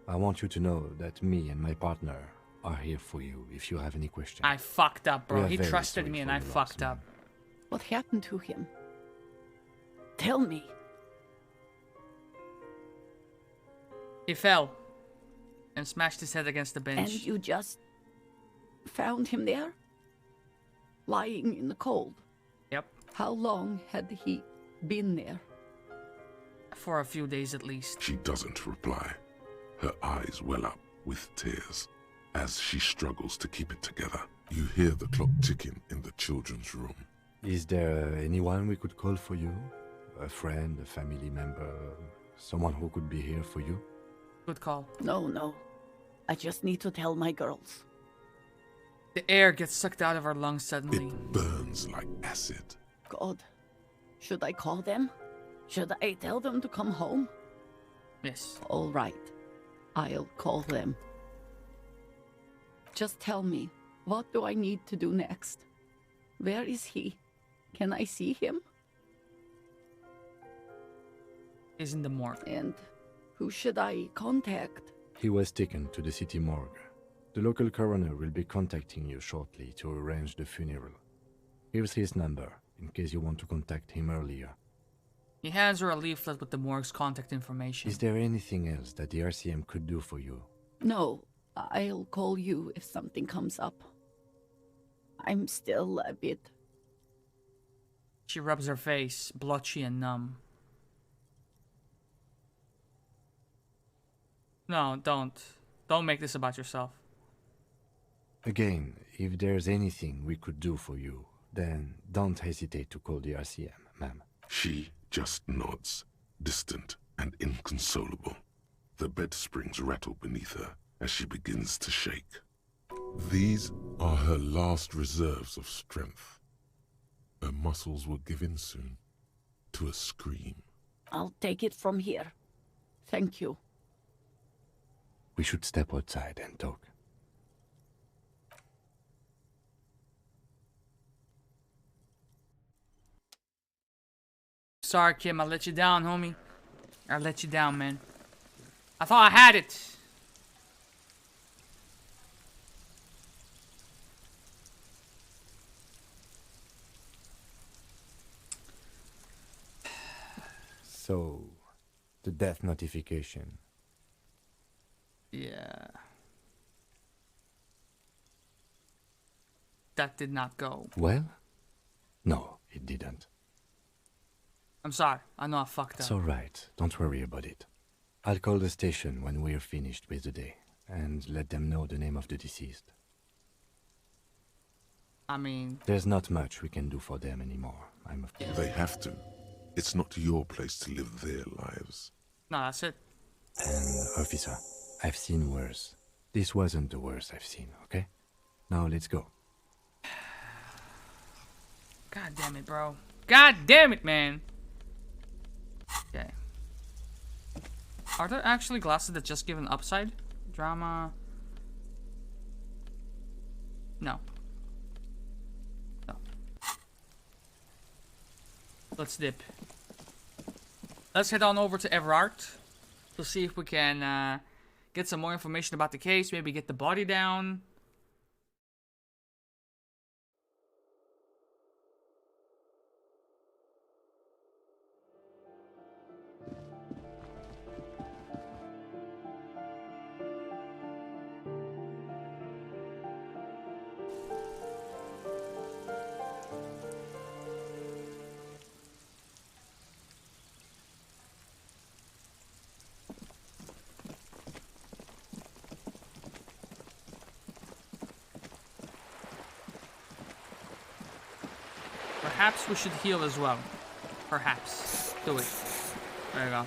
I want you to know that me and my partner are here for you if you have any questions. I fucked up, We bro. are He very trusted sorry me and for I your fucked loss, up. What happened to him? Tell me. He fell and smashed his head against the bench. And you just found him there? Lying in the cold? Yep. How long had he been there? For a few days at least. She doesn't reply. Her eyes well up with tears. As she struggles to keep it together, you hear the clock ticking in the children's room. Is there anyone we could call for you? A friend, a family member, someone who could be here for you? Good call. No. I just need to tell my girls. The air gets sucked out of her lungs suddenly. It burns like acid. God. Should I call them? Should I tell them to come home? Yes. All right. I'll call them. Just tell me, what do I need to do next? Where is he? Can I see him? He's in the morgue. And who should I contact? He was taken to the city morgue. The local coroner will be contacting you shortly to arrange the funeral. Here's his number, in case you want to contact him earlier. He hands her a leaflet with the morgue's contact information. Is there anything else that the RCM could do for you? No, I'll call you if something comes up. I'm still a bit... She rubs her face, blotchy and numb. No, don't. Don't make this about yourself. Again, if there's anything we could do for you, then don't hesitate to call the RCM, ma'am. She just nods, distant and inconsolable. The bed springs rattle beneath her as she begins to shake. These are her last reserves of strength. Her muscles will give in soon to a scream. I'll take it from here. Thank you. We should step outside and talk. Sorry, Kim. I let you down, homie. I let you down, man. I thought I had it. So, the death notification. Yeah. That did not go. Well? No, it didn't. I'm sorry. I know I fucked It's up. alright. Don't worry about it. I'll call the station when we're finished with the day and let them know the name of the deceased. I mean... There's not much we can do for them anymore, I'm afraid. They have to. It's not your place to live their lives. No, that's it. And, officer, I've seen worse. This wasn't the worst I've seen, okay? Now let's go. God damn it, bro. God damn it, man. Okay. Are there actually glasses that just give an upside? Drama. No. No. Let's dip. Let's head on over to Everard to see if we can get some more information about the case. Maybe get the body down. perhaps we should heal as well. Perhaps. Do it. There you go.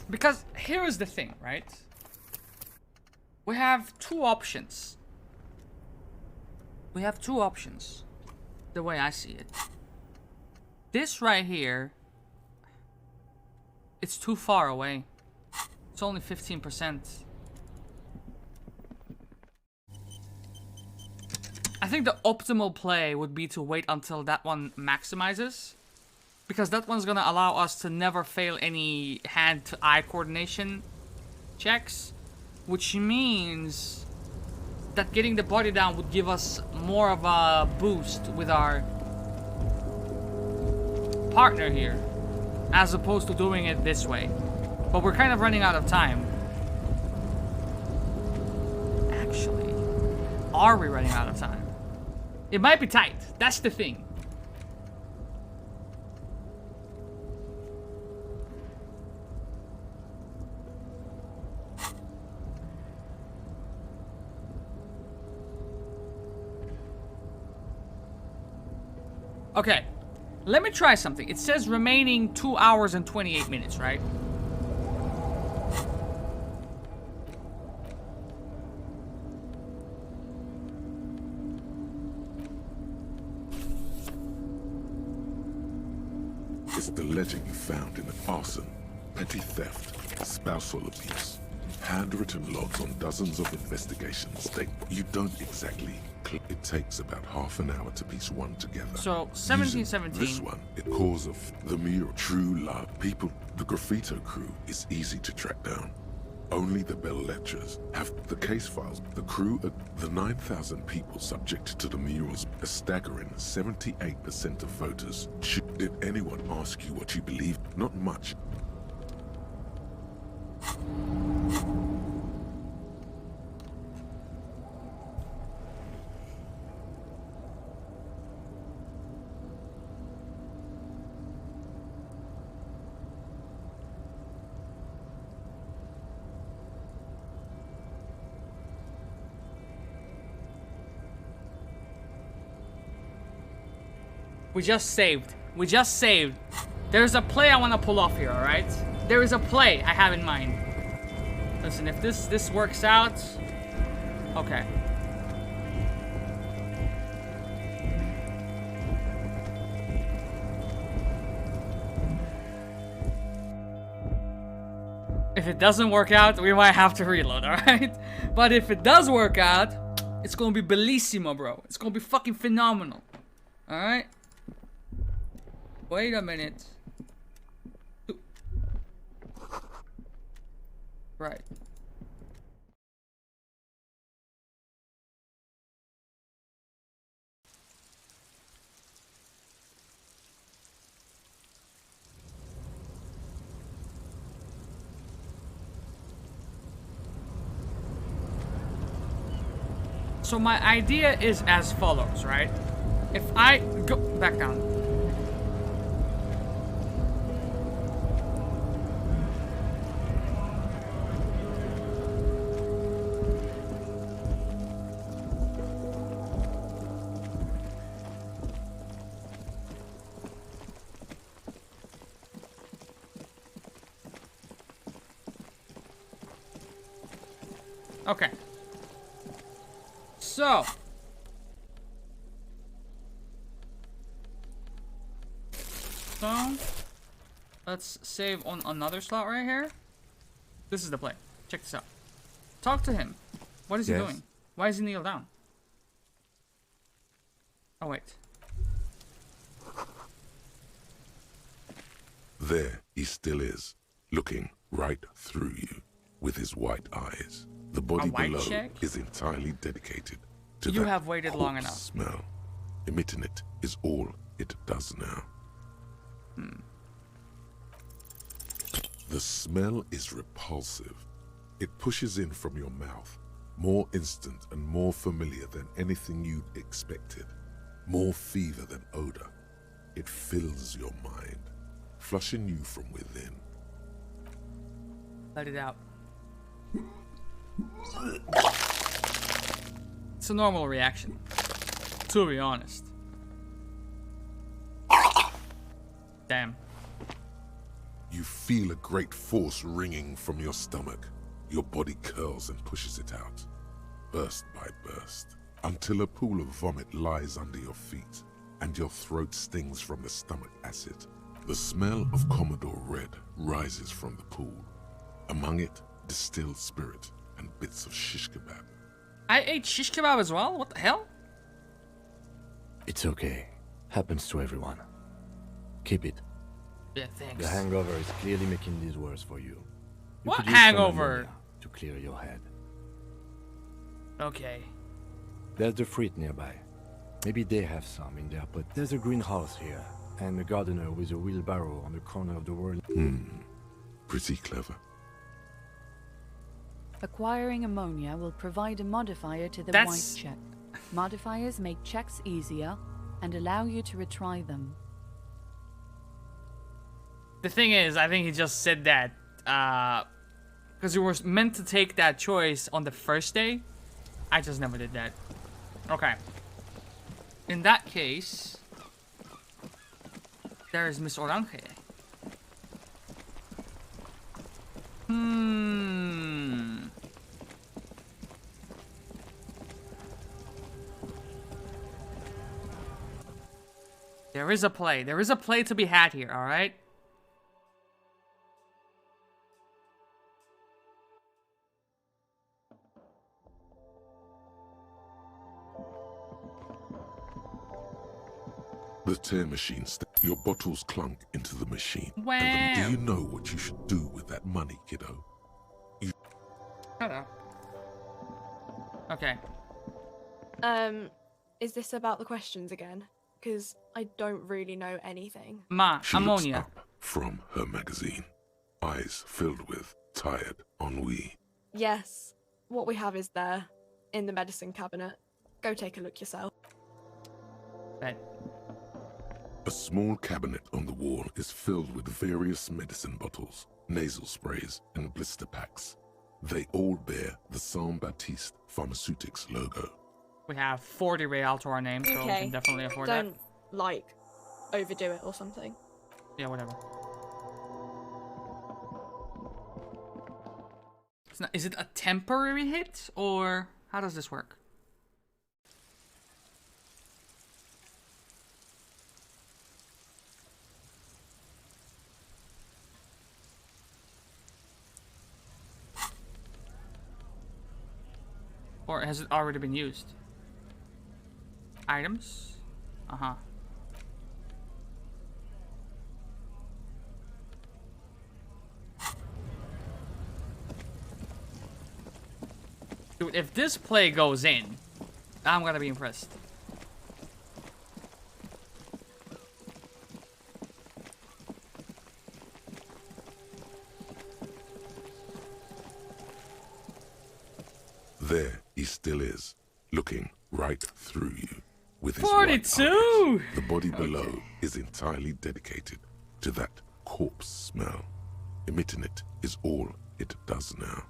Because here is the thing, right? We have two options. We have two options. The way I see it. This right here, it's too far away. It's only 15%. I think the optimal play would be to wait until that one maximizes. Because that one's gonna allow us to never fail any hand-to-eye coordination checks. Which means that getting the body down would give us more of a boost with our partner here. As opposed to doing it this way. But we're kind of running out of time. Actually, are we running out of time? It might be tight. That's the thing. Okay, let me try something. It says remaining 2 hours and 28 minutes, right? It's the legend you found in an arson, petty theft, spousal abuse. Handwritten logs on dozens of investigations state you don't exactly click. It takes about half an hour to piece one together. So, 1717. This one, it calls of the mural true love. People, the graffito crew is easy to track down. Only the bell ledgers have the case files. The crew, the 9,000 people subject to the murals, a staggering 78% of voters. Did anyone ask you what you believe? Not much. We just saved. We just saved. There's a play I want to pull off here, alright? There is a play I have in mind. Listen, if this works out... Okay. If it doesn't work out, we might have to reload, alright? But if it does work out, it's gonna be bellissimo, bro. It's gonna be fucking phenomenal. Alright? Wait a minute. Right. So my idea is as follows, right? If I go back down. Okay. So. Let's save on another slot right here. This is the play. Check this out. Talk to him. What is he doing? Why is he kneel down? Oh, wait. There he still is, looking right through you with his white eyes. The body below is entirely dedicated to You that have waited long corpse enough. smell. Emitting it is all it does now. The smell is repulsive. It pushes in from your mouth, more instant and more familiar than anything you'd expected. More fever than odor. It fills your mind, flushing you from within. Let it out. It's a normal reaction, to be honest. Damn. You feel a great force ringing from your stomach. Your body curls and pushes it out, burst by burst, until a pool of vomit lies under your feet, and your throat stings from the stomach acid. The smell of Commodore Red rises from the pool. Among it, distilled spirit and bits of shish kebab. I ate shish kebab as well? What the hell? It's okay. Happens to everyone. Keep it. Yeah, thanks. The hangover is clearly making this worse for you. What could use some hangover? ammonia to clear your head. Okay. There's the fruit nearby. Maybe they have some in there, but there's a greenhouse here, and a gardener with a wheelbarrow on the corner of the world. Pretty clever. Acquiring ammonia will provide a modifier to the That's- white check. Modifiers make checks easier and allow you to retry them. The thing is, I think he just said that because we were meant to take that choice on the first day. I just never did that. Okay. In that case, there is Miss Orange. There is a play. There is a play to be had here, alright? The tear machine. Your bottles clunk into the machine. Wow. And then do you know what you should do with that money, kiddo? Hello. Okay. Is this about the questions again? Because I don't really know anything. Ma, She ammonia. looks up from her magazine, eyes filled with tired ennui. Yes, what we have is there, in the medicine cabinet. Go take a look yourself. Right. A small cabinet on the wall is filled with various medicine bottles, nasal sprays, and blister packs. They all bear the Saint Baptiste Pharmaceutics logo. We have 40 real to our name, so we can definitely afford that. Don't, like, overdo it or something. Yeah, whatever. It's not, is it a temporary hit, or how does this work? Or has it already been used? Items? Uh-huh. Dude, if this play goes in, I'm gonna be impressed. There he still is, looking right through you with his 42! white eyes. The body below is entirely dedicated to that corpse smell. Emitting it is all it does now.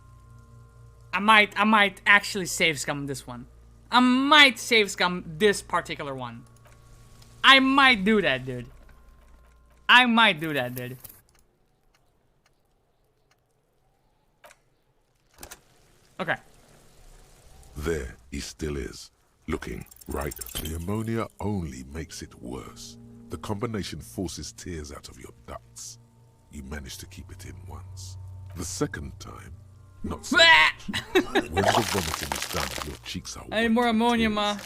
I might actually save scum this one. I might save scum this particular one. I might do that, dude. I might do that, dude. Okay. There he still is, looking right. The ammonia only makes it worse. The combination forces tears out of your ducts. You manage to keep it in once. The second time, not so much. When the vomiting is done, your cheeks are I need more ammonia, ma.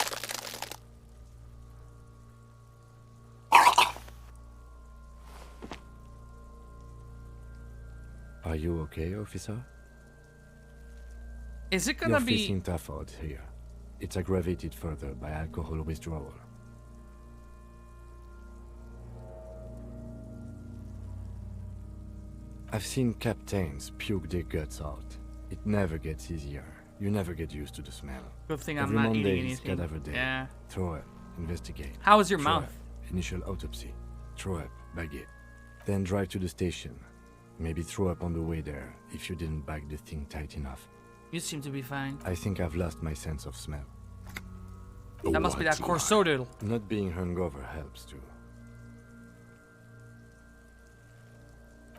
Are you okay, officer? Is it gonna You're be... facing tough odds here. It's aggravated further by alcohol withdrawal. I've seen captains puke their guts out. It never gets easier. You never get used to the smell. Good thing Every I'm not Monday eating is anything. cadaver day. Yeah. Throw up, investigate. How is your Throw mouth? Up, initial autopsy. Throw up, bag it. Then drive to the station. Maybe throw up on the way there if you didn't bag the thing tight enough. You seem to be fine. I think I've lost my sense of smell. That must be that Corsodyl. Not being hungover helps too.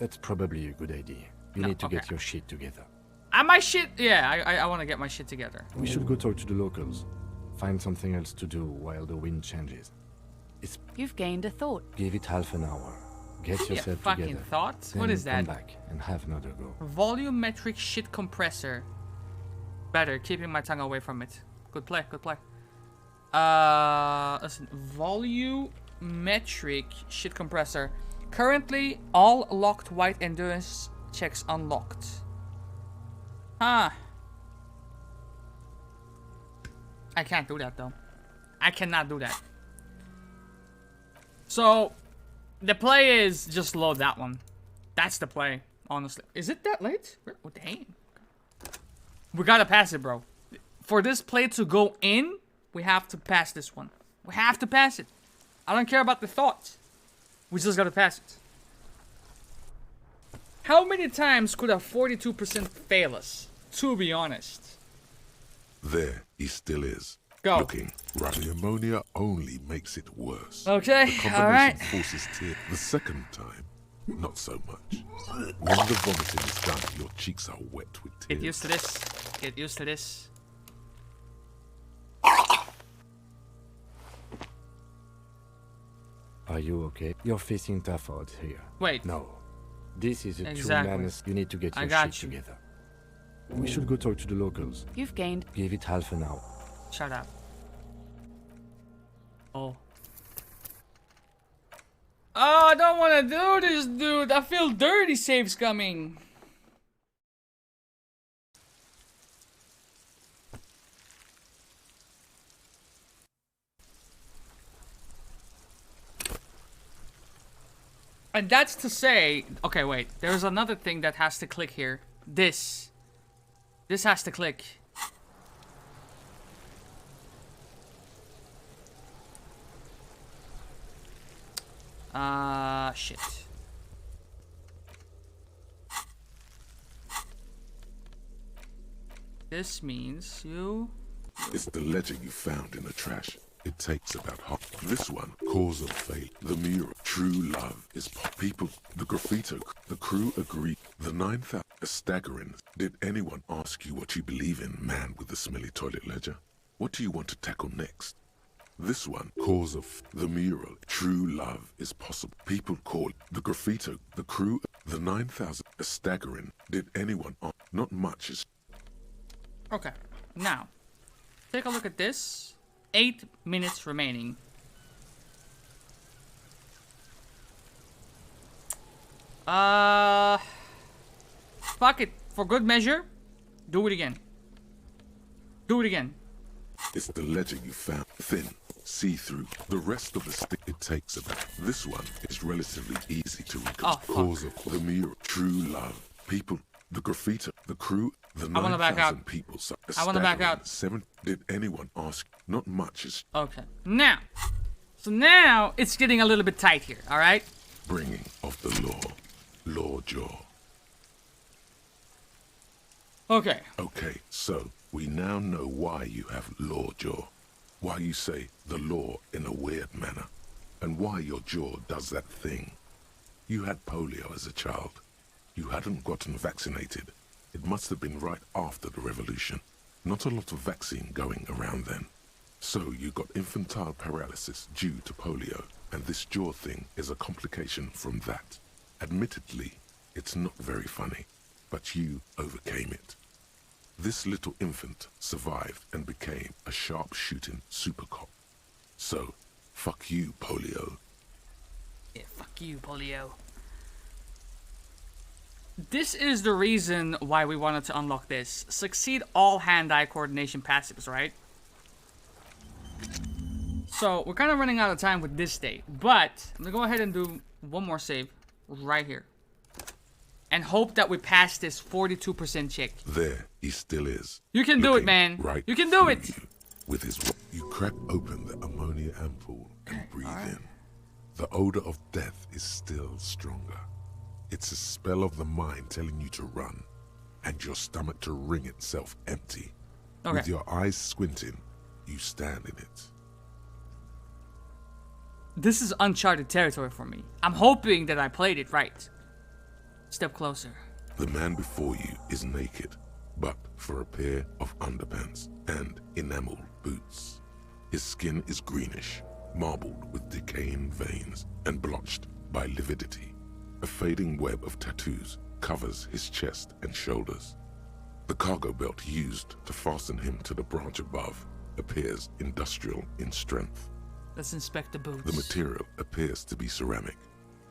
That's probably a good idea. You need to get your shit together. My shit? Yeah, I want to get my shit together. We should go talk to the locals. Find something else to do while the wind changes. You've gained a thought. Give it half an hour. Get Yeah, yourself fucking together. thoughts? Then What is come that? back and have another go. Volumetric shit compressor. Better, keeping my tongue away from it. Good play, good play. Listen, volumetric shit compressor. Currently, all locked white endurance checks unlocked. Huh. I can't do that though. I cannot do that. So, the play is just load that one. That's the play, honestly. Is it that late? Oh, dang. We gotta pass it, bro. For this play to go in, we have to pass this one. We have to pass it. I don't care about the thoughts. We just gotta pass it. How many times could a 42% fail us? To be honest. There he still is. Go. Looking right. The ammonia only makes it worse. Okay, the combination alright. forces tear. The second time, not so much. When the vomiting is done, your cheeks are wet with tears. Get used to this. Get used to this. Are you okay? You're facing tough odds here. Wait. No. This is a Exactly. true madness. You need to get I your got shit you. together. We should go talk to the locals. You've gained. Give it half an hour. Shut up. Oh. Oh, I don't want to do this, dude. I feel dirty. Saves coming. And that's to say, okay, wait. There's another thing that has to click here. This has to click. Shit. This means you... It's the ledger you found in the trash. It takes about half. This one, cause of fate, the mural, true love is people, the graffito, the crew agree. The 9,000, a staggering. Did anyone ask you what you believe in, man with the smelly toilet ledger? What do you want to tackle next? This one, cause of the mural, true love is possible. People call it the graffito, the crew, the 9,000, a staggering. Did anyone ask? Not much is. Okay, now, take a look at this. 8 minutes remaining. Fuck it. For good measure, do it again. Do it again. It's the ledger you found. Thin, see-through. The rest of the stick it takes about. This one is relatively easy to record. Cause of the mural, true love. People, the graffito, the crew, the 9,000 people. I wanna back out. 7. Did anyone ask? Not much is. Okay. Now. So now it's getting a little bit tight here, alright? Bringing of the law. Law jaw. Okay. Okay, so we now know why you have law jaw. Why you say the law in a weird manner. And why your jaw does that thing. You had polio as a child. You hadn't gotten vaccinated. It must have been right after the revolution. Not a lot of vaccine going around then. So you got infantile paralysis due to polio, and this jaw thing is a complication from that. Admittedly, it's not very funny, but you overcame it. This little infant survived and became a sharp-shooting super cop. So, fuck you, polio. Yeah, fuck you, polio. This is the reason why we wanted to unlock this. Succeed all hand-eye coordination passives, right? So, we're kind of running out of time with this state. But, I'm going to go ahead and do one more save right here. And hope that we pass this 42% check. There he still is. You can do it, man. Right you can do it. With his, you crack open the ammonia ampoule and breathe in. The odor of death is still stronger. It's a spell of the mind telling you to run, and your stomach to wring itself empty. Okay. With your eyes squinting, you stand in it. This is uncharted territory for me. I'm hoping that I played it right. Step closer. The man before you is naked, but for a pair of underpants and enameled boots. His skin is greenish, marbled with decaying veins and blotched by lividity. A fading web of tattoos covers his chest and shoulders. The cargo belt used to fasten him to the branch above appears industrial in strength. Let's inspect the boots. The material appears to be ceramic.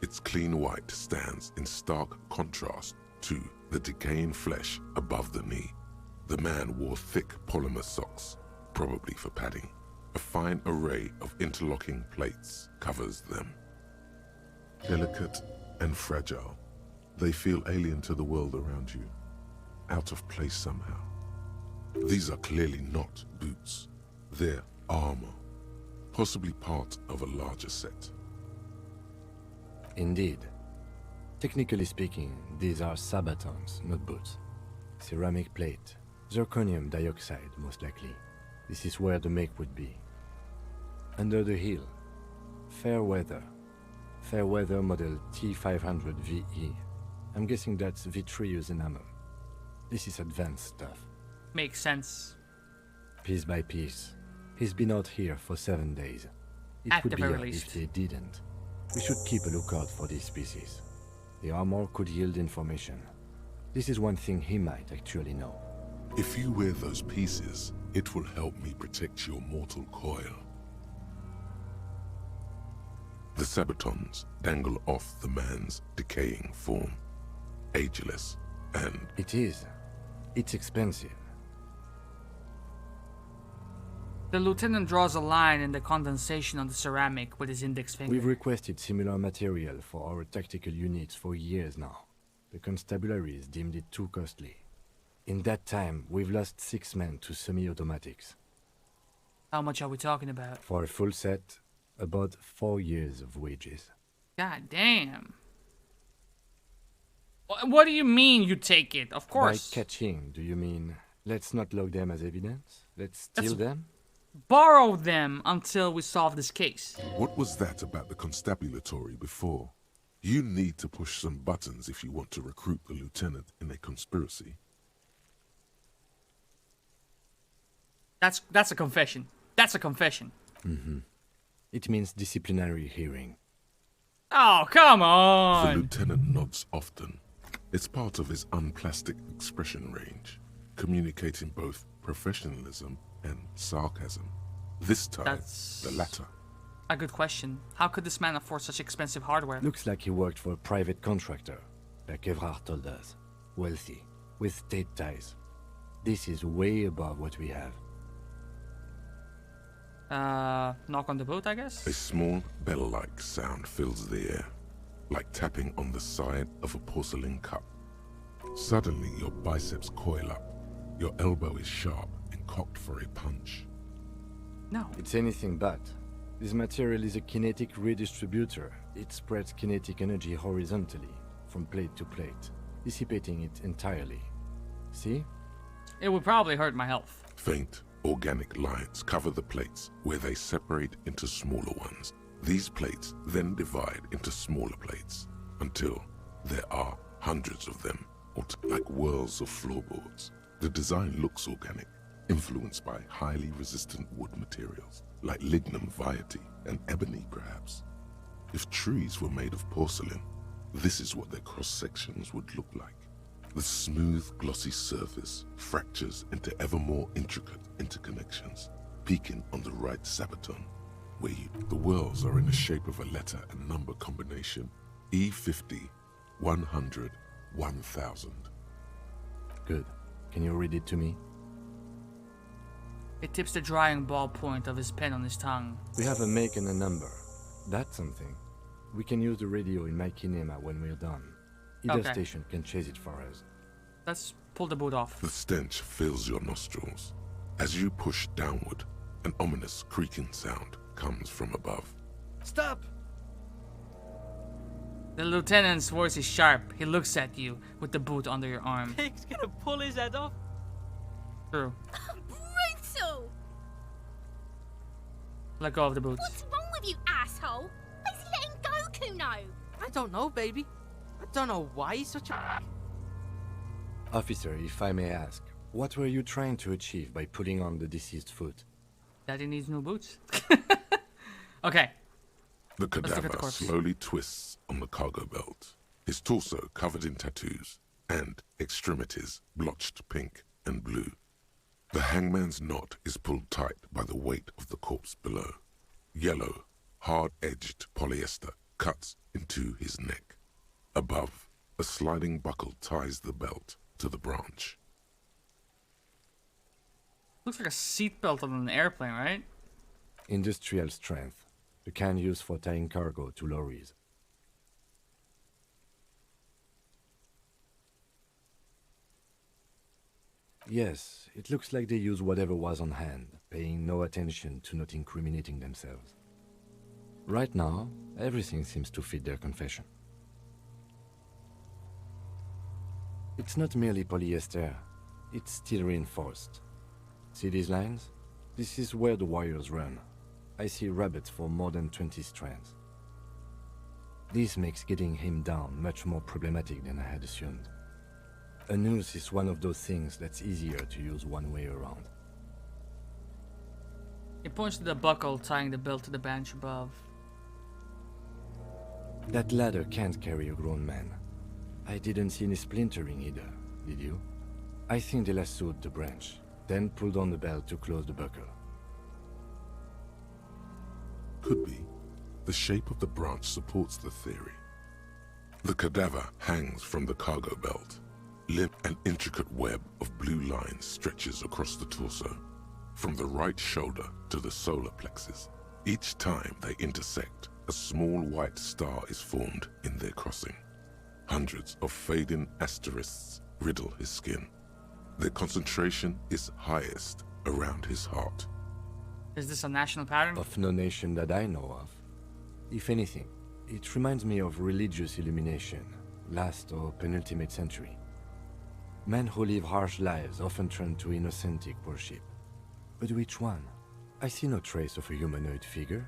Its clean white stands in stark contrast to the decaying flesh above the knee. The man wore thick polymer socks, probably for padding. A fine array of interlocking plates covers them. Delicate and fragile, they feel alien to the world around you, out of place somehow. These are clearly not boots. They're armor, possibly part of a larger set. Indeed. Technically speaking, these are sabatons, not boots. Ceramic plate, zirconium dioxide, most likely. This is where the make would be. Under the heel, fair weather model T500 VE. I'm guessing that's vitreous enamel. This is advanced stuff. Makes sense. Piece by piece. He's been out here for 7 days. It At would the be very odd least. if they didn't. We should keep a lookout for these species. The armor could yield information. This is one thing he might actually know. If you wear those pieces, it will help me protect your mortal coil. The sabatons dangle off the man's decaying form. Ageless and... It is. It's expensive. The lieutenant draws a line in the condensation on the ceramic with his index finger. We've requested similar material for our tactical units for years now. The constabularies deemed it too costly. In that time, we've lost 6 men to semi-automatics. How much are we talking about? For a full set, about 4 years of wages. God damn. What do you mean you take it? Of course. By catching, do you mean let's not log them as evidence? Let's steal them? Borrow them until we solve this case. What was that about the constabulatory before? You need to push some buttons if you want to recruit the lieutenant in a conspiracy. That's a confession. That's a confession. Mm-hmm. It means disciplinary hearing. Oh, come The on! lieutenant nods often. It's part of his unplastic expression range, communicating both professionalism and sarcasm. This time, That's the latter. a good question. How could this man afford such expensive hardware? Looks like he worked for a private contractor, like Evrard told us. Wealthy, with state ties. This is way above what we have. Knock on the boat, I guess? A small bell-like sound fills the air, like tapping on the side of a porcelain cup. Suddenly, your biceps coil up. Your elbow is sharp and cocked for a punch. No. It's anything but. This material is a kinetic redistributor. It spreads kinetic energy horizontally, from plate to plate, dissipating it entirely. See? It would probably hurt my health. Faint, organic lines cover the plates where they separate into smaller ones. These plates then divide into smaller plates until there are hundreds of them, like whirls of floorboards. The design looks organic, influenced by highly resistant wood materials, like lignum vitae and ebony perhaps. If trees were made of porcelain, this is what their cross-sections would look like. The smooth, glossy surface fractures into ever more intricate interconnections, peaking on the right sabaton, where the whirls are in the shape of a letter and number combination: E50, 100, 1,000. Good. Can you read it to me? It tips the drying ballpoint of his pen on his tongue. We have a make and a number. That's something. We can use the radio in my kinema when we're done. Either station can chase it for us. Let's pull the boot off. The stench fills your nostrils. As you push downward, an ominous creaking sound comes from above. Stop! The lieutenant's voice is sharp. He looks at you with the boot under your arm. Pig's gonna pull his head off. True. Brutal! Let go of the boots. What's wrong with you, asshole? Why is he letting go, Kuno? I don't know, baby. I don't know why he's such a... Officer, if I may ask, what were you trying to achieve by putting on the deceased foot? Daddy needs new boots. Okay. The cadaver slowly twists on the cargo belt, his torso covered in tattoos, and extremities blotched pink and blue. The hangman's knot is pulled tight by the weight of the corpse below. Yellow, hard-edged polyester cuts into his neck. Above, a sliding buckle ties the belt to the branch. Looks like a seatbelt on an airplane, right? Industrial strength. The kind used for tying cargo to lorries. Yes, it looks like they used whatever was on hand, paying no attention to not incriminating themselves. Right now, everything seems to fit their confession. It's not merely polyester, it's steel reinforced. See these lines? This is where the wires run. I see rabbits for more than 20 strands. This makes getting him down much more problematic than I had assumed. A noose is one of those things that's easier to use one way around. He points to the buckle tying the belt to the bench above. That ladder can't carry a grown man. I didn't see any splintering either, did you? I think they lassoed the branch, then pulled on the belt to close the buckle. Could be. The shape of the branch supports the theory. The cadaver hangs from the cargo belt. Limp and intricate web of blue lines stretches across the torso, from the right shoulder to the solar plexus. Each time they intersect, a small white star is formed in their crossing. Hundreds of fading asterisks riddle his skin. Their concentration is highest around his heart. Is this a national pattern? Of no nation that I know of. If anything, it reminds me of religious illumination, last or penultimate century. Men who live harsh lives often turn to innocentic worship. But which one? I see no trace of a humanoid figure.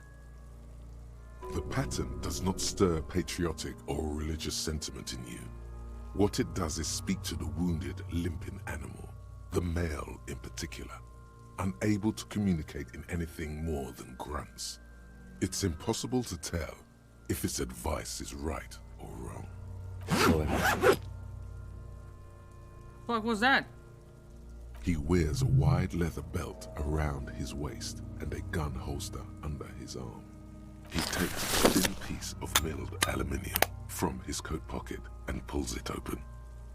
The pattern does not stir patriotic or religious sentiment in you. What it does is speak to the wounded, limping animal, the male in particular, unable to communicate in anything more than grunts. It's impossible to tell if its advice is right or wrong. What was that? He wears a wide leather belt around his waist and a gun holster under his arm. He takes a thin piece of milled aluminium from his coat pocket and pulls it open.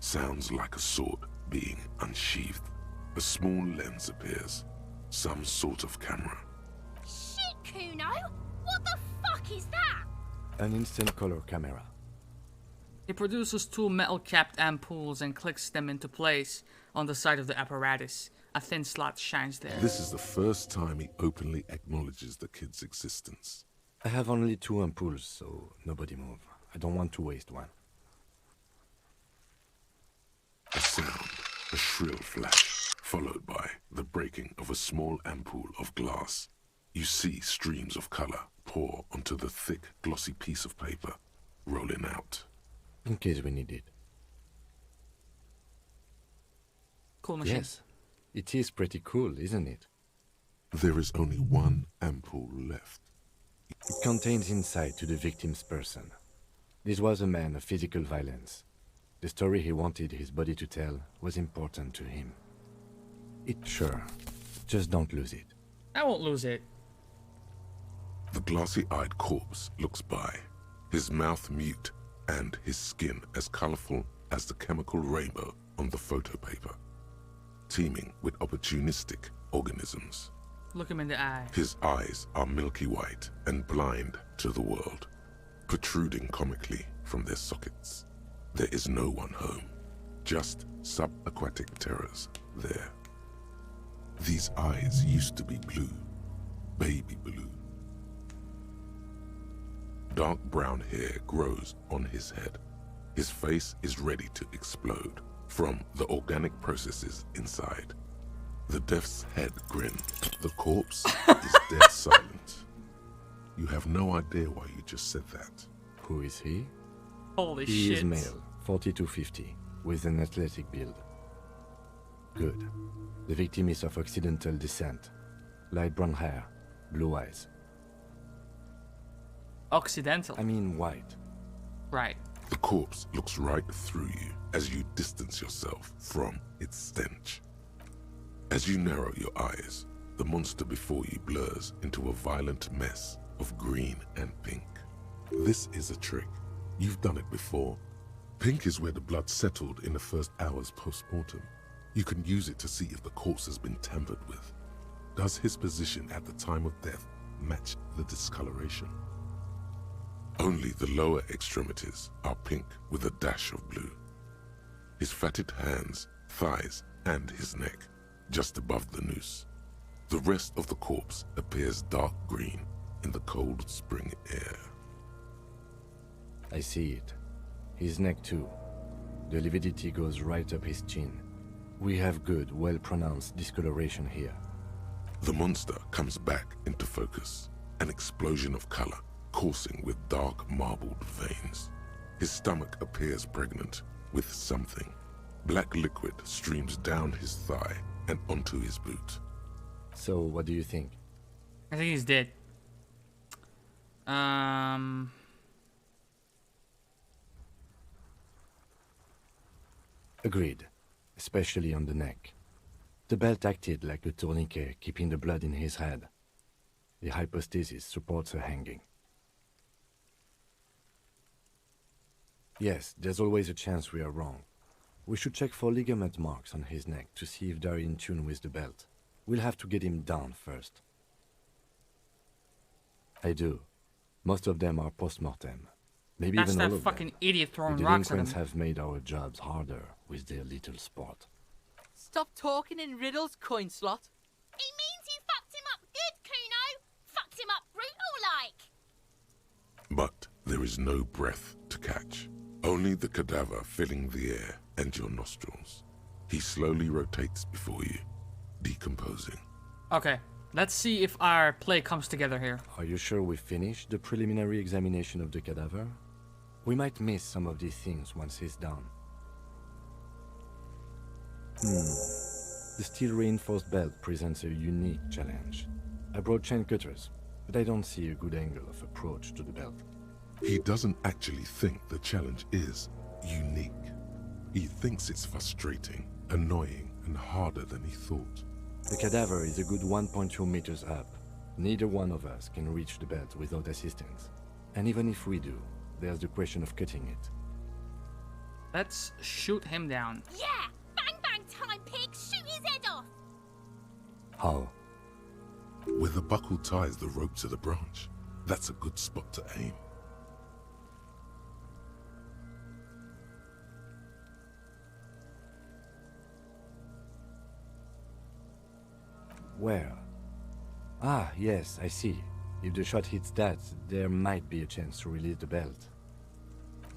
Sounds like a sword being unsheathed. A small lens appears. Some sort of camera. Shit, Kuno! What the fuck is that? An instant color camera. He produces two metal-capped ampoules and clicks them into place on the side of the apparatus. A thin slot shines there. This is the first time he openly acknowledges the kid's existence. I have only 2 ampoules, so nobody move. I don't want to waste one. A sound, a shrill flash, followed by the breaking of a small ampoule of glass. You see streams of color pour onto the thick, glossy piece of paper, rolling out. In case we need it. Cool machine. Yes, it is pretty cool, isn't it? There is only one ampoule left. It contains insight to the victim's person. This was a man of physical violence. The story he wanted his body to tell was important to him. Sure, just don't lose it. I won't lose it. The glassy-eyed corpse looks by, his mouth mute and his skin as colorful as the chemical rainbow on the photo paper, teeming with opportunistic organisms. Look him in the eye. His eyes are milky white and blind to the world, protruding comically from their sockets. There is no one home, just subaquatic terrors there. These eyes used to be blue, baby blue. Dark brown hair grows on his head. His face is ready to explode from the organic processes inside. The death's head grin. The corpse is dead silent. You have no idea why you just said that. Who is he? Holy shit. He is male, 40 to 50, with an athletic build. Good. The victim is of Occidental descent. Light brown hair, blue eyes. Occidental? I mean white. Right. The corpse looks right through you as you distance yourself from its stench. As you narrow your eyes, the monster before you blurs into a violent mess of green and pink. This is a trick. You've done it before. Pink is where the blood settled in the first hours post-mortem. You can use it to see if the corpse has been tampered with. Does his position at the time of death match the discoloration? Only the lower extremities are pink with a dash of blue. His fatted hands, thighs, and his neck, just above the noose. The rest of the corpse appears dark green in the cold spring air. I see it. His neck too. The lividity goes right up his chin. We have good, well-pronounced discoloration here. The monster comes back into focus, an explosion of color, coursing with dark marbled veins. His stomach appears pregnant with something. Black liquid streams down his thigh and onto his boot. So, what do you think? I think he's dead. Agreed, especially on the neck. The belt acted like a tourniquet, keeping the blood in his head. The hypostasis supports a hanging. Yes, there's always a chance we are wrong. We should check for ligament marks on his neck to see if they're in tune with the belt. We'll have to get him down first. I do. Most of them are post-mortem. Maybe That's even that all of fucking them. idiot throwing The rocks at him. delinquents have made our jobs harder with their little sport. Stop talking in riddles, coin slot. It means you fucked him up good, Kuno. Fucked him up brutal like. But there is no breath to catch. Only the cadaver filling the air and your nostrils. He slowly rotates before you, decomposing. Okay, let's see if our play comes together here. Are you sure we finished the preliminary examination of the cadaver? We might miss some of these things once he's done. The steel-reinforced belt presents a unique challenge. I brought chain cutters, but I don't see a good angle of approach to the belt. He doesn't actually think the challenge is unique. He thinks it's frustrating, annoying, and harder than he thought. The cadaver is a good 1.2 meters up. Neither one of us can reach the belt without assistance. And even if we do, there's the question of cutting it. Let's shoot him down. Yeah! Bang bang time, pig! Shoot his head off! How? Where the buckle ties the rope to the branch. That's a good spot to aim. Where? Ah, yes, I see. If the shot hits that, there might be a chance to release the belt.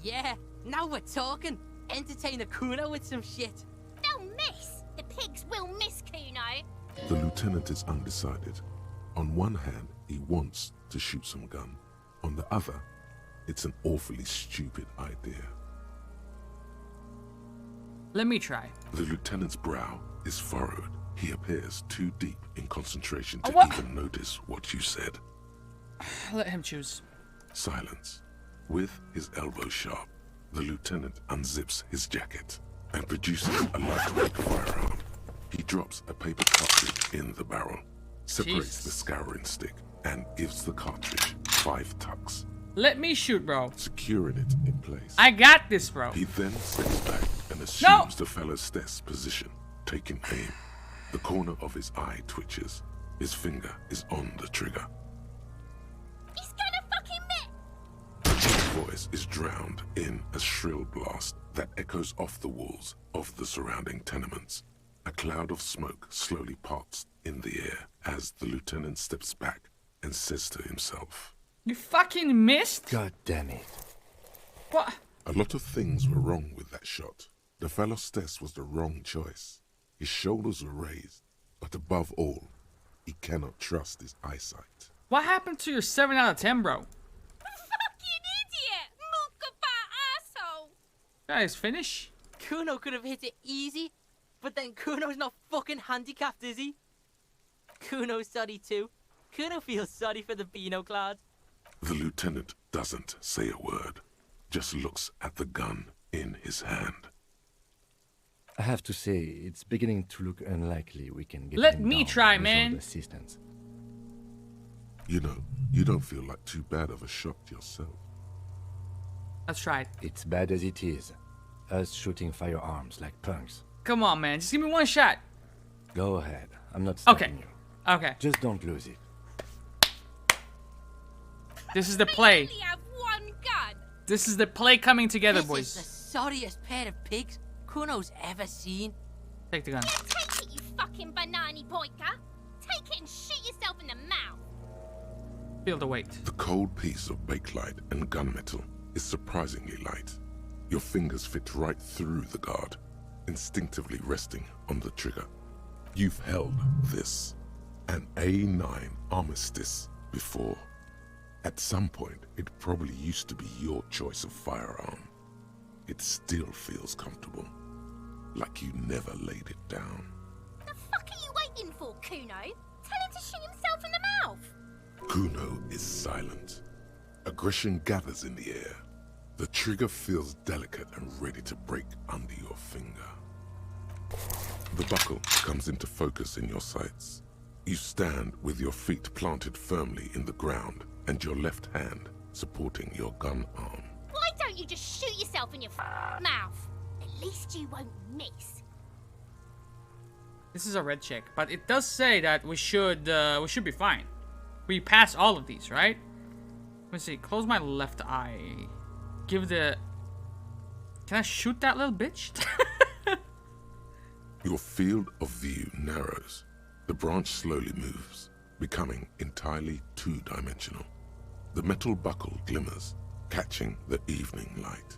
Yeah, now we're talking. Entertain a Kuno with some shit. They'll miss! The pigs will miss Kuno! The lieutenant is undecided. On one hand, he wants to shoot some gun. On the other, it's an awfully stupid idea. Let me try. The lieutenant's brow is furrowed. He appears too deep in concentration to even notice what you said. Let him choose. Silence. With his elbow sharp, the lieutenant unzips his jacket and produces a lightweight firearm. He drops a paper cartridge in the barrel, separates the scouring stick, and gives the cartridge 5 tucks. Let me shoot, bro. Securing it in place. I got this, bro. He then steps back and assumes the Phalostess position, taking aim. The corner of his eye twitches. His finger is on the trigger. He's gonna fucking miss! His voice is drowned in a shrill blast that echoes off the walls of the surrounding tenements. A cloud of smoke slowly parts in the air as the lieutenant steps back and says to himself, You fucking missed? God damn it. What? A lot of things were wrong with that shot. The Phalostess was the wrong choice. His shoulders were raised, but above all, he cannot trust his eyesight. What happened to your 7 out of 10, bro? Fucking idiot! Mookabat asshole! Guys, finish? Kuno could have hit it easy, but then Kuno's not fucking handicapped, is he? Kuno's sorry too. Kuno feels sorry for the Beano Cloud. The lieutenant doesn't say a word, just looks at the gun in his hand. I have to say, it's beginning to look unlikely we can get Let him me down try, without man. assistance. You know, you don't feel like too bad of a shot yourself. Let's try it. It's bad as it is. Us shooting firearms like punks. Come on, man. Just give me one shot. Go ahead. I'm not stopping you. Okay. Just don't lose it. This is the play. We only have one gun. This is the play coming together, This boys. is the sorriest pair of pigs Kuno's ever seen. Take the gun. Take it, you fucking banani boika. Take it and shoot yourself in the mouth. Feel the weight. The cold piece of bakelite and gunmetal is surprisingly light. Your fingers fit right through the guard, instinctively resting on the trigger. You've held this, an A9 Armistice, before. At some point, it probably used to be your choice of firearm. It still feels comfortable, like you never laid it down. The fuck are you waiting for, Kuno? Tell him to shoot himself in the mouth. Kuno is silent. Aggression gathers in the air. The trigger feels delicate and ready to break under your finger. The buckle comes into focus in your sights. You stand with your feet planted firmly in the ground and your left hand supporting your gun arm. Why don't you just shoot yourself in your mouth? At least you won't miss. This is a red check, but it does say that we should be fine. We pass all of these, right? Let me see. Close my left eye. Give the... Can I shoot that little bitch? Your field of view narrows. The branch slowly moves, becoming entirely two-dimensional. The metal buckle glimmers, catching the evening light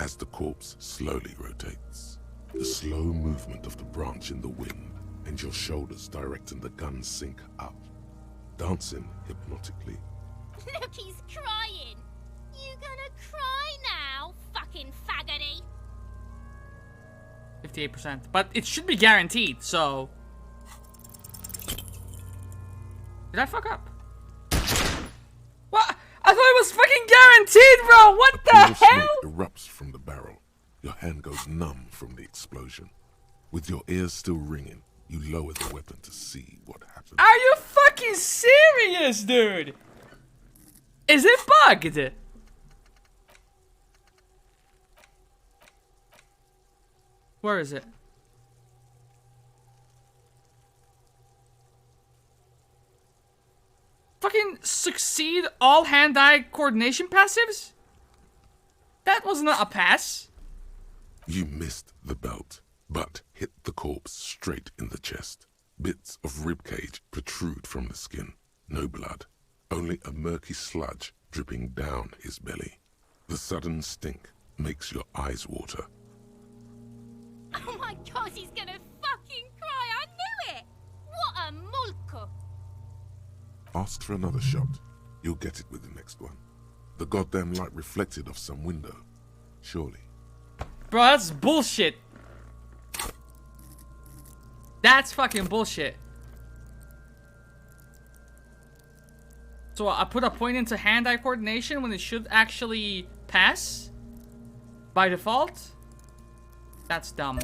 as the corpse slowly rotates. The slow movement of the branch in the wind and your shoulders directing the gun sync up, dancing hypnotically. Look, he's crying. You gonna cry now, fucking faggoty? 58%. But it should be guaranteed, so... Did I fuck up? What? I thought it was fucking guaranteed, bro! What the A hell? smoke erupts from the barrel. Your hand goes numb from the explosion. With your ears still ringing, you lower the weapon to see what happens. Are you fucking serious, dude? Is it bugged? Where is it? Fucking succeed all hand-eye coordination passives? That was not a pass. You missed the belt, but hit the corpse straight in the chest. Bits of ribcage protrude from the skin. No blood, only a murky sludge dripping down his belly. The sudden stink makes your eyes water. Oh my god, he's gonna fucking cry. I knew it. What a mulko. Ask for another shot. You'll get it with the next one. The goddamn light reflected off some window. Surely. Bro, that's bullshit. That's fucking bullshit. So I put a point into hand-eye coordination when it should actually pass? By default? That's dumb.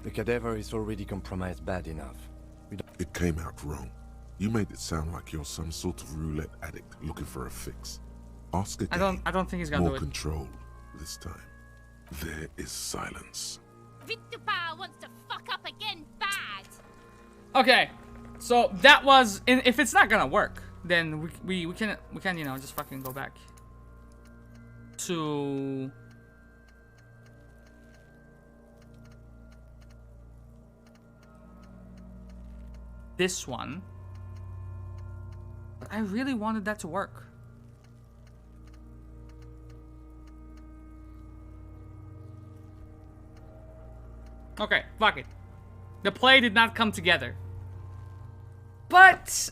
The cadaver is already compromised bad enough. It came out wrong. You made it sound like you're some sort of roulette addict looking for a fix. Ask again. I don't think he's gonna More do it. control this time. There is silence. Victor wants to fuck up again bad. Okay, so that was. If it's not gonna work, then we can you know just fucking go back to. This one. I really wanted that to work. Okay, fuck it. The play did not come together. But...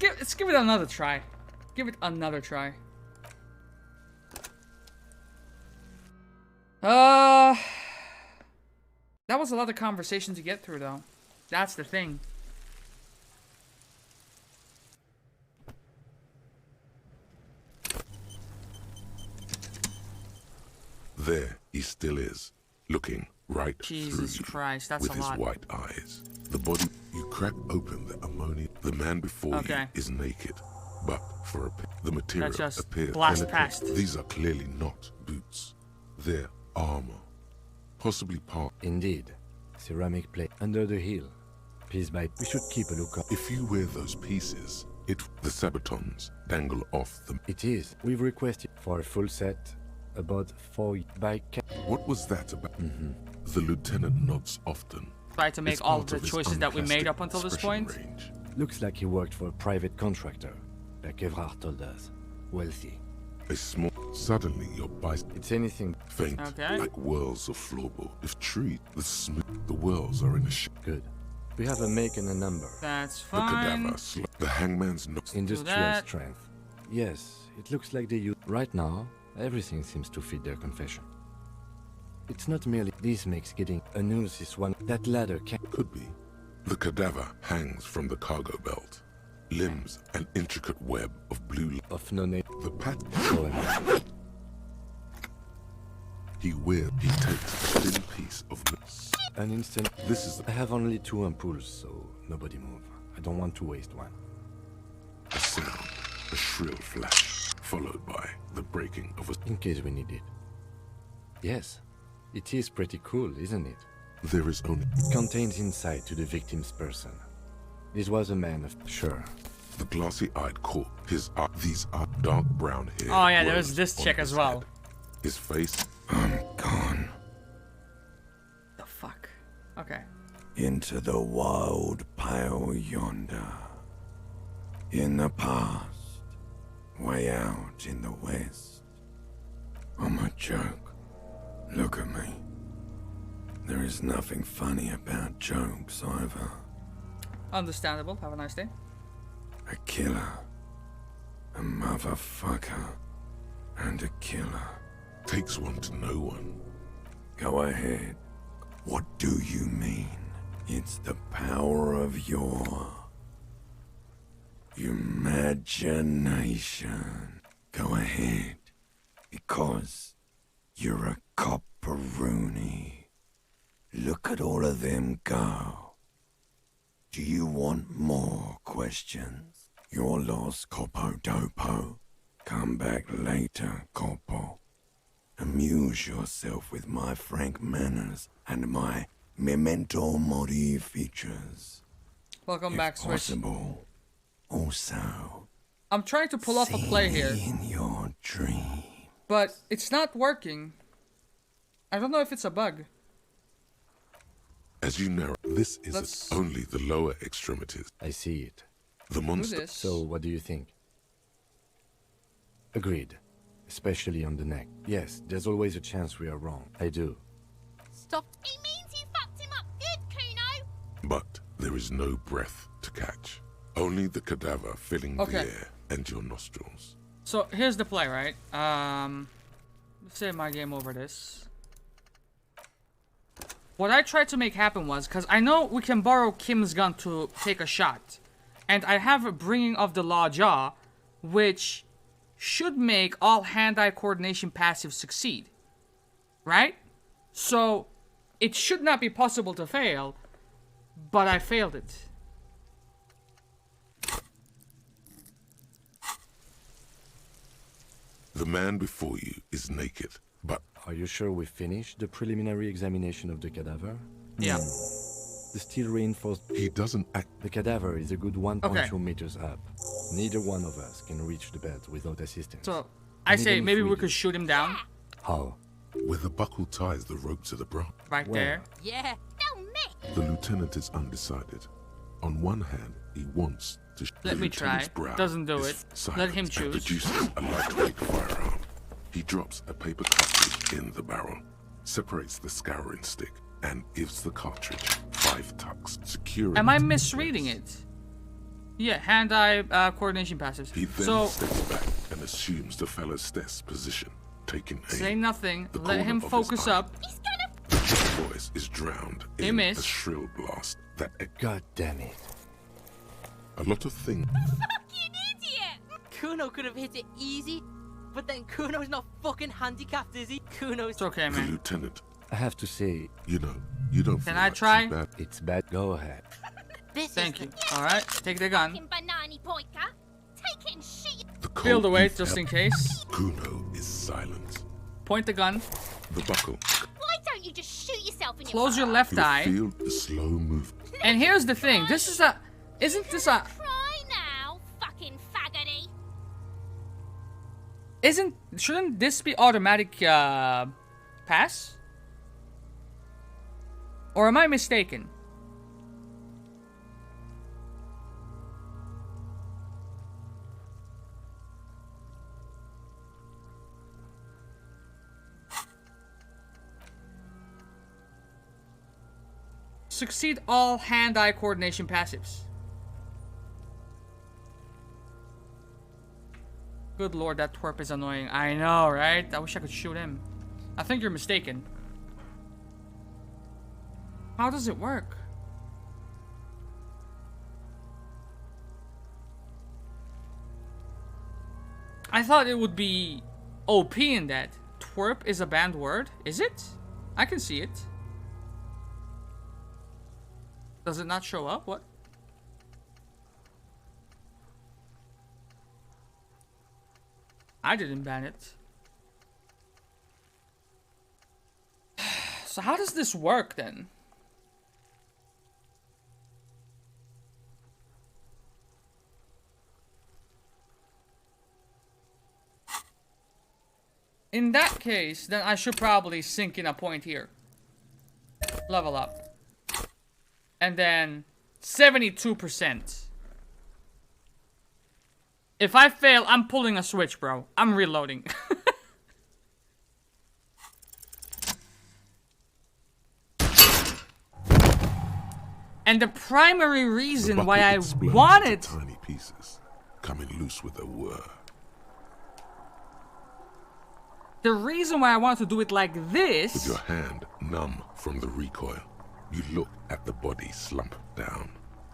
Let's give it another try. Give it another try. That was a lot of conversation to get through, though. That's the thing. There he still is, looking right Jesus through Christ, that's with a his lot. white eyes. The body, you crack open the ammonia. The man before Okay. you is naked, but for the material just appears blast delicate. past. These are clearly not boots. They're armor, possibly part. Indeed. Ceramic plate under the heel. Piece by we should keep a lookout. If you wear those pieces, the sabatons dangle off them. It is. We've requested for a full set, about 4 by. What was that about? The lieutenant nods often. Try to make It's all part the of his choices that we made unplastic up until this expression point. range. Looks like he worked for a private contractor, like Evrard told us. Wealthy. A small. Suddenly, your bicycle. It's anything. Faint, Okay. like whirls of floorboard. If treat the smooth, the whirls are in a Good. We have a make and a number. That's The fine. cadaver, the hangman's not. Industrial that. strength. Yes, it looks like they use. Right now, everything seems to fit their confession. It's not merely this makes getting a noose is one that ladder can. Could be. The cadaver hangs from the cargo belt. Limbs an intricate web of blue. Of no name. The pat. Show him. He takes a thin piece of. An instant. This is I have only 2 ampoules, so nobody move. I don't want to waste one. a sound, a shrill flash, followed by the breaking of a. In case we need it. Yes, it is pretty cool, isn't it? There is only. It contains insight to the victim's person. This was a man of. Sure. The glossy-eyed corpse. These are dark brown hair. Oh yeah, there was grows this on chick his as well. head. His face. I'm gone. The fuck? Okay. Into the wild pale yonder. In the past, way out in the west. I'm a joke. Look at me. There is nothing funny about jokes either. Understandable. Have a nice day. A killer. A motherfucker. And a killer. Takes one to know one. Go ahead. What do you mean? It's the power of your imagination. Go ahead. Because you're a copperoonie. Look at all of them go. Do you want more questions? You're lost, Coppo Dopo. Come back later, Coppo. Amuse yourself with my frank manners and my memento mori features. Welcome If back, Switch. possible, also I'm trying to pull off a play here, in your dream. but it's not working. I don't know if it's a bug. As you narrow, this is Let's- only the lower extremities. I see it. The monster. this. So, what do you think? Agreed. Especially on the neck. Yes, there's always a chance we are wrong. I do. Stop. It means you fucked him up good, Kuno. But there is no breath to catch. Only the cadaver filling Okay. the air and your nostrils. So here's the play, right? Let's save my game over this. What I tried to make happen was, because I know we can borrow Kim's gun to take a shot, and I have a bringing of the law jaw, which should make all hand-eye coordination passives succeed. Right? So, it should not be possible to fail, but I failed it. The man before you is naked, but... Are you sure we finished the preliminary examination of the cadaver? Yeah. The steel reinforced... He doesn't act... The cadaver is a good 1.2 Okay. meters up. Neither one of us can reach the bed without assistance. So, I say even maybe if we could shoot him down. How? Where the buckle ties the rope to the bra. Right there. Yeah. The lieutenant is undecided. On one hand, he wants to... Let me try. Doesn't do it. Let him choose. Produces a lightweight firearm. He drops a paper cartridge in the barrel, separates the scouring stick, and gives the cartridge 5 tucks, securing... Am I misreading it? Yeah, hand-eye coordination passives. He then So, steps back and assumes the fellow's desk position, taking aim. say nothing. The Let corner him of his focus eye. up. The chip voice is drowned He in missed. a shrill blast that... God damn it. A lot of things... Kuno could have hit it easy, but then Kuno's not fucking handicapped, is he? Kuno's... It's okay, The man. lieutenant, I have to say... you know, you don't Can feel I like try? too bad. It's bad. Go ahead. Thank you. Alright, take the gun. Banana pointer. Take it and shoot. The Feel the cold weight youth just in help- case. Kuno is silent. Point the gun. The buckle. Why don't you just shoot yourself in Close your your left You eye. feel the slow move. And here's the thing. This is a... Isn't this a... Cry now, fucking faggoty. Shouldn't this be automatic, pass? Or am I mistaken? Succeed all hand-eye coordination passives. Good lord, that twerp is annoying. I know, right? I wish I could shoot him. I think you're mistaken. How does it work? I thought it would be OP in that. Twerp is a banned word? Is it? I can see it. Does it not show up? What? I didn't ban it. So how does this work then? In that case, then I should probably sink in a point here. Level up. And then 72%. If I fail, I'm pulling a switch, bro. I'm reloading. And the primary reason The why I bucket explodes wanted... into tiny pieces, coming loose with a whir. The reason why I wanted to do it like With this... your hand numb from the recoil, you look at the body slump down.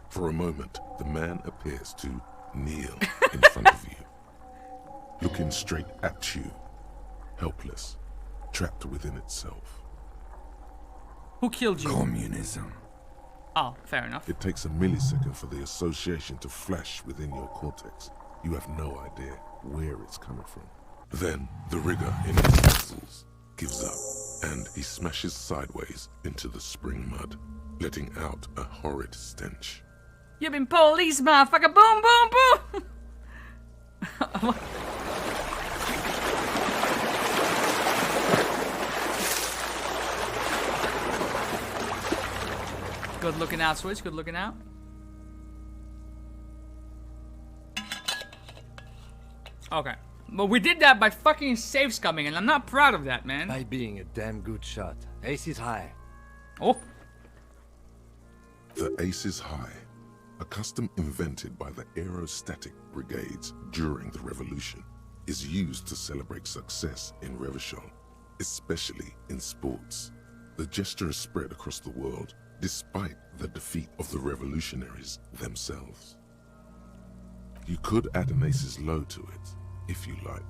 For a moment, the man appears to kneel in front of you, looking straight at you, helpless, trapped within itself. Who killed you? Communism. Oh, fair enough. It takes a millisecond for the association to flash within your cortex. You have no idea where it's coming from. Then, the rigor in his muscles gives up, and he smashes sideways into the spring mud, letting out a horrid stench. You been police, motherfucker. Boom, boom, boom. Good looking out, Switch. Good looking out. Okay. But we did that by fucking safe scumming, and I'm not proud of that, man. By being a damn good shot. Ace is high. Oh. The Ace is High, a custom invented by the aerostatic brigades during the revolution, is used to celebrate success in Revachol, especially in sports. The gesture is spread across the world, despite the defeat of the revolutionaries themselves. You could add an Ace's Low to it, if you like,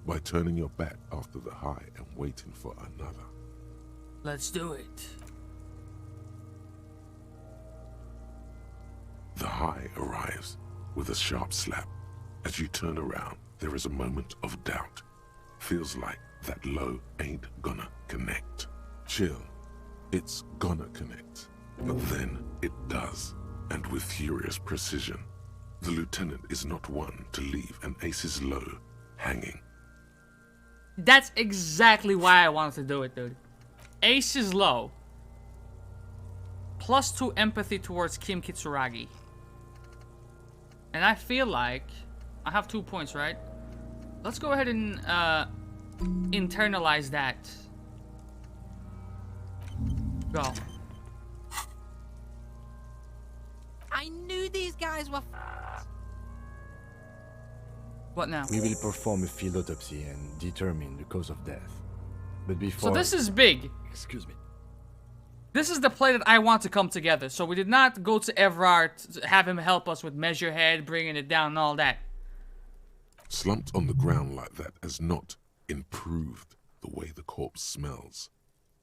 by turning your back after the high and waiting for another. Let's do it. The high arrives with a sharp slap. As you turn around, there is a moment of doubt. Feels like that low ain't gonna connect. Chill. It's gonna connect. But then it does. And with furious precision. The lieutenant is not one to leave an ace's low hanging. That's exactly why I wanted to do it, dude. Ace is low. +2 empathy towards Kim Kitsuragi. And I feel like I have 2 points, right? Let's go ahead and internalize that. Go. I knew these guys were What now? We will perform a field autopsy and determine the cause of death. But before... So this is big. Excuse me. This is the play that I want to come together. So we did not go to Everard, have him help us with measure head, bringing it down and all that. Slumped on the ground like that has not improved the way the corpse smells.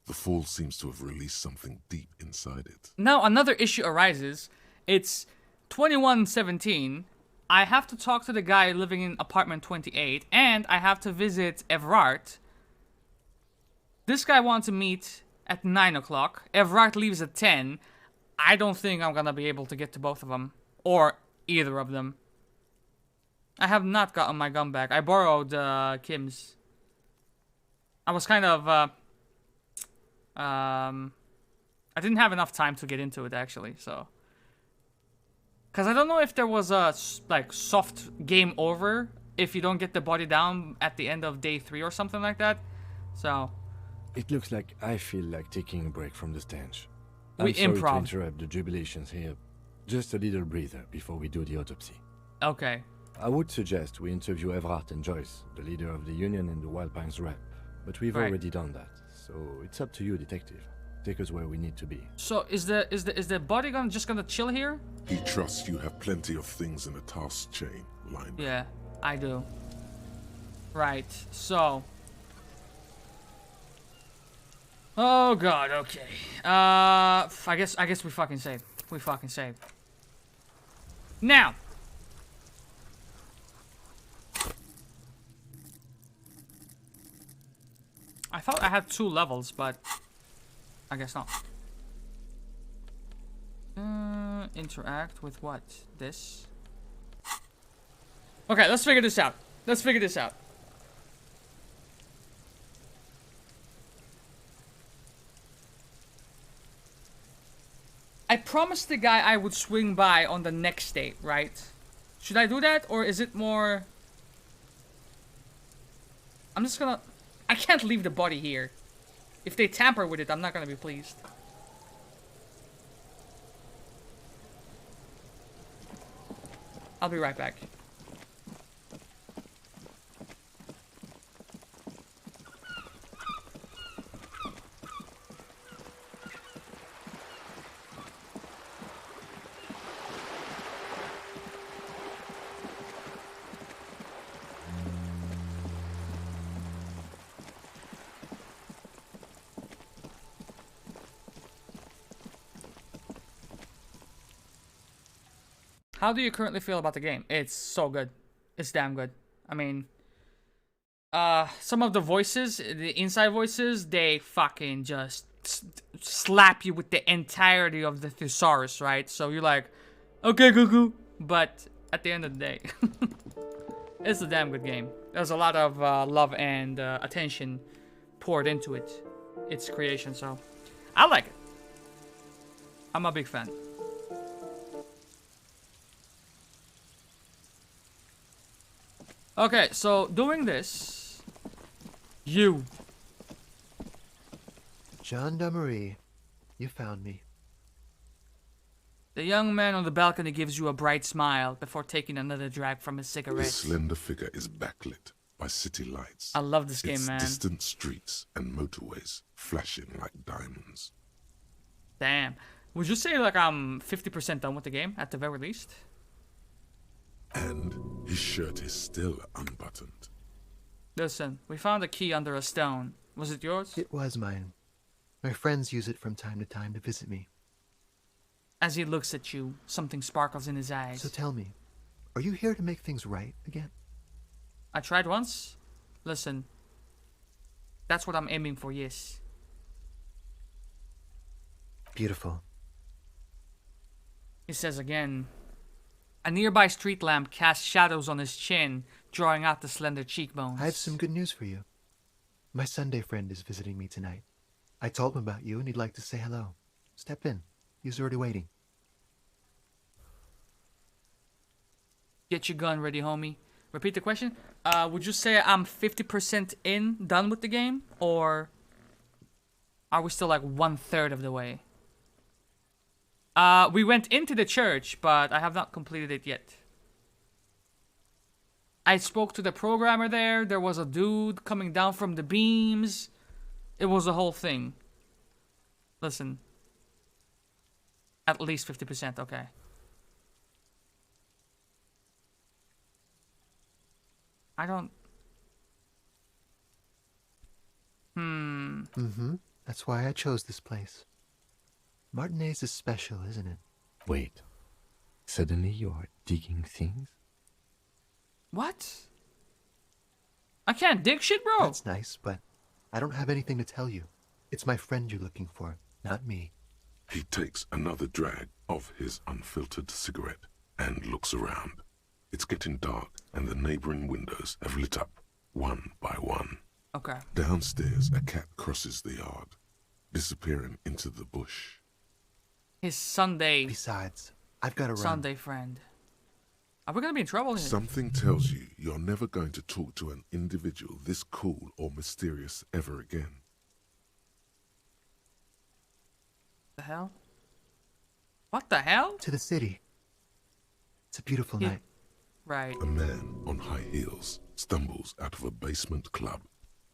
The fall seems to have released something deep inside it. Now another issue arises. It's 2117. I have to talk to the guy living in apartment 28, and I have to visit Everard. This guy wants to meet at 9 o'clock. Everard leaves at 10. I don't think I'm gonna be able to get to both of them. Or either of them. I have not gotten my gun back. I borrowed Kim's. I was kind of... I didn't have enough time to get into it, actually, so... Because I don't know if there was a, like, soft game over if you don't get the body down at the end of day 3 or something like that. So... It looks like I feel like taking a break from the stench. We I'm sorry improv. to interrupt the jubilations here. Just a little breather before we do the autopsy. Okay. I would suggest we interview Everard and Joyce, the leader of the Union and the Wild Pines rep. But we've Right. already done that, so it's up to you, detective. Take us where we need to be. So is the body gun just gonna chill here? He trusts you have plenty of things in a task chain lined up. Yeah, I do. Right, so... Oh god, okay. I guess we fucking saved. We fucking saved. Now! I thought I had 2 levels, but... I guess not. Interact with what? This? Okay, let's figure this out. Let's figure this out. I promised the guy I would swing by on the next date, right? Should I do that, or is it more... I'm just gonna... I can't leave the body here. If they tamper with it, I'm not gonna be pleased. I'll be right back. How do you currently feel about the game? It's so good. It's damn good. I mean, some of the voices, the inside voices, they fucking just slap you with the entirety of the thesaurus, right? So you're like, okay, Gugu. But at the end of the day, it's a damn good game. There's a lot of love and attention poured into it, its creation. So I like it. I'm a big fan. Okay, so doing this, you. Gendarmerie, you found me. The young man on the balcony gives you a bright smile before taking another drag from his cigarette. His slender figure is backlit by city lights. I love this game, its man. Distant streets and motorways flashing like diamonds. Damn. Would you say like I'm 50% done with the game at the very least? And His shirt is still unbuttoned. Listen, we found a key under a stone. Was it yours? It was mine. My friends use it from time to time to visit me. As he looks at you, something sparkles in his eyes. So tell me, are you here to make things right again? I tried once. Listen, that's what I'm aiming for, yes. Beautiful. He says again. A nearby street lamp casts shadows on his chin, drawing out the slender cheekbones. I have some good news for you. My Sunday friend is visiting me tonight. I told him about you and he'd like to say hello. Step in. He's already waiting. Get your gun ready, homie. Repeat the question. Would you say I'm 50% done with the game? Or are we still like 1/3 of the way? We went into the church, but I have not completed it yet. I spoke to the programmer there. There was a dude coming down from the beams. It was a whole thing. Listen. At least 50%, okay. I don't... That's why I chose this place. Martinez is special, isn't it? Wait. Suddenly you are digging things? What? I can't dig shit, bro. That's nice, but I don't have anything to tell you. It's my friend you're looking for, not me. He takes another drag of his unfiltered cigarette and looks around. It's getting dark and the neighboring windows have lit up, one by one. Okay. Downstairs, a cat crosses the yard, disappearing into the bush. His Sunday... Besides, I've got to run. Sunday friend. Are we going to be in trouble here? Something tells you you're never going to talk to an individual this cool or mysterious ever again. The hell? What the hell? To the city. It's a beautiful night. Right. A man on high heels stumbles out of a basement club,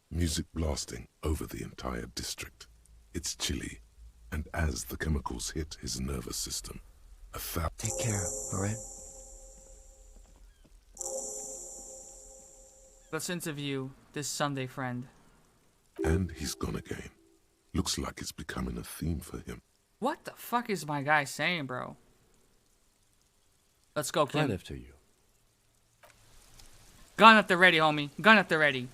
music blasting over the entire district. It's chilly, and as the chemicals hit his nervous system, Take care, alright? Let's interview this Sunday friend. And he's gone again. Looks like it's becoming a theme for him. What the fuck is my guy saying, bro? Let's go, Kim. Right after you. Gun at the ready, homie. Gun at the ready.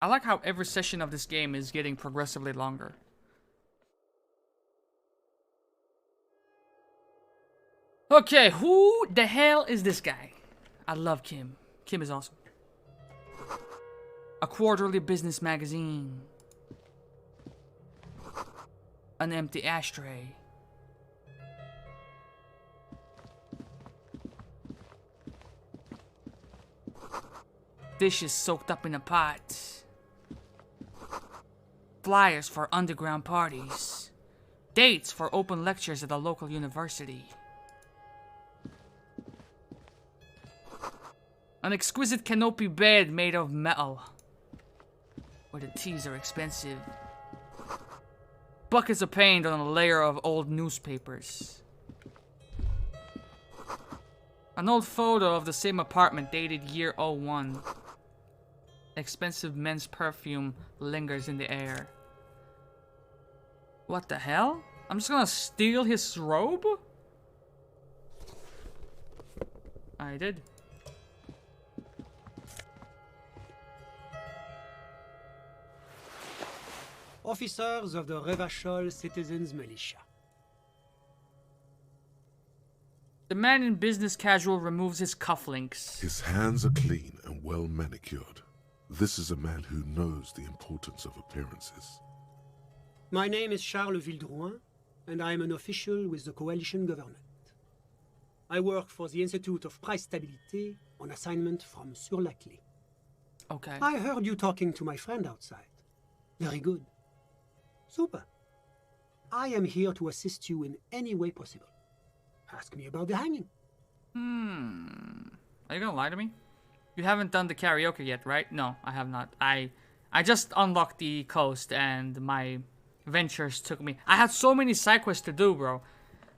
I like how every session of this game is getting progressively longer. Okay, who the hell is this guy? I love Kim. Kim is awesome. A quarterly business magazine. An empty ashtray. Dishes soaked up in a pot. Flyers for underground parties. Dates for open lectures at a local university. An exquisite canopy bed made of metal, where the teas are expensive. Buckets of paint on a layer of old newspapers. An old photo of the same apartment dated year 01. Expensive men's perfume lingers in the air. What the hell? I'm just gonna steal his robe? I did. Officers of the Revachol Citizens Militia. The man in business casual removes his cufflinks. His hands are clean and well manicured. This is a man who knows the importance of appearances. My name is Charles Vildrouin, and I am an official with the coalition government. I work for the Institute of Price Stabilité on assignment from Sur-la-Clé. Okay. I heard you talking to my friend outside. Very good. Super. I am here to assist you in any way possible. Ask me about the hanging. Are you gonna lie to me? You haven't done the karaoke yet, right? No, I have not. I just unlocked the coast and my ventures took me. I had so many side quests to do, bro.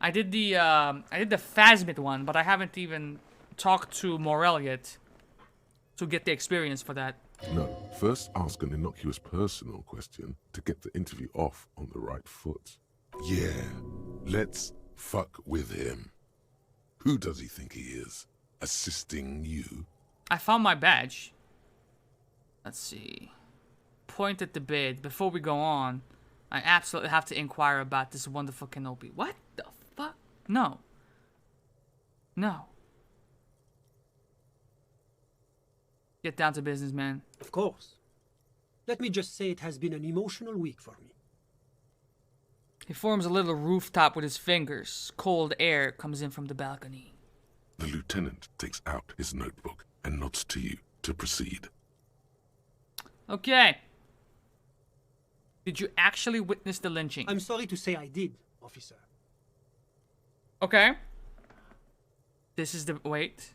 I did the Phasmid one, but I haven't even talked to Morel yet to get the experience for that. No, first ask an innocuous personal question to get the interview off on the right foot. Yeah, let's fuck with him. Who does he think he is? Assisting you? I found my badge. Let's see. Point at the bed. Before we go on, I absolutely have to inquire about this wonderful canopy. What the fuck? No. No. Get down to business, man. Of course. Let me just say it has been an emotional week for me. He forms a little rooftop with his fingers. Cold air comes in from the balcony. The lieutenant takes out his notebook and nods to you to proceed. Okay. Did you actually witness the lynching? I'm sorry to say I did, officer. Okay. This is the... Wait.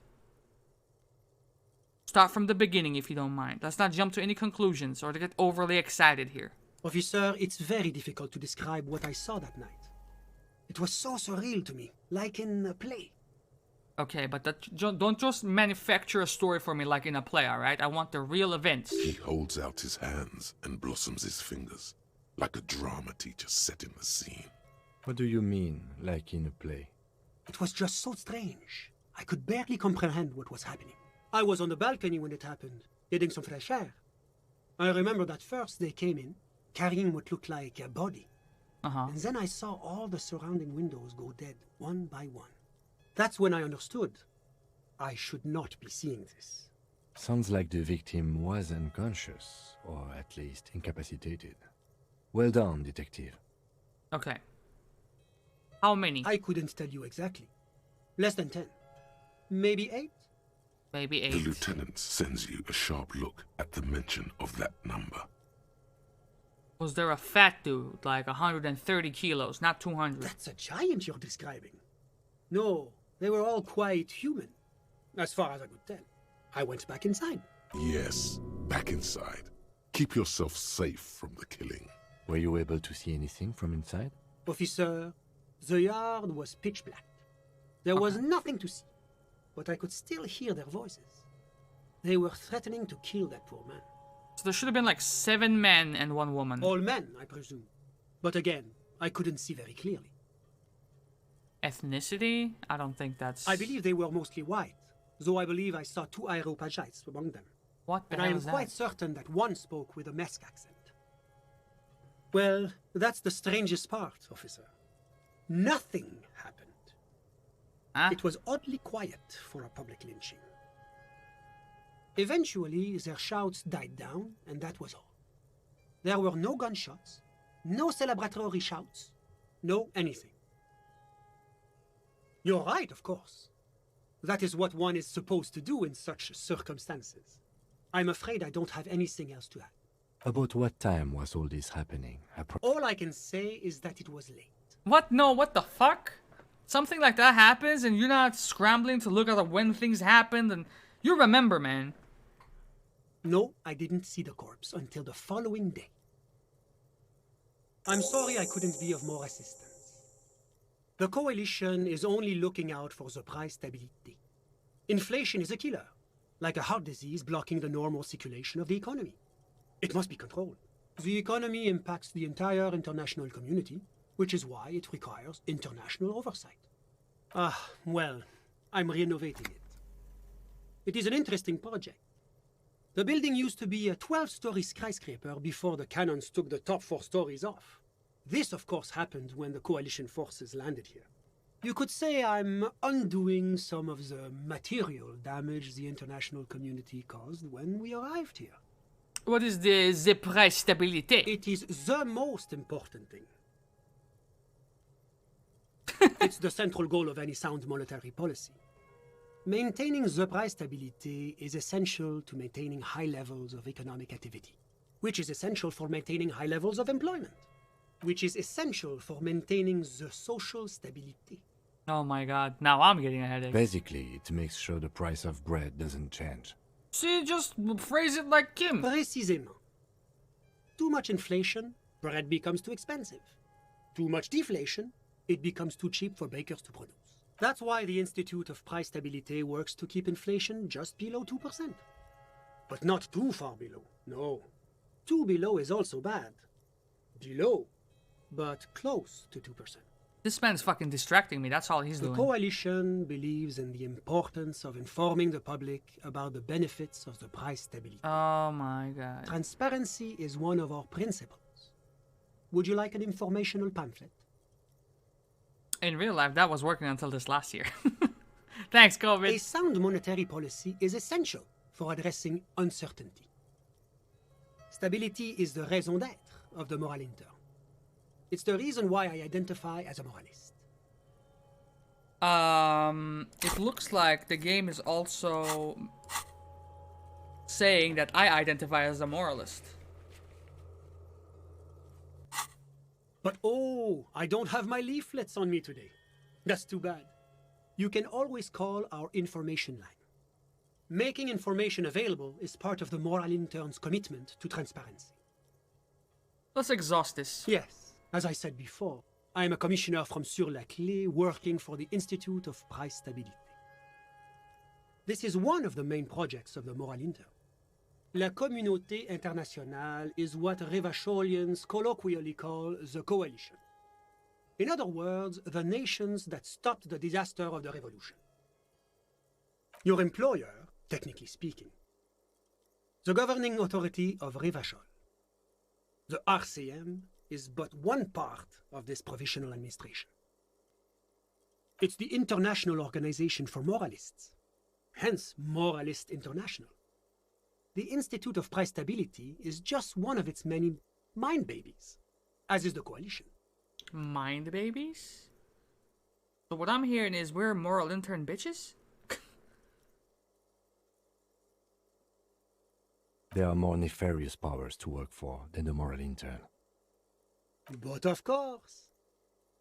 Start from the beginning if you don't mind. Let's not jump to any conclusions or to get overly excited here. Officer, it's very difficult to describe what I saw that night. It was so surreal to me, like in a play. Okay, but don't just manufacture a story for me like in a play, alright? I want the real events. He holds out his hands and blossoms his fingers, like a drama teacher setting the scene. What do you mean, like in a play? It was just so strange. I could barely comprehend what was happening. I was on the balcony when it happened, getting some fresh air. I remember that first they came in, carrying what looked like a body. And then I saw all the surrounding windows go dead, one by one. That's when I understood. I should not be seeing this. Sounds like the victim was unconscious, or at least incapacitated. Well done, detective. Okay. How many? I couldn't tell you exactly. Less than 10. Maybe 8? Maybe 8. The lieutenant sends you a sharp look at the mention of that number. Was there a fat dude, like 130 kilos, not 200? That's a giant you're describing. No, they were all quite human, as far as I could tell. I went back inside. Yes, back inside. Keep yourself safe from the killing. Were you able to see anything from inside? Officer, the yard was pitch black. There was nothing to see, but I could still hear their voices. They were threatening to kill that poor man. So there should have been like 7 men and 1 woman. All men, I presume. But again, I couldn't see very clearly. Ethnicity? I don't think that's... I believe they were mostly white, though I believe I saw 2 Aeropagites among them. What the and hell I am is that? quite certain that one spoke with a Mesk accent. Well, that's the strangest part, officer. Nothing happened. It was oddly quiet for a public lynching. Eventually, their shouts died down, and that was all. There were no gunshots, no celebratory shouts, no anything. You're right, of course. That is what one is supposed to do in such circumstances. I'm afraid I don't have anything else to add. About what time was all this happening? All I can say is that it was late. What? No, what the fuck? Something like that happens and you're not scrambling to look at when things happened and... You remember, man. No, I didn't see the corpse until the following day. I'm sorry I couldn't be of more assistance. The Coalition is only looking out for the price stability. Inflation is a killer, like a heart disease blocking the normal circulation of the economy. It must be controlled. The economy impacts the entire international community, which is why it requires international oversight. Well, I'm renovating it. It is an interesting project. The building used to be a 12-story skyscraper before the cannons took the top 4 stories off. This, of course, happened when the Coalition forces landed here. You could say I'm undoing some of the material damage the international community caused when we arrived here. What is the price stability? It is the most important thing. It's the central goal of any sound monetary policy. Maintaining the price stability is essential to maintaining high levels of economic activity, which is essential for maintaining high levels of employment, which is essential for maintaining the social stability. Oh my god, now I'm getting a headache. Basically, it makes sure the price of bread doesn't change. See, just phrase it like Kim. Précisément. Too much inflation, bread becomes too expensive. Too much deflation, it becomes too cheap for bakers to produce. That's why the Institute of Price Stability works to keep inflation just below 2%. But not too far below, no. Too below is also bad. Below, but close to 2%. This man's fucking distracting me, that's all he's The doing. coalition believes in the importance of informing the public about the benefits of the price stability. Oh my god. Transparency is one of our principles. Would you like an informational pamphlet? In real life, that was working until this last year. Thanks, COVID. A sound monetary policy is essential for addressing uncertainty. Stability is the raison d'être of the moral intern. It's the reason why I identify as a moralist. It looks like the game is also saying that I identify as a moralist. But oh, I don't have my leaflets on me today. That's too bad. You can always call our information line. Making information available is part of the moral intern's commitment to transparency. Let's exhaust this. Yes, as I said before, I am a commissioner from Sur-la-Clé working for the Institute of Price Stabilité. This is one of the main projects of the moral intern. La Communauté Internationale is what Revacholians colloquially call the coalition. In other words, the nations that stopped the disaster of the revolution. Your employer, technically speaking, the governing authority of Revachol. The RCM is but one part of this provisional administration. It's the International Organization for Moralists, hence Moralist International. The Institute of Price Stability is just one of its many mind babies, as is the coalition. Mind babies? So what I'm hearing is we're moral intern bitches? There are more nefarious powers to work for than the moral intern. But of course.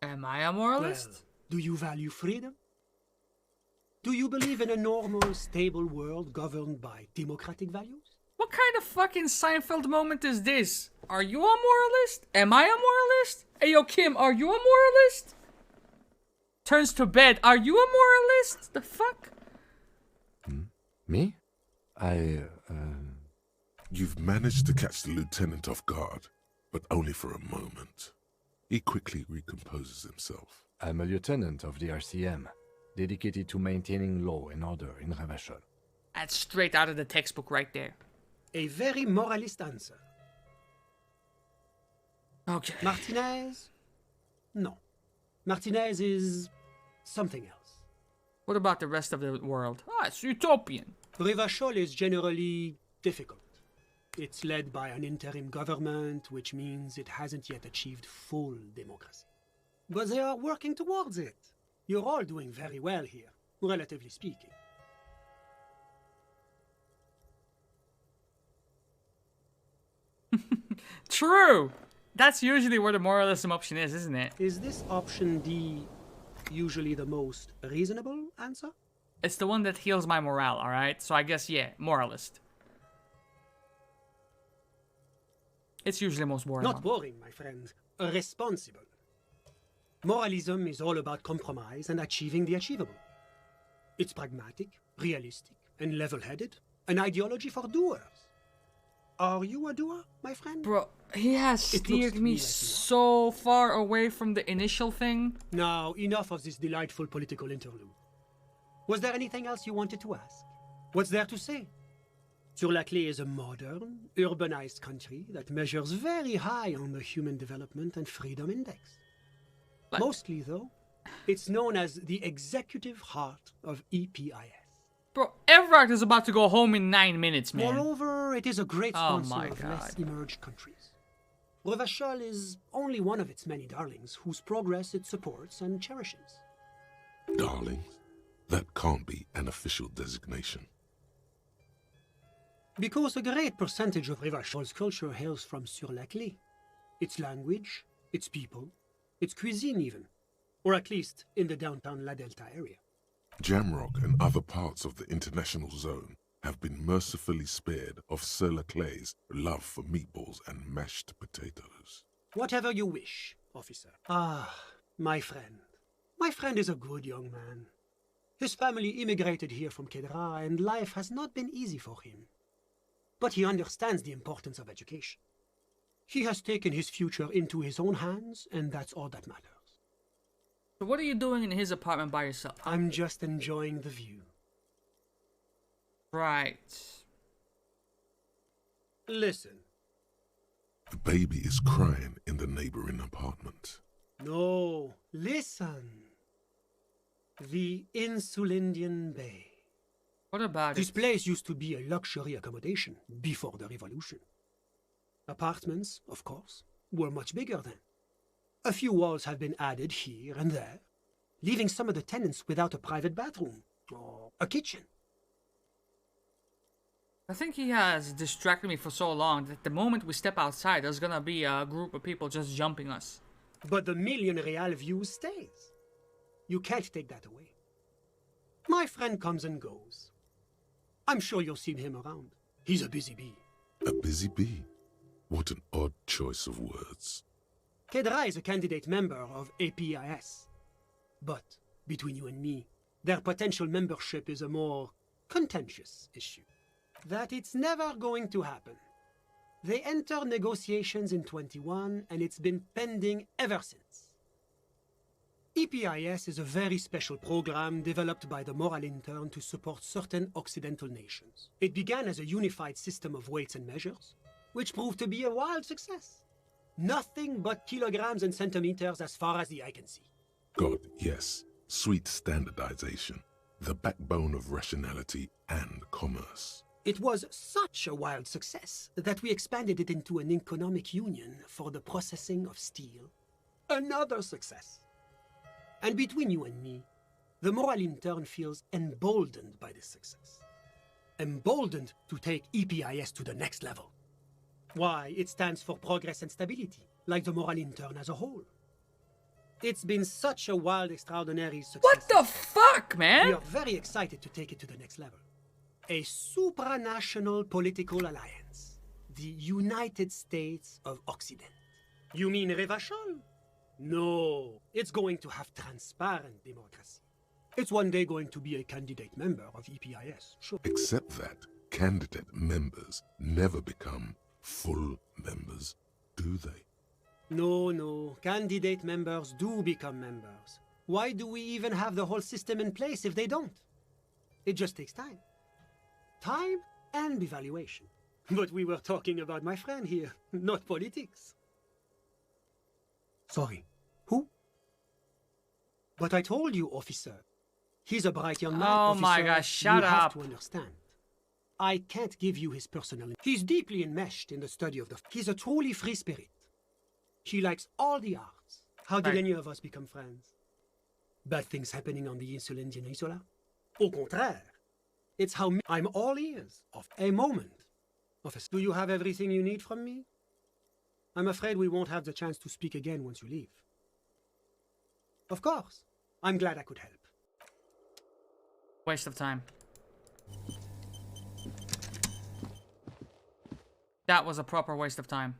Am I a moralist? Well, do you value freedom? Do you believe in a normal, stable world governed by democratic values? What kind of fucking Seinfeld moment is this? Are you a moralist? Am I a moralist? Hey yo Kim, are you a moralist? Turns to bed, are you a moralist? The fuck? Me? You've managed to catch the lieutenant off guard, but only for a moment. He quickly recomposes himself. I'm a lieutenant of the RCM, dedicated to maintaining law and order in Revachol. That's straight out of the textbook right there. A very moralist answer. Okay. Martinez? No. Martinez is something else. What about the rest of the world? Ah, it's utopian. Revachol is generally difficult. It's led by an interim government, which means it hasn't yet achieved full democracy. But they are working towards it. You're all doing very well here, relatively speaking. True! That's usually where the moralism option is, isn't it? Is this option D usually the most reasonable answer? It's the one that heals my morale, alright? So I guess, yeah, moralist. It's usually most boring. Not boring, my friend. Responsible. Moralism is all about compromise and achieving the achievable. It's pragmatic, realistic, and level-headed. An ideology for doers. Are you a doer, my friend? Bro, he has steered me so far away from the initial thing. Now, enough of this delightful political interlude. Was there anything else you wanted to ask? What's there to say? Sur-la-Clé is a modern, urbanized country that measures very high on the Human Development and Freedom Index. Mostly, though, it's known as the executive heart of EPIS. Bro, Everard is about to go home in 9 minutes, man. Moreover, it is a great sponsor my of God. less emerged countries. Revachol is only one of its many darlings whose progress it supports and cherishes. Darlings? That can't be an official designation. Because a great percentage of Revachol's culture hails from Sur-la-Clé. Its language, its people, its cuisine even. Or at least in the downtown La Delta area. Jamrock and other parts of the international zone have been mercifully spared of Sur-la-Clé's love for meatballs and mashed potatoes. Whatever you wish, officer. Ah, My friend. My friend is a good young man. His family immigrated here from Kedra, and life has not been easy for him. But he understands the importance of education. He has taken his future into his own hands, and that's all that matters. So what are you doing in his apartment by yourself? I'm just enjoying the view. Right. Listen. The baby is crying in the neighboring apartment. No, listen. The Insulindian Bay. What about This place used to be a luxury accommodation before the revolution. Apartments, of course, were much bigger then. A few walls have been added here and there, leaving some of the tenants without a private bathroom or a kitchen. I think he has distracted me for so long that the moment we step outside, there's gonna be a group of people just jumping us. But the million real view stays. You can't take that away. My friend comes and goes. I'm sure you'll see him around. He's a busy bee. A busy bee? What an odd choice of words. Kedra is a candidate member of APIS. But, between you and me, their potential membership is a more contentious issue. That it's never going to happen. They entered negotiations in 21, and it's been pending ever since. EPIS is a very special program developed by the Moral Intern to support certain Occidental nations. It began as a unified system of weights and measures, which proved to be a wild success. Nothing but kilograms and centimeters as far as the eye can see. God, yes. Sweet standardization. The backbone of rationality and commerce. It was such a wild success that we expanded it into an economic union for the processing of steel. Another success. And between you and me, the Moral Intern feels emboldened by this success. Emboldened to take EPIS to the next level. Why, it stands for progress and stability, like the Moral Intern as a whole. It's been such a wild, extraordinary success. What the fuck, man? We are very excited to take it to the next level. A supranational political alliance. The United States of Occident. You mean Revachol? No, it's going to have transparent democracy. It's one day going to be a candidate member of EPIS, sure. Except that candidate members never become full members, do they? No, candidate members do become members. Why do we even have the whole system in place if they don't? It just takes time. Time and evaluation. But we were talking about my friend here, not politics. Sorry, who? But I told you, officer. He's a bright young man, officer. Oh my gosh, shut you up. have to understand. I can't give you his personal... He's deeply enmeshed in the study of the... He's a truly free spirit. He likes all the arts. How did any of us become friends? Bad things happening on the Insulindian Isola? Au contraire. It's how I'm all ears of a moment. Officer, do you have everything you need from me? I'm afraid we won't have the chance to speak again once you leave. Of course. I'm glad I could help. Waste of time. That was a proper waste of time.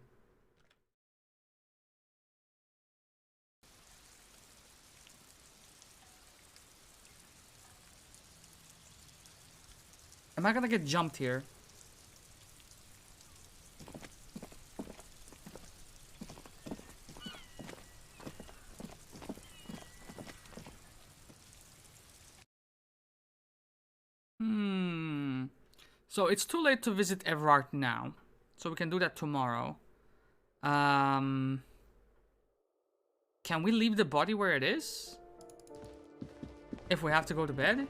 Am I gonna get jumped here? So it's too late to visit Everard now. So we can do that tomorrow. Can we leave the body where it is? If we have to go to bed?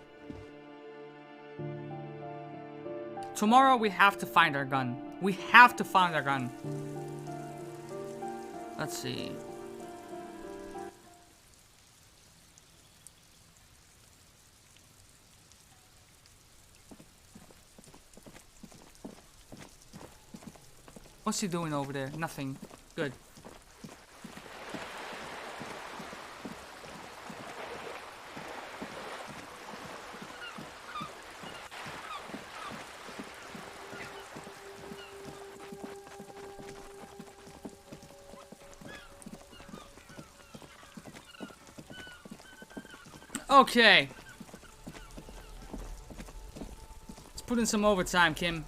Tomorrow we have to find our gun. We have to find our gun. Let's see. What's he doing over there? Nothing. Good. Okay. Let's put in some overtime, Kim.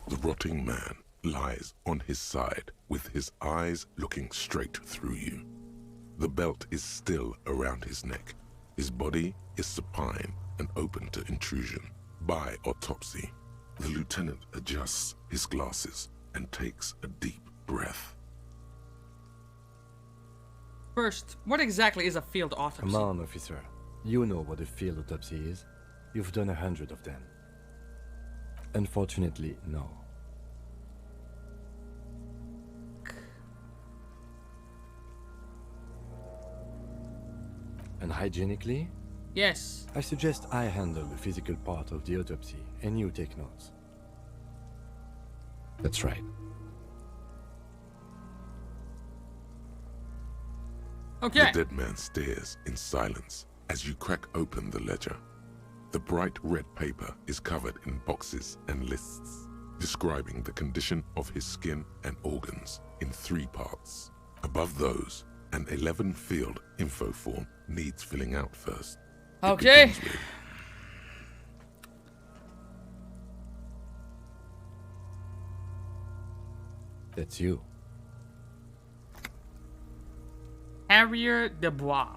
The rotting man lies on his side with his eyes looking straight through you. The belt is still around his neck. His body is supine and open to intrusion. By autopsy, the lieutenant adjusts his glasses and takes a deep breath. First, what exactly is a field autopsy? Come on, officer. You know what a field autopsy is. You've done 100 of them. Unfortunately, no. And hygienically? Yes. I suggest I handle the physical part of the autopsy and you take notes. That's right. Okay. The dead man stares in silence as you crack open the ledger. The bright red paper is covered in boxes and lists, describing the condition of his skin and organs in 3 parts. Above those, an 11-field info form needs filling out first. Okay. That's you. Harrier Dubois.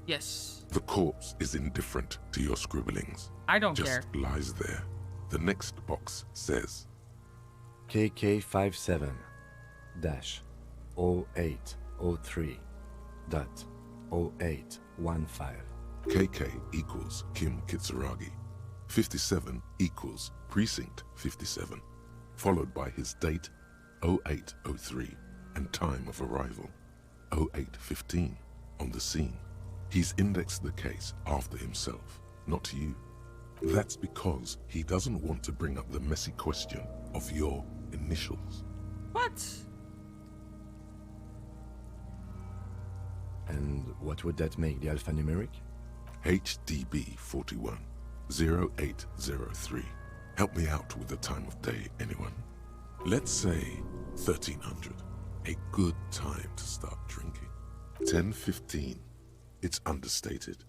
Yes. The corpse is indifferent to your scribblings. I don't Just care. lies there. The next box says KK57-0803.0815. KK equals Kim Kitsuragi. 57 equals Precinct 57, followed by his date 0803 and time of arrival 0815 on the scene. He's indexed the case after himself, not you. That's because he doesn't want to bring up the messy question of your initials. What? And what would that make the alphanumeric? HDB 41 0803. Help me out with the time of day, anyone? Let's say 1300. A good time to start drinking. 10:15. It's understated.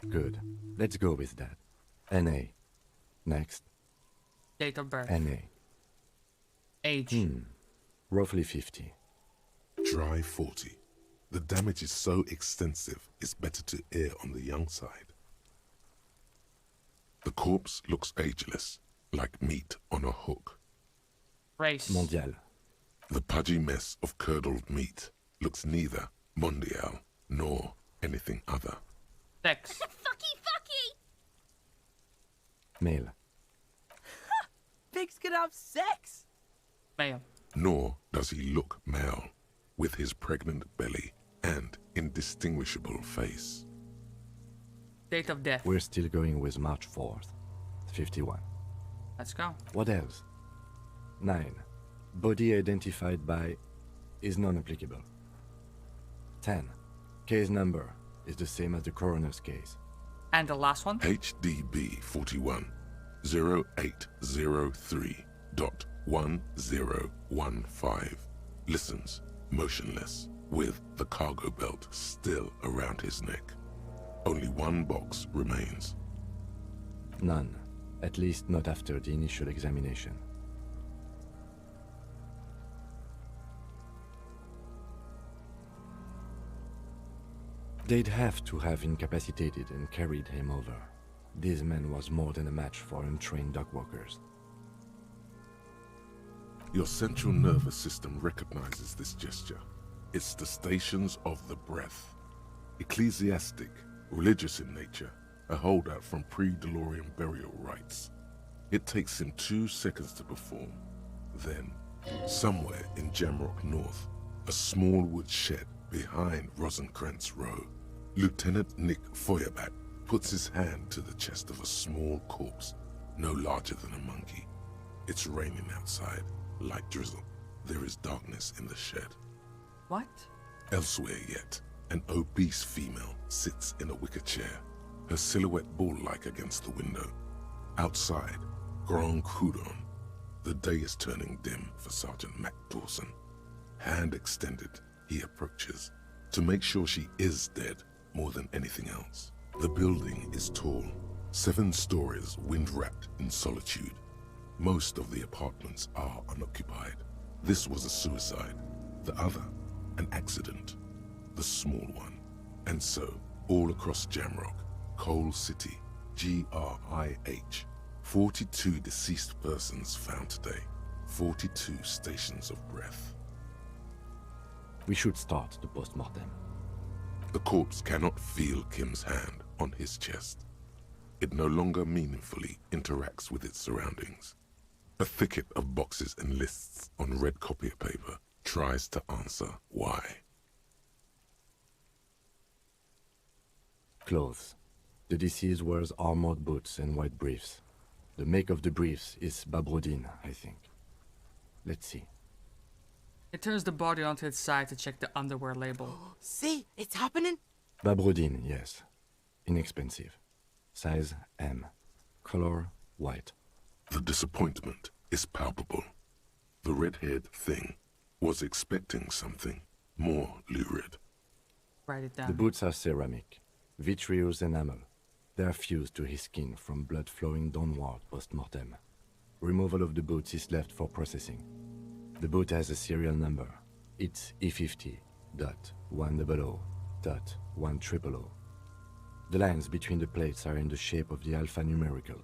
Good. Let's go with that. NA. Next. Date of birth. NA. Age. Roughly 50. Dry 40. The damage is so extensive, it's better to err on the young side. The corpse looks ageless, like meat on a hook. Race. Mondial. The pudgy mess of curdled meat looks neither mondial nor anything other. Sex. Fucky! Male. Pigs can have sex? Male. Nor does he look male, with his pregnant belly and indistinguishable face. Date of death. We're still going with March 4th. 51. Let's go. What else? 9. Body identified by is non-applicable. 10. Case number is the same as the coroner's case. And the last one? HDB 41 0803.1015. Listens, motionless, with the cargo belt still around his neck. Only one box remains. None. At least not after the initial examination. They'd have to have incapacitated and carried him over. This man was more than a match for untrained dogwalkers. Your central nervous system recognizes this gesture. It's the stations of the breath. Ecclesiastic, religious in nature, a holdout from pre-DeLorean burial rites. It takes him 2 seconds to perform. Then, somewhere in Jamrock North, a small wood shed behind Rosencrantz Row, Lieutenant Nick Feuerbach puts his hand to the chest of a small corpse, no larger than a monkey. It's raining outside, light drizzle. There is darkness in the shed. What? Elsewhere yet, an obese female sits in a wicker chair, her silhouette bull-like against the window. Outside, Grand Coudon. The day is turning dim for Sergeant Mac Dawson. Hand extended, he approaches, to make sure she is dead more than anything else. The building is tall, 7 stories wind-wrapped in solitude. Most of the apartments are unoccupied. This was a suicide, the other an accident, the small one. And so, all across Jamrock, Coal City, GRIH, 42 deceased persons found today, 42 stations of breath. We should start the post-mortem. The corpse cannot feel Kim's hand on his chest. It no longer meaningfully interacts with its surroundings. A thicket of boxes and lists on red copier paper tries to answer why. Clothes. The deceased wears armored boots and white briefs. The make of the briefs is Babrodine, I think. Let's see. It turns the body onto its side to check the underwear label. See, it's happening. Babrodine, yes. Inexpensive. Size M. Color white. The disappointment is palpable. The red-haired thing was expecting something more lurid. Write it down. The boots are ceramic, vitreous enamel. They are fused to his skin from blood flowing downward post-mortem. Removal of the boots is left for processing. The boot has a serial number. It's E50.100.100. The lines between the plates are in the shape of the alphanumerical.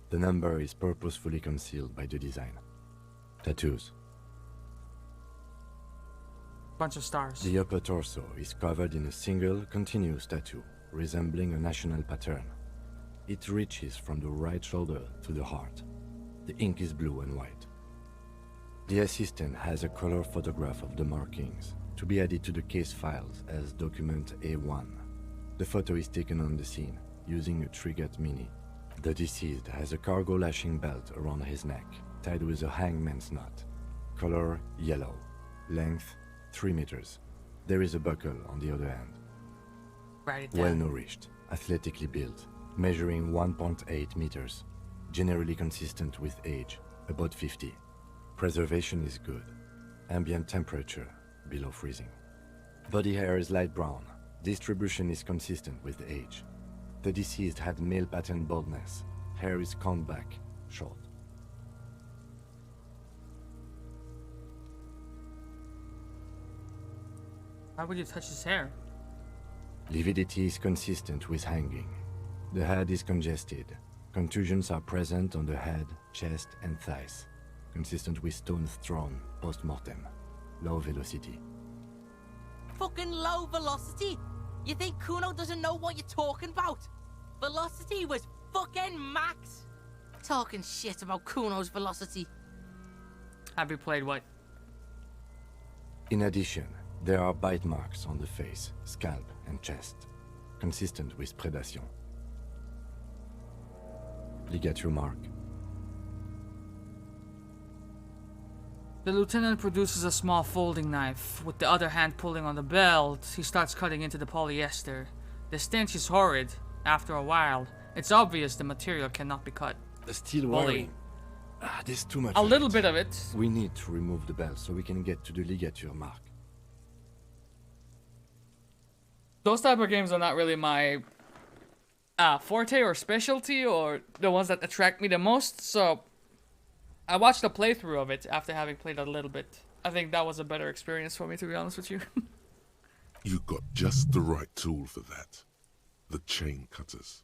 The number is purposefully concealed by the design. Tattoos. Bunch of stars. The upper torso is covered in a single, continuous tattoo, resembling a national pattern. It reaches from the right shoulder to the heart. The ink is blue and white. The assistant has a color photograph of the markings, to be added to the case files as document A1. The photo is taken on the scene, using a Trigat Mini. The deceased has a cargo lashing belt around his neck, tied with a hangman's knot. Color yellow. Length 3 meters. There is a buckle on the other end. Write it down. Well nourished, athletically built, measuring 1.8 meters. Generally consistent with age, about 50. Preservation is good. Ambient temperature, below freezing. Body hair is light brown. Distribution is consistent with age. The deceased had male pattern baldness. Hair is combed back, short. Why would you touch his hair? Lividity is consistent with hanging. The head is congested. Contusions are present on the head, chest, and thighs. Consistent with stones thrown post-mortem. Low velocity. Fucking low velocity? You think Kuno doesn't know what you're talking about? Velocity was fucking max. Talking shit about Kuno's velocity. Have you played what? In addition, there are bite marks on the face, scalp, and chest. Consistent with predation. Ligature mark. The lieutenant produces a small folding knife. With the other hand pulling on the belt, he starts cutting into the polyester. The stench is horrid. After a while, it's obvious the material cannot be cut. Still Bully. worrying. There's too much. A of little it. bit of it. We need to remove the belt so we can get to the ligature mark. Those type of games are not really my forte or specialty, or the ones that attract me the most, so I watched a playthrough of it after having played a little bit. I think that was a better experience for me, to be honest with you. You got just the right tool for that. The chain cutters.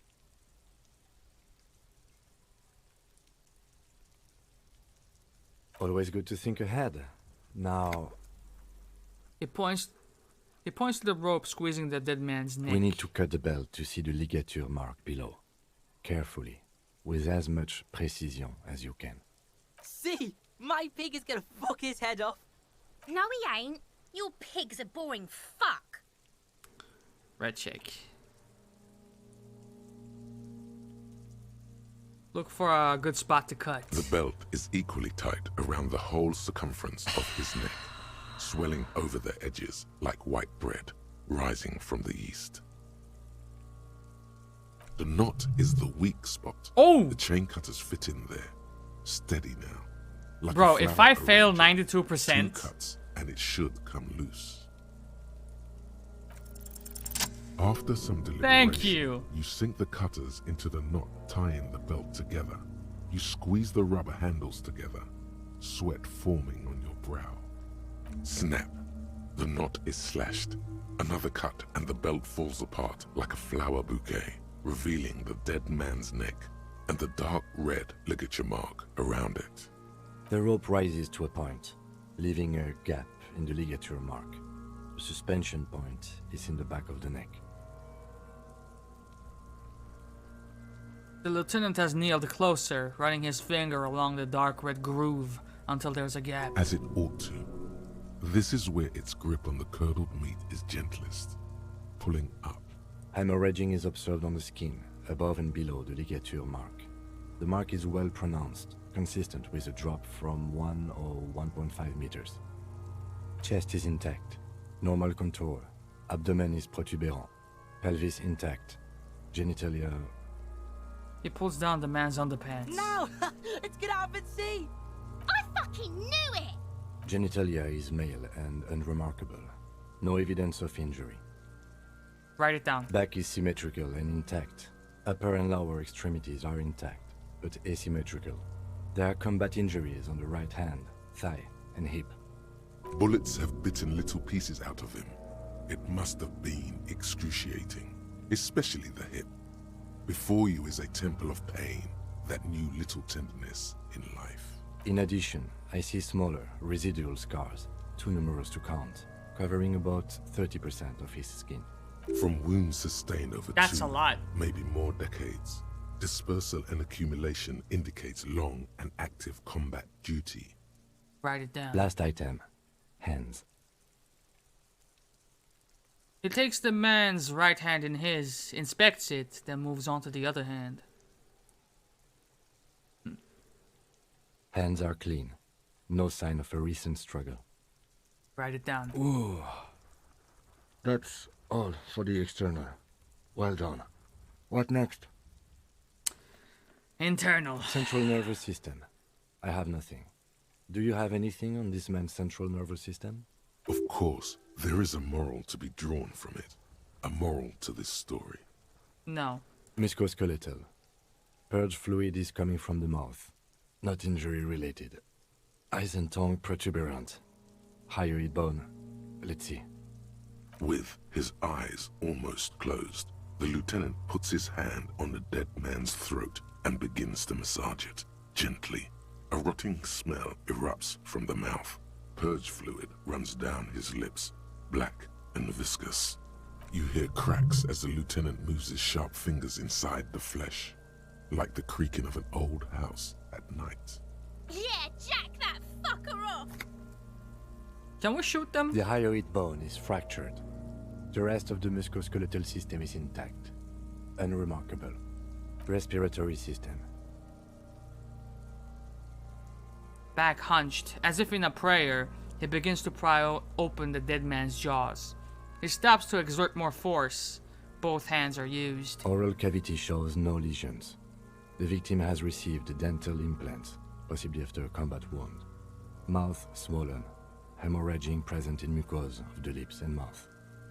Always good to think ahead. Now, He points to the rope squeezing the dead man's neck. we need to cut the belt to see the ligature mark below. Carefully, with as much precision as you can. See? My pig is gonna fuck his head off. No, he ain't. Your pig's a boring fuck. Red check. Look for a good spot to cut. The belt is equally tight around the whole circumference of his neck, swelling over the edges like white bread rising from the east. The knot is the weak spot. Oh! The chain cutters fit in there, steady now. Like Bro, a if flower I fail arranger. 92%, Two cuts and it should come loose. After some deliberation, you sink the cutters into the knot tying the belt together. You squeeze the rubber handles together, sweat forming on your brow. Snap! The knot is slashed. Another cut and the belt falls apart like a flower bouquet, revealing the dead man's neck and the dark red ligature mark around it. The rope rises to a point, leaving a gap in the ligature mark. The suspension point is in the back of the neck. The lieutenant has kneeled closer, running his finger along the dark red groove until there's a gap. As it ought to. This is where its grip on the curdled meat is gentlest, pulling up. Hemorrhaging is observed on the skin, above and below the ligature mark. The mark is well pronounced, consistent with a drop from 1 or 1.5 meters. Chest is intact, normal contour, abdomen is protuberant, pelvis intact, genitalia... He pulls down the man's underpants. No! Let's get out and see! I fucking knew it! Genitalia is male and unremarkable. No evidence of injury. Write it down. Back is symmetrical and intact. Upper and lower extremities are intact, but asymmetrical. There are combat injuries on the right hand, thigh, and hip. Bullets have bitten little pieces out of him. It must have been excruciating, especially the hip. Before you is a temple of pain that knew little tenderness in life. In addition, I see smaller, residual scars, too numerous to count, covering about 30% of his skin. From wounds sustained over That's a lot. Maybe more decades, dispersal and accumulation indicates long and active combat duty. Write it down. Last item, hands. He takes the man's right hand in his, inspects it, then moves on to the other hand. Hands are clean. No sign of a recent struggle. Write it down. Ooh. That's all for the external. Well done. What next? Internal. Central nervous system. I have nothing. Do you have anything on this man's central nervous system? Of course, there is a moral to be drawn from it. A moral to this story. No. Musculoskeletal. Purge fluid is coming from the mouth. Not injury related. Eyes and tongue protuberant. Hyoid bone. Let's see. With his eyes almost closed, the lieutenant puts his hand on the dead man's throat and begins to massage it, gently. A rotting smell erupts from the mouth. Purge fluid runs down his lips, black and viscous. You hear cracks as the lieutenant moves his sharp fingers inside the flesh, like the creaking of an old house at night. Yeah, jack that fucker off! Can we shoot them? The hyoid bone is fractured. The rest of the musculoskeletal system is intact. Unremarkable. Respiratory system. Back hunched, as if in a prayer, he begins to pry open the dead man's jaws. He stops to exert more force. Both hands are used. Oral cavity shows no lesions. The victim has received dental implants, possibly after a combat wound. Mouth swollen. Hemorrhaging present in mucosa of the lips and mouth.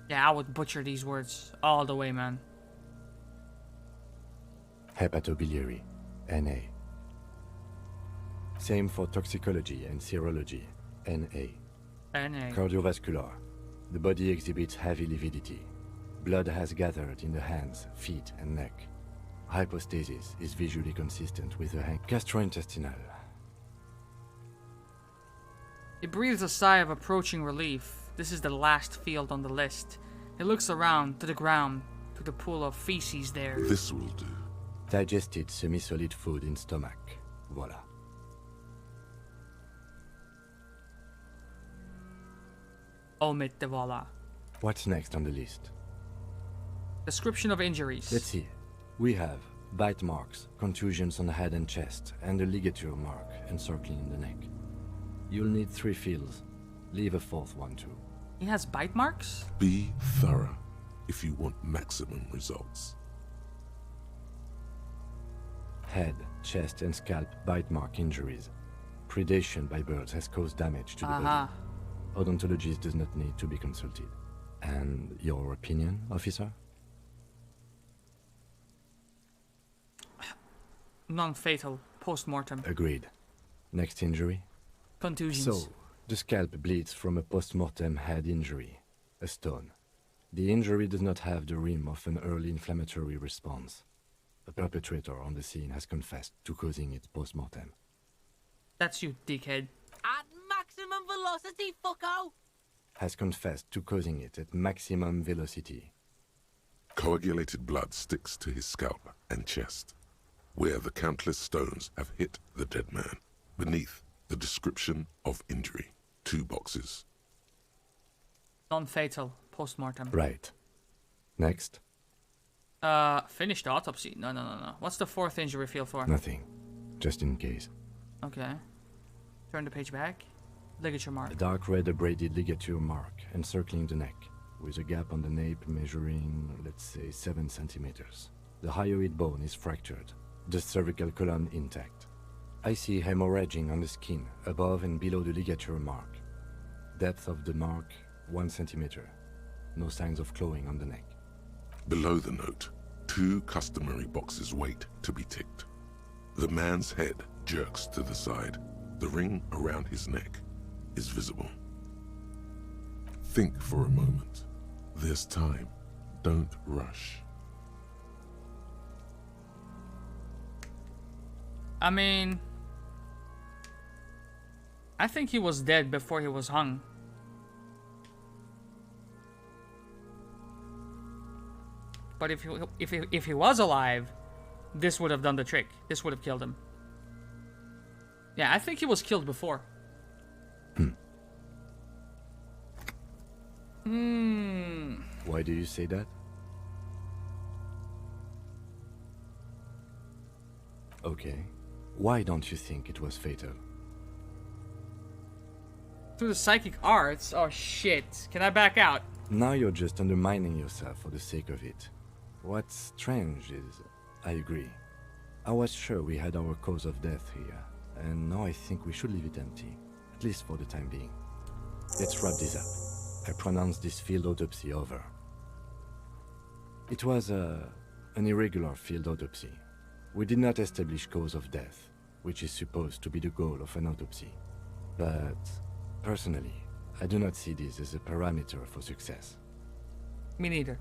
Yeah, I would butcher these words all the way, man. Hepatobiliary, NA. Same for toxicology and serology, NA. NA. Cardiovascular. The body exhibits heavy lividity. Blood has gathered in the hands, feet, and neck. Hypostasis is visually consistent with the hand. Gastrointestinal. He breathes a sigh of approaching relief. This is the last field on the list. He looks around, to the ground, to the pool of feces there. This will do. Digested semi-solid food in stomach. Voila. Omit the voila. What's next on the list? Description of injuries. Let's see. We have bite marks, contusions on the head and chest, and a ligature mark encircling the neck. You'll need 3 feels. Leave a 4th one too. He has bite marks? Be thorough if you want maximum results. Head, chest, and scalp bite mark injuries. Predation by birds has caused damage to the body. Odontologist does not need to be consulted. And your opinion, officer? Non-fatal, post-mortem. Agreed. Next injury? Contusions. So, the scalp bleeds from a post-mortem head injury, a stone. The injury does not have the rim of an early inflammatory response. The perpetrator on the scene has confessed to causing it post-mortem. That's you, dickhead. At maximum velocity, fucko! Has confessed to causing it at maximum velocity. Coagulated blood sticks to his scalp and chest, where the countless stones have hit the dead man. Beneath, the description of injury. 2 boxes. Non-fatal, post-mortem. Right. Next? Finished autopsy. No. What's the 4th injury field for? Nothing. Just in case. Okay. Turn the page back. Ligature mark. A dark red abraded ligature mark encircling the neck, with a gap on the nape measuring, let's say, 7 centimeters. The hyoid bone is fractured, the cervical column intact. I see hemorrhaging on the skin, above and below the ligature mark. Depth of the mark, 1 centimeter. No signs of clawing on the neck. Below the note, 2 customary boxes wait to be ticked. The man's head jerks to the side. The ring around his neck is visible. Think for a moment. There's time. Don't rush. I mean, I think he was dead before he was hung. But if he was alive, this would have done the trick. This would have killed him. Yeah, I think he was killed before. Why do you say that? Okay. Why don't you think it was fatal? Through the psychic arts? Oh shit. Can I back out? Now you're just undermining yourself for the sake of it. What's strange is, I agree. I was sure we had our cause of death here, and now I think we should leave it empty, at least for the time being. Let's wrap this up. I pronounce this field autopsy over. It was an irregular field autopsy. We did not establish cause of death, which is supposed to be the goal of an autopsy. But, personally, I do not see this as a parameter for success. Me neither.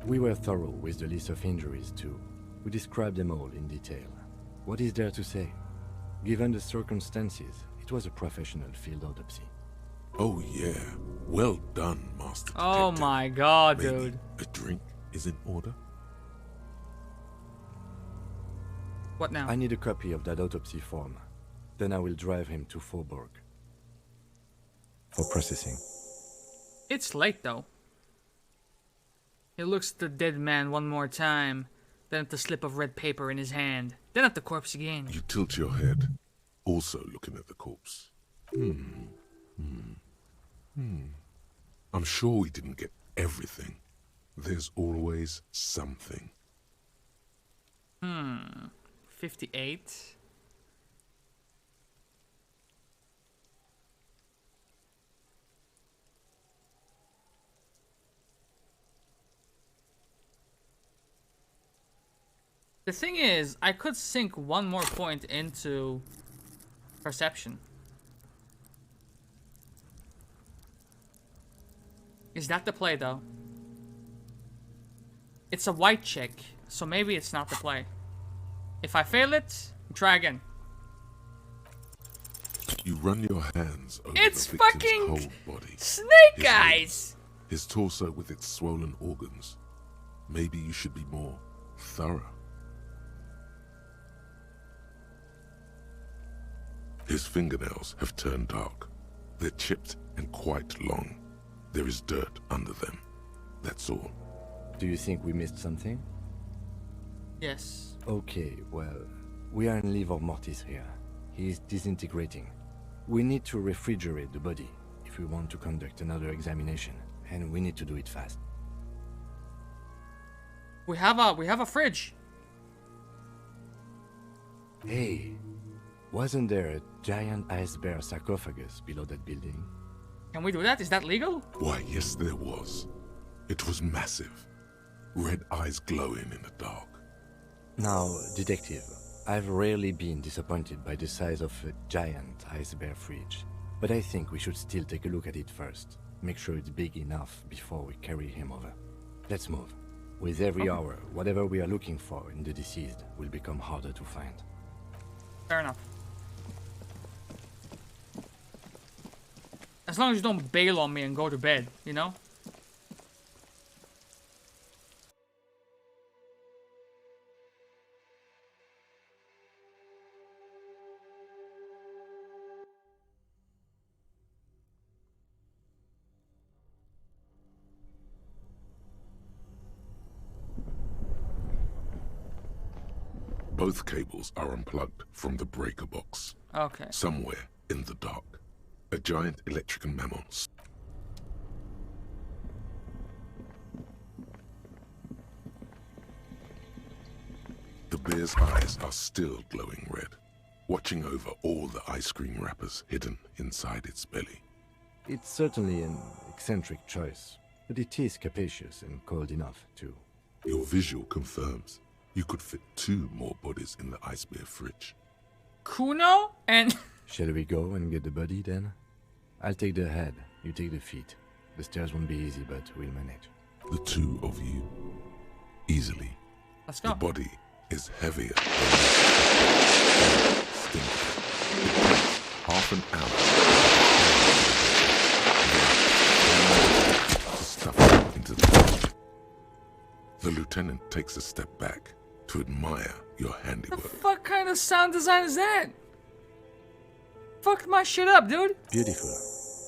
We were thorough with the list of injuries too. We described them all in detail. What is there to say? Given the circumstances, it was a professional field autopsy. Oh yeah, well done, Master Detective. Oh my god, Maybe dude. a drink is in order? What now? I need a copy of that autopsy form. Then I will drive him to Faubourg for processing. It's late though. He looks at the dead man one more time, then at the slip of red paper in his hand, then at the corpse again. You tilt your head, also looking at the corpse. I'm sure we didn't get everything. There's always something. 58. The thing is, I could sink one more point into perception. Is that the play, though? It's a white check, so maybe it's not the play. If I fail it, try again. You run your hands over It's the victim's fucking whole body. Snake His Eyes! legs, his torso with its swollen organs. Maybe you should be more thorough. His fingernails have turned dark. They're chipped and quite long. There is dirt under them. That's all. Do you think we missed something? Yes. Okay, well, we are in livor mortis here. He is disintegrating. We need to refrigerate the body if we want to conduct another examination, and we need to do it fast. We have a fridge. Hey, wasn't there a giant ice bear sarcophagus below that building? Can we do that? Is that legal? Why, yes, there was. It was massive. Red eyes glowing in the dark. Now, detective, I've rarely been disappointed by the size of a giant ice bear fridge, but I think we should still take a look at it first. Make sure it's big enough before we carry him over. Let's move. With every hour, whatever we are looking for in the deceased will become harder to find. Fair enough. As long as you don't bail on me and go to bed, you know? Both cables are unplugged from the breaker box. Okay. Somewhere in the dark, a giant electrical mammal. The bear's eyes are still glowing red, watching over all the ice cream wrappers hidden inside its belly. It's certainly an eccentric choice, but it is capacious and cold enough, too. Your visual confirms you could fit 2 more bodies in the ice bear fridge. Kuno and... Shall we go and get the body, then? I'll take the head, you take the feet. The stairs won't be easy, but we'll manage. The 2 of you, easily. Let's go. The body is heavier than stinky. Half an hour to stuff it into the fridge. The lieutenant takes a step back to admire your handiwork. The fuck kind of sound design is that? Fucked my shit up, dude. Beautiful.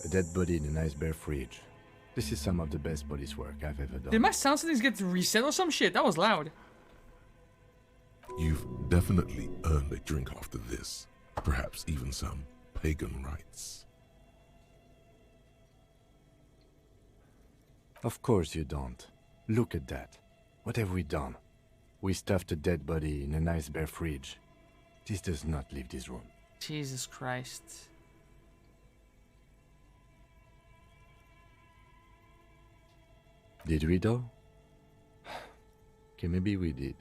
A dead body in an ice bear fridge. This is some of the best police work I've ever done. Did my sound settings get reset or some shit? That was loud. You've definitely earned a drink after this. Perhaps even some pagan rites. Of course you don't. Look at that. What have we done? We stuffed a dead body in an ice bear fridge. This does not leave this room. Jesus Christ. Did we though? Okay, maybe we did.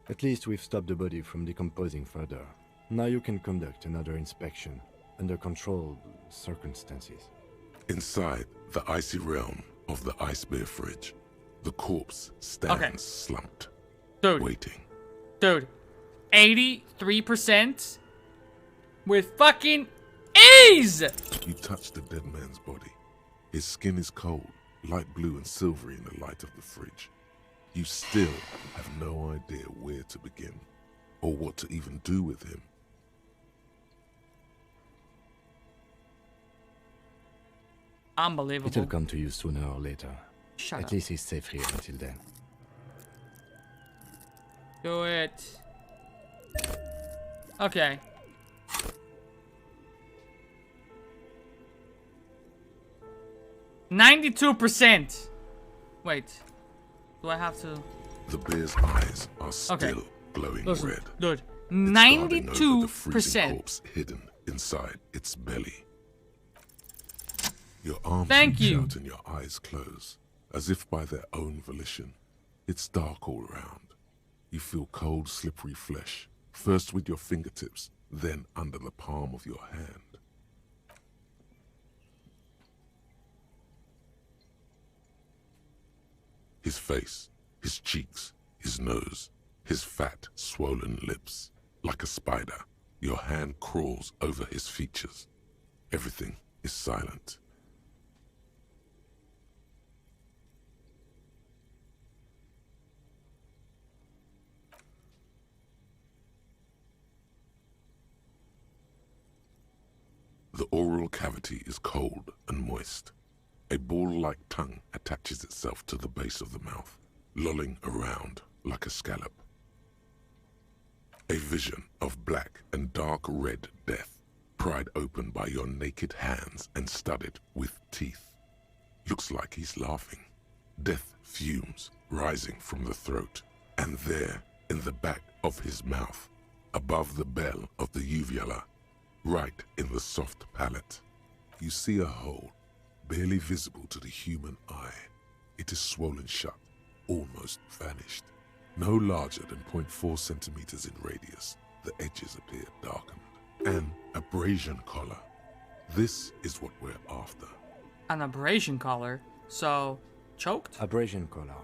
At least we've stopped the body from decomposing further. Now you can conduct another inspection under controlled circumstances. Inside the icy realm of the ice bear fridge, the corpse stands slumped, waiting. Dude, 83% with fucking ease! You touch the dead man's body. His skin is cold, light blue and silvery in the light of the fridge. You still have no idea where to begin, or what to even do with him. Unbelievable. It'll come to you sooner or later. Shut At up. least he's safe here until then. Do it. Okay. %. Wait. Do I have to... The bear's eyes are still glowing Listen, red. dude. It's guarding over the 92%. freezing corpse hidden inside its belly. Your arms Thank reach you. out and your eyes close, as if by their own volition. It's dark all around. You feel cold, slippery flesh, first with your fingertips, then under the palm of your hand. His face, his cheeks, his nose, his fat, swollen lips. Like a spider, your hand crawls over his features. Everything is silent. The oral cavity is cold and moist. A ball-like tongue attaches itself to the base of the mouth, lolling around like a scallop. A vision of black and dark red death, pried open by your naked hands and studded with teeth. Looks like he's laughing. Death fumes rising from the throat, and there, in the back of his mouth, above the bell of the uvula, right in the soft palate, you see a hole, barely visible to the human eye. It is swollen shut, almost vanished. No larger than 0.4 centimeters in radius, the edges appear darkened. An abrasion collar. This is what we're after. An abrasion collar? So, choked? Abrasion collar.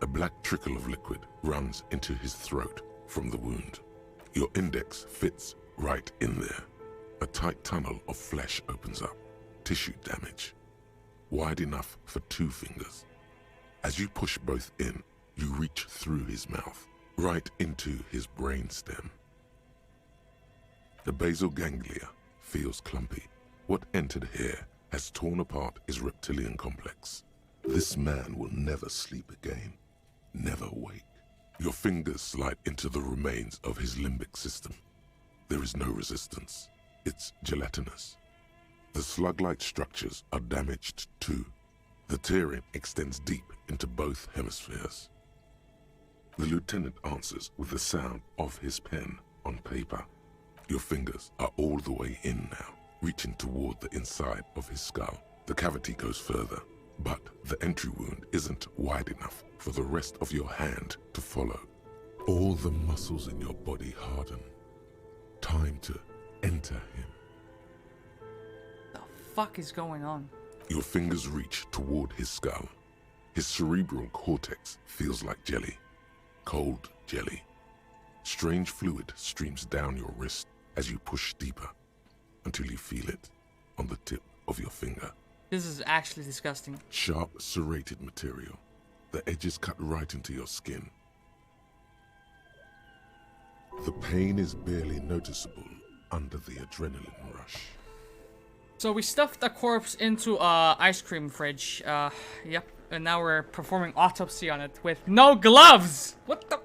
A black trickle of liquid runs into his throat from the wound. Your index fits right in there. A tight tunnel of flesh opens up. Tissue damage. Wide enough for 2 fingers. As you push both in, you reach through his mouth, right into his brainstem. The basal ganglia feels clumpy. What entered here has torn apart his reptilian complex. This man will never sleep again. Never wake. Your fingers slide into the remains of his limbic system. There is no resistance. It's gelatinous. The slug-like structures are damaged too. The tearing extends deep into both hemispheres. The lieutenant answers with the sound of his pen on paper. Your fingers are all the way in now, reaching toward the inside of his skull. The cavity goes further, but the entry wound isn't wide enough for the rest of your hand to follow. All the muscles in your body harden. Time to enter him. The fuck is going on? Your fingers reach toward his skull. His cerebral cortex feels like jelly. Cold jelly. Strange fluid streams down your wrist as you push deeper until you feel it on the tip of your finger. This is actually disgusting. Sharp, serrated material. The edges cut right into your skin. The pain is barely noticeable under the adrenaline rush. So we stuffed a corpse into a ice cream fridge. Yep. And now we're performing autopsy on it with no gloves! What the?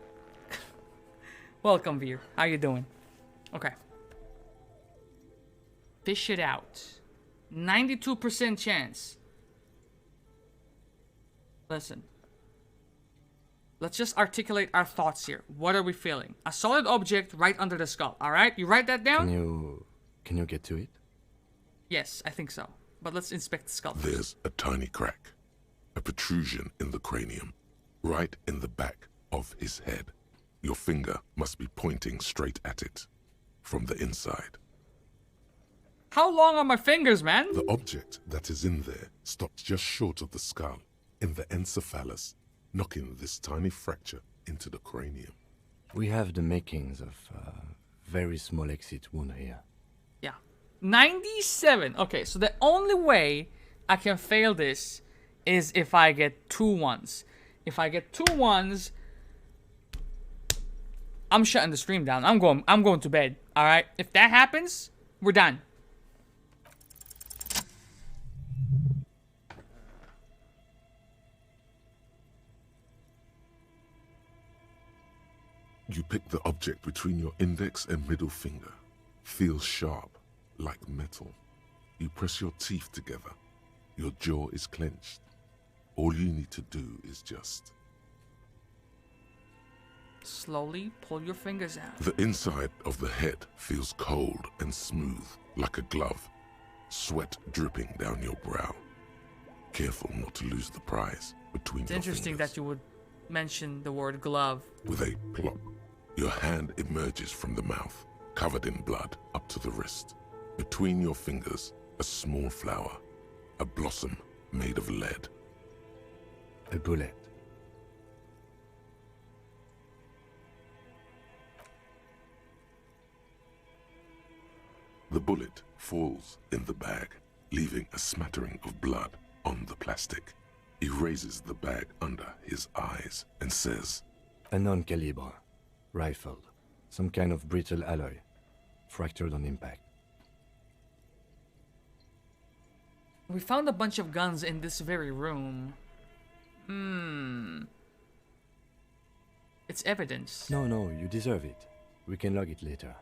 Welcome, Veer. How you doing? Okay. Fish it out. 92% chance. Listen. Let's just articulate our thoughts here. What are we feeling? A solid object right under the skull, alright? You write that down? Can you get to it? Yes, I think so. But let's inspect the skull. There's a tiny crack. A protrusion in the cranium. Right in the back of his head. Your finger must be pointing straight at it. From the inside. How long are my fingers, man? The object that is in there stops just short of the skull. In the encephalus. Knocking this tiny fracture into the cranium. We have the makings of a very small exit wound here. Yeah. 97. Okay, so the only way I can fail this is if I get 2 1s. If I get 2 1s, I'm shutting the stream down. I'm going to bed. Alright? If that happens, we're done. You pick the object between your index and middle finger. Feels sharp, like metal. You press your teeth together. Your jaw is clenched. All you need to do is just... Slowly pull your fingers out. The inside of the head feels cold and smooth, like a glove. Sweat dripping down your brow. Careful not to lose the prize between your fingers. It's interesting that you would mention the word glove. With a plop, your hand emerges from the mouth, covered in blood up to the wrist. Between your fingers, a small flower, a blossom made of lead. A bullet. The bullet falls in the bag, leaving a smattering of blood on the plastic. He raises the bag under his eyes and says, A non-caliber. Rifled. Some kind of brittle alloy. Fractured on impact. We found a bunch of guns in this very room. It's evidence. No, you deserve it. We can log it later.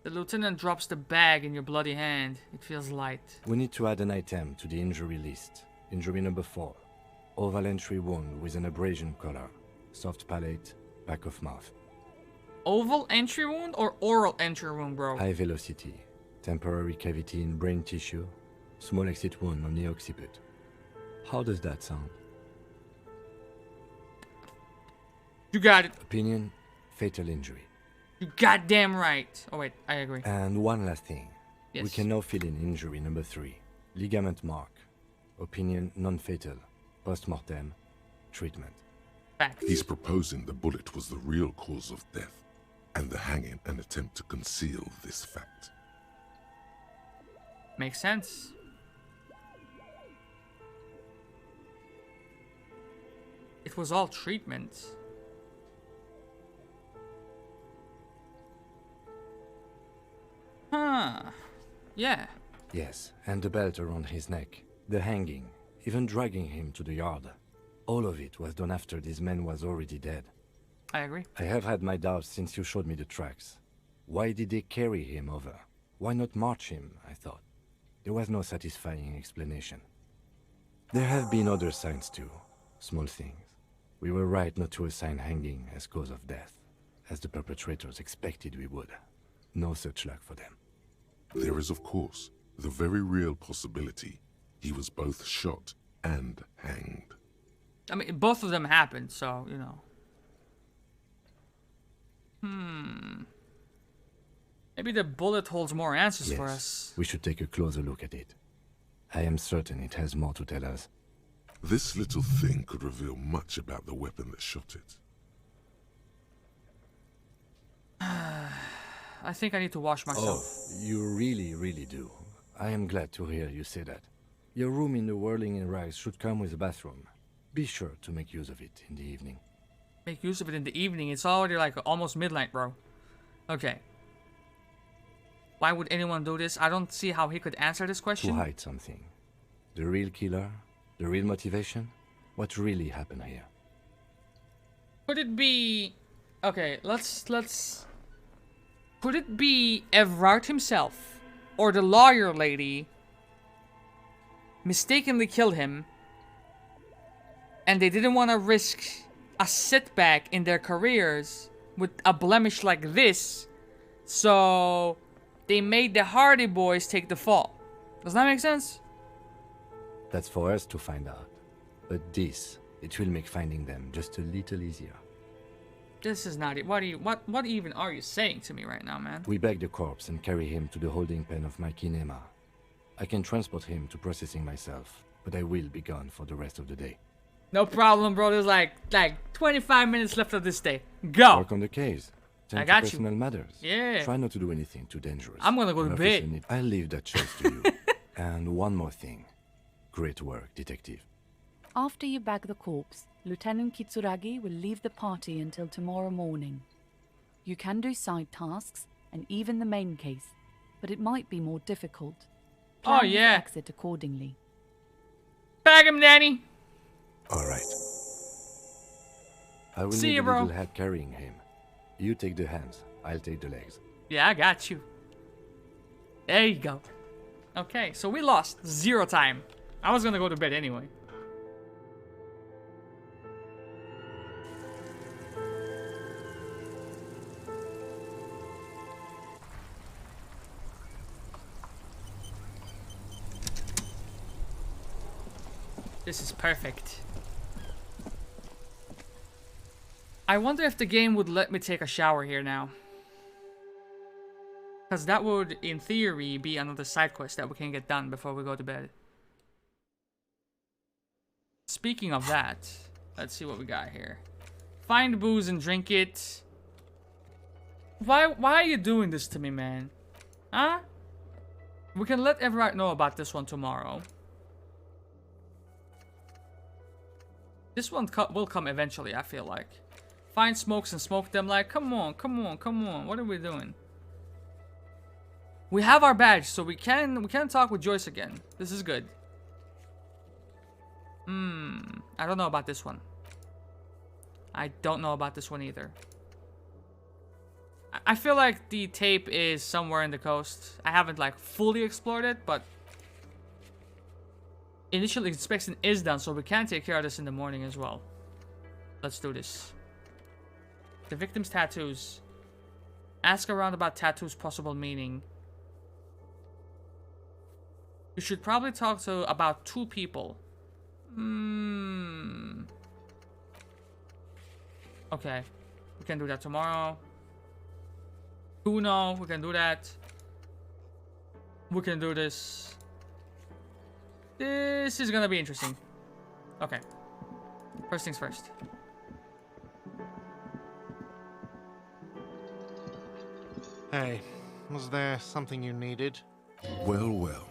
The lieutenant drops the bag in your bloody hand. It feels light. We need to add an item to the injury list. Injury number 4. Oval entry wound with an abrasion collar. Soft palate, back of mouth. Oval entry wound or oral entry wound, bro? High velocity, temporary cavity in brain tissue, small exit wound on the occiput. How does that sound? You got it. Opinion, fatal injury. You goddamn right. Oh wait, I agree. And one last thing. Yes. We can now fill in injury number 3. Ligament mark. Opinion, non-fatal. Post-mortem. Treatment. Facts. He's proposing the bullet was the real cause of death, and the hanging an attempt to conceal this fact. Makes sense. It was all treatment. Huh. Yeah. Yes, and the belt around his neck. The hanging. Even dragging him to the yard. All of it was done after this man was already dead. I agree. I have had my doubts since you showed me the tracks. Why did they carry him over? Why not march him, I thought. There was no satisfying explanation. There have been other signs too. Small things. We were right not to assign hanging as cause of death, as the perpetrators expected we would. No such luck for them. There is, of course, the very real possibility he was both shot and hanged. I mean, both of them happened, so, you know. Maybe the bullet holds more answers for us. We should take a closer look at it. I am certain it has more to tell us. This little thing could reveal much about the weapon that shot it. I think I need to wash myself. Oh, you really do. I am glad to hear you say that. Your room in the Whirling in Rags should come with a bathroom. Be sure to make use of it in the evening. Make use of it in the evening. It's already like almost midnight, bro. Okay. Why would anyone do this? I don't see how he could answer this question. To hide something. The real killer? The real motivation? What really happened here? Could it be... Okay, let's... Could it be Evrard himself? Or the lawyer lady mistakenly killed him, and they didn't want to risk a setback in their careers with a blemish like this, so they made the Hardy Boys take the fall. Does that make sense? That's for us to find out. But this, it will make finding them just a little easier. This is not it. What even are you saying to me right now, man? We bag the corpse and carry him to the holding pen of my kinema. I can transport him to processing myself, but I will be gone for the rest of the day. No problem, bro. There's like 25 minutes left of this day. Go. Work on the case. Tend I got to personal you. matters. Yeah. Try not to do anything too dangerous. I'm gonna go to An bed. officer I'll leave that choice to you. And one more thing. Great work, detective. After you bag the corpse, Lieutenant Kitsuragi will leave the party until tomorrow morning. You can do side tasks and even the main case, but it might be more difficult. Plan his exit accordingly. Bag him, Danny. All right. I will See need you, a bro. little hat carrying him. You take the hands. I'll take the legs. Yeah, I got you. There you go. Okay, so we lost 0 time. I was gonna go to bed anyway. This is perfect. I wonder if the game would let me take a shower here now. Because that would, in theory, be another side quest that we can get done before we go to bed. Speaking of that, let's see what we got here. Find booze and drink it. Why are you doing this to me, man? Huh? We can let everyone know about this one tomorrow. This one will come eventually, I feel like. Find smokes and smoke them. Like, come on. What are we doing? We have our badge, so we can talk with Joyce again. This is good. I don't know about this one. I don't know about this one either. I feel like the tape is somewhere in the coast. I haven't like fully explored it, but initial inspection is done, so we can take care of this in the morning as well. Let's do this. The victim's tattoos. Ask around about tattoo's possible meaning. You should probably talk to about 2 people. Okay. We can do that tomorrow. Uno, we can do that. We can do this. This is gonna be interesting. Okay. First things first. Hey, was there something you needed? Well, well.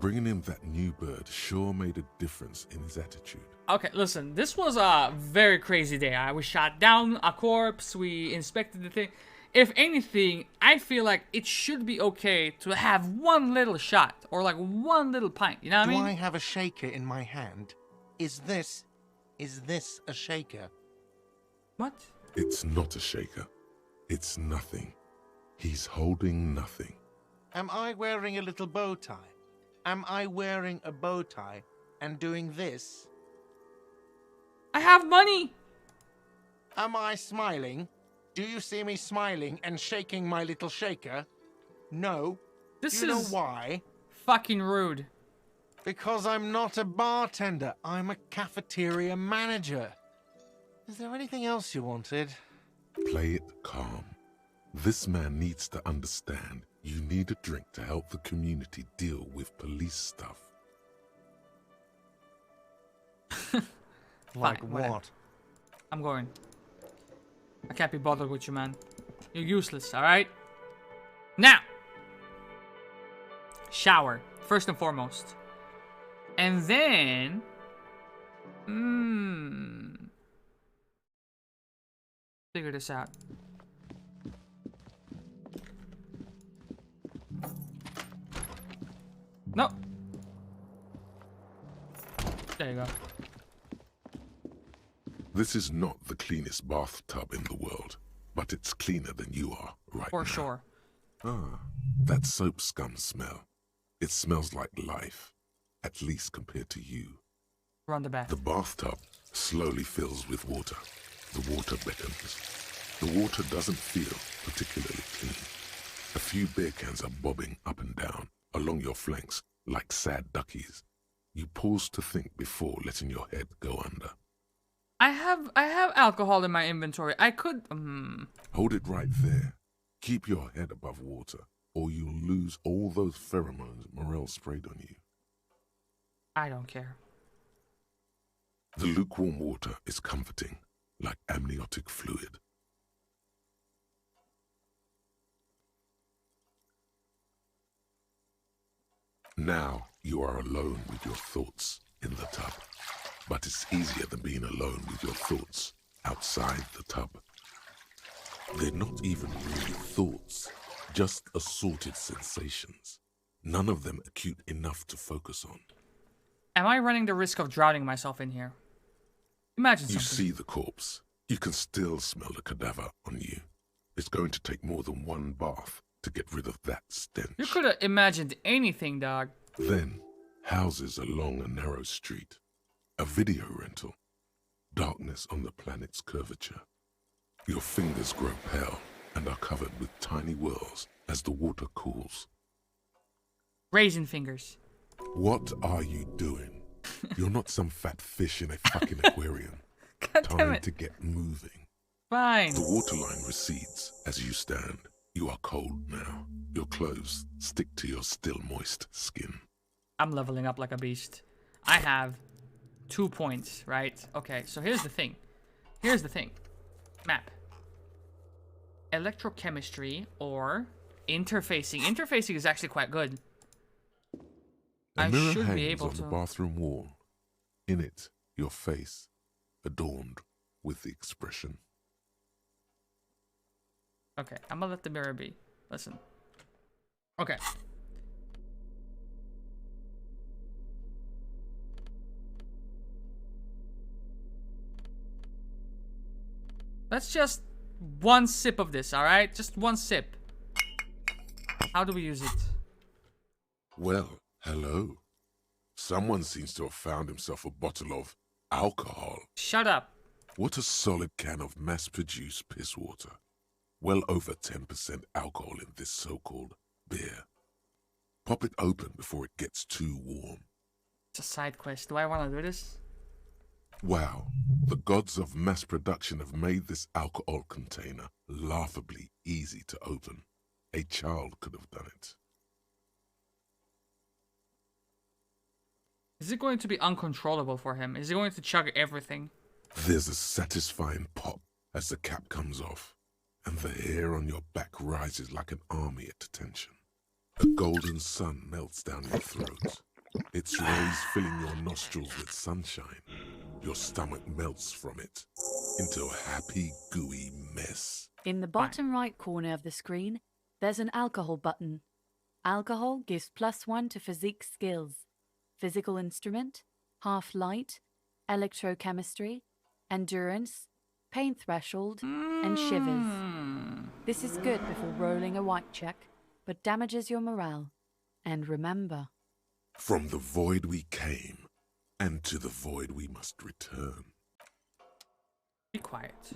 Bringing in that new bird sure made a difference in his attitude. Okay, listen. This was a very crazy day. We shot down a corpse. We inspected the thing. If anything, I feel like it should be okay to have one little shot. Or like one little pint. You know what I mean? Do I have a shaker in my hand? Is this a shaker? What? It's not a shaker. It's nothing. He's holding nothing. Am I wearing a little bow tie? Am I wearing a bow tie and doing this? I have money! Am I smiling? Do you see me smiling and shaking my little shaker? No. This Do you know is why? Fucking rude. Because I'm not a bartender. I'm a cafeteria manager. Is there anything else you wanted? Play it calm. This man needs to understand you need a drink to help the community deal with police stuff. Like Fine, what? whatever. I'm going. I can't be bothered with you, man. You're useless, alright? Now! Shower, first and foremost. And then... Figure this out. No. There you go. This is not the cleanest bathtub in the world, but it's cleaner than you are right For now. sure. Ah, that soap scum smell. It smells like life, at least compared to you. Run the bath. The bathtub slowly fills with water. The water beckons. The water doesn't feel particularly clean. A few beer cans are bobbing up and down along your flanks like sad duckies. You pause to think before letting your head go under. I have alcohol in my inventory. I could Hold it right there. Keep your head above water, or you'll lose all those pheromones Morel sprayed on you. I don't care. The lukewarm water is comforting, like amniotic fluid. Now you are alone with your thoughts in the tub. But it's easier than being alone with your thoughts outside the tub. They're not even really thoughts, just assorted sensations. None of them acute enough to focus on. Am I running the risk of drowning myself in here? Imagine You something. see the corpse. You can still smell the cadaver on you. It's going to take more than one bath to get rid of that stench. You could have imagined anything, dog. Then, houses along a narrow street. A video rental. Darkness on the planet's curvature. Your fingers grow pale and are covered with tiny whirls as the water cools. Raisin fingers. What are you doing? You're not some fat fish in a fucking aquarium. God damn Time it. to get moving. Fine. The waterline recedes as you stand. You are cold now. Your clothes stick to your still moist skin. I'm leveling up like a beast. I have 2 points, right? Okay, so here's the thing. Map. Electrochemistry or interfacing. Interfacing is actually quite good. A I mirror should hangs be able on to. the bathroom wall. In it, your face, adorned with the expression. Okay, I'm gonna let the mirror be. Listen. Okay. Let's just one sip of this, alright? Just one sip. How do we use it? Well, hello. Someone seems to have found himself a bottle of alcohol. Shut up. What a solid can of mass-produced piss water. well over 10% alcohol in this so-called beer. Pop it open before it gets too warm. It's a side quest. Do I want to do this? Wow, the gods of mass production have made this alcohol container laughably easy to open. A child could have done it. Is it going to be uncontrollable for him? Is he going to chug everything? There's a satisfying pop as the cap comes off, and the hair on your back rises like an army at attention. A golden sun melts down your throat. Its rays filling your nostrils with sunshine. Your stomach melts from it into a happy, gooey mess. In the bottom right corner of the screen, there's an alcohol button. Alcohol gives +1 to physique skills. Physical instrument, half light, electrochemistry, endurance, pain threshold, and shivers. This is good before rolling a white check, but damages your morale. And remember, from the void we came, and to the void we must return. Be quiet.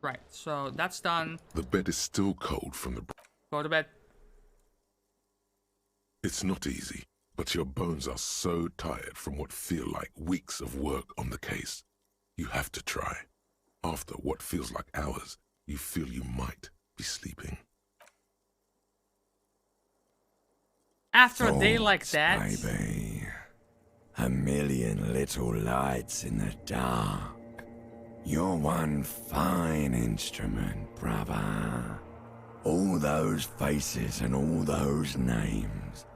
Right, so that's done. The bed is still cold from the... Go to bed. It's not easy, but your bones are so tired from what feel like weeks of work on the case. You have to try. After what feels like hours, you feel you might be sleeping. After a day like that... Baby. A million little lights in the dark. You're one fine instrument, brother. All those faces and all those names.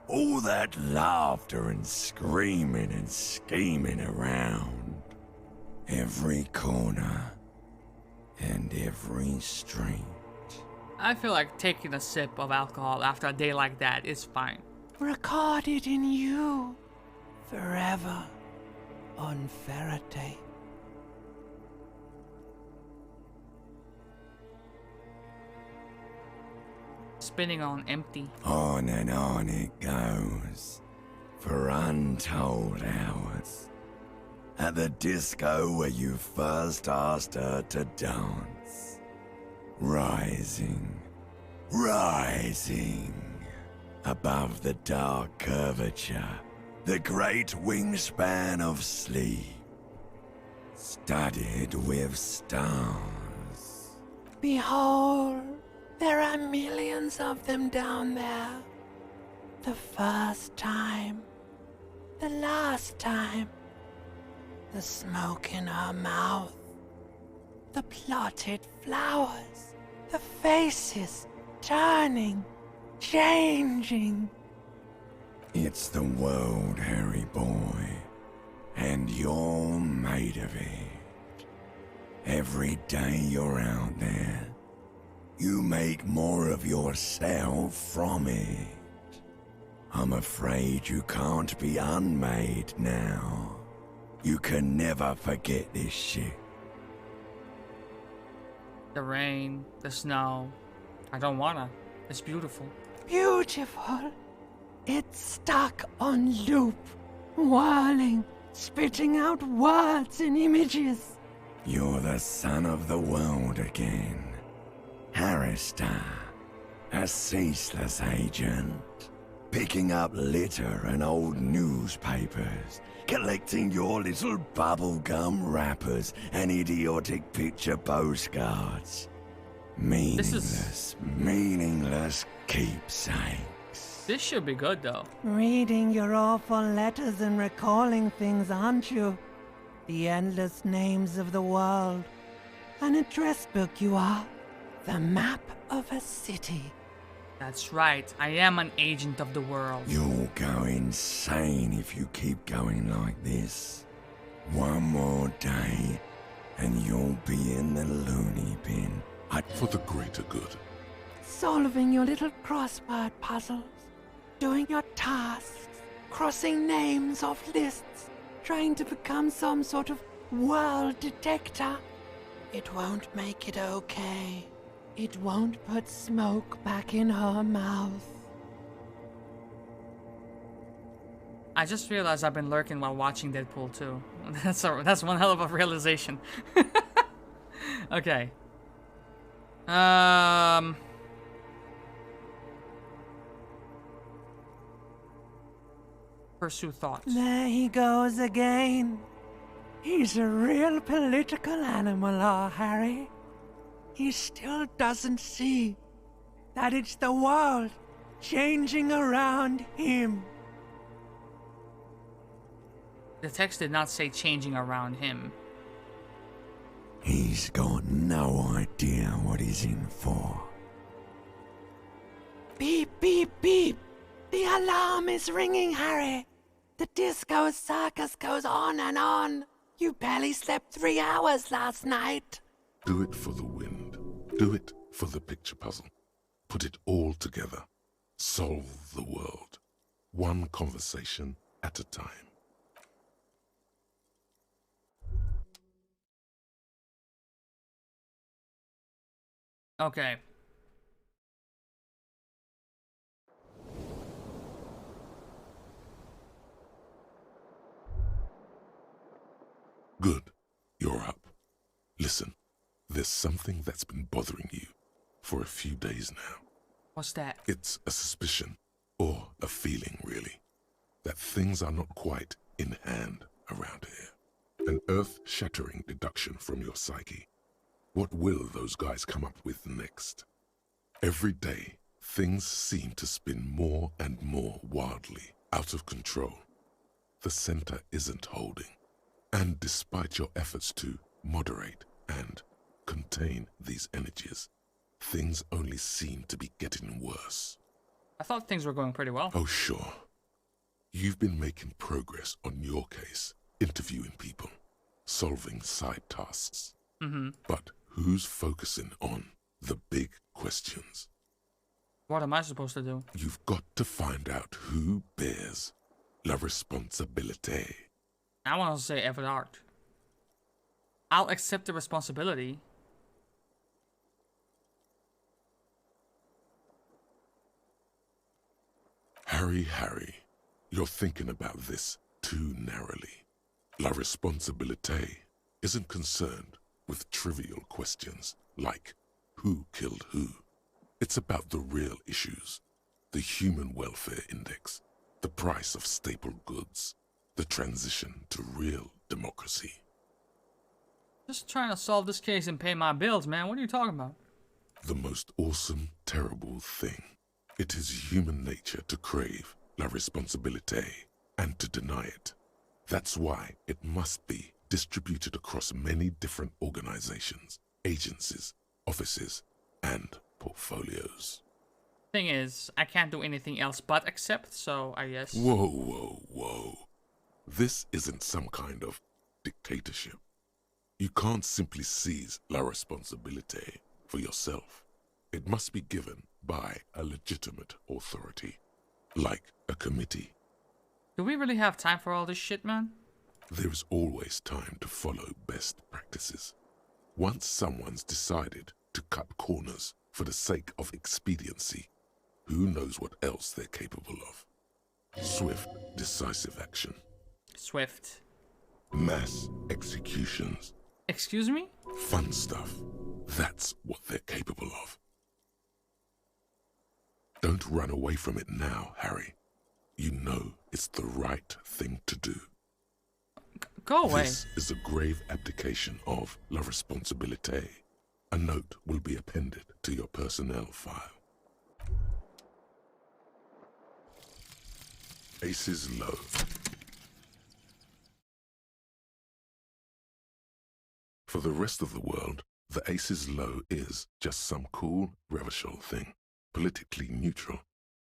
All that laughter and screaming and scheming around. Every corner and every street. I feel like taking a sip of alcohol after a day like that is fine. Recorded in you forever on Faraday. Spinning on empty. On and on it goes for untold hours. At the disco where you first asked her to dance. Rising, rising above the dark curvature, the great wingspan of sleep, studded with stars. Behold, there are millions of them down there. The first time, the last time, the smoke in her mouth, the plotted flowers, the faces turning, changing. It's the world, Harry boy, and you're made of it. Every day you're out there, you make more of yourself from it. I'm afraid you can't be unmade now. You can never forget this shit. The rain, the snow. I don't wanna. It's beautiful. Beautiful. It's stuck on loop, whirling, spitting out words and images. You're the son of the world again. Harrister, a ceaseless agent. Picking up litter and old newspapers. Collecting your little bubblegum wrappers and idiotic picture postcards. Meaningless, meaningless keepsakes. This should be good though. Reading your awful letters and recalling things, aren't you? The endless names of the world. An address book you are. The map of a city. That's right. I am an agent of the world. You'll go insane if you keep going like this. One more day, and you'll be in the loony bin. For the greater good. Solving your little crossword puzzles. Doing your tasks. Crossing names off lists. Trying to become some sort of world detector. It won't make it okay. It won't put smoke back in her mouth. I just realized I've been lurking while watching Deadpool 2. That's one hell of a realization. Okay. Pursue thoughts. There he goes again. He's a real political animal, our Harry. He still doesn't see that it's the world changing around him. The text did not say changing around him. He's got no idea what he's in for. Beep, beep, beep. The alarm is ringing, Harry. The disco circus goes on and on. You barely slept 3 hours last night. Do it for the wind. Do it for the picture puzzle. Put it all together. Solve the world. One conversation at a time. Okay. Good. You're up. Listen, there's something that's been bothering you for a few days now. What's that? It's a suspicion, or a feeling really, that things are not quite in hand around here. An earth-shattering deduction from your psyche. What will those guys come up with next? Every day, things seem to spin more and more wildly, out of control. The center isn't holding. And despite your efforts to moderate and contain these energies, things only seem to be getting worse. I thought things were going pretty well. Oh, sure. You've been making progress on your case, interviewing people, solving side tasks. Mm-hmm. But who's focusing on the big questions? What am I supposed to do? You've got to find out who bears la responsabilité. I want to say Everard. I'll accept the responsibility. Harry, you're thinking about this too narrowly. La responsabilité isn't concerned with trivial questions like who killed who. It's about the real issues. The human welfare index, the price of staple goods, the transition to real democracy. Just trying to solve this case and pay my bills, man. What are you talking about? The most awesome, terrible thing. It is human nature to crave la responsabilité and to deny it. That's why it must be distributed across many different organizations, agencies, offices, and portfolios. Thing is, I can't do anything else but accept, so I guess... Whoa. This isn't some kind of dictatorship. You can't simply seize la responsabilité for yourself. It must be given by a legitimate authority, like a committee. Do we really have time for all this shit, man? There's always time to follow best practices. Once someone's decided to cut corners for the sake of expediency, who knows what else they're capable of? Swift, decisive action. Swift. Mass executions. Excuse me? Fun stuff. That's what they're capable of. Don't run away from it now, Harry. You know it's the right thing to do. Go away. This is a grave abdication of la responsabilité. A note will be appended to your personnel file. Aces low. For the rest of the world, the aces low is just some cool Revachol thing, politically neutral.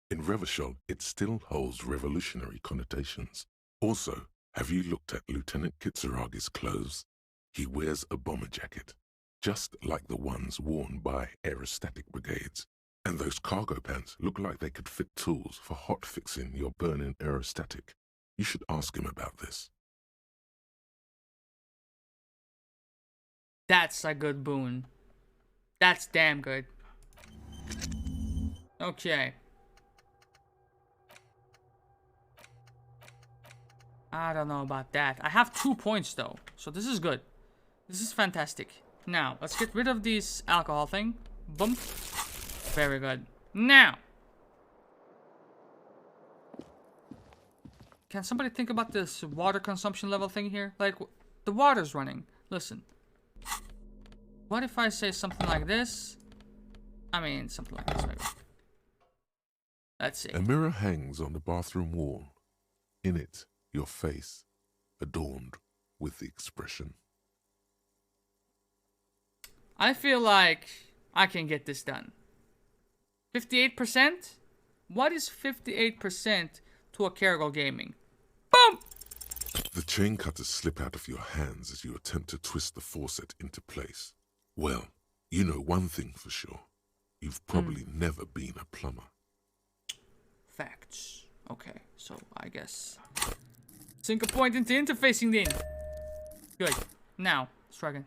In Revachol, it still holds revolutionary connotations. Also, have you looked at Lieutenant Kitsuragi's clothes? He wears a bomber jacket, just like the ones worn by aerostatic brigades. And those cargo pants look like they could fit tools for hot fixing your burning aerostatic. You should ask him about this. That's a good boon. That's damn good. Okay. I don't know about that. I have 2 points though, so this is good. This is fantastic. Now, let's get rid of this alcohol thing. Boom. Very good. Now, can somebody think about this water consumption level thing here? Like, the water's running. Listen. What if I say something like this? I mean, something like this, maybe. Let's see. A mirror hangs on the bathroom wall. In it, your face, adorned with the expression. I feel like I can get this done. 58%? What is 58% to a Caragol Gaming? Boom! The chain cutters slip out of your hands as you attempt to twist the faucet into place. Well, you know one thing for sure. You've probably never been a plumber. Facts. Okay, so I guess sink a point into interfacing then. Good. Now, let's try again.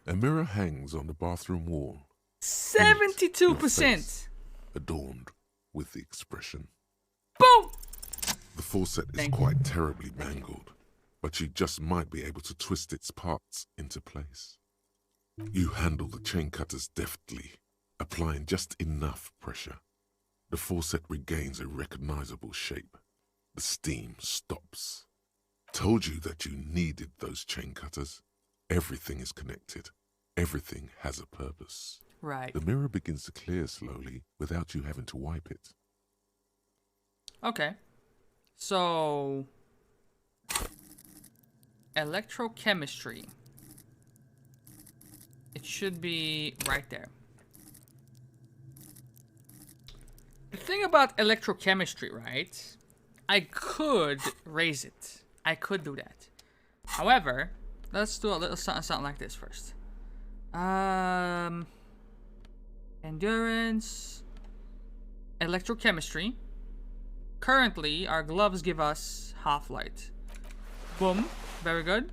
A mirror hangs on the bathroom wall. 72%. Adorned with the expression. Boom! The faucet is quite terribly mangled, but you just might be able to twist its parts into place. You handle the chain cutters deftly, applying just enough pressure. The faucet regains a recognizable shape. The steam stops. Told you that you needed those chain cutters. Everything is connected. Everything has a purpose. Right. The mirror begins to clear slowly without you having to wipe it. Okay. So, electrochemistry. It should be right there. The thing about electrochemistry, right? I could raise it. I could do that. However, let's do a little something like this first. Endurance. Electrochemistry. Currently, our gloves give us half light. Boom. Very good.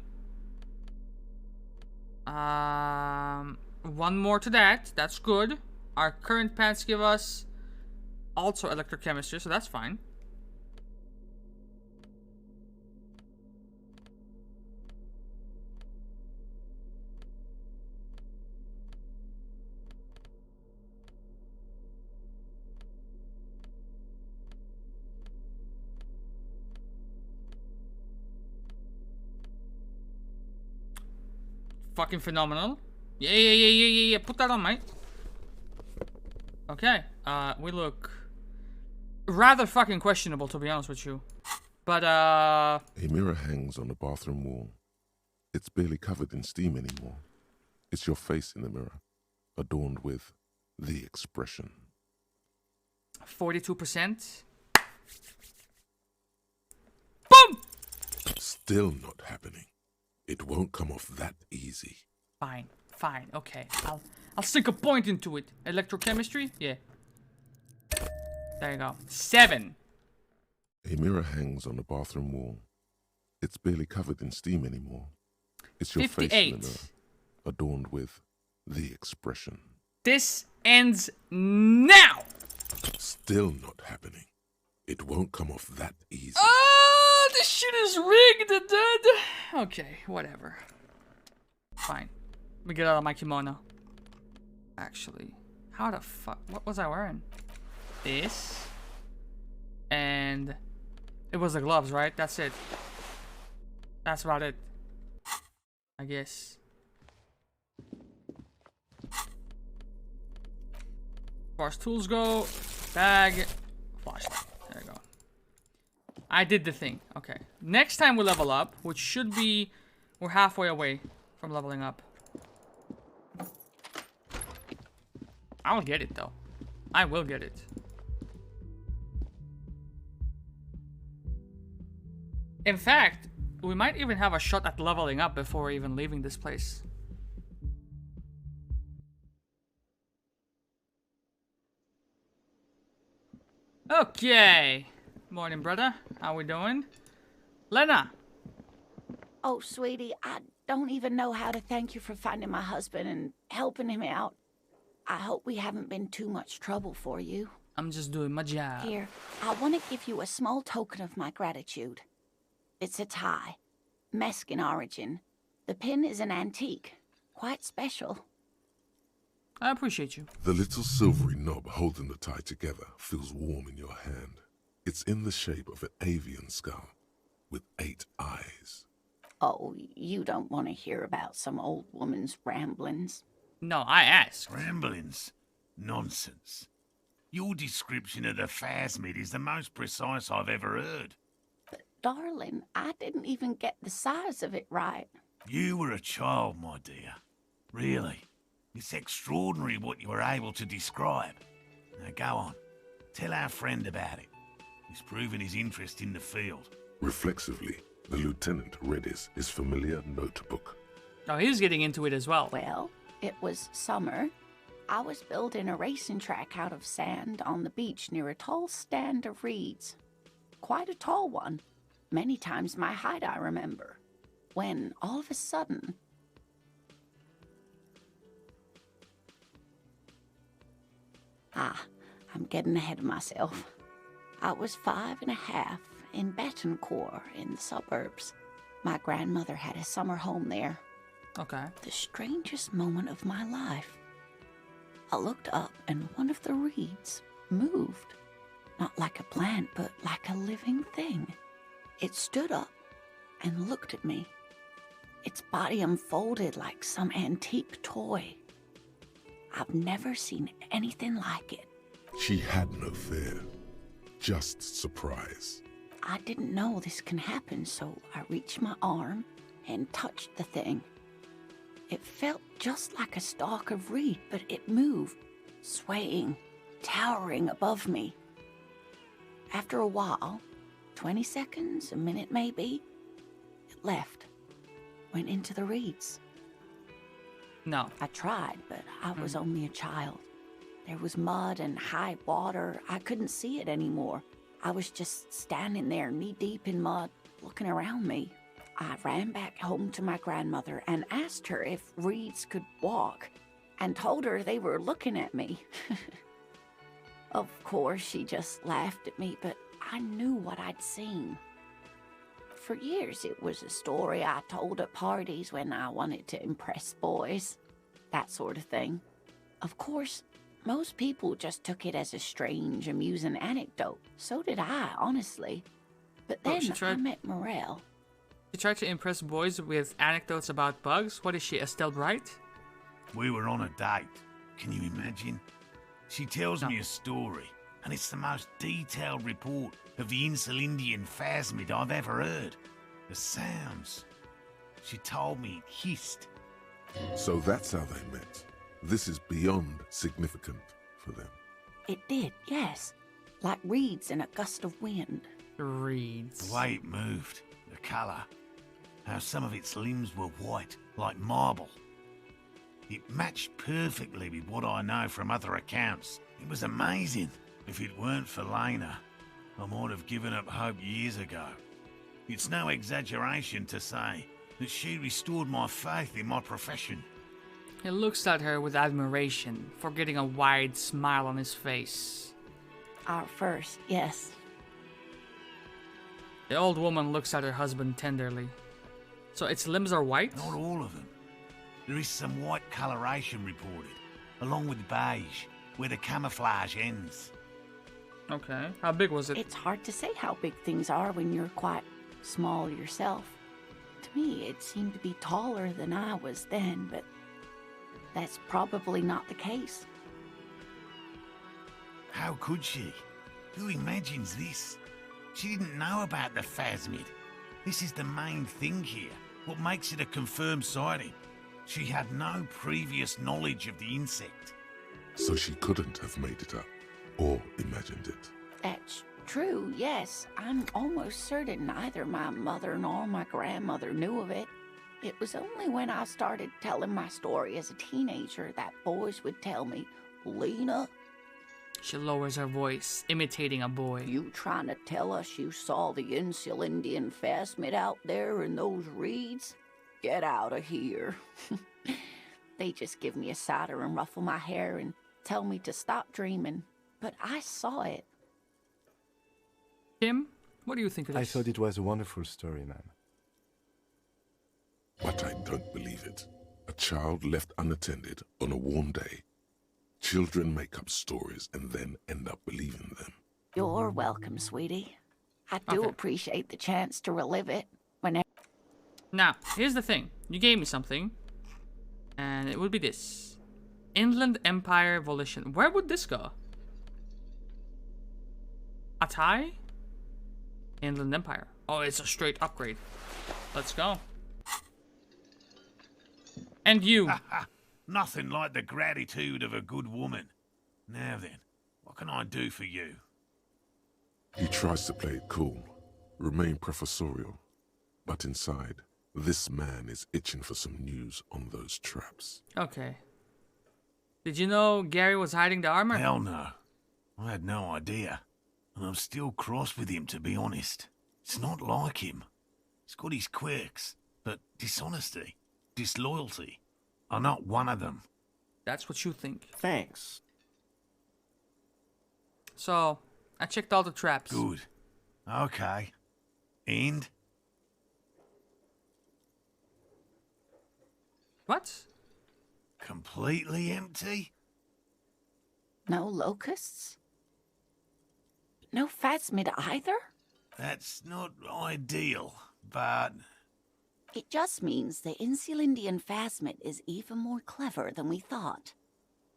One more to that. That's good. Our current pants give us also electrochemistry, so that's fine. Fucking phenomenal. Yeah. Put that on, mate. Okay. We look rather fucking questionable, to be honest with you. But, A mirror hangs on the bathroom wall. It's barely covered in steam anymore. It's your face in the mirror, adorned with the expression. 42%. Boom! Still not happening. It won't come off that easy. Fine. Okay. I'll sink a point into it. Electrochemistry? Yeah. There you go. 7. A mirror hangs on the bathroom wall. It's barely covered in steam anymore. It's your 58. face in the mirror, adorned with the expression. This ends now! Still not happening. It won't come off that easy. Oh, this shit is rigged, dude. Okay, whatever. Fine. Let me get out of my kimono. Actually, how the fuck? What was I wearing? This. And it was the gloves, right? That's it. That's about it. I guess. As far as tools go, bag, flashlight. There you go. I did the thing. Okay. Next time we level up, which should be... We're halfway away from leveling up. I will get it, though. I will get it. In fact, we might even have a shot at leveling up before even leaving this place. Okay. Morning, brother. How we doing? Lena. Oh, sweetie, I don't even know how to thank you for finding my husband and helping him out. I hope we haven't been too much trouble for you. I'm just doing my job. Here, I want to give you a small token of my gratitude. It's a tie, Meskin origin. The pin is an antique, quite special. I appreciate you. The little silvery knob holding the tie together feels warm in your hand. It's in the shape of an avian skull with 8 eyes. Oh, you don't want to hear about some old woman's ramblings. No, I asked. Ramblings? Nonsense. Your description of the phasmid is the most precise I've ever heard. But, darling, I didn't even get the size of it right. You were a child, my dear. Really. It's extraordinary what you were able to describe. Now go on. Tell our friend about it. He's proven his interest in the field. Reflexively, the lieutenant read his familiar notebook. Oh, he's getting into it as well. Well, it was summer. I was building a racing track out of sand on the beach near a tall stand of reeds. Quite a tall one. Many times my height, I remember. When, all of a sudden... I'm getting ahead of myself. I was 5 and a half in Betancourt in the suburbs. My grandmother had a summer home there. Okay. The strangest moment of my life. I looked up and one of the reeds moved. Not like a plant, but like a living thing. It stood up and looked at me. Its body unfolded like some antique toy. I've never seen anything like it. She had no fear, just surprise. I didn't know this can happen, so I reached my arm and touched the thing. It felt just like a stalk of reed, but it moved, swaying, towering above me. After a while, 20 seconds, a minute maybe, it left, went into the reeds. No. I tried, but I was only a child. There was mud and high water. I couldn't see it anymore. I was just standing there knee-deep in mud, looking around me. I ran back home to my grandmother and asked her if reeds could walk, and told her they were looking at me. Of course, she just laughed at me, but I knew what I'd seen. For years, it was a story I told at parties when I wanted to impress boys. That sort of thing. Of course, most people just took it as a strange, amusing anecdote. So did I, honestly. But then I met Morel. She tried to impress boys with anecdotes about bugs? What is she, Estelle Bright? We were on a date. Can you imagine? She tells me a story, and it's the most detailed report of the Insulindian phasmid I've ever heard. The sounds. She told me it hissed. So that's how they met. This is beyond significant for them. It did, yes. Like reeds in a gust of wind. Reeds. The way it moved, the colour, how some of its limbs were white, like marble. It matched perfectly with what I know from other accounts. It was amazing. If it weren't for Lena, I might have given up hope years ago. It's no exaggeration to say that she restored my faith in my profession. He looks at her with admiration, forgetting a wide smile on his face. Our first, yes. The old woman looks at her husband tenderly. So its limbs are white? Not all of them. There is some white coloration reported, along with beige, where the camouflage ends. Okay. How big was it? It's hard to say how big things are when you're quite small yourself. To me, it seemed to be taller than I was then, but that's probably not the case. How could she? Who imagines this? She didn't know about the phasmid. This is the main thing here, what makes it a confirmed sighting. She had no previous knowledge of the insect. So she couldn't have made it up, or imagined it. That's true, yes. I'm almost certain neither my mother nor my grandmother knew of it. It was only when I started telling my story as a teenager that boys would tell me, Lena. She lowers her voice, imitating a boy. You trying to tell us you saw the Insulindian phasmid out there in those reeds? Get out of here. They just give me a cider and ruffle my hair and tell me to stop dreaming. But I saw it. Tim, what do you think of this? I thought it was a wonderful story, ma'am. But I don't believe it. A child left unattended on a warm day Children make up stories and then end up believing them. You're welcome, sweetie. I do appreciate the chance to relive it whenever. Now, here's the thing. You gave me something. And it would be this. Inland Empire Volition. Where would this go? Atai? Inland Empire. Oh, it's a straight upgrade. Let's go. And you. Nothing like the gratitude of a good woman. Now then, what can I do for you? He tries to play it cool, remain professorial, but inside, this man is itching for some news on those traps. Okay. Did you know Gary was hiding the armor? Hell no. I had no idea. And I'm still cross with him, to be honest. It's not like him. He's got his quirks, but dishonesty, disloyalty are not one of them. That's what you think. Thanks. So, I checked all the traps. Good. Okay. And? What? Completely empty? No locusts? No phasmid either? That's not ideal, but... It just means the Insulindian phasmid is even more clever than we thought.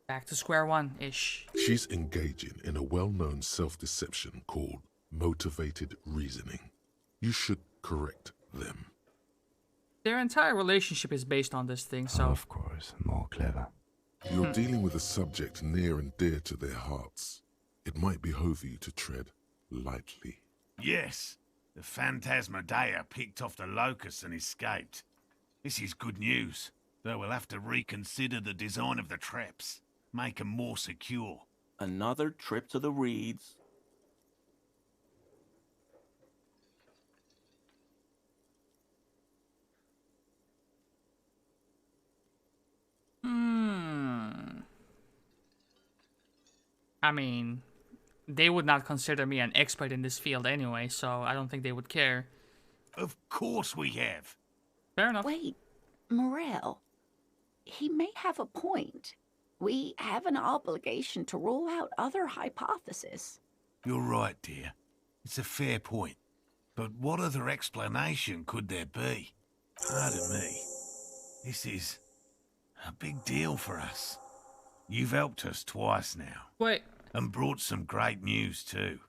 Back to square one-ish. She's engaging in a well-known self-deception called motivated reasoning. You should correct them. Their entire relationship is based on this thing, so... Of course, more clever. You're dealing with a subject near and dear to their hearts. It might behove you to tread lightly. Yes, the Phantasmadeia picked off the locusts and escaped. This is good news, though we'll have to reconsider the design of the traps. Make them more secure. Another trip to the reeds. I mean, they would not consider me an expert in this field anyway, so I don't think they would care. Of course we have. Fair enough. Wait, Morel. He may have a point. We have an obligation to rule out other hypotheses. You're right, dear. It's a fair point. But what other explanation could there be? Pardon me. This is a big deal for us. You've helped us twice now. Wait. And brought some great news too.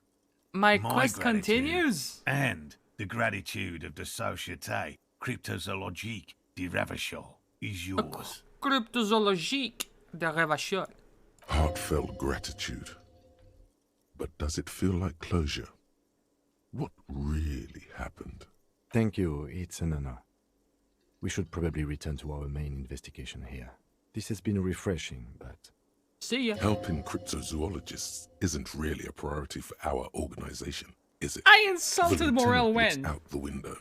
My quest continues? And the gratitude of the Société Cryptozoologique de Ravachol is yours. Cryptozoologique de Ravachol. Heartfelt gratitude. But does it feel like closure? What really happened? Thank you, it's an honor. We should probably return to our main investigation here. This has been refreshing, but... See ya. Helping cryptozoologists isn't really a priority for our organization, is it? I insulted Morel when? when? Out the window,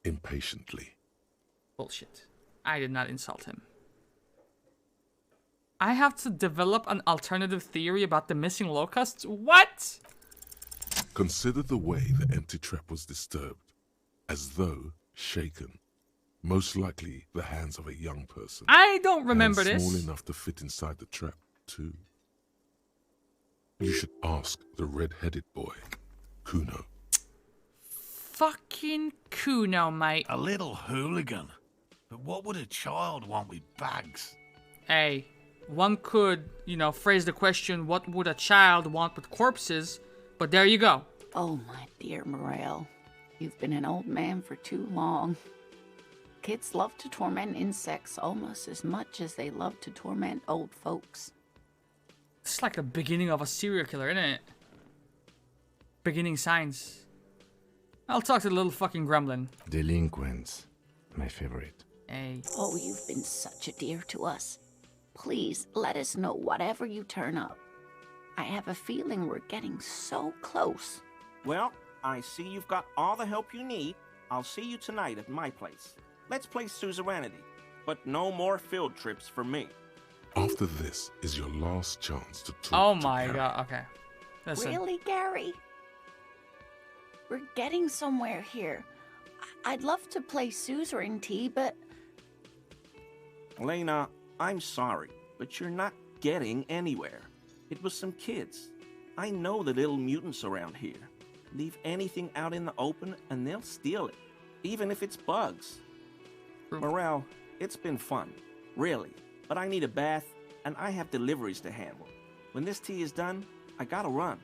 impatiently. Bullshit. I did not insult him. I have to develop an alternative theory about the missing locusts? What? Consider the way the empty trap was disturbed, as though shaken. Most likely the hands of a young person. I don't remember hands this. Small enough to fit inside the trap, too. You should ask the red-headed boy, Kuno. Fucking Kuno, mate. A little hooligan. But what would a child want with bags? Hey, one could, phrase the question, what would a child want with corpses? But there you go. Oh, my dear Morel. You've been an old man for too long. Kids love to torment insects almost as much as they love to torment old folks. It's like the beginning of a serial killer, isn't it? Beginning signs. I'll talk to the little fucking gremlin. Delinquents. My favorite. Hey. Oh, you've been such a dear to us. Please, let us know whatever you turn up. I have a feeling we're getting so close. Well, I see you've got all the help you need. I'll see you tonight at my place. Let's play suzerainty, but no more field trips for me. After this is your last chance to talk. Oh my god, okay. Listen. Really, Gary? We're getting somewhere here. I'd love to play suzerainty, but... Lena, I'm sorry, but you're not getting anywhere. It was some kids. I know the little mutants around here. Leave anything out in the open and they'll steal it, even if it's bugs. Morale, it's been fun, really, but I need a bath and I have deliveries to handle. When this tea is done, I gotta run.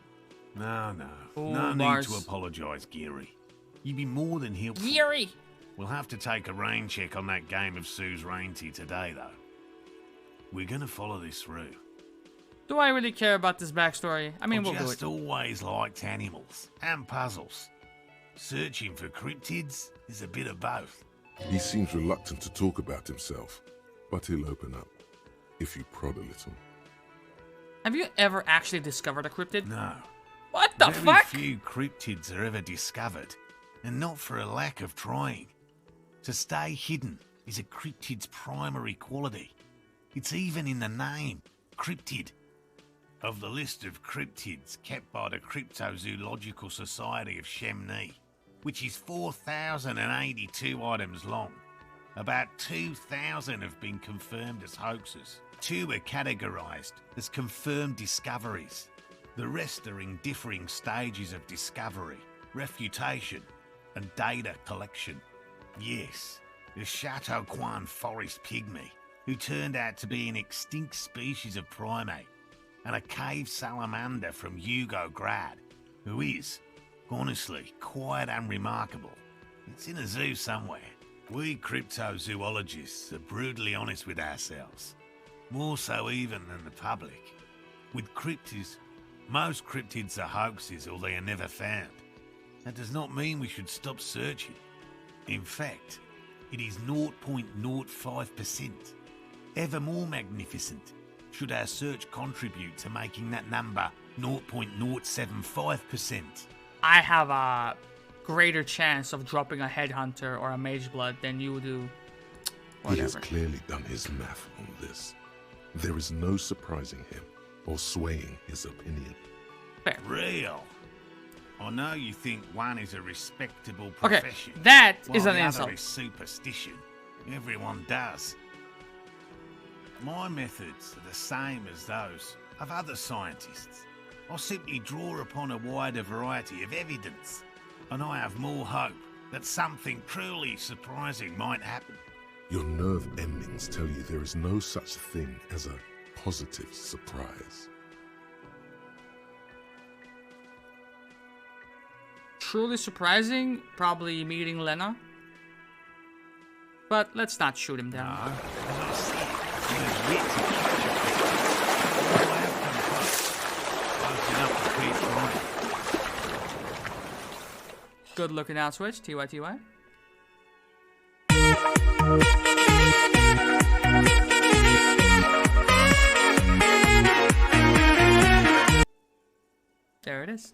No Ooh, need Mars. to apologise, Geary. You'd be more than helpful. Geary! We'll have to take a rain check on that game of Sue's rain tea today, though. We're gonna follow this through. Do I really care about this backstory? I mean, I've we'll do just it. always liked animals and puzzles. Searching for cryptids is a bit of both. He seems reluctant to talk about himself, but he'll open up, if you prod a little. Have you ever actually discovered a cryptid? No. What the Very fuck? few cryptids are ever discovered, and not for a lack of trying. To stay hidden is a cryptid's primary quality. It's even in the name, cryptid. Of the list of cryptids kept by the Cryptozoological Society of Chemney, which is 4,082 items long, about 2,000 have been confirmed as hoaxes. 2 are categorised as confirmed discoveries. The rest are in differing stages of discovery, refutation, and data collection. Yes, the Chateau Quan forest pygmy, who turned out to be an extinct species of primate, and a cave salamander from Yugograd, who is, honestly, quite unremarkable. It's in a zoo somewhere. We cryptozoologists are brutally honest with ourselves, more so even than the public. With cryptids, most cryptids are hoaxes or they are never found. That does not mean we should stop searching. In fact, it is 0.05%. Ever more magnificent should our search contribute to making that number 0.075%. I have a greater chance of dropping a headhunter or a mage blood than you do. He has clearly done his math on this. There is no surprising him or swaying his opinion. Fair. Real. I know you think one is a respectable Okay, profession. that while is an the other insult. is superstition. Everyone does. My methods are the same as those of other scientists. I simply draw upon a wider variety of evidence, and I have more hope that something truly surprising might happen. Your nerve endings tell you there is no such thing as a positive surprise. Truly surprising, probably meeting Lena. But let's not shoot him down. Good looking out switch, TY. There it is.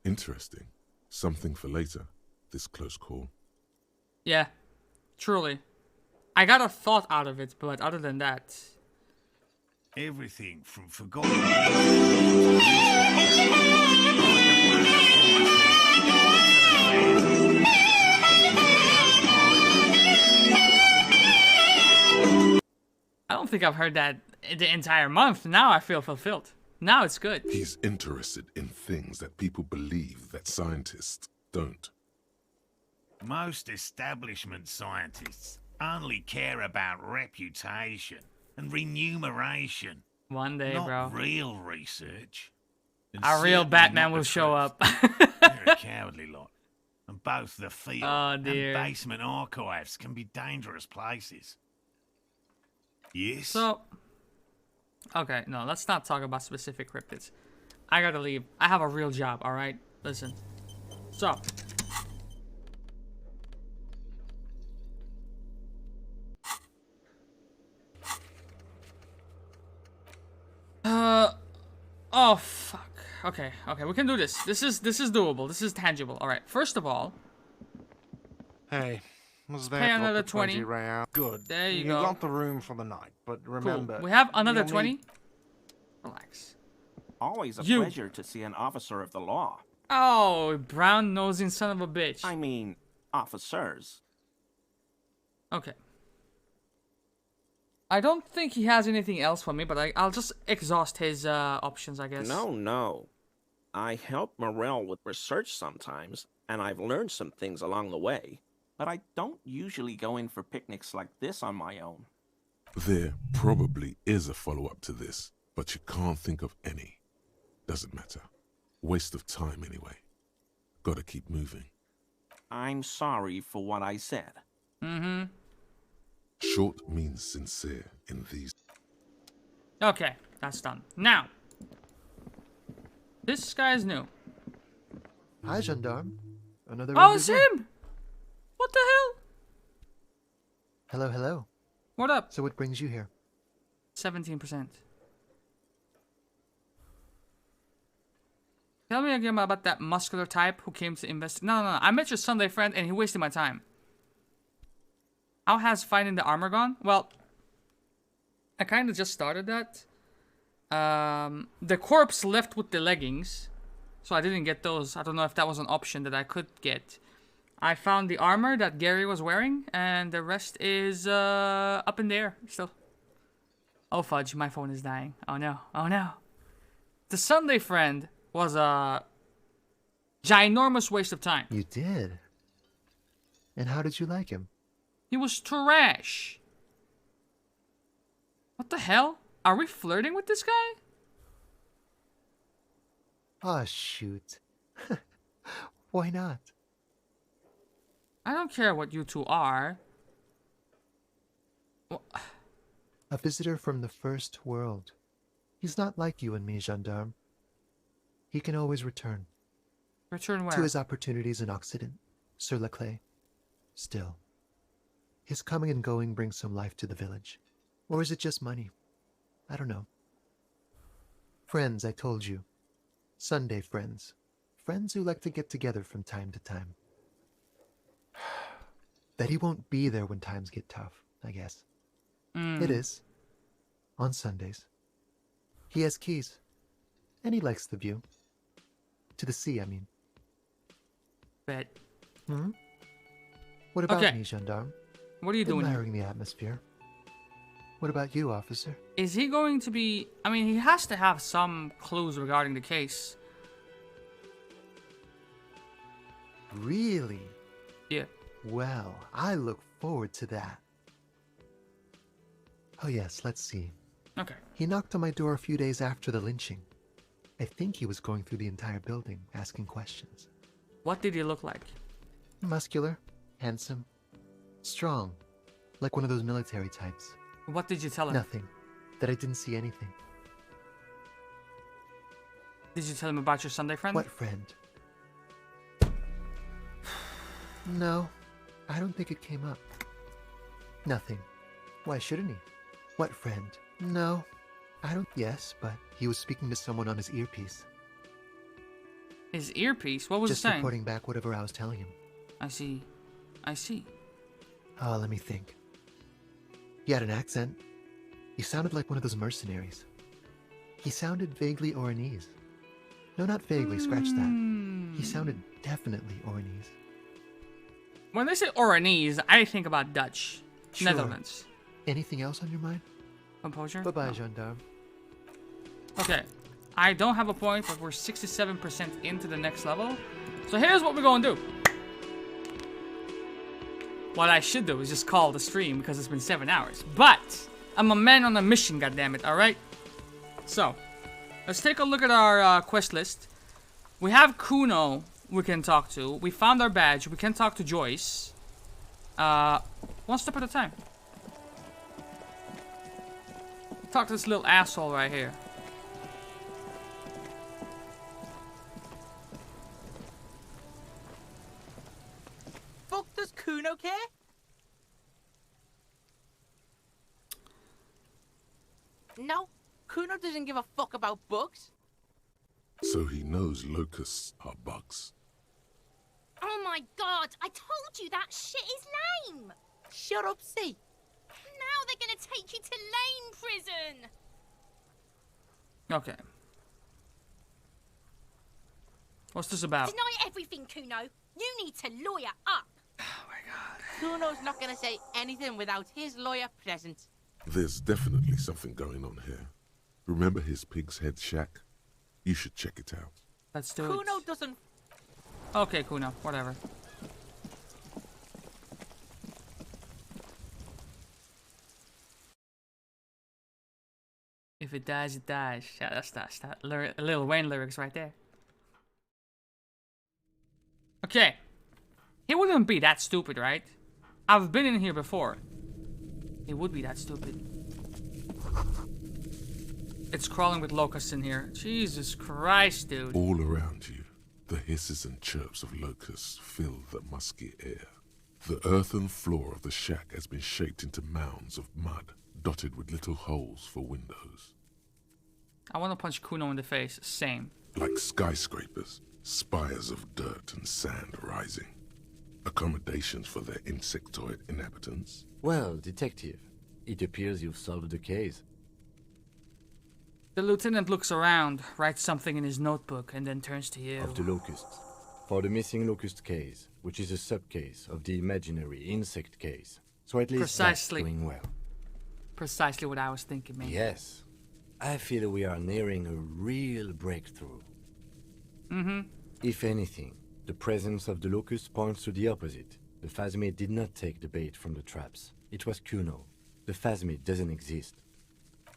Interesting. Something for later, this close call. Yeah, truly. I got a thought out of it, but other than that... Everything from forgotten... I don't think I've heard that the entire month. Now I feel fulfilled. Now it's good. He's interested in things that people believe that scientists don't. Most establishment scientists only care about reputation and remuneration. One day, not bro. real research. And Our real certainly Batman not will the show truth. up. They're a cowardly lot. And both the field and dear. basement archives can be dangerous places. Yes? So, okay, no, let's not talk about specific cryptids. I gotta leave. I have a real job, alright? Listen. So. Oh, fuck. Okay, we can do this. This is doable. This is tangible. Alright, first of all. Hey, was pay there another the 20 20. real? Good. There you You go. got the room for the night, but remember... Cool. We have another you'll 20. need- Relax. Always a You. pleasure to see an officer of the law. Oh, brown-nosing son of a bitch. I mean, officers. Okay. I don't think he has anything else for me, but I'll just exhaust his options, I guess. No. I help Morel with research sometimes, and I've learned some things along the way. But I don't usually go in for picnics like this on my own. There probably is a follow-up to this, but you can't think of any. Doesn't matter. Waste of time anyway. Gotta keep moving. I'm sorry for what I said. Mm-hmm. Short means sincere in these. Okay, that's done. Now, this guy's new. Hi, gendarme. Another. Oh, it's him! What the hell? Hello, hello. What up? So what brings you here? 17%. Tell me again about that muscular type who came to investigate. No. I met your Sunday friend and he wasted my time. How has finding the armor gone? Well, I kind of just started that. The corpse left with the leggings, so I didn't get those. I don't know if that was an option that I could get. I found the armor that Gary was wearing, and the rest is up in the air still. Oh fudge, my phone is dying. Oh no. The Sunday friend was a ginormous waste of time. You did? And how did you like him? He was trash. What the hell? Are we flirting with this guy? Ah, shoot. Why not? I don't care what you two are. Well, a visitor from the first world. He's not like you and me, gendarme. He can always return. Return where? To his opportunities in Occident, Sur la Clé. Still, his coming and going brings some life to the village. Or is it just money? I don't know. Friends, I told you. Sunday friends. Friends who like to get together from time to time. That he won't be there when times get tough, I guess. It is. On Sundays. He has keys. And he likes the view. To the sea, I mean. Bet. What about me, gendarme? What are you doing? Admiring the atmosphere. What about you, officer? Is he going to be... I mean, he has to have some clues regarding the case. Really? Yeah. Well, I look forward to that. Oh yes, let's see. Okay. He knocked on my door a few days after the lynching. I think he was going through the entire building, asking questions. What did he look like? Muscular, handsome, strong, like one of those military types. What did you tell him? Nothing. That I didn't see anything. Did you tell him about your Sunday friend? What friend? No, I don't think it came up. Nothing. Why shouldn't he? What friend? No, I don't. Yes, but he was speaking to someone on his earpiece. His earpiece? What was Just it saying? Just reporting back whatever I was telling him. I see. Oh, let me think. He had an accent. He sounded like one of those mercenaries. He sounded vaguely Oranese. No, not vaguely, scratch that. He sounded definitely Oranese. When they say Oranese, I think about Dutch. Sure. Netherlands. Anything else on your mind? Composure? Bye-bye, No. gendarme. Okay. I don't have a point, but we're 67% into the next level. So here's what we're going to do. What I should do is just call the stream because it's been 7 hours. But I'm a man on a mission, goddammit, alright? So, let's take a look at our quest list. We have Kuno we can talk to. We found our badge. We can talk to Joyce. One step at a time. Talk to this little asshole right here. Fuck does Kuno care? No, Kuno doesn't give a fuck about bugs. So he knows locusts are bugs. Oh my god, I told you that shit is lame! Shut up, C. Now they're gonna take you to lame prison! Okay. What's this about? Deny everything, Kuno. You need to lawyer up. Kuno's not gonna say anything without his lawyer present. There's definitely something going on here. Remember his pig's head shack? You should check it out. Let's do Kuno it. doesn't. Okay, Kuno, whatever. If it dies, it dies. Yeah, that's that. Lil Wayne lyrics right there. Okay. He wouldn't be that stupid, right? I've been in here before. He would be that stupid. It's crawling with locusts in here. Jesus Christ, dude. All around you, the hisses and chirps of locusts fill the musky air. The earthen floor of the shack has been shaped into mounds of mud, dotted with little holes for windows. I want to punch Kuno in the face. Same. Like skyscrapers, spires of dirt and sand rising. Accommodations for their insectoid inhabitants. Well, detective, it appears you've solved the case. The lieutenant looks around, writes something in his notebook, and then turns to you. Of the locusts. For the missing locust case, which is a sub-case of the imaginary insect case. So at least Precisely. that's going well. Precisely what I was thinking, man. Yes. I feel we are nearing a real breakthrough. Mm-hmm. If anything, the presence of the locust points to the opposite. The Phasmid did not take the bait from the traps. It was Kuno. The Phasmid doesn't exist.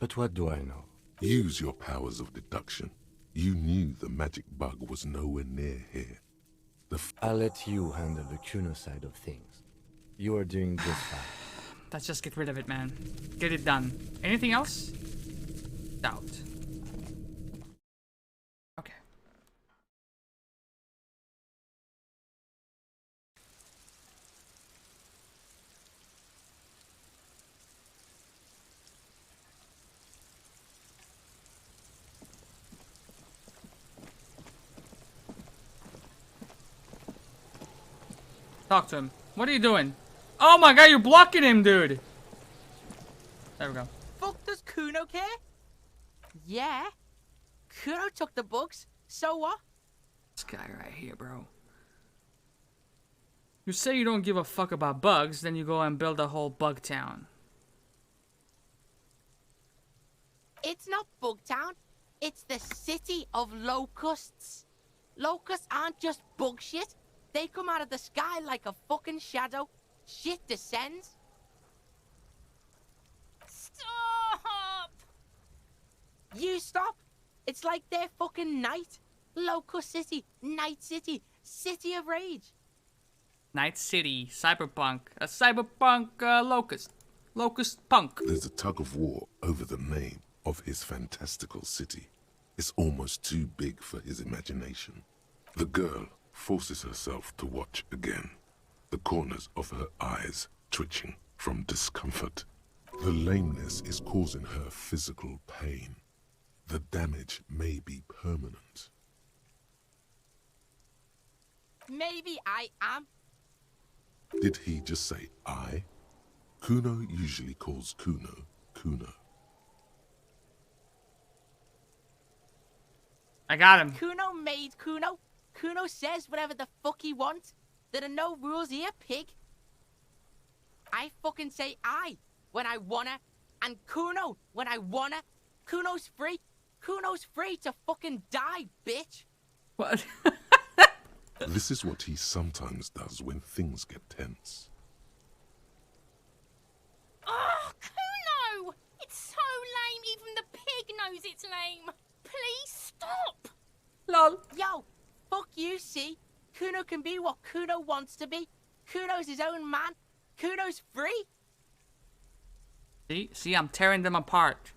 But what do I know? Use your powers of deduction. You knew the magic bug was nowhere near here. I'll let you handle the Kuno side of things. You are doing just fine. Let's just get rid of it, man. Get it done. Anything else? Doubt. Okay. Talk to him. What are you doing? Oh my god, you're blocking him, dude. There we go. Fuck, does Kuno care? Yeah. Kuno took the bugs. So what? This guy right here, bro. You say you don't give a fuck about bugs, then you go and build a whole bug town. It's not Bugtown. It's the city of locusts. Locusts aren't just bug shit. They come out of the sky like a fucking shadow. Shit descends. Stop! You stop. It's like their fucking night. Locust City, Night City, City of Rage. Night City, Cyberpunk, a Cyberpunk Locust. Locust Punk. There's a tug of war over the name of his fantastical city. It's almost too big for his imagination. The girl forces herself to watch again, the corners of her eyes twitching from discomfort. The lameness is causing her physical pain. The damage may be permanent. Maybe I am. Did he just say I? Kuno usually calls Kuno, Kuno. I got him. Kuno made Kuno. Kuno says whatever the fuck he wants. There are no rules here, pig. I fucking say I when I wanna, and Kuno when I wanna. Kuno's free. Kuno's free to fucking die, bitch. What? This is what he sometimes does when things get tense. Oh, Kuno! It's so lame, even the pig knows it's lame. Please stop! Lol. Yo, fuck you, see? Kuno can be what Kuno wants to be. Kuno's his own man. Kuno's free. See, I'm tearing them apart.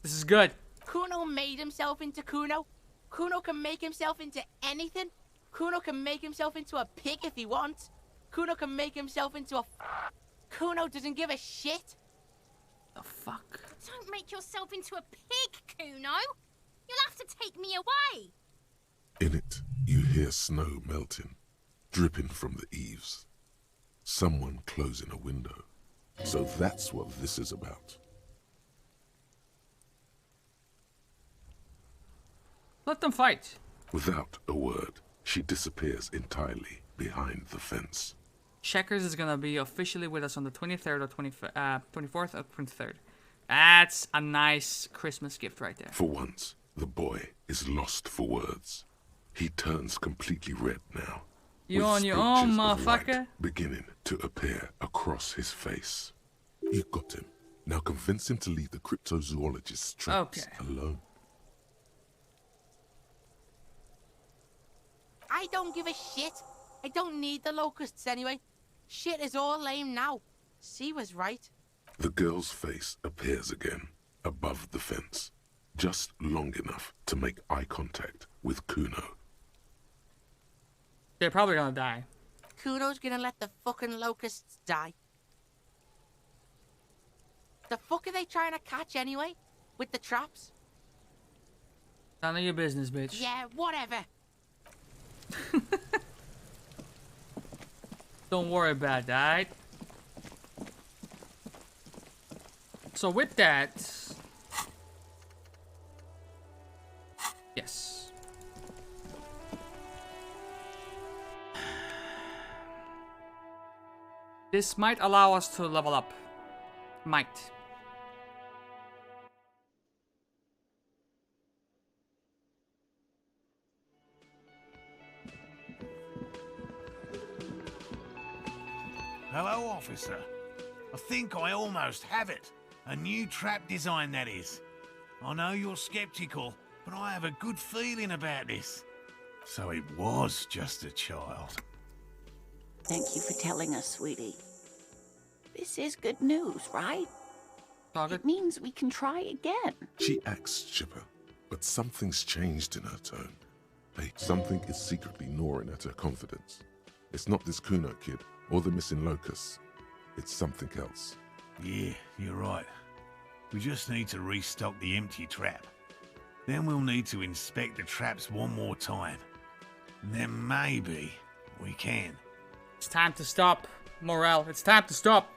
This is good. Kuno made himself into Kuno. Kuno can make himself into anything. Kuno can make himself into a pig if he wants. Kuno can make himself into a... Kuno doesn't give a shit. The fuck? Don't make yourself into a pig, Kuno. You'll have to take me away. In it, you hear snow melting, dripping from the eaves. Someone closing a window. So that's what this is about. Let them fight. Without a word, she disappears entirely behind the fence. Checkers is gonna be officially with us on the 23rd or 24th or 23rd. That's a nice Christmas gift right there. For once, the boy is lost for words. He turns completely red now. You with on your own, splotches of white motherfucker? beginning to appear across his face. You got him. Now convince him to leave the cryptozoologist's traps alone. I don't give a shit. I don't need the locusts anyway. Shit is all lame now. She was right. The girl's face appears again, above the fence, just long enough to make eye contact with Kuno. They're probably gonna die. Kuno's gonna let the fucking locusts die. The fuck are they trying to catch anyway? With the traps? None of your business, bitch. Yeah, whatever. Don't worry about that. So with that... Yes. This might allow us to level up. Might. Hello, officer. I think I almost have it. A new trap design, that is. I know you're skeptical, but I have a good feeling about this. So it was just a child. Thank you for telling us, sweetie. This is good news, right? It means we can try again. She acts chipper, but something's changed in her tone. Hey, something is secretly gnawing at her confidence. It's not this Kuno kid or the missing locusts. It's something else. Yeah, you're right. We just need to restock the empty trap. Then we'll need to inspect the traps one more time. And then maybe we can. It's time to stop, Morel. It's time to stop.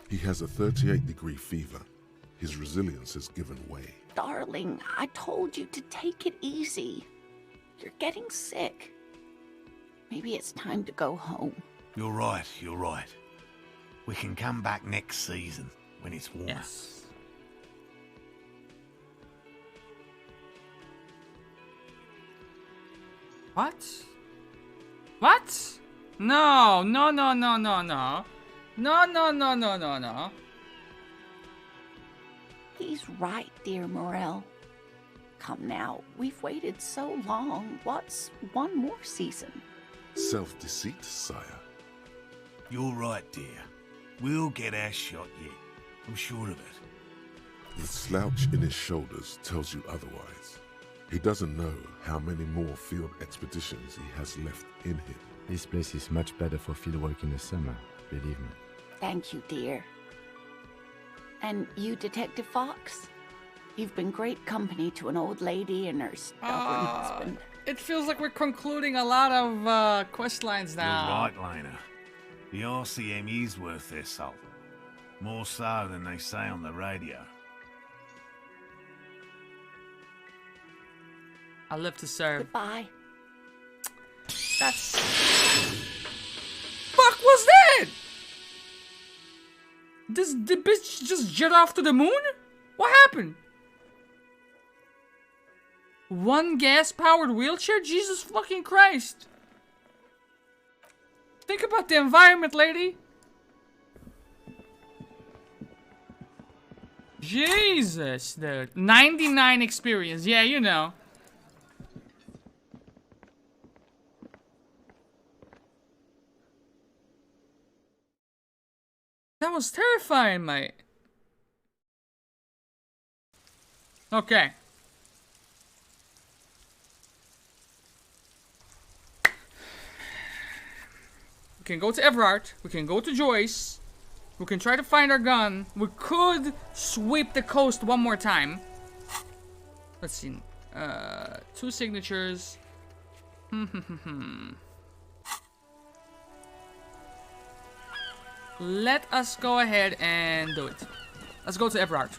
He has a 38-degree fever. His resilience has given way. Darling, I told you to take it easy. You're getting sick. Maybe it's time to go home. You're right, you're right. We can come back next season when it's warmer. Yes. What? What? No, no, no, no, no, no. No, no, no, no, no, no. He's right, dear Morel. Come now, we've waited so long. What's one more season? Self-deceit, sire. You're right, dear. We'll get our shot yet. I'm sure of it. The slouch in his shoulders tells you otherwise. He doesn't know how many more field expeditions he has left in him. This place is much better for fieldwork in the summer, believe me. Thank you, dear. And you, Detective Fox? You've been great company to an old lady and her stubborn husband. It feels like we're concluding a lot of quest lines now. You're right, Lena. The RCM is worth their salt. More so than they say on the radio. I live to serve. Goodbye. That's... Fuck was that? Did the bitch just jet off to the moon? What happened? One gas-powered wheelchair? Jesus fucking Christ. Think about the environment, lady. Jesus, dude. 99 experience. Yeah, you know. That was terrifying, mate. Okay. We can go to Everard. We can go to Joyce. We can try to find our gun. We could sweep the coast one more time. Let's see. 2 signatures. Let us go ahead and do it. Let's go to Everard.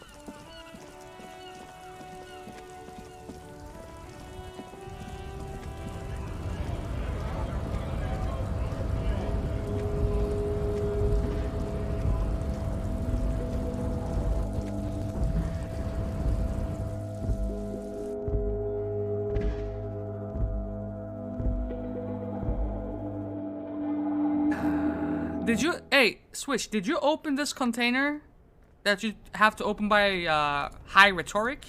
Did you... Hey, Switch, did you open this container that you have to open by high rhetoric?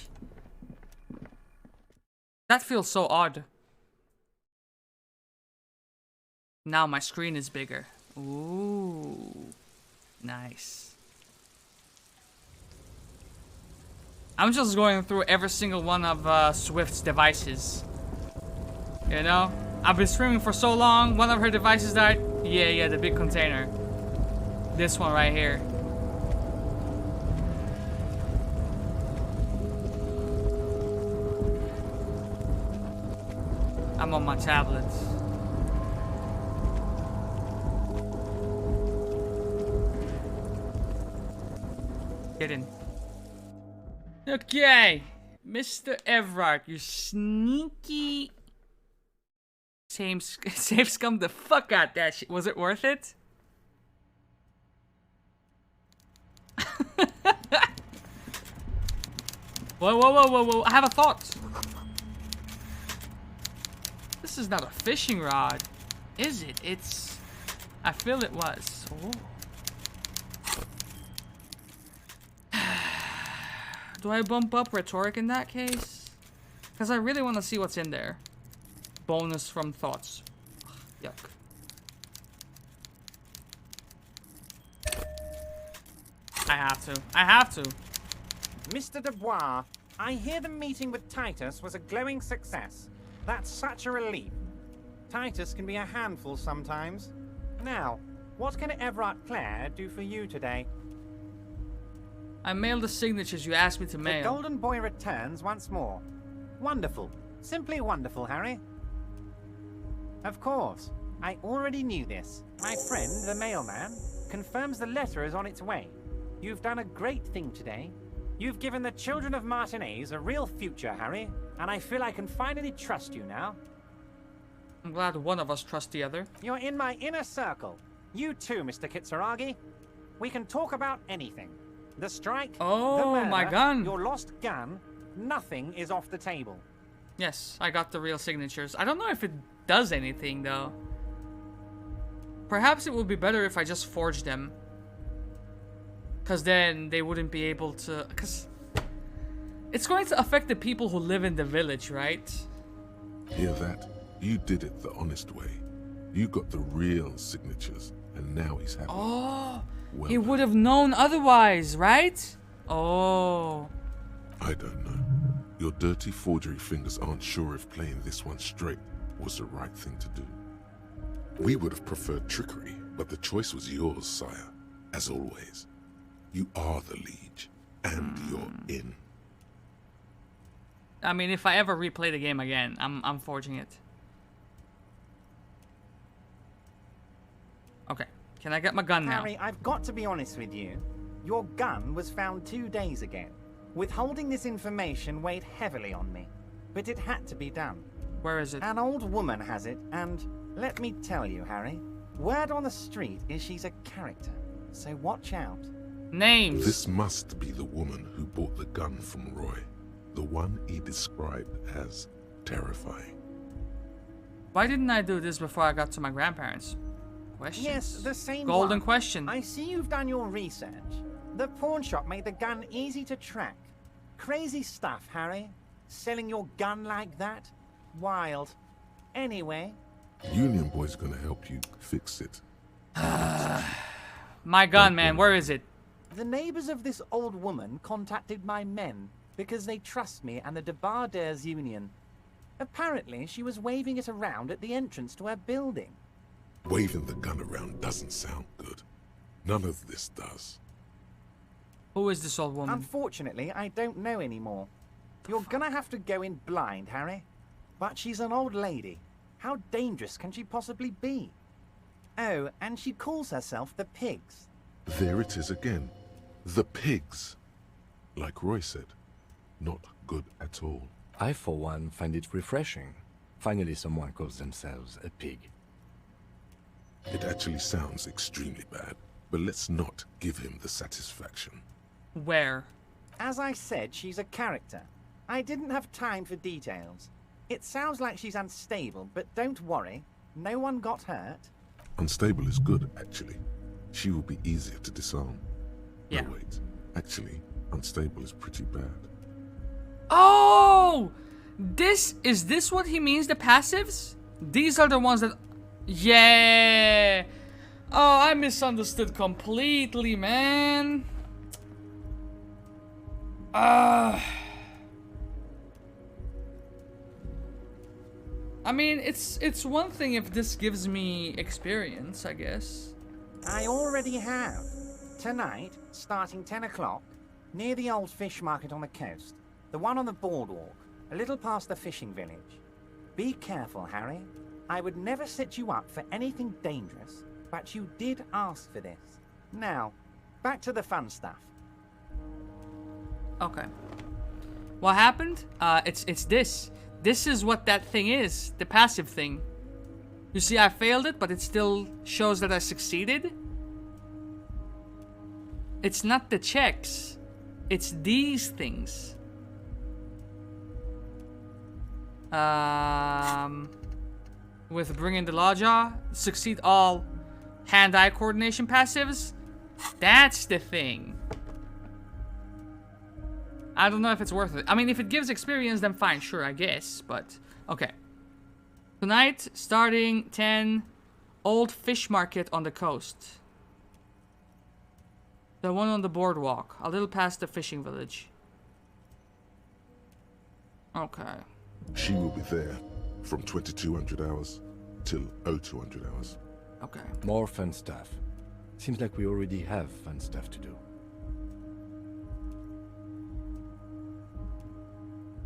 That feels so odd. Now my screen is bigger. Ooh. Nice. I'm just going through every single one of Swift's devices. You know? I've been streaming for so long, one of her devices died. Yeah, the big container. This one right here. I'm on my tablet. Get in. Okay. Mr. Everard, you sneaky... Save scum the fuck out that shit. Was it worth it? Whoa. I have a thought. This is not a fishing rod, is it? It's... I feel it was. Oh. Do I bump up rhetoric in that case? Because I really want to see what's in there. Bonus from thoughts. Ugh, yuck. I have to. Mr. Dubois, I hear the meeting with Titus was a glowing success. That's such a relief. Titus can be a handful sometimes. Now, what can Everard Clare do for you today? I mailed the signatures you asked me to mail. The Golden Boy returns once more. Wonderful. Simply wonderful, Harry. Of course. I already knew this. My friend, the mailman, confirms the letter is on its way. You've done a great thing today. You've given the children of Martinez a real future, Harry, and I feel I can finally trust you now. I'm glad one of us trusts the other. You're in my inner circle. You too, Mr. Kitsuragi. We can talk about anything. The strike, oh, the murder, my gun. Your lost gun, nothing is off the table. Yes, I got the real signatures. I don't know if it does anything, though. Perhaps it would be better if I just forged them. Because then they wouldn't be able to... Because it's going to affect the people who live in the village, right? Hear that? You did it the honest way. You got the real signatures, and now he's happy. Oh, well, he would have known otherwise, right? Oh. I don't know. Your dirty forgery fingers aren't sure if playing this one straight was the right thing to do. We would have preferred trickery, but the choice was yours, sire. As always. You are the liege, and you're in. I mean, if I ever replay the game again, I'm forging it. Okay, can I get my gun now? Harry, I've got to be honest with you. Your gun was found 2 days ago. Withholding this information weighed heavily on me, but it had to be done. Where is it? An old woman has it, and let me tell you, Harry, word on the street is she's a character, so watch out. Names. This must be the woman who bought the gun from Roy. The one he described as terrifying. Why didn't I do this before I got to my grandparents? Questions. Yes, the same Golden one. question. I see you've done your research. The pawn shop made the gun easy to track. Crazy stuff, Harry. Selling your gun like that? Wild. Anyway. Union Boy's gonna help you fix it. My gun, man. Where is it? The neighbors of this old woman contacted my men because they trust me and the Debarders Union. Apparently, she was waving it around at the entrance to her building. Waving the gun around doesn't sound good. None of this does. Who is this old woman? Unfortunately, I don't know anymore. You're gonna have to go in blind, Harry. But she's an old lady. How dangerous can she possibly be? Oh, and she calls herself the Pigs. There it is again. The Pigs. Like Roy said, not good at all. I, for one, find it refreshing. Finally, someone calls themselves a pig. It actually sounds extremely bad, but let's not give him the satisfaction. Where? As I said, she's a character. I didn't have time for details. It sounds like she's unstable, but don't worry. No one got hurt. Unstable is good, actually. She will be easier to disarm. Yeah. No, wait. Actually, unstable is pretty bad. Oh! Is this what he means, the passives? These are the ones that... Yeah! Oh, I misunderstood completely, man. I mean, it's one thing if this gives me experience, I guess. I already have. Tonight, starting 10 o'clock, near the old fish market on the coast. The one on the boardwalk, a little past the fishing village. Be careful, Harry. I would never set you up for anything dangerous, but you did ask for this. Now, back to the fun stuff. Okay. What happened? It's this. This is what that thing is. The passive thing. You see, I failed it, but it still shows that I succeeded. It's not the checks. It's these things. With bringing the Lawjaw, succeed all hand-eye coordination passives. That's the thing. I don't know if it's worth it. I mean, if it gives experience, then fine, sure, I guess. But, okay. Tonight, starting 10, old fish market on the coast. The one on the boardwalk, a little past the fishing village. Okay. She will be there from 2200 hours till 0200 hours. Okay. More fun stuff. Seems like we already have fun stuff to do.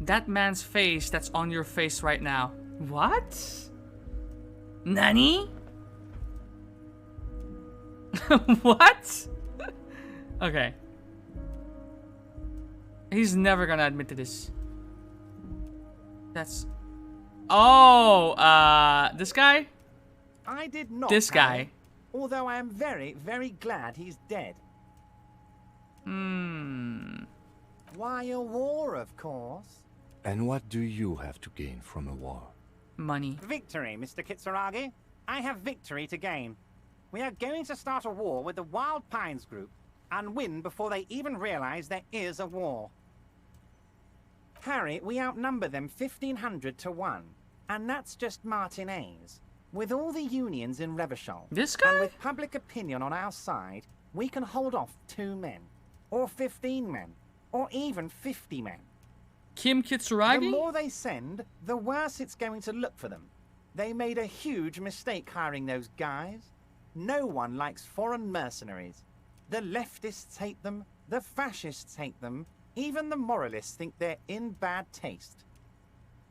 That man's face that's on your face right now. What? Nani? What? Okay. He's never gonna admit to this. That's... Oh, this guy? I did not. This guy. Harry, although I am very, very glad he's dead. Why a war, of course? And what do you have to gain from a war? Money. Victory, Mr. Kitsuragi. I have victory to gain. We are going to start a war with the Wild Pines group and win before they even realize there is a war. Harry, we outnumber them 1,500 to 1, and that's just Martinez. With all the unions in Revachol, this guy? and with public opinion on our side, we can hold off 2 men, or 15 men, or even 50 men. Kim Kitsuragi? The more they send, the worse it's going to look for them. They made a huge mistake hiring those guys. No one likes foreign mercenaries. The leftists hate them, the fascists hate them, even the moralists think they're in bad taste.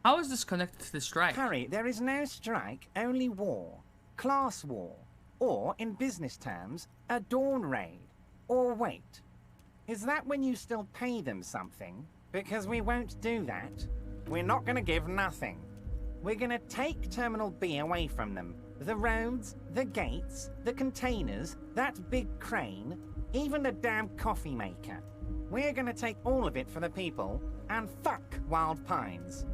How is this connected to the strike? Harry, there is no strike, only war. Class war. Or, in business terms, a dawn raid. Or wait. Is that when you still pay them something? Because we won't do that. We're not going to give nothing. We're going to take Terminal B away from them. The roads, the gates, the containers, that big crane, even the damn coffee maker. We're going to take all of it for the people, and fuck Wild Pines.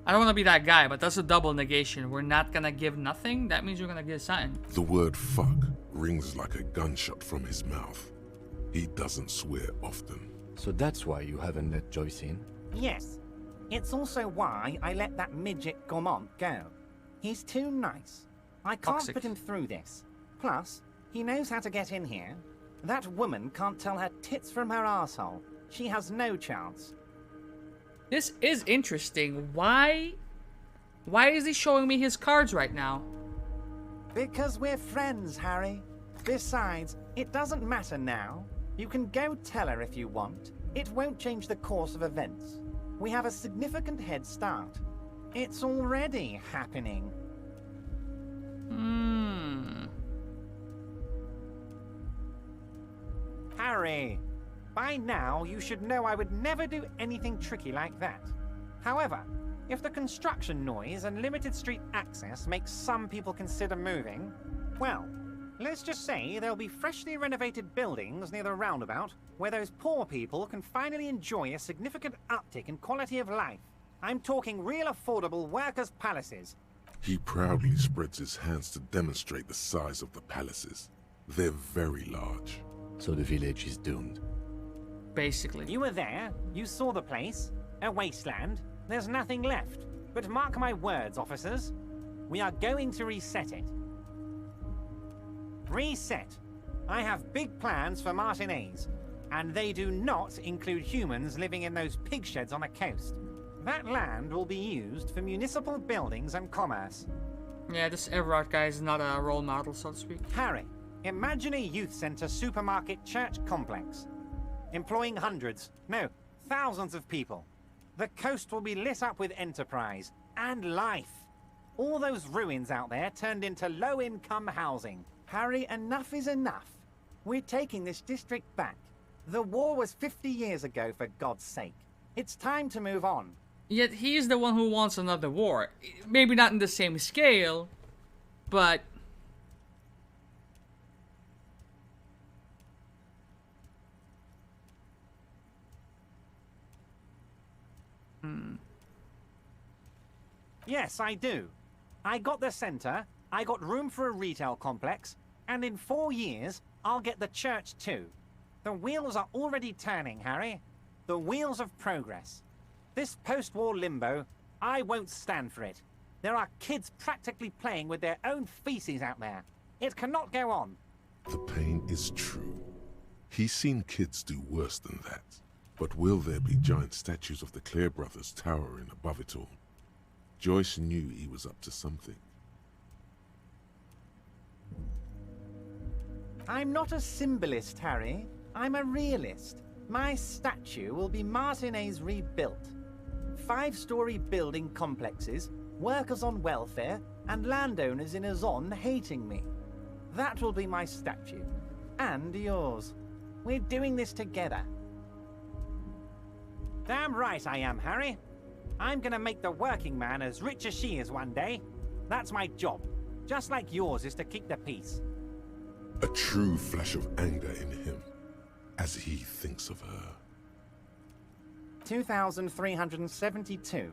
I don't want to be that guy, but that's a double negation. We're not going to give nothing? That means we're going to give something. The word fuck rings like a gunshot from his mouth. He doesn't swear often. So that's why you haven't let Joyce in? Yes. It's also why I let that midget Gaumont go. He's too nice. I can't Toxic. put him through this. Plus, he knows how to get in here. That woman can't tell her tits from her asshole. She has no chance. This is interesting. Why is he showing me his cards right now? Because we're friends, Harry. Besides, it doesn't matter now. You can go tell her if you want. It won't change the course of events. We have a significant head start. It's already happening. Harry, by now you should know I would never do anything tricky like that. However, if the construction noise and limited street access makes some people consider moving, well, let's just say there'll be freshly renovated buildings near the roundabout where those poor people can finally enjoy a significant uptick in quality of life. I'm talking real affordable workers' palaces. He proudly spreads his hands to demonstrate the size of the palaces. They're very large. So the village is doomed. Basically. You were there. You saw the place. A wasteland. There's nothing left. But mark my words, officers. We are going to reset it. Reset. I have big plans for Martinez, and they do not include humans living in those pig sheds on the coast. That land will be used for municipal buildings and commerce. Yeah, this Everard guy is not a role model, so to speak. Harry, imagine a youth centre supermarket church complex, employing hundreds, no, thousands of people. The coast will be lit up with enterprise and life. All those ruins out there turned into low-income housing. Harry, enough is enough. We're taking this district back. The war was 50 years ago, for God's sake. It's time to move on. Yet he's the one who wants another war. Maybe not in the same scale, but... Yes, I do. I got the centre, I got room for a retail complex, and in 4 years, I'll get the church too. The wheels are already turning, Harry. The wheels of progress. This post-war limbo, I won't stand for it. There are kids practically playing with their own feces out there. It cannot go on. The pain is true. He's seen kids do worse than that. But will there be giant statues of the Clare brothers towering above it all? Joyce knew he was up to something. I'm not a symbolist, Harry. I'm a realist. My statue will be Martinez rebuilt. 5-story building complexes, workers on welfare, and landowners in Azon hating me. That will be my statue. And yours. We're doing this together. Damn right I am, Harry. I'm gonna make the working man as rich as she is one day. That's my job. Just like yours is to keep the peace. A true flash of anger in him, as he thinks of her. 2,372.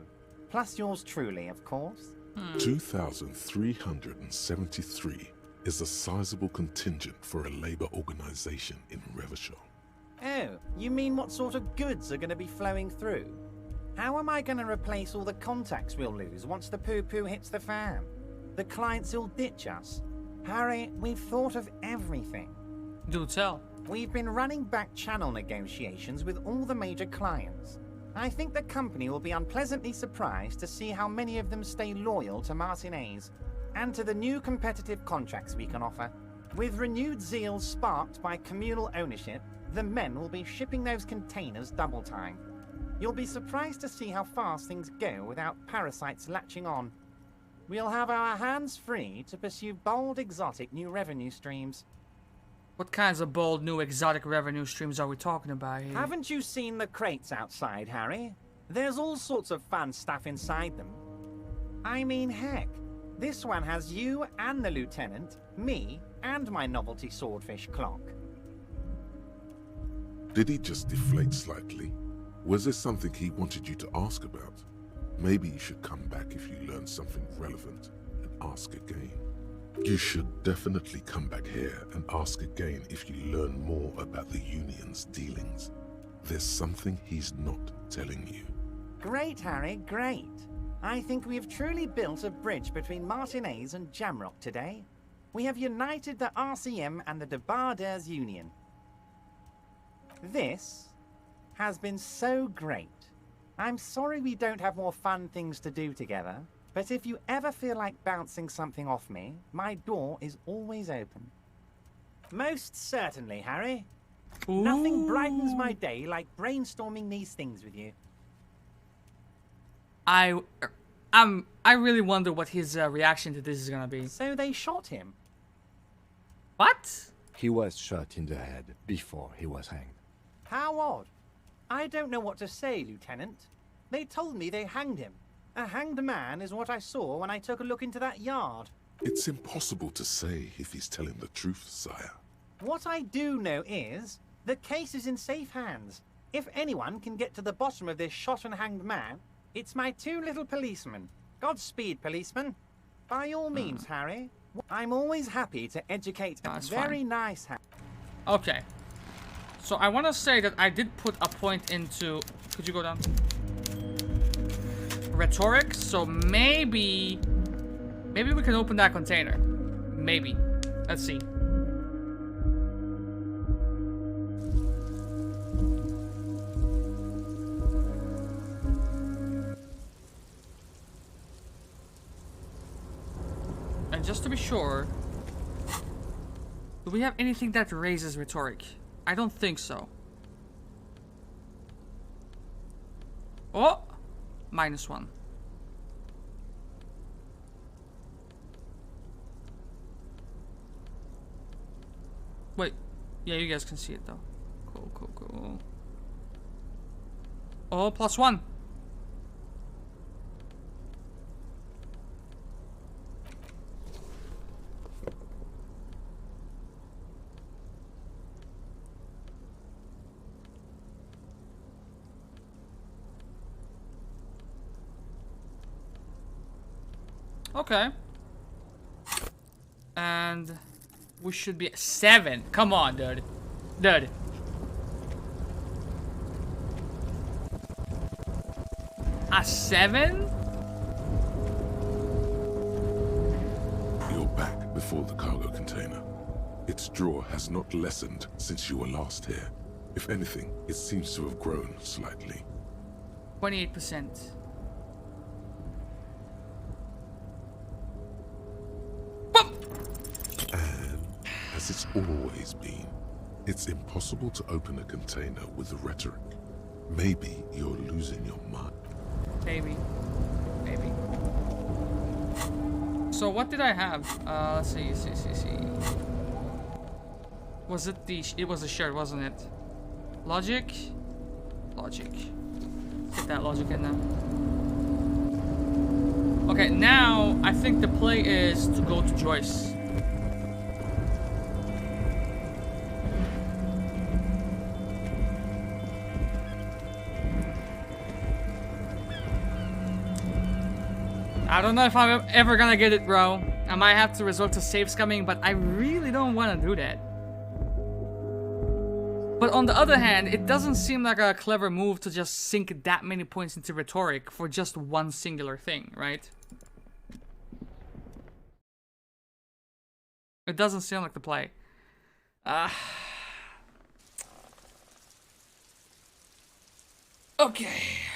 Plus yours truly, of course. 2,373 is a sizable contingent for a labor organization in Revachol. Oh, you mean what sort of goods are going to be flowing through? How am I going to replace all the contacts we'll lose once the poo-poo hits the fan? The clients will ditch us. Harry, we've thought of everything. Do tell. We've been running back channel negotiations with all the major clients. I think the company will be unpleasantly surprised to see how many of them stay loyal to Martinez and to the new competitive contracts we can offer. With renewed zeal sparked by communal ownership, the men will be shipping those containers double time. You'll be surprised to see how fast things go without parasites latching on. We'll have our hands free to pursue bold, exotic new revenue streams. What kinds of bold, new, exotic revenue streams are we talking about here? Haven't you seen the crates outside, Harry? There's all sorts of fun stuff inside them. I mean, heck, this one has you and the lieutenant, me, and my novelty swordfish clock. Did he just deflate slightly? Was there something he wanted you to ask about? Maybe you should come back if you learn something relevant and ask again. You should definitely come back here and ask again if you learn more about the Union's dealings. There's something he's not telling you. Great, Harry, great. I think we have truly built a bridge between Martinez and Jamrock today. We have united the RCM and the Debardeurs Union. This has been so great. I'm sorry we don't have more fun things to do together, but if you ever feel like bouncing something off me, my door is always open. Most certainly, Harry. Ooh. Nothing brightens my day like brainstorming these things with you. I really wonder what his reaction to this is gonna be. So they shot him. What? He was shot in the head before he was hanged. How odd. I don't know what to say, Lieutenant. They told me they hanged him. A hanged man is what I saw when I took a look into that yard. It's impossible to say if he's telling the truth, sire. What I do know is, the case is in safe hands. If anyone can get to the bottom of this shot and hanged man, it's my 2 little policemen. Godspeed, policemen. By all means, Harry, I'm always happy to educate a very nice Okay. So I want to say that I did put a point into... Could you go down? Rhetoric. So maybe... Maybe we can open that container. Maybe. Let's see. And just to be sure... Do we have anything that raises rhetoric? I don't think so. Oh! -1. Wait. Yeah, you guys can see it though. Cool, cool, cool. Oh, +1. Okay. And we should be 7. Come on, dude. Dude. A 7? You're back before the cargo container. Its draw has not lessened since you were last here. If anything, it seems to have grown slightly. 28%. As it's always been, it's impossible to open a container with rhetoric. Maybe you're losing your mind. Maybe. Maybe. So what did I have? Let's see. Was it the... It was a shirt, wasn't it? Logic? Logic. Let's get that logic in now. Okay, now I think the play is to go to Joyce. I don't know if I'm ever gonna get it, bro. I might have to resort to save scumming, but I really don't want to do that. But on the other hand, it doesn't seem like a clever move to just sink that many points into rhetoric for just one singular thing, right? It doesn't seem like the play. Okay.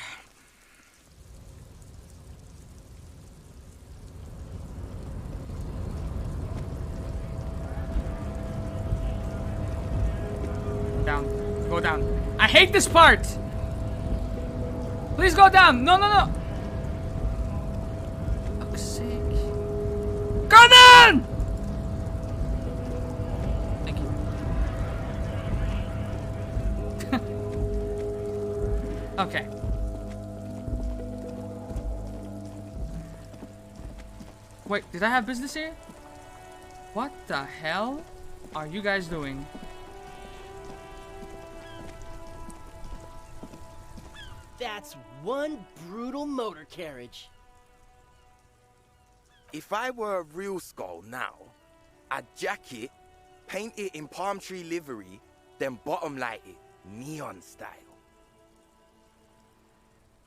Down. Go down. I hate this part! Please go down! No, no, no! Fuck's sake. Go down! Thank you. Okay. Wait, did I have business here? What the hell are you guys doing? That's one brutal motor carriage. If I were a real skull now, I'd jack it, paint it in palm tree livery, then bottom light it, neon style.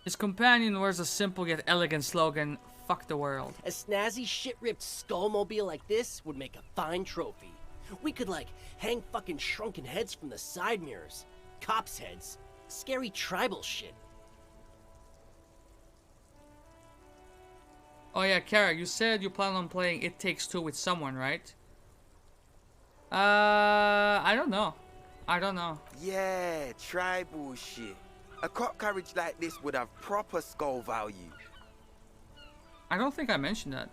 His companion wears a simple yet elegant slogan, "Fuck the world." A snazzy shit-ripped skullmobile like this would make a fine trophy. We could, like, hang fucking shrunken heads from the side mirrors. Cops' heads. Scary tribal shit. Oh yeah, Kara, you said you plan on playing It Takes Two with someone, right? I don't know. I don't know. Yeah, tribal shit. A cop carriage like this would have proper skull value. I don't think I mentioned that.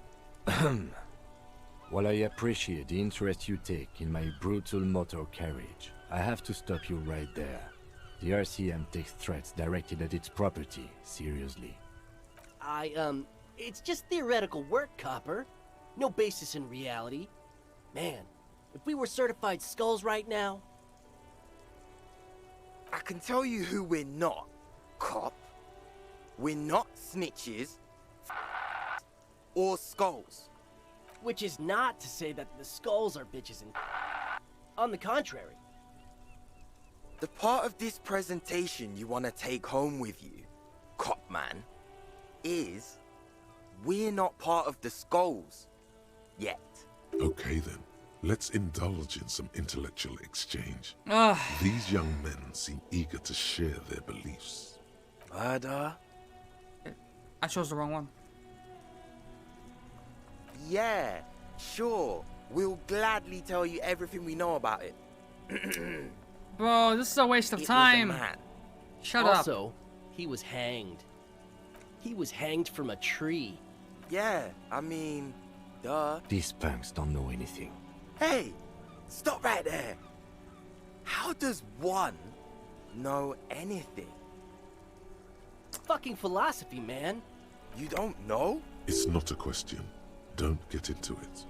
While I appreciate the interest you take in my brutal motor carriage, I have to stop you right there. The RCM takes threats directed at its property seriously. It's just theoretical work, Copper. No basis in reality. Man, if we were certified skulls right now... I can tell you who we're not, cop. We're not snitches or skulls. Which is not to say that the skulls are bitches and... On the contrary. The part of this presentation you want to take home with you, cop man, is we're not part of the skulls yet. Okay then, let's indulge in some intellectual exchange. Ugh. These young men seem eager to share their beliefs. Murder? I chose the wrong one. Yeah, sure. We'll gladly tell you everything we know about it. Bro, this is a waste of time. Shut up. Also, he was hanged. He was hanged from a tree. Yeah, I mean, duh. These punks don't know anything. Hey, stop right there. How does one know anything? Fucking philosophy, man. You don't know? It's not a question. Don't get into it.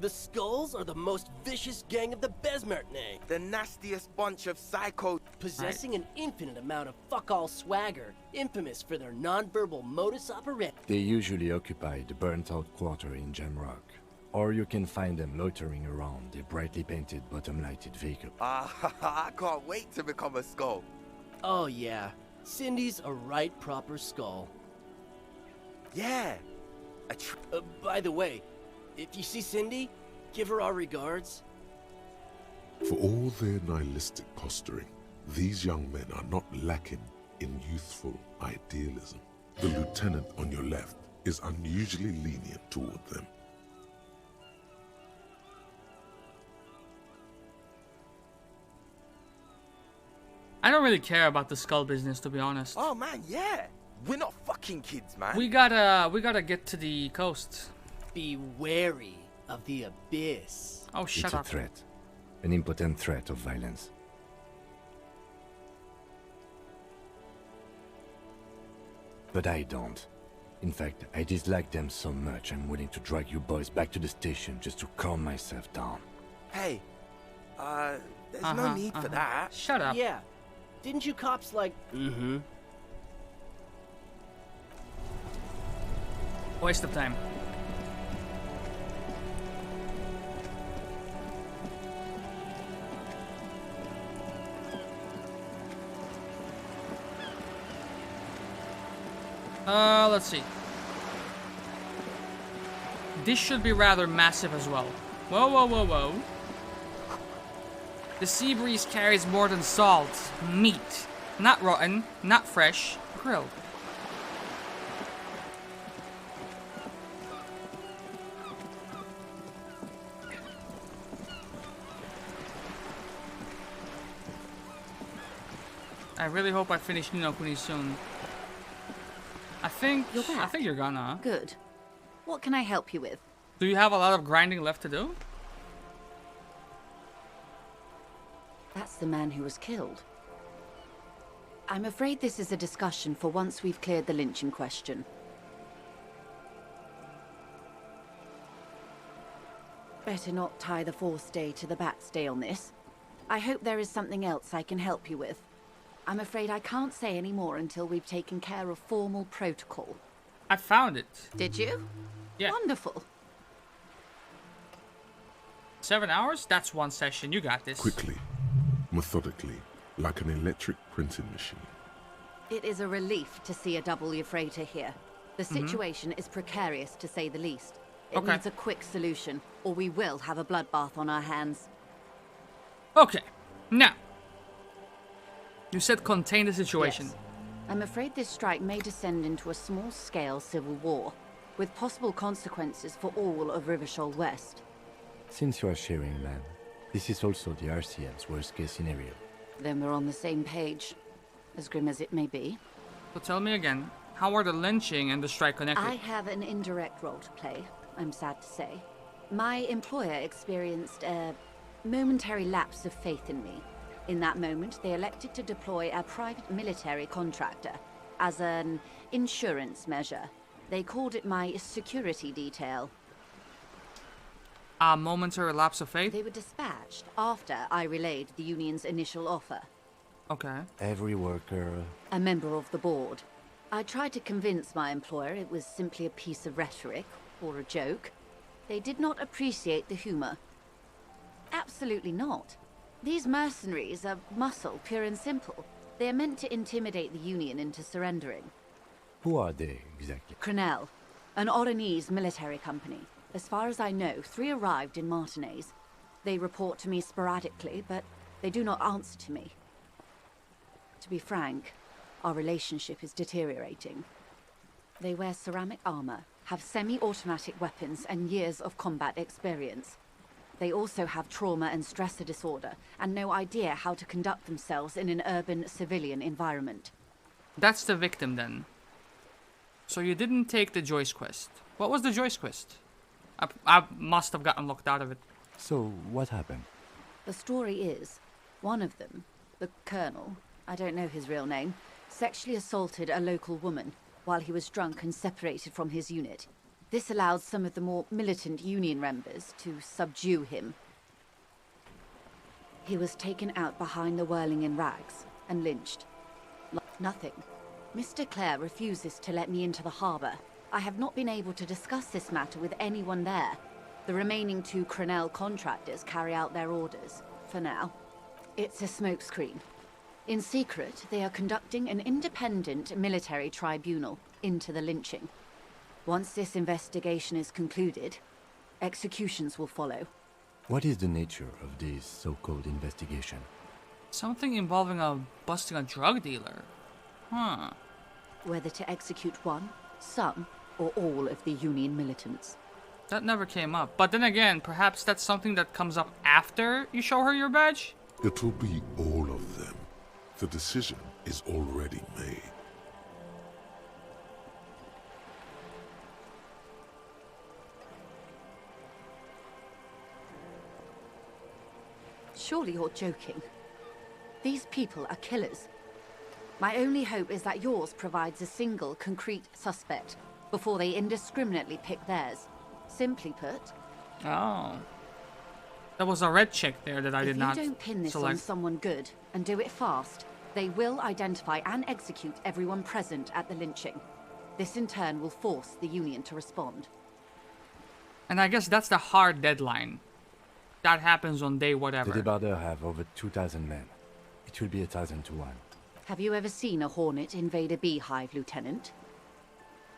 The Skulls are the most vicious gang of the Besmertne. The nastiest bunch of psycho... Possessing an infinite amount of fuck-all swagger, infamous for their non-verbal modus operandi. They usually occupy the burnt-out quarter in Jamrock, or you can find them loitering around the brightly painted bottom-lighted vehicle. I can't wait to become a Skull. Oh yeah, Cindy's a right proper Skull. Yeah. By the way, if you see Cindy, give her our regards. For all their nihilistic posturing, these young men are not lacking in youthful idealism. The lieutenant on your left is unusually lenient toward them. I don't really care about the skull business, to be honest. Oh man, yeah. We're not fucking kids, man. We gotta get to the coast. Be wary of the abyss. Oh, shut it's up. It's a threat. An impotent threat of violence. But I don't. In fact, I dislike them so much I'm willing to drag you boys back to the station just to calm myself down. Hey, there's no need for that. Shut up. Yeah. Didn't you cops like... Mm-hmm. Waste of time. Let's see. This should be rather massive as well. Whoa, whoa, whoa, whoa. The sea breeze carries more than salt. Meat. Not rotten, not fresh, grilled. I really hope I finish Ni no Kuni soon. I think you're gonna. Good. What can I help you with? Do you have a lot of grinding left to do? That's the man who was killed. I'm afraid this is a discussion for once we've cleared the lynching question. Better not tie the fourth day to the bat's day on this. I hope there is something else I can help you with. I'm afraid I can't say any more until we've taken care of formal protocol. I found it. Did you? Yeah. Wonderful. 7 hours? That's one session. You got this. Quickly, methodically, like an electric printing machine. It is a relief to see a double freighter here. The situation is precarious, to say the least. It needs a quick solution, or we will have a bloodbath on our hands. Okay. Now, you said contain the situation. Yes. I'm afraid this strike may descend into a small-scale civil war, with possible consequences for all of Rivershoal West. Since you are sharing land, this is also the RCM's worst-case scenario. Then we're on the same page, as grim as it may be. So tell me again, how are the lynching and the strike connected? I have an indirect role to play, I'm sad to say. My employer experienced a momentary lapse of faith in me. In that moment, they elected to deploy a private military contractor as an insurance measure. They called it my security detail. A momentary lapse of faith? They were dispatched after I relayed the union's initial offer. Okay. Every worker... A member of the board. I tried to convince my employer it was simply a piece of rhetoric, or a joke. They did not appreciate the humor. Absolutely not. These mercenaries are muscle, pure and simple. They are meant to intimidate the Union into surrendering. Who are they, exactly? Crenel, an Oranese military company. As far as I know, 3 arrived in Martinez. They report to me sporadically, but they do not answer to me. To be frank, our relationship is deteriorating. They wear ceramic armor, have semi-automatic weapons, and years of combat experience. They also have trauma and stressor disorder, and no idea how to conduct themselves in an urban civilian environment. That's the victim then. So you didn't take the Joyce quest. What was the Joyce quest? I must have gotten locked out of it. So, what happened? The story is, one of them, the Colonel, I don't know his real name, sexually assaulted a local woman while he was drunk and separated from his unit. This allowed some of the more militant Union members to subdue him. He was taken out behind the whirling in rags and lynched. Nothing. Mr. Clare refuses to let me into the harbor. I have not been able to discuss this matter with anyone there. The remaining 2 Crenel contractors carry out their orders, for now. It's a smokescreen. In secret, they are conducting an independent military tribunal into the lynching. Once this investigation is concluded, executions will follow. What is the nature of this so-called investigation? Something involving busting a drug dealer. Huh. Whether to execute one, some, or all of the Union militants. That never came up. But then again, perhaps that's something that comes up after you show her your badge? It'll be all of them. The decision is already made. Surely you're joking. These people are killers. My only hope is that yours provides a single, concrete suspect before they indiscriminately pick theirs. Simply put... Oh. There was a red chick there that I did not select. If you don't pin this select. on someone good, and do it fast, they will identify and execute everyone present at the lynching. This in turn will force the Union to respond. And I guess that's the hard deadline. That happens on day whatever. The Debardeurs have over 2,000 men. It will be 1,000 to 1. Have you ever seen a Hornet invade a beehive, Lieutenant?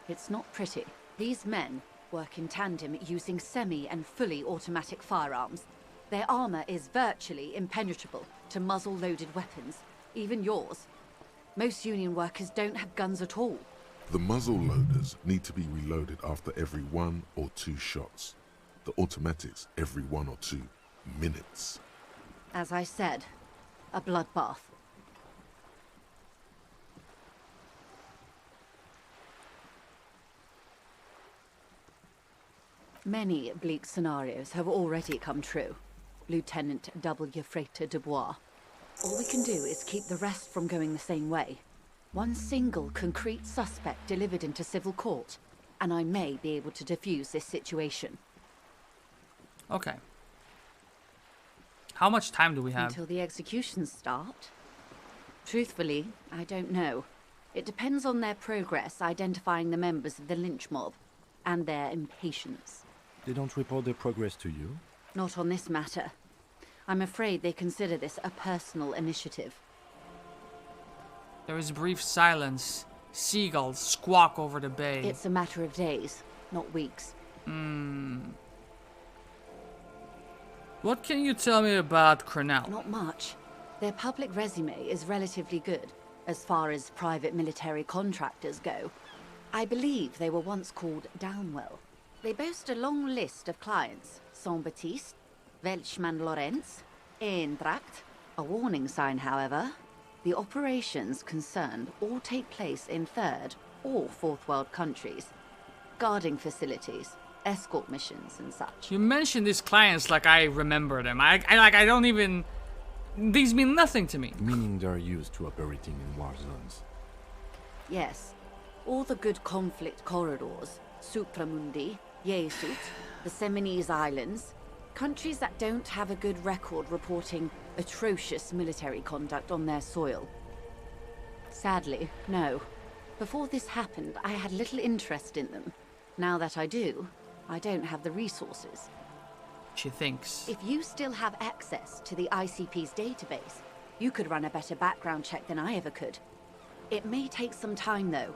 It's not pretty. These men work in tandem using semi- and fully automatic firearms. Their armor is virtually impenetrable to muzzle-loaded weapons, even yours. Most Union workers don't have guns at all. The muzzle loaders need to be reloaded after every 1 or 2 shots. The automatics every 1 or 2 minutes. As I said, a bloodbath. Many bleak scenarios have already come true, Lieutenant W. Frater Dubois. All we can do is keep the rest from going the same way. One single concrete suspect delivered into civil court, and I may be able to defuse this situation. Okay. How much time do we have? Until the executions start? Truthfully, I don't know. It depends on their progress identifying the members of the lynch mob, and their impatience. They don't report their progress to you? Not on this matter. I'm afraid they consider this a personal initiative. There is brief silence. Seagulls squawk over the bay. It's a matter of days, not weeks. What can you tell me about Crenel? Not much. Their public resume is relatively good, as far as private military contractors go. I believe they were once called Downwell. They boast a long list of clients. Saint-Baptiste, Welchman-Lorenz, Eintracht. A warning sign, however. The operations concerned all take place in third or fourth world countries. Guarding facilities, escort missions and such. You mentioned these clients like I remember them. I don't even... These mean nothing to me. Meaning they're used to operating in war zones. Yes. All the good conflict corridors, Supramundi, Yesut, the Seminese Islands, countries that don't have a good record reporting atrocious military conduct on their soil. Sadly, no. Before this happened, I had little interest in them. Now that I do, I don't have the resources. She thinks. If you still have access to the ICP's database, you could run a better background check than I ever could. It may take some time, though.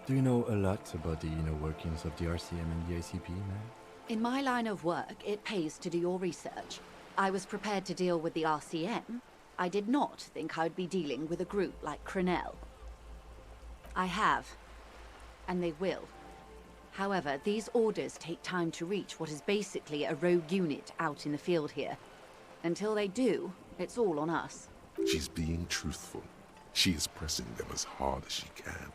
Do you know a lot about the inner workings of the RCM and the ICP, man? In my line of work, it pays to do your research. I was prepared to deal with the RCM. I did not think I'd be dealing with a group like Crenel. I have, and they will. However, these orders take time to reach what is basically a rogue unit out in the field here. Until they do, it's all on us. She's being truthful. She is pressing them as hard as she can.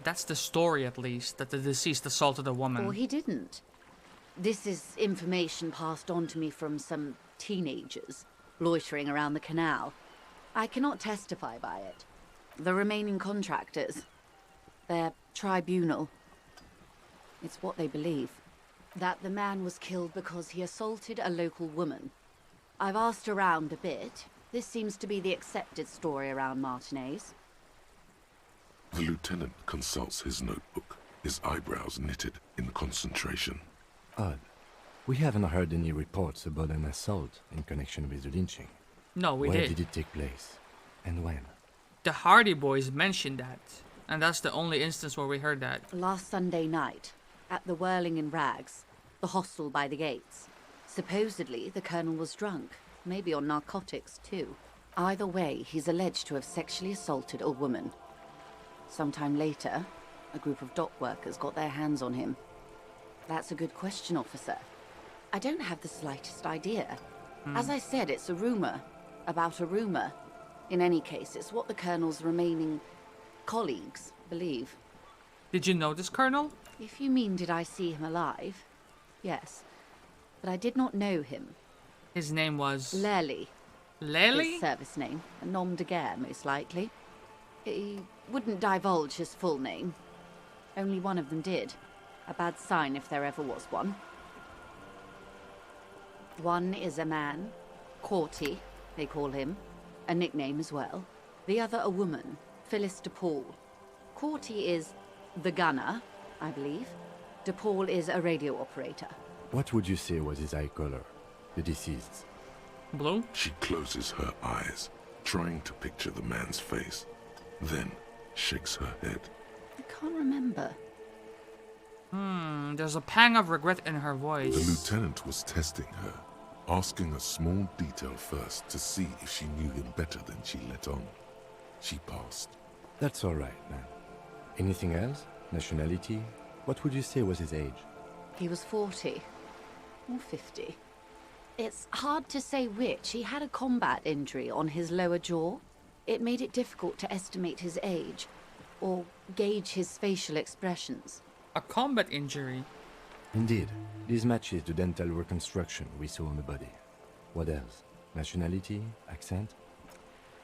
That's the story, at least, that the deceased assaulted a woman. Or he didn't. This is information passed on to me from some teenagers loitering around the canal. I cannot testify by it. The remaining contractors, their tribunal. It's what they believe. That the man was killed because he assaulted a local woman. I've asked around a bit. This seems to be the accepted story around Martinez. The lieutenant consults his notebook, his eyebrows knitted in concentration. Odd. We haven't heard any reports about an assault in connection with the lynching. No, we Where did. did it take place? And when? The Hardy Boys mentioned that. And that's the only instance where we heard that. Last Sunday night, at the Whirling in Rags, the hostel by the gates. Supposedly, the colonel was drunk, maybe on narcotics too. Either way, he's alleged to have sexually assaulted a woman. Sometime later, a group of dock workers got their hands on him. That's a good question, officer. I don't have the slightest idea. As I said, it's a rumor about a rumor. In any case, it's what the colonel's remaining colleagues believe. Did you know this colonel? If you mean did I see him alive, yes. But I did not know him. His name was... Lely. Lely? His service name. A nom de guerre, most likely. He wouldn't divulge his full name. Only one of them did. A bad sign if there ever was one. One is a man, Corty, they call him. A nickname as well. The other a woman, Phyllis DePaul. Corty is the gunner, I believe. DePaul is a radio operator. What would you say was his eye color, the deceased's? Blue? She closes her eyes, trying to picture the man's face, then shakes her head. I can't remember. There's a pang of regret in her voice. The lieutenant was testing her, asking a small detail first to see if she knew him better than she let on. She passed. That's all right, man. Anything else? Nationality? What would you say was his age? He was 40. Or 50. It's hard to say which. He had a combat injury on his lower jaw. It made it difficult to estimate his age, or gauge his facial expressions. A combat injury? Indeed. This matches the dental reconstruction we saw on the body. What else? Nationality? Accent?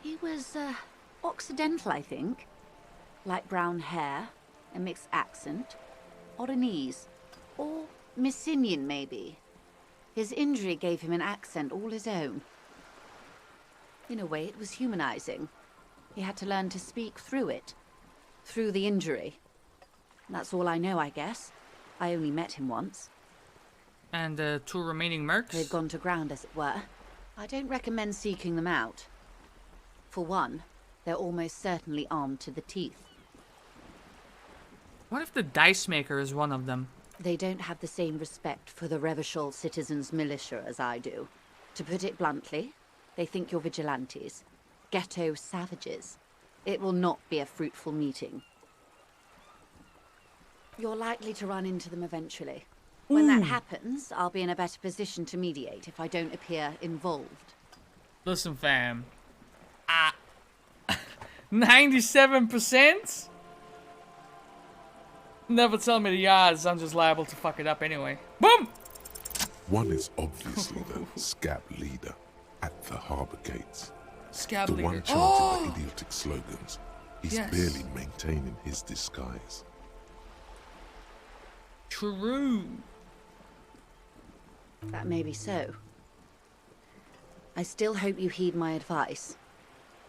He was, Occidental, I think. Light brown hair, a mixed accent, Oranese, or Messinian, maybe. His injury gave him an accent all his own. In a way, it was humanizing. He had to learn to speak through it, through the injury. That's all I know, I guess. I only met him once. And the two remaining mercs? They've gone to ground, as it were. I don't recommend seeking them out. For one, they're almost certainly armed to the teeth. What if the dice maker is one of them? They don't have the same respect for the Revachol citizens' militia as I do. To put it bluntly, they think you're vigilantes. Ghetto savages. It will not be a fruitful meeting. You're likely to run into them eventually. When that happens, I'll be in a better position to mediate if I don't appear involved. Listen, fam. 97%? Never tell me the odds, I'm just liable to fuck it up anyway. Boom! One is obviously the scab leader at the harbour gates. Scab the leader. one chanting the idiotic slogans. He's Yes. barely maintaining his disguise. True. That may be so. I still hope you heed my advice.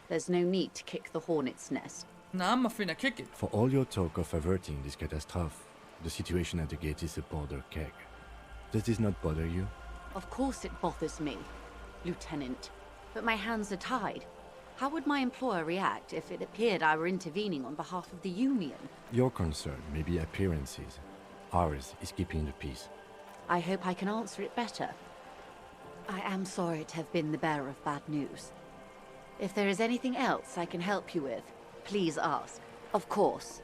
There's no need to kick the hornet's nest. Nah, I'm finna kick it. For all your talk of averting this catastrophe, the situation at the gate is a powder keg. Does this not bother you? Of course it bothers me, Lieutenant. But my hands are tied. How would my employer react if it appeared I were intervening on behalf of the Union? Your concern may be appearances. Ours is keeping the peace. I hope I can answer it better. I am sorry to have been the bearer of bad news. If there is anything else I can help you with, please ask. Of course.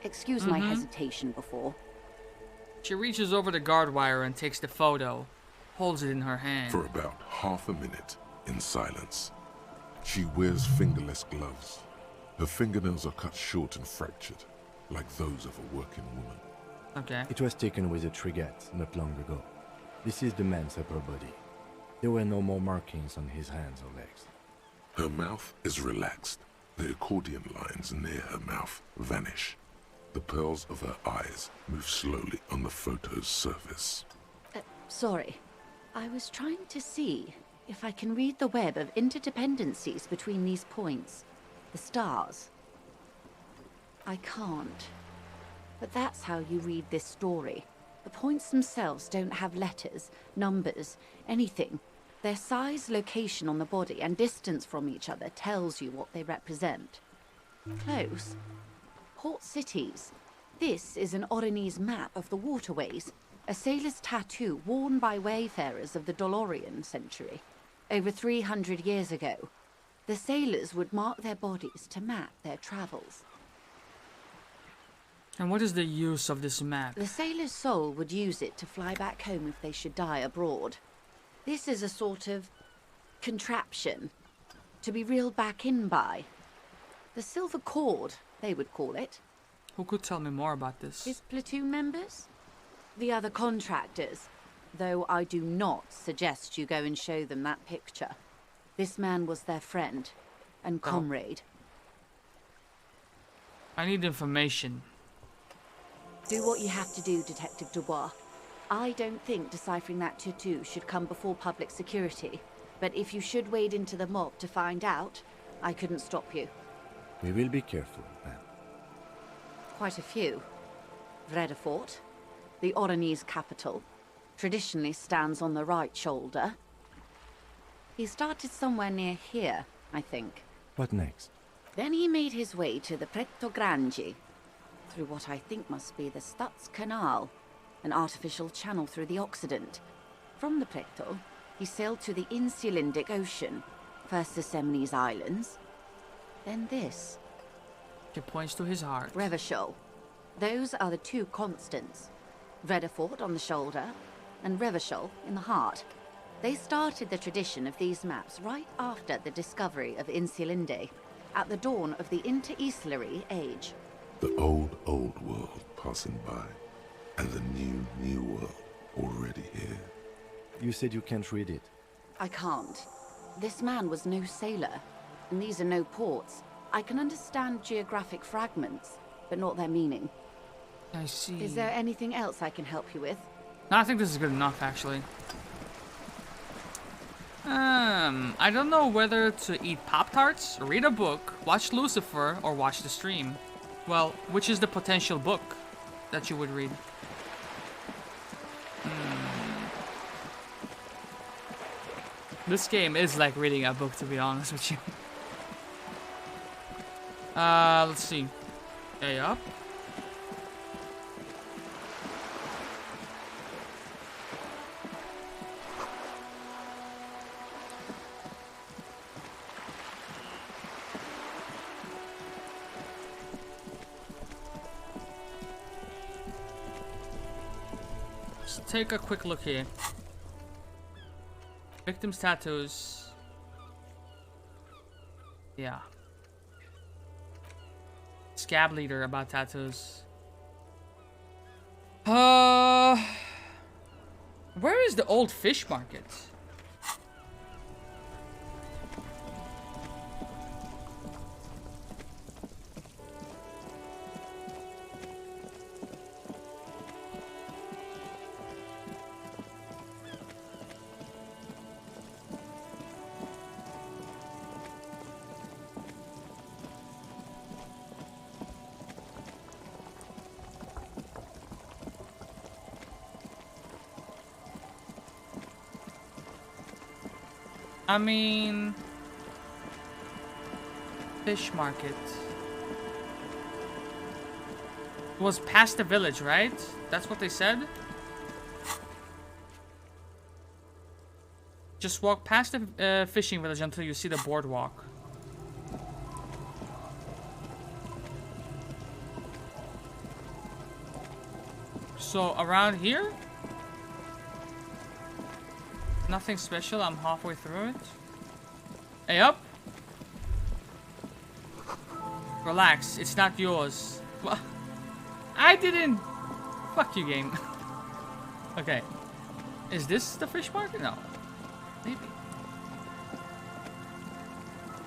Excuse my hesitation before. She reaches over the guard wire and takes the photo, holds it in her hand. For about half a minute, in silence. She wears fingerless gloves. Her fingernails are cut short and fractured, like those of a working woman. Okay. It was taken with a trigette not long ago. This is the man's upper body. There were no more markings on his hands or legs. Her mouth is relaxed. The accordion lines near her mouth vanish. The pearls of her eyes move slowly on the photo's surface. Sorry. I was trying to see if I can read the web of interdependencies between these points. The stars. I can't. But that's how you read this story. The points themselves don't have letters, numbers, anything. Their size, location on the body, and distance from each other tells you what they represent. Close. Port cities. This is an Oronese map of the waterways, a sailor's tattoo worn by wayfarers of the Dolorian century. Over 300 years ago, the sailors would mark their bodies to map their travels. And what is the use of this map? The sailor's soul would use it to fly back home if they should die abroad. This is a sort of contraption to be reeled back in by. The silver cord, they would call it. Who could tell me more about this? His platoon members? The other contractors. Though I do not suggest you go and show them that picture. This man was their friend and comrade. I need information. Do what you have to do, Detective Dubois. I don't think deciphering that tattoo should come before public security. But if you should wade into the mob to find out, I couldn't stop you. We will be careful, ma'am. Quite a few. Vredefort, the Oronese capital, traditionally stands on the right shoulder. He started somewhere near here, I think. What next? Then he made his way to the Pretto Grande, through what I think must be the Stutz Canal, an artificial channel through the Occident. From the Pretto, he sailed to the Insulindic Ocean, first the Semines Islands, then this. He points to his heart. Revachol. Those are the two constants. Vredefort on the shoulder, and Revachol in the heart. They started the tradition of these maps right after the discovery of Insulinde, at the dawn of the Interinsulary Age. The old world passing by, and the new world already here. You said you can't read it. I can't. This man was no sailor, and these are no ports. I can understand geographic fragments, but not their meaning. I see. Is there anything else I can help you with? No, I think this is good enough, actually. I don't know whether to eat Pop-Tarts, read a book, watch Lucifer, or watch the stream. Well, which is the potential book that you would read? This game is like reading a book, to be honest with you. Let's see. A up. Let's take a quick look here. Victim's tattoos. Yeah. Scab leader about tattoos. Where is the old fish market? I mean... Fish market. It was past the village, right? That's what they said? Just walk past the fishing village until you see the boardwalk. So, around here? Nothing special, I'm halfway through it. Hey, up! Relax, it's not yours. Well, I didn't... Fuck you, game. Okay. Is this the fish market? No. Maybe.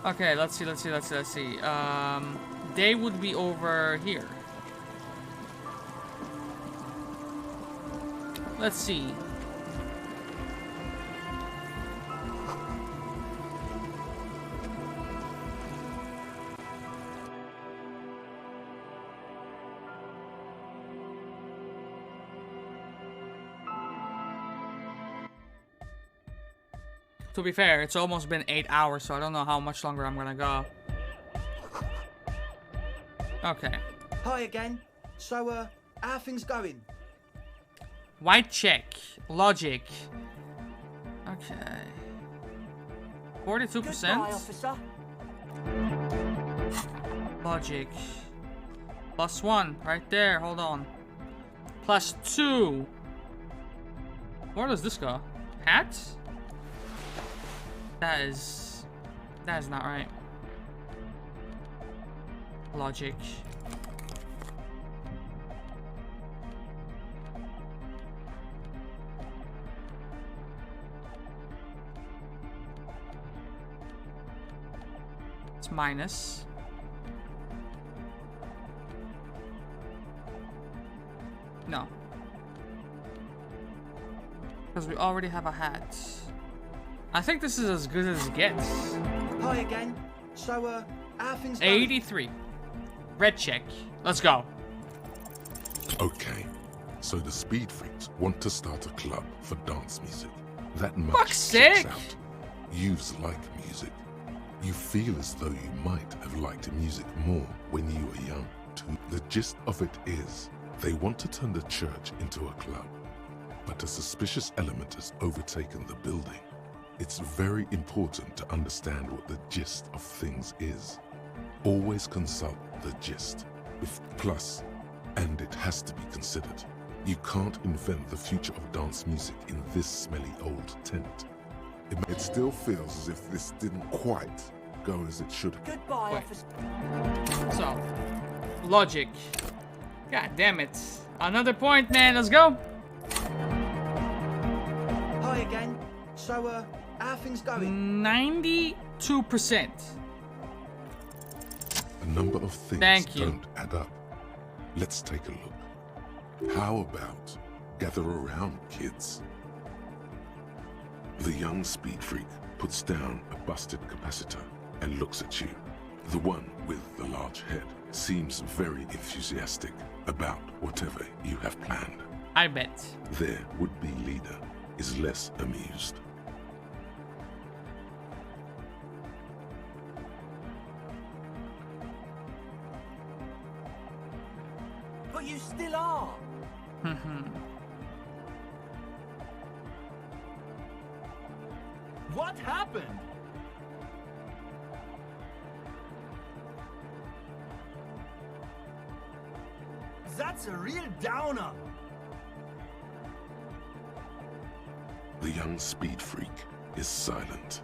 Okay, let's see. They would be over here. Let's see. To be fair, it's almost been 8 hours, so I don't know how much longer I'm gonna go. Okay. Hi again. So, how are things going? White check. Logic. Okay. 42%. Goodbye, officer. Logic. +1. Right there. Hold on. +2. Where does this go? Hat? That is not right. Logic. It's minus. No. Because we already have a hat. I think this is as good as it gets. Hi again. So, how are things going? 83. Red check. Let's go. Okay, so the Speed Freaks want to start a club for dance music. That much Fuck's checks sake. out. Youths like music. You feel as though you might have liked music more when you were young, too. The gist of it is, they want to turn the church into a club, but a suspicious element has overtaken the building. It's very important to understand what the gist of things is. Always consult the gist. Plus, and it has to be considered, you can't invent the future of dance music in this smelly old tent. It still feels as if this didn't quite go as it should have. Goodbye, officer. So, logic. God damn it. Another point, man. Let's go. Hi again. So, how are things going? 92%. A number of things Thank you. don't add up. Let's take a look. How about gather around, kids? The young Speed Freak puts down a busted capacitor and looks at you. The one with the large head seems very enthusiastic about whatever you have planned. I bet. Their would-be leader is less amused. But you still are. What happened? That's a real downer. The young Speed Freak is silent.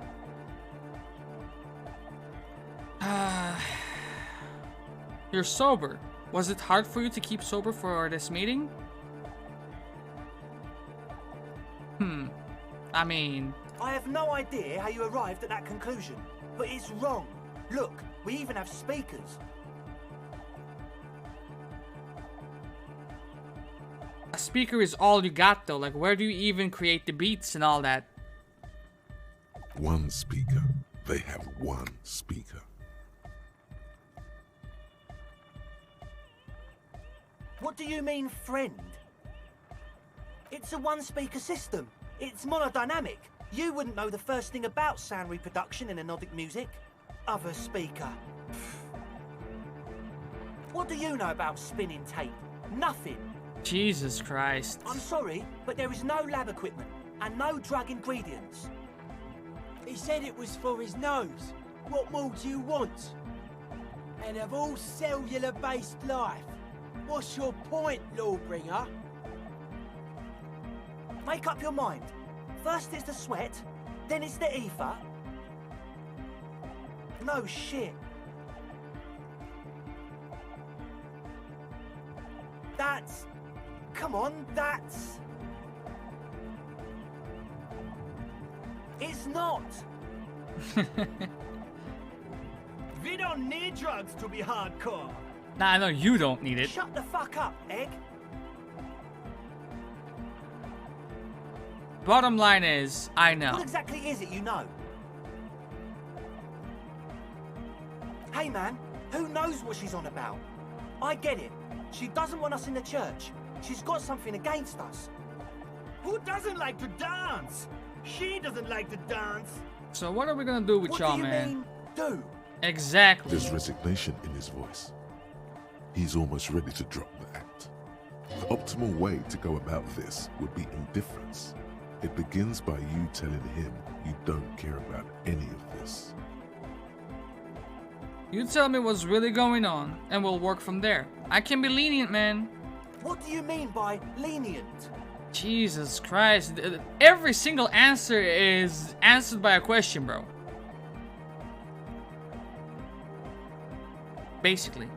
You're sober. Was it hard for you to keep sober for this meeting? I mean... I have no idea how you arrived at that conclusion, but it's wrong. Look, we even have speakers. A speaker is all you got though. Like, where do you even create the beats and all that? One speaker. They have one speaker. What do you mean, friend? It's a one-speaker system. It's monodynamic. You wouldn't know the first thing about sound reproduction in anodic music. Other speaker. What do you know about spinning tape? Nothing. Jesus Christ. I'm sorry, but there is no lab equipment and no drug ingredients. He said it was for his nose. What more do you want? And of all cellular-based life, what's your point, Lawbringer? Make up your mind. First it's the sweat, then it's the ether. No shit. That's... Come on, that's... It's not. We don't need drugs to be hardcore. Nah, I know you don't need it. Shut the fuck up, Egg. Bottom line is, I know. What exactly is it you know? Hey man, who knows what she's on about? I get it. She doesn't want us in the church. She's got something against us. Who doesn't like to dance? She doesn't like to dance. So what are we gonna do with y'all, man? What do you mean, do? Exactly. There's resignation in his voice. He's almost ready to drop the act. The optimal way to go about this would be indifference. It begins by you telling him you don't care about any of this. You tell me what's really going on, and we'll work from there. I can be lenient, man. What do you mean by lenient? Jesus Christ. Every single answer is answered by a question, bro. Basically.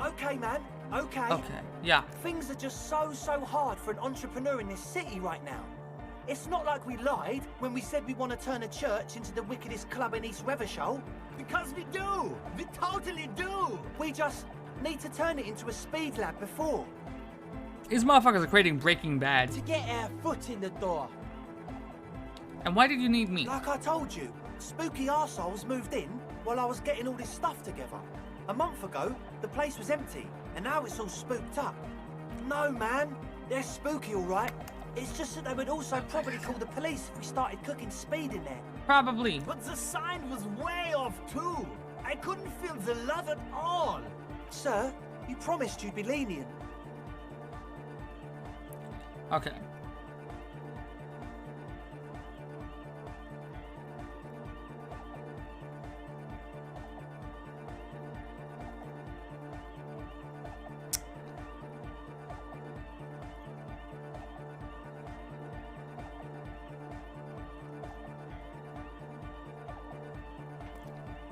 Okay, man. Okay. Okay, yeah. Things are just so hard for an entrepreneur in this city right now. It's not like we lied when we said we want to turn a church into the wickedest club in East Revershoal. Because we do. We totally do. We just need to turn it into a speed lab before. These motherfuckers are creating Breaking Bad. To get our foot in the door. And why did you need me? Like I told you, spooky arseholes moved in while I was getting all this stuff together. A month ago, the place was empty, and now it's all spooked up. No, man, they're spooky all right. It's just that they would also probably call the police if we started cooking speed in there. Probably. But the sign was way off too. I couldn't feel the love at all. Sir, you promised you'd be lenient. Okay.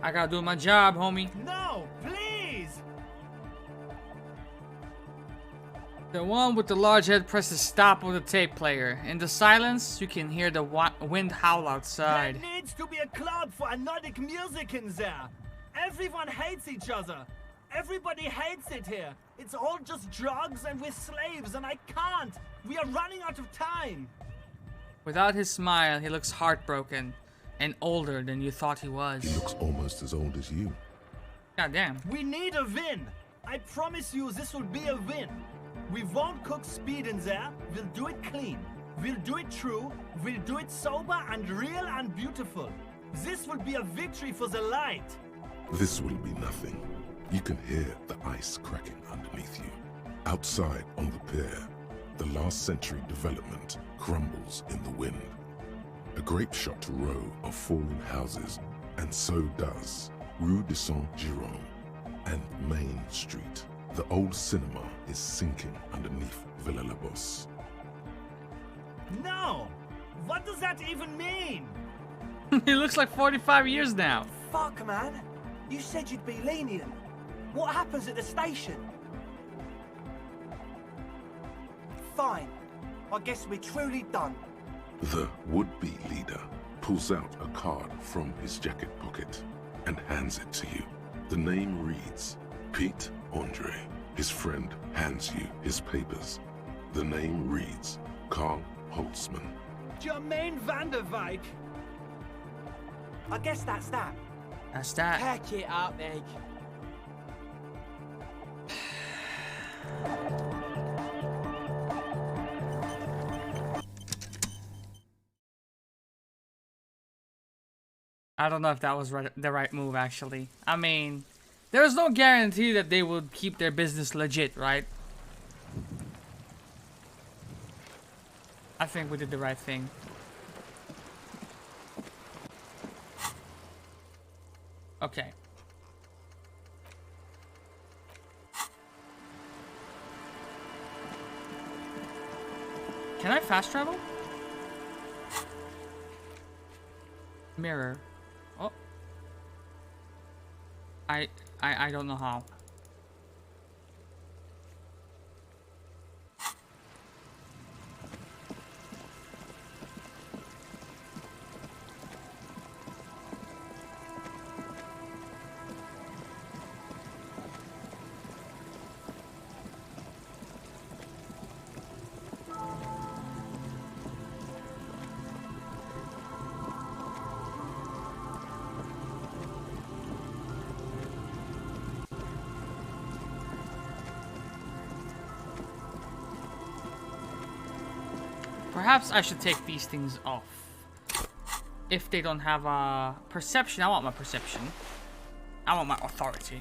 I gotta do my job, homie. No, please! The one with the large head presses stop on the tape player. In the silence, you can hear the wind howl outside. There needs to be a club for anodic music in there. Everyone hates each other. Everybody hates it here. It's all just drugs and we're slaves and I can't. We are running out of time. Without his smile, he looks heartbroken. And older than you thought he was. He looks almost as old as you. God damn. We need a win. I promise you this will be a win. We won't cook speed in there. We'll do it clean. We'll do it true. We'll do it sober and real and beautiful. This will be a victory for the light. This will be nothing. You can hear the ice cracking underneath you. Outside on the pier, the last century development crumbles in the wind. A grape-shot row of fallen houses, and so does Rue de Saint-Jérôme and Main Street. The old cinema is sinking underneath Villa Labos. No! What does that even mean? He looks like 45 years now. Fuck, man. You said you'd be lenient. What happens at the station? Fine. I guess we're truly done. The would-be leader pulls out a card from his jacket pocket and hands it to you. The name reads Pete Andre. His friend hands you his papers. The name reads Carl Holtzman. Jermaine van der Wijk. I guess that's that. That's that. Pack it up, Egg. I don't know if that was the right move, actually. I mean, there's no guarantee that they would keep their business legit, right? I think we did the right thing. Okay. Can I fast travel? Mirror. Oh. I don't know how. Perhaps I should take these things off. If they don't have a perception, I want my perception. I want my authority.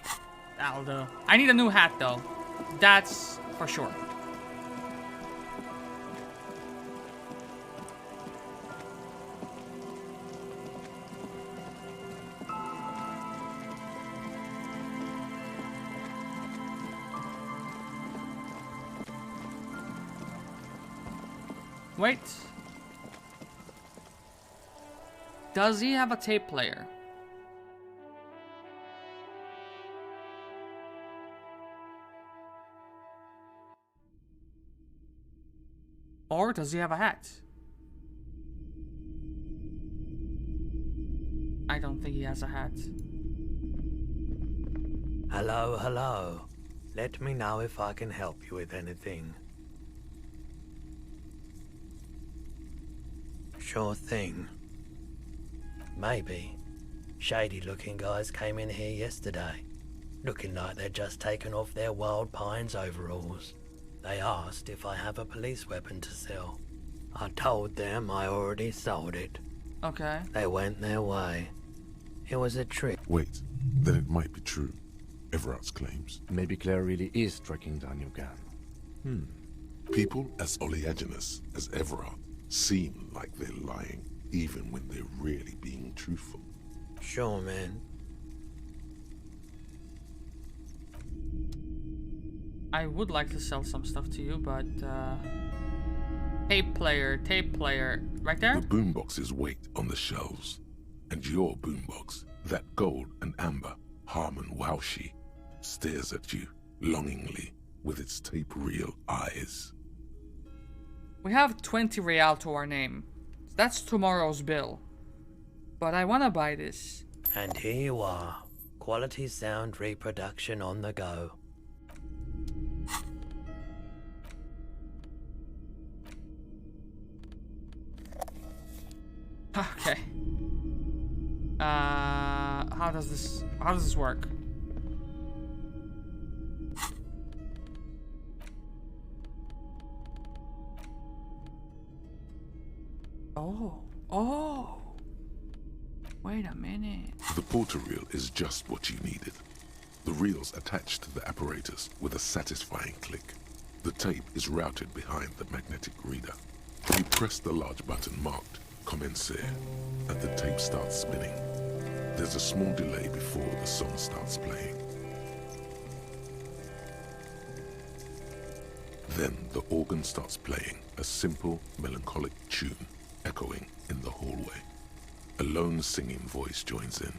That'll do. I need a new hat though. That's for sure. Wait. Does he have a tape player? Or does he have a hat? I don't think he has a hat. Hello, hello. Let me know if I can help you with anything. Sure thing. Maybe. Shady-looking guys came in here yesterday, looking like they'd just taken off their Wild Pines overalls. They asked if I have a police weapon to sell. I told them I already sold it. Okay. They went their way. It was a trick. Wait, then it might be true. Everard's claims. Maybe Claire really is tracking down your gun. People as oleaginous as Everard seem like they're lying, even when they're really being truthful. Sure, man. I would like to sell some stuff to you, but tape player, right there? The boomboxes wait on the shelves, and your boombox, that gold and amber Harmon Waushi, stares at you longingly with its tape reel eyes. We have 20 real to our name. That's tomorrow's bill. But I wanna buy this. And here you are. Quality sound reproduction on the go. Okay. How does this work? Oh. Wait a minute. The porter reel is just what you needed. The reel's attached to the apparatus with a satisfying click. The tape is routed behind the magnetic reader. You press the large button marked Commencer, and the tape starts spinning. There's a small delay before the song starts playing. Then the organ starts playing a simple, melancholic tune echoing in the hallway. A lone singing voice joins in,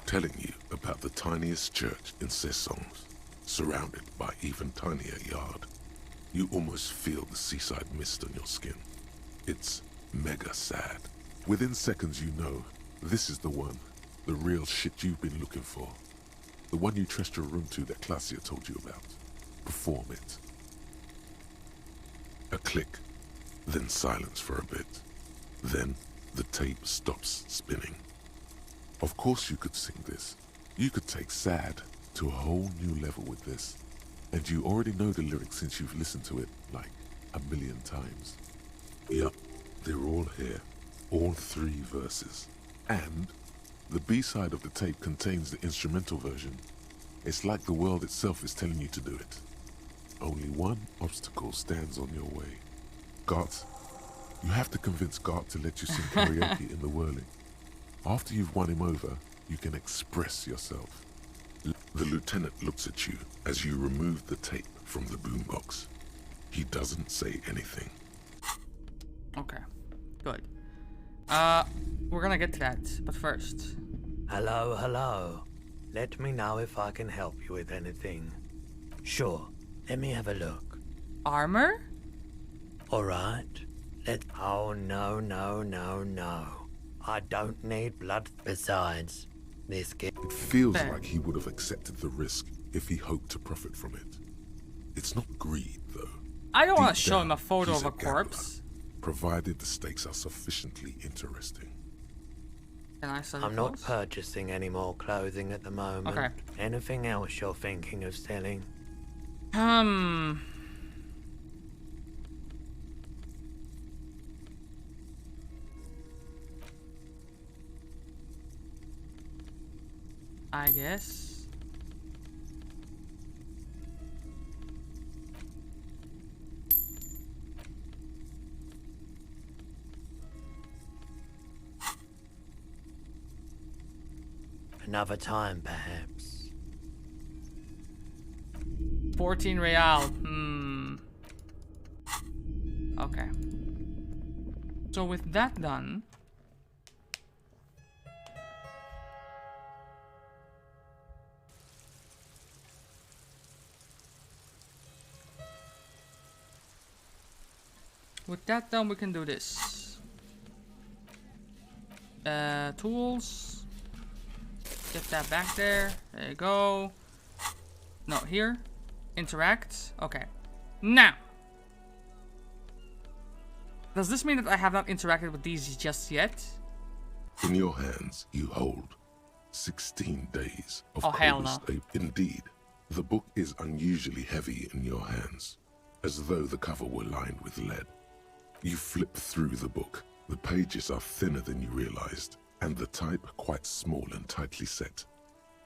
telling you about the tiniest church in Cessons, surrounded by even tinier yard. You almost feel the seaside mist on your skin. It's mega sad. Within seconds you know, this is the one, the real shit you've been looking for. The one you trust your room to that Claudia told you about. Perform it. A click, then silence for a bit. Then the tape stops spinning. Of course you could sing this. You could take sad to a whole new level with this. And you already know the lyrics since you've listened to it like 1,000,000 times. Yup, they're all here. All 3 verses. And The B-side of the tape contains the instrumental version. It's like the world itself is telling you to do it. Only one obstacle stands on your way. Gart. You have to convince Gart to let you sing karaoke in the whirling. After you've won him over, you can express yourself. The lieutenant looks at you as you remove the tape from the boombox. He doesn't say anything. Okay, good. We're gonna get to that, but first. Hello, hello. Let me know if I can help you with anything. Sure, let me have a look. Armor? Alright. Oh, no, no, no, no. I don't need blood. Besides, this kid... It feels like he would have accepted the risk if he hoped to profit from it. It's not greed, though. I don't want to Deep show him a down, photo he's of a gambler, corpse. provided the stakes are sufficiently interesting. Can I sell I'm not purchasing any more clothing at the moment. Okay. Anything else you're thinking of selling? I guess. Another time, perhaps. 14 real. Okay. So with that done, we can do this. Tools. Get that back there. There you go. No, here. Interact. Okay. Now. Does this mean that I have not interacted with these just yet? In your hands, you hold 16 days of hell no. Indeed, the book is unusually heavy in your hands, as though the cover were lined with lead. You flip through the book. The pages are thinner than you realized, and the type quite small and tightly set.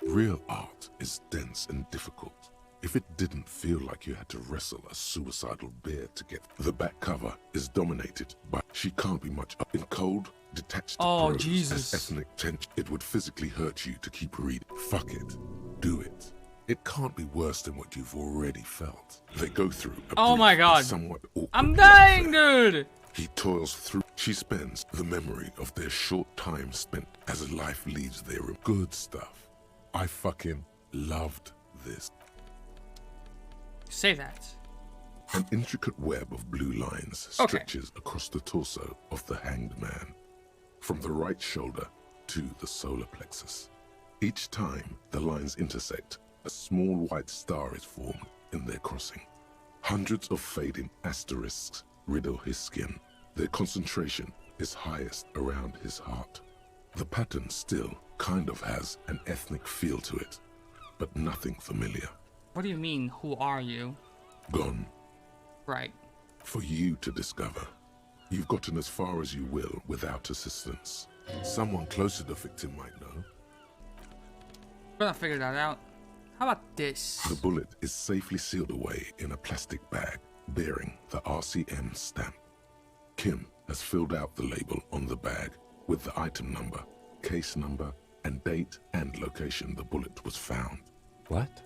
Real art is dense and difficult. If it didn't feel like you had to wrestle a suicidal bear to get the back cover is dominated by she can't be much up in cold, detached prose Jesus. as ethnic tension. It would physically hurt you to keep reading. Fuck it. Do it. It can't be worse than what you've already felt. They go through a Oh brief my and god. somewhat awkward I'm dying, love affair. dude. He toils through. She spends the memory of their short time spent as life leaves their room. Good stuff. I fucking loved this. Say that. An intricate web of blue lines stretches across the torso of the hanged man, from the right shoulder to the solar plexus. Each time the lines intersect, a small white star is formed in their crossing. Hundreds of fading asterisks riddle his skin. Their concentration is highest around his heart. The pattern still kind of has an ethnic feel to it, but nothing familiar. What do you mean, who are you? Gone. Right. For you to discover. You've gotten as far as you will without assistance. Someone close to the victim might know. We're gonna figure that out. How about this? The bullet is safely sealed away in a plastic bag bearing the RCM stamp. Kim has filled out the label on the bag with the item number, case number, and date and location the bullet was found. What?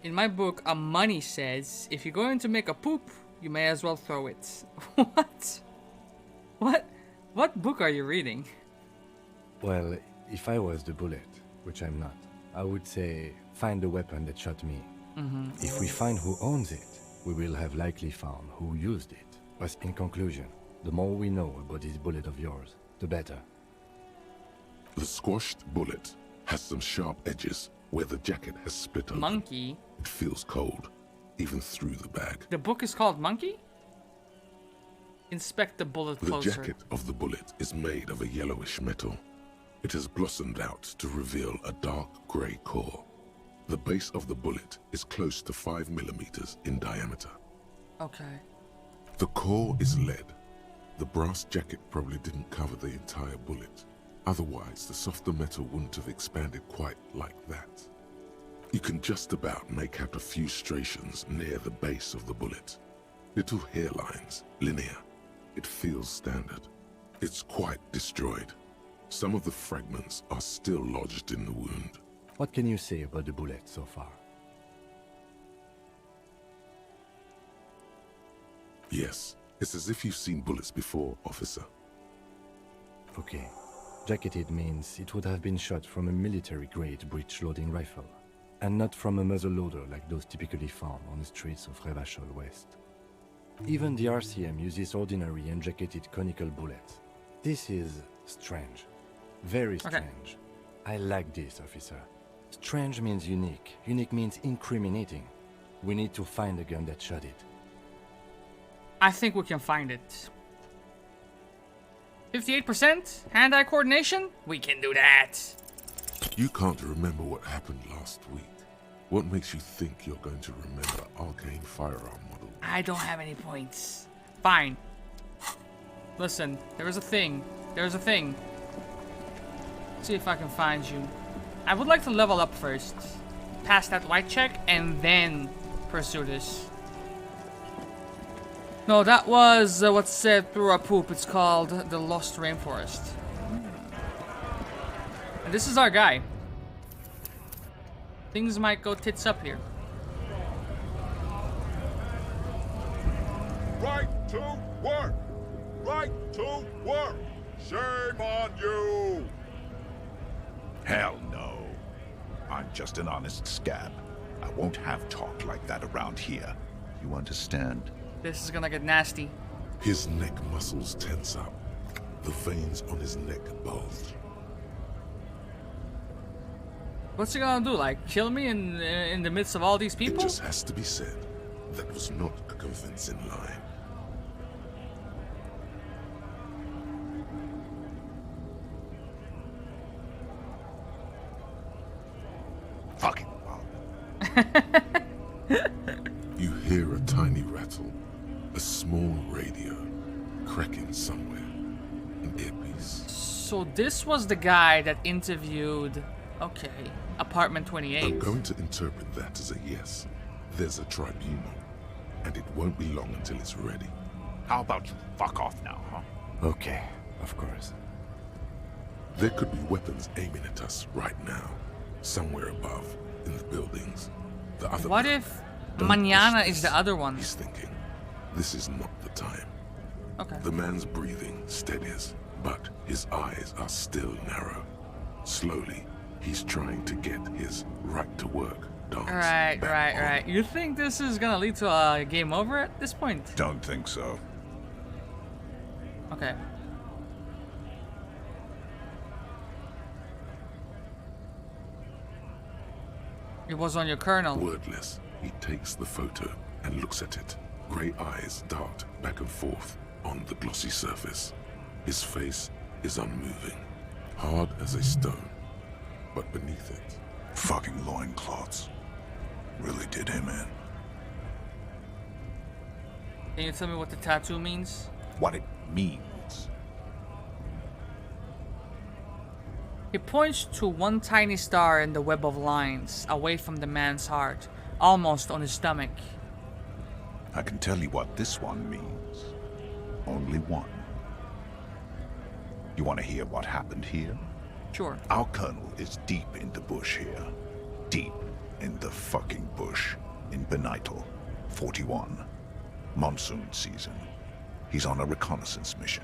In my book, money says, if you're going to make a poop, you may as well throw it. What? What book are you reading? Well, if I was the bullet, which I'm not, I would say, find the weapon that shot me. If we find who owns it, we will have likely found who used it. But in conclusion, the more we know about this bullet of yours, the better. The squashed bullet has some sharp edges where the jacket has split open. Monkey? It feels cold, even through the bag. The book is called Monkey? Inspect the bullet closer. The jacket of the bullet is made of a yellowish metal. It has blossomed out to reveal a dark grey core. The base of the bullet is close to 5 millimeters in diameter. Okay. The core is lead. The brass jacket probably didn't cover the entire bullet. Otherwise, the softer metal wouldn't have expanded quite like that. You can just about make out a few striations near the base of the bullet. Little hairlines, linear. It feels standard. It's quite destroyed. Some of the fragments are still lodged in the wound. What can you say about the bullet so far? Yes, it's as if you've seen bullets before, officer. Okay. Jacketed means it would have been shot from a military-grade breech-loading rifle, and not from a muzzle-loader like those typically found on the streets of Revachol West. Even the RCM uses ordinary unjacketed conical bullets. This is strange. Very strange. I like this, officer. Strange means unique. Unique means incriminating. We need to find the gun that shot it. I think we can find it. 58% hand-eye coordination? We can do that. You can't remember what happened last week. What makes you think you're going to remember arcane firearm model? I don't have any points. Fine. Listen, there is a thing. There's a thing. See if I can find you. I would like to level up first. Pass that white check and then pursue this. No, that was what's said through our poop. It's called the Lost Rainforest. And this is our guy. Things might go tits up here. Right to work! Right to work! Shame on you! Hell no. I'm just an honest scab. I won't have talk like that around here. You understand? This is gonna get nasty. His neck muscles tense up. The veins on his neck bulge. What's he gonna do? Like kill me in the midst of all these people? It just has to be said. That was not a convincing line. Fucking You hear a tiny rattle, a small radio, cracking somewhere, an earpiece. So this was the guy that interviewed, okay, Apartment 28. I'm going to interpret that as a yes. There's a tribunal, and it won't be long until it's ready. How about you fuck off now, huh? Okay, of course. There could be weapons aiming at us right now, somewhere above, in the buildings. The other what man, if don't Mañana push is this. the other one? He's thinking, this is not the time. Okay. The man's breathing steadies, but his eyes are still narrow. Slowly, he's trying to get his right-to-work dance back on. Right. You think this is gonna lead to a game over at this point? Don't think so. Okay. It was on your colonel. Wordless, he takes the photo and looks at it. Grey eyes dart back and forth on the glossy surface. His face is unmoving, hard as a stone, but beneath it... Fucking loincloths. Really did him in. Can you tell me what the tattoo means? What it means. He points to one tiny star in the web of lines, away from the man's heart, almost on his stomach. I can tell you what this one means. Only one. You want to hear what happened here? Sure. Our colonel is deep in the bush here. Deep in the fucking bush. In Benital, 41. Monsoon season. He's on a reconnaissance mission.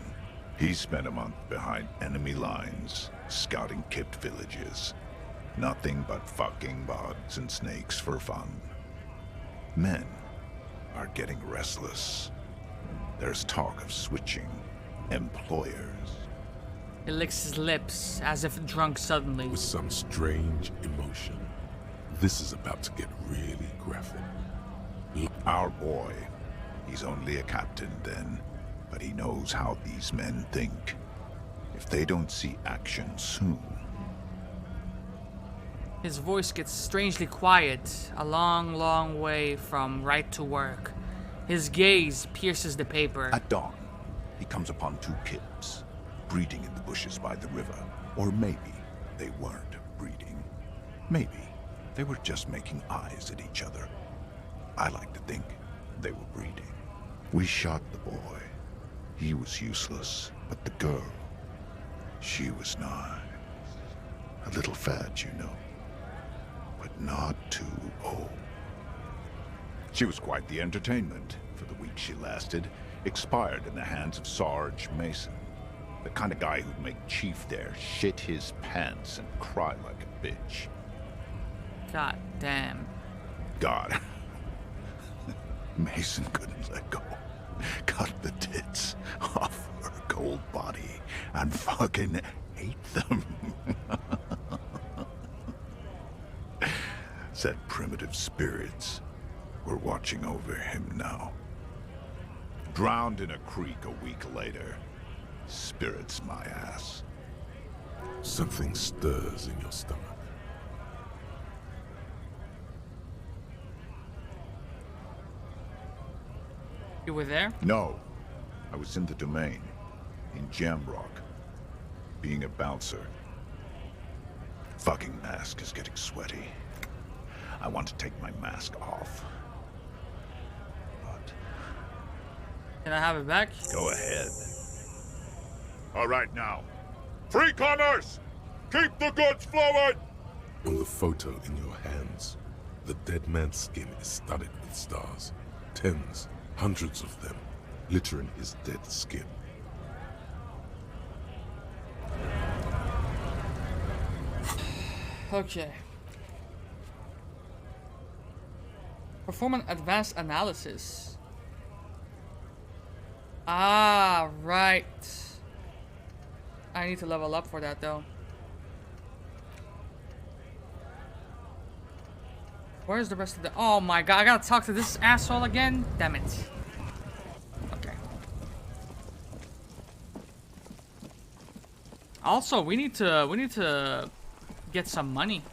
He spent a month behind enemy lines, scouting kipped villages. Nothing but fucking bugs and snakes for fun. Men are getting restless. There's talk of switching employers. He licks his lips, as if drunk suddenly. With some strange emotion. This is about to get really graphic. Our boy, he's only a captain then, but he knows how these men think. If they don't see action soon... His voice gets strangely quiet, a long, long way from right to work. His gaze pierces the paper. At dawn, he comes upon two kids, breeding in the bushes by the river. Or maybe they weren't breeding. Maybe they were just making eyes at each other. I like to think they were breeding. We shot the boy. He was useless, but the girl, she was nice. A little fat, you know, but not too old. She was quite the entertainment for the week she lasted. Expired in the hands of Sarge Mason, the kind of guy who'd make Chief there shit his pants and cry like a bitch. God damn. God. Mason couldn't let go. Cut the tits off her cold body and fucking ate them. Said primitive spirits were watching over him now. Drowned in a creek a week later. Spirits my ass. Something stirs in your stomach. You were there? No. I was in the domain. In Jamrock. Being a bouncer. Fucking mask is getting sweaty. I want to take my mask off. Can I have it back? Go ahead. All right now. Free commerce! Keep the goods flowing! On the photo in your hands, the dead man's skin is studded with stars. Tens, hundreds of them, littering his dead skin. Okay. Perform an advanced analysis. Ah, right. I need to level up for that though. Where's the rest of the... Oh my god, I gotta talk to this asshole again? Damn it. Okay. Also, we need to get some money.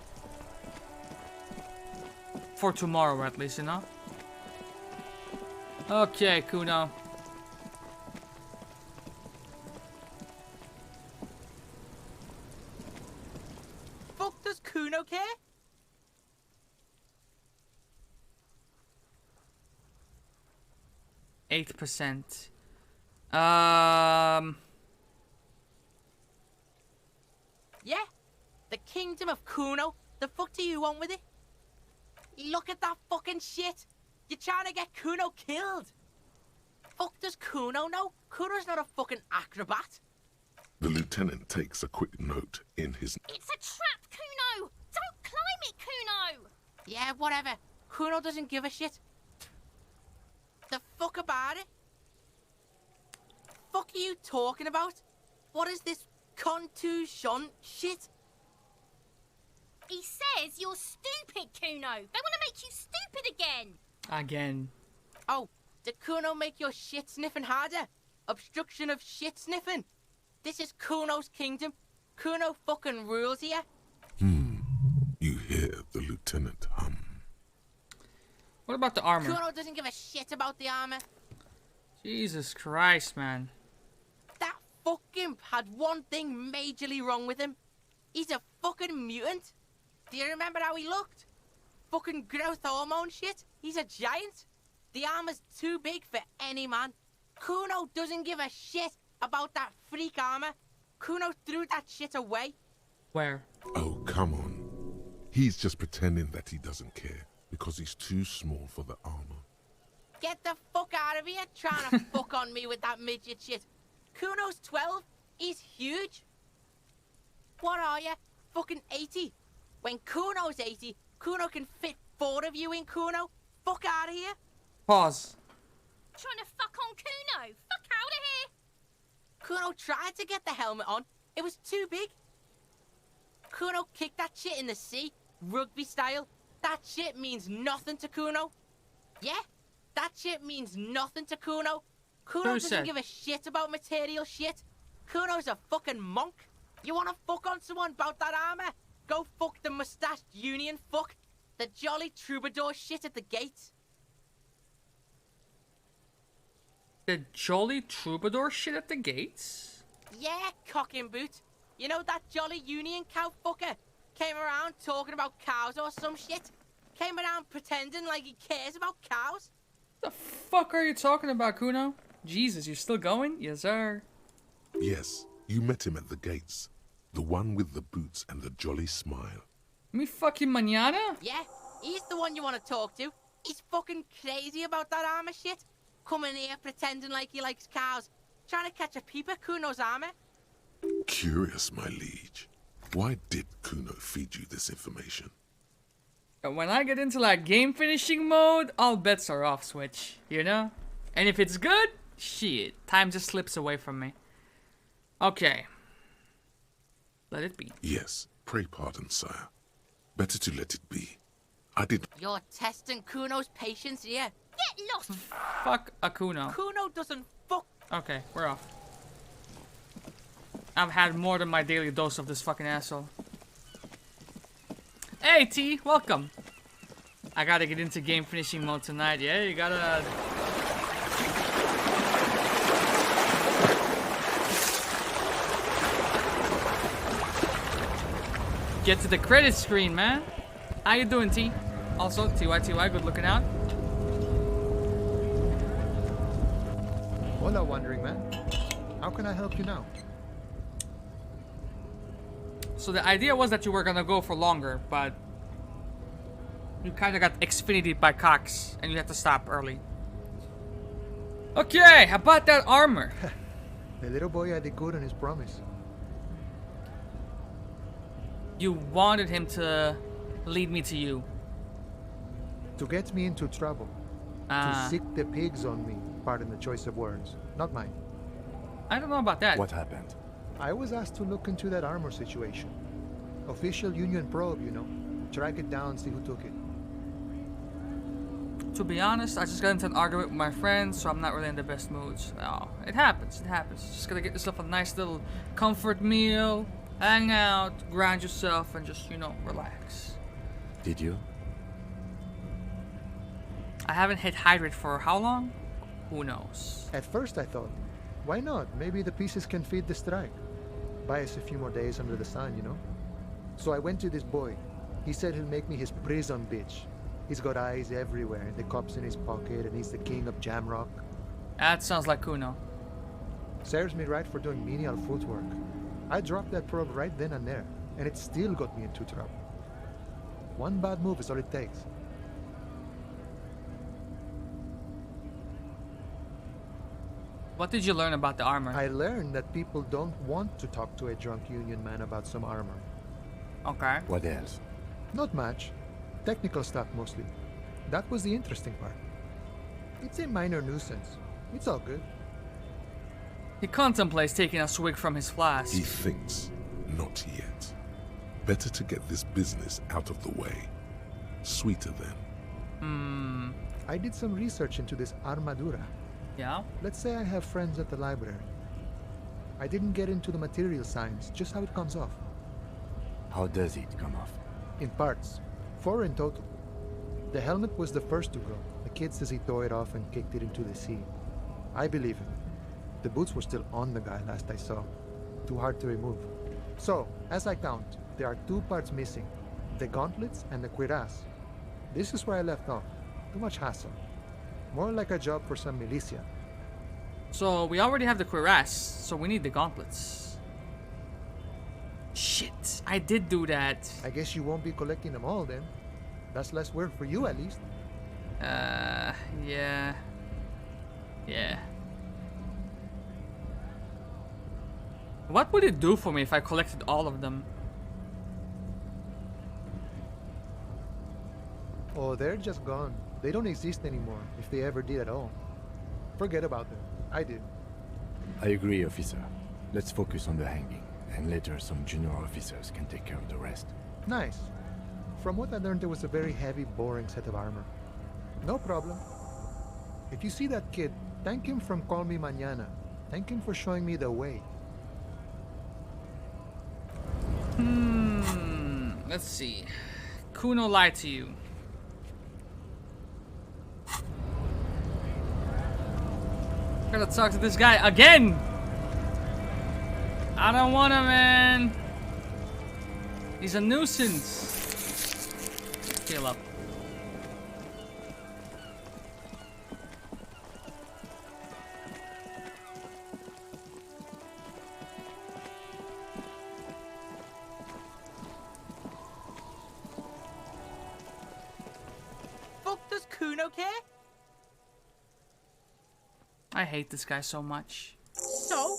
For tomorrow at least, you know? Okay, Kuno. Fuck does Kuno care? %. Yeah? The kingdom of Kuno? The fuck do you want with it? Look at that fucking shit! You're trying to get Kuno killed! Fuck does Kuno know? Kuno's not a fucking acrobat. The lieutenant takes a quick note in his... It's a trap, Kuno! Don't climb it, Kuno! Yeah, whatever. Kuno doesn't give a shit. The fuck about it? Fuck are you talking about? What is this contusion shit? He says you're stupid, Kuno. They want to make you stupid again. Again. Oh, did Kuno make your shit sniffing harder? Obstruction of shit sniffing. This is Kuno's kingdom. Kuno fucking rules here. You hear the lieutenant hum. What about the armor? Kuno doesn't give a shit about the armor. Jesus Christ, man. That fucking had one thing majorly wrong with him. He's a fucking mutant. Do you remember how he looked? Fucking growth hormone shit. He's a giant. The armor's too big for any man. Kuno doesn't give a shit about that freak armor. Kuno threw that shit away. Where? Oh, come on. He's just pretending that he doesn't care because he's too small for the armor. Get the fuck out of here trying to fuck on me with that midget shit. Kuno's 12. He's huge. What are you? Fucking 80. When Kuno's 80, Kuno can fit 4 of you in Kuno. Fuck out of here. Pause. Trying to fuck on Kuno. Fuck out of here. Kuno tried to get the helmet on. It was too big. Kuno kicked that shit in the sea, rugby style. That shit means nothing to Kuno. Yeah, that shit means nothing to Kuno. Kuno doesn't give a shit about material shit. Kuno's a fucking monk. You wanna fuck on someone about that armor? Go fuck the mustached union fuck. The jolly troubadour shit at the gates. The Jolly Troubadour shit at the gates? Yeah, cocking boot. You know that jolly Union cow fucker? Came around talking about cows or some shit. Came around pretending like he cares about cows. The fuck are you talking about, Kuno? Jesus, you're still going? Yes, sir. Yes, you met him at the gates. The one with the boots and the jolly smile. Me fucking mañana? Yeah, he's the one you want to talk to. He's fucking crazy about that armor shit. Coming here pretending like he likes cows. Trying to catch a peep at Kuno's armor. Curious, my liege. Why did Kuno feed you this information? And when I get into like game finishing mode, all bets are off, Switch. You know? And if it's good, shit, time just slips away from me. Okay. Let it be. Yes, pray pardon, sire. Better to let it be. I did. You're testing Kuno's patience here. Get lost! Fuck a Kuno. Kuno doesn't fuck. Okay, we're off. I've had more than my daily dose of this fucking asshole. Hey T, welcome. I gotta get into game finishing mode tonight. Yeah, you gotta. Get to the credit screen, man. How you doing, T? Also, TY, good looking out. Hola, wandering man. How can I help you now? So the idea was that you were gonna go for longer, but you kind of got Xfinity'd by Cox, and you had to stop early. Okay, how about that armor? The little boy had it good on his promise. You wanted him to lead me to you. To get me into trouble. To sick the pigs on me. Pardon the choice of words. Not mine. I don't know about that. What happened? I was asked to look into that armor situation. Official Union probe, you know. Track it down, see who took it. To be honest, I just got into an argument with my friends, so I'm not really in the best moods. Oh, it happens, it happens. Just gotta get yourself a nice little comfort meal, hang out, grind yourself, and just, you know, relax. Did you? I haven't hit hydrate for how long? Who knows? At first I thought, why not? Maybe the pieces can feed the strike. Buy us a few more days under the sun, you know? So I went to this boy. He said he'll make me his prison bitch. He's got eyes everywhere, the cops in his pocket, and he's the king of Jamrock. That sounds like Kuno. Serves me right for doing menial footwork. I dropped that probe right then and there, and it still got me into trouble. One bad move is all it takes. What did you learn about the armor? I learned that people don't want to talk to a drunk Union man about some armor. Okay. What else? Not much. Technical stuff mostly. That was the interesting part. It's a minor nuisance. It's all good. He contemplates taking a swig from his flask. He thinks, not yet. Better to get this business out of the way. Sweeter then. I did some research into this armadura. Yeah? Let's say I have friends at the library. I didn't get into the material science, just how it comes off. How does it come off? In parts. 4 in total. The helmet was the first to go. The kid says he tore it off and kicked it into the sea. I believe him. The boots were still on the guy last I saw. Too hard to remove. So, as I count, there are 2 parts missing. The gauntlets and the cuirass. This is where I left off. Too much hassle. More like a job for some militia. So we already have the cuirass, so we need the gauntlets. Shit, I did do that. I guess you won't be collecting them all then. That's less work for you at least. Yeah. Yeah. What would it do for me if I collected all of them? Oh, they're just gone. They don't exist anymore, if they ever did at all. Forget about them. I did. I agree, officer. Let's focus on the hanging, and later some junior officers can take care of the rest. Nice. From what I learned, there was a very heavy, boring set of armor. No problem. If you see that kid, thank him from Call Me Mañana. Thank him for showing me the way. Let's see. Kuno lied to you. Gotta talk to this guy again. I don't want him, man. He's a nuisance. Heal up. Fuck does Kuno care? I hate this guy so much. So?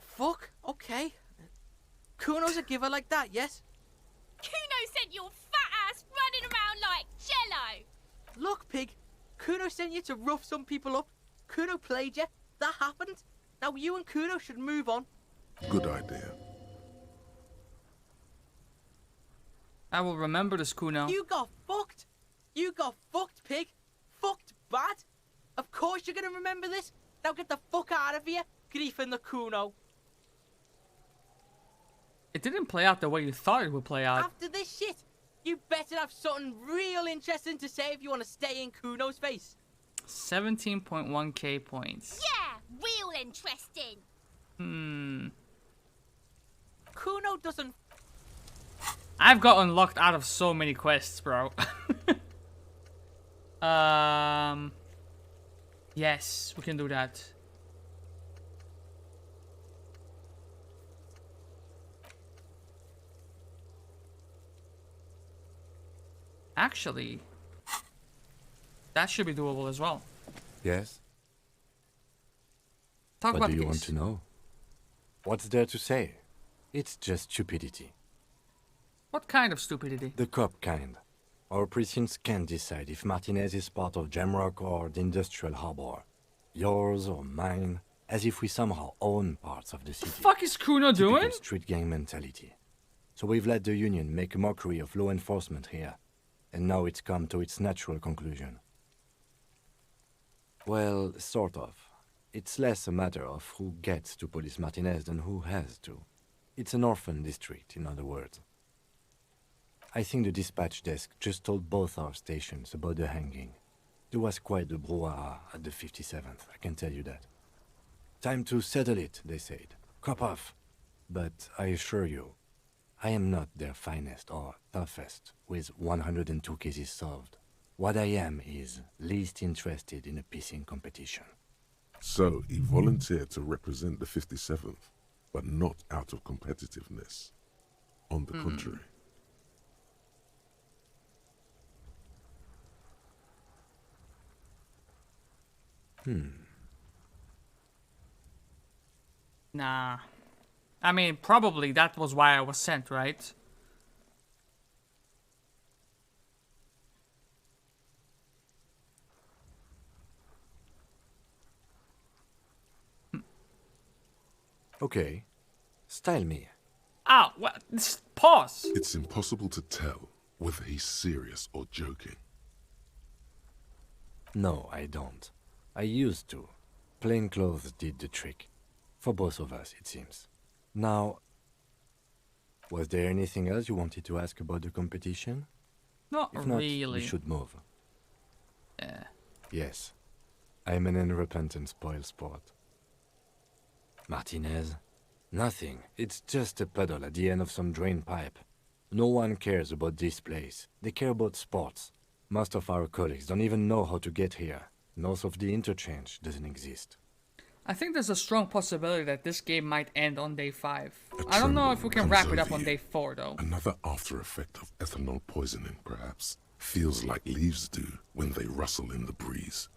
Fuck, okay. Kuno's a giver like that, yes? Kuno sent your fat ass running around like jello. Look, pig. Kuno sent you to rough some people up. Kuno played you. That happened. Now you and Kuno should move on. Good idea. I will remember this, Kuno. You got fucked. You got fucked, pig. Fucked bad. Of course you're gonna remember this. Now get the fuck out of here, Grief and the Kuno. It didn't play out the way you thought it would play out. After this shit, you better have something real interesting to say if you want to stay in Kuno's face. 17.1k points. Yeah, real interesting. Kuno doesn't... I've gotten locked out of so many quests, bro. Yes, we can do that. Actually, that should be doable as well. Yes? Talk what about do you this. want to know? What's there to say? It's just stupidity. What kind of stupidity? The cop kind. Our precincts can't decide if Martinez is part of Jamrock or the Industrial Harbor. Yours or mine, as if we somehow own parts of the city. The fuck is Kuno doing? Typical street gang mentality. So we've let the Union make a mockery of law enforcement here. And now it's come to its natural conclusion. Well, sort of. It's less a matter of who gets to police Martinez than who has to. It's an orphan district, in other words. I think the dispatch desk just told both our stations about the hanging. There was quite the brouhaha at the 57th, I can tell you that. Time to settle it, they said. Cop off. But I assure you, I am not their finest or toughest, with 102 cases solved. What I am is least interested in a pissing competition. So he volunteered to represent the 57th, but not out of competitiveness. On the contrary. Nah. I mean, probably that was why I was sent, right? Okay. Style me. Ah, what? Pause. It's impossible to tell whether he's serious or joking. No, I don't. I used to. Plain clothes did the trick. For both of us, it seems. Now, was there anything else you wanted to ask about the competition? Not If not, really. we should move. Yeah. Yes. I'm an unrepentant spoilsport. Martinez? Nothing. It's just a puddle at the end of some drain pipe. No one cares about this place. They care about sports. Most of our colleagues don't even know how to get here. North of the interchange doesn't exist. I think there's a strong possibility that this game might end on day 5. I don't know if we can wrap it up on day 4, though. Another after effect of ethanol poisoning, perhaps. Feels like leaves do when they rustle in the breeze.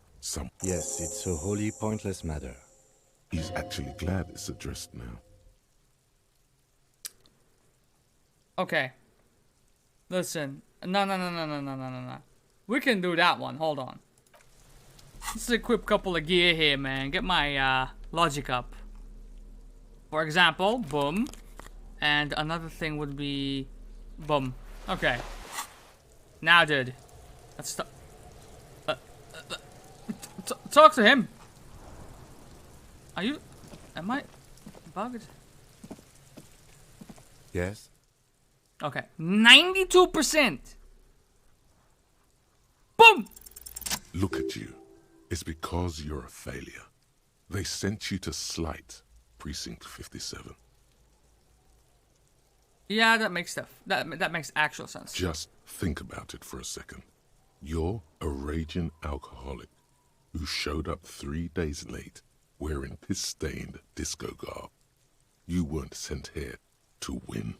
Yes, it's a wholly pointless matter. He's actually glad it's addressed now. Okay. Listen. No. We can do that one. Hold on. Let's equip a couple of gear here, man. Get my logic up. For example, boom. And another thing would be boom. Okay. Now, dude. Let's talk to him. Are you... Am I... Bugged. Yes? Okay. 92%. Boom! Look at you. It's because you're a failure. They sent you to slight Precinct 57. Yeah, that makes stuff. That makes actual sense. Just think about it for a second. You're a raging alcoholic who showed up 3 days late wearing piss-stained disco garb. You weren't sent here to win.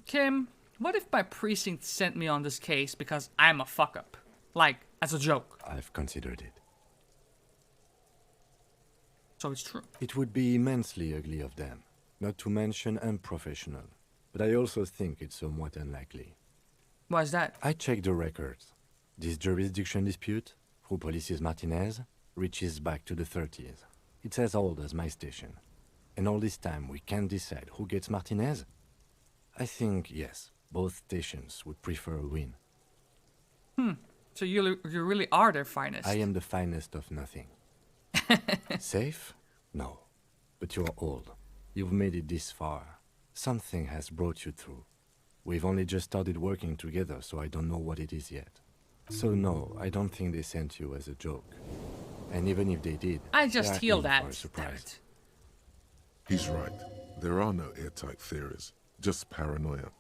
Kim, what if my precinct sent me on this case because I'm a fuck-up? Like, as a joke. I've considered it. So it's true. It would be immensely ugly of them, not to mention unprofessional. But I also think it's somewhat unlikely. Why is that? I checked the records. This jurisdiction dispute, who polices Martinez, reaches back to the 30s. It's as old as my station. And all this time we can't decide who gets Martinez? I think, yes, both stations would prefer a win. So you really are their finest. I am the finest of nothing. Safe? No. But you're old. You've made it this far. Something has brought you through. We've only just started working together, so I don't know what it is yet. So no, I don't think they sent you as a joke. And even if they did, I just they're healed in that. for a surprise. He's right. There are no airtight theories, just paranoia.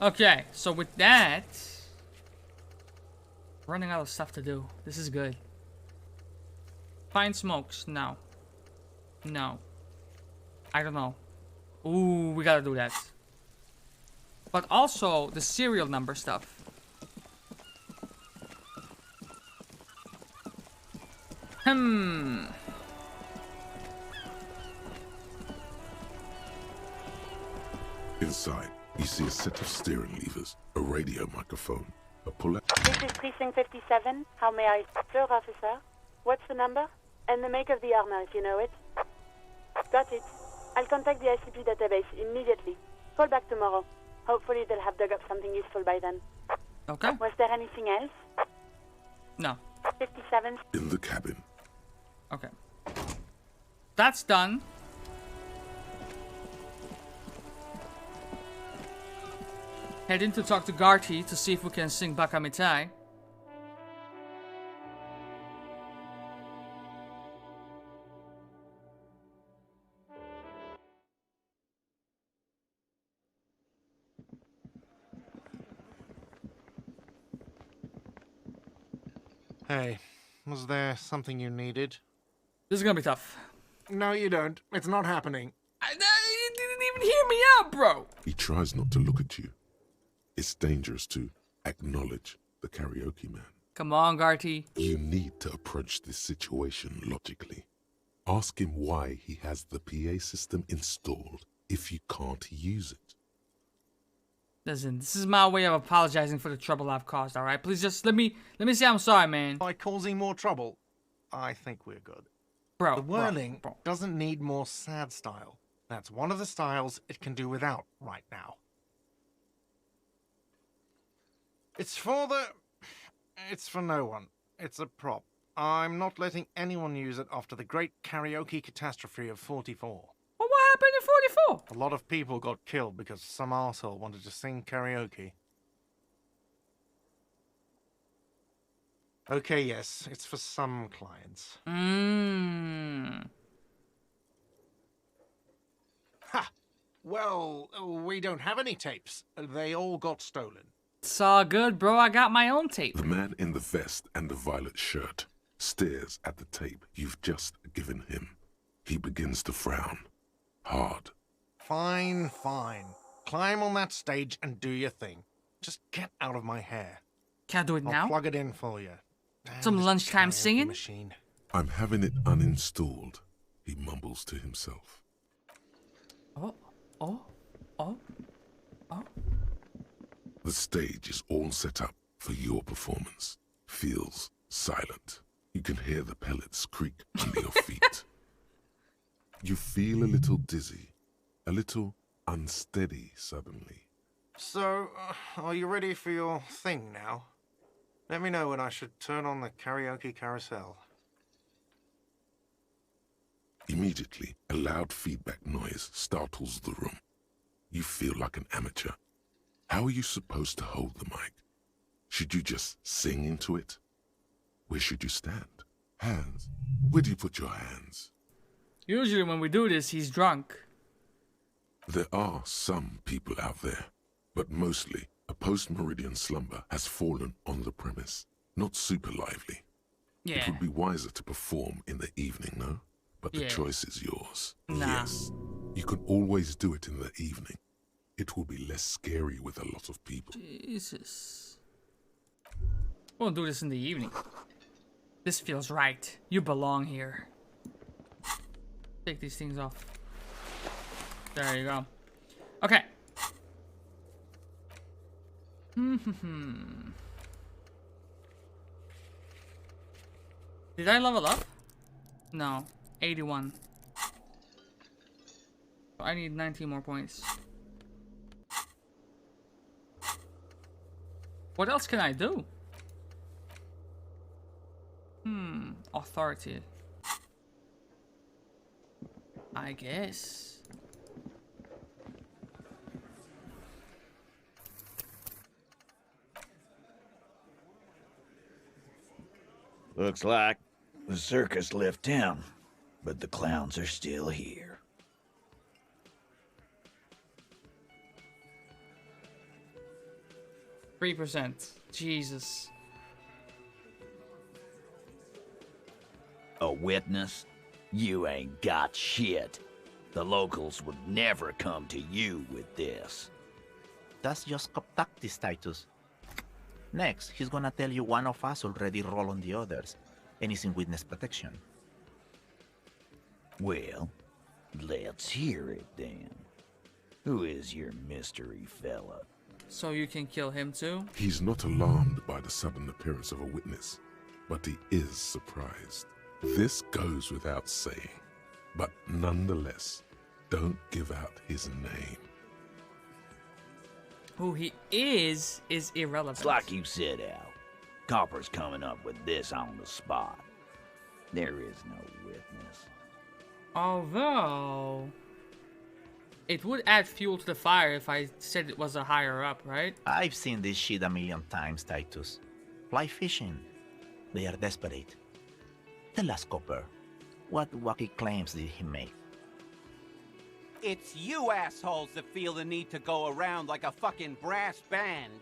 Okay, so with that, running out of stuff to do. This is good. Find smokes. No. No. I don't know. Ooh, we gotta do that. But also the serial number stuff. Inside, you see a set of steering levers, a radio microphone, a puller. This is Precinct 57. How may I serve, officer? What's the number? And the make of the armor, if you know it. Got it. I'll contact the ICP database immediately. Call back tomorrow. Hopefully they'll have dug up something useful by then. Okay. Was there anything else? No. 57. In the cabin. Okay. That's done. Head in to talk to Garty to see if we can sing Bakamitai. Hey, was there something you needed? This is gonna be tough. No, you don't. It's not happening. You didn't even hear me out, bro. He tries not to look at you. It's dangerous to acknowledge the karaoke man. Come on, Garty. You need to approach this situation logically. Ask him why he has the PA system installed if you can't use it. Listen, this is my way of apologizing for the trouble I've caused, alright? Please just let me say I'm sorry, man. By causing more trouble, I think we're good. Bro, the whirling doesn't need more sad style. That's one of the styles it can do without right now. It's for no one. It's a prop. I'm not letting anyone use it after the great karaoke catastrophe of 44. Well, what happened in 44? A lot of people got killed because some arsehole wanted to sing karaoke. Okay, yes, it's for some clients. Ha! Well, we don't have any tapes. They all got stolen. It's all good, bro. I got my own tape. The man in the vest and the violet shirt stares at the tape you've just given him. He begins to frown. Hard. Fine, fine. Climb on that stage and do your thing. Just get out of my hair. Can I do it I'll now? plug it in for you. Damn Some this lunchtime karaoke singing? machine. I'm having it uninstalled, he mumbles to himself. Oh. The stage is all set up for your performance. Feels silent. You can hear the pellets creak under your feet. You feel a little dizzy, a little unsteady suddenly. So, are you ready for your thing now? Let me know when I should turn on the karaoke carousel. Immediately, a loud feedback noise startles the room. You feel like an amateur. How are you supposed to hold the mic? Should you just sing into it? Where should you stand? Hands. Where do you put your hands? Usually when we do this, he's drunk. There are some people out there, but mostly a post-meridian slumber has fallen on the premise. Not super lively. Yeah. It would be wiser to perform in the evening, no? But the Yeah. choice is yours. Nah. Yes, you can always do it in the evening. It will be less scary with a lot of people. Jesus. We'll do this in the evening. This feels right. You belong here. Take these things off. There you go. Okay. Did I level up? No. 81. I need 19 more points. What else can I do? Authority. I guess. Looks like the circus left town, but the clowns are still here. %. Jesus. A witness? You ain't got shit. The locals would never come to you with this. That's just cop tactics, Titus. Next, he's gonna tell you one of us already roll on the others, and he's in witness protection. Well, let's hear it then. Who is your mystery fella? So you can kill him too? He's not alarmed by the sudden appearance of a witness, but he is surprised. This goes without saying, but nonetheless, don't give out his name. Who he is irrelevant. It's like you said, Al. Copper's coming up with this on the spot. There is no witness. Although, it would add fuel to the fire if I said it was a higher up, right? I've seen this shit a million times, Titus. Fly fishing. They are desperate. Tell us, Copper, what wacky claims did he make? It's you assholes that feel the need to go around like a fucking brass band.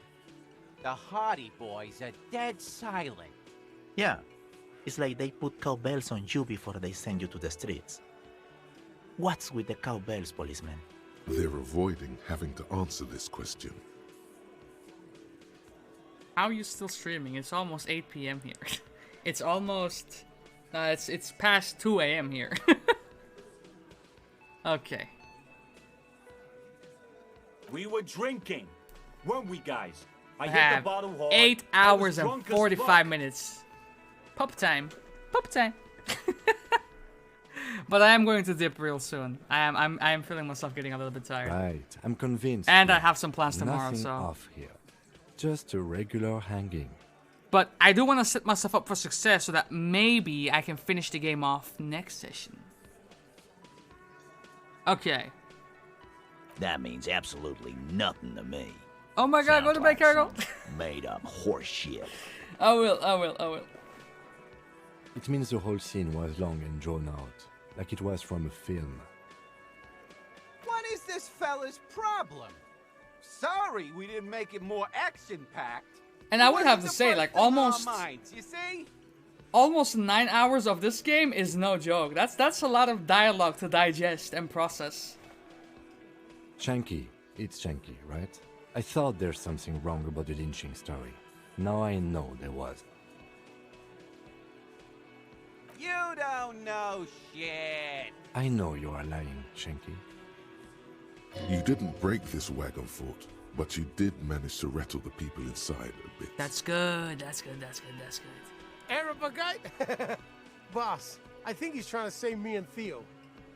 The Hardy Boys are dead silent. Yeah, it's like they put cowbells on you before they send you to the streets. What's with the cowbells, policeman? They're avoiding having to answer this question. How are you still streaming? It's almost 8 p.m. here. It's almost... it's past 2 a.m. here. Okay. We were drinking, weren't we, guys? I hit have the bottle hard. 8 I was hours and drunk as 45 fuck. minutes. Pup time. Pup time. But I am going to dip real soon. I am feeling myself getting a little bit tired. Right, I'm convinced. And I that have some plans tomorrow, nothing so... off here. Just a regular hanging. But I do want to set myself up for success so that maybe I can finish the game off next session. Okay. That means absolutely nothing to me. Oh my god, go to bed, Cargo. Made up horse shit. I will. It means the whole scene was long and drawn out, like it was from a film. What is this fella's problem? Sorry we didn't make it more action-packed. And I would have to say, like, almost... Minds, you see? Almost 9 hours of this game is no joke. That's a lot of dialogue to digest and process. Shanky. It's Shanky, right? I thought there's something wrong about the lynching story. Now I know there was. You don't know shit. I know you are lying, Shanky. You didn't break this wagon fort, but you did manage to rattle the people inside a bit. That's good. Arab guy? Boss, I think he's trying to save me and Theo.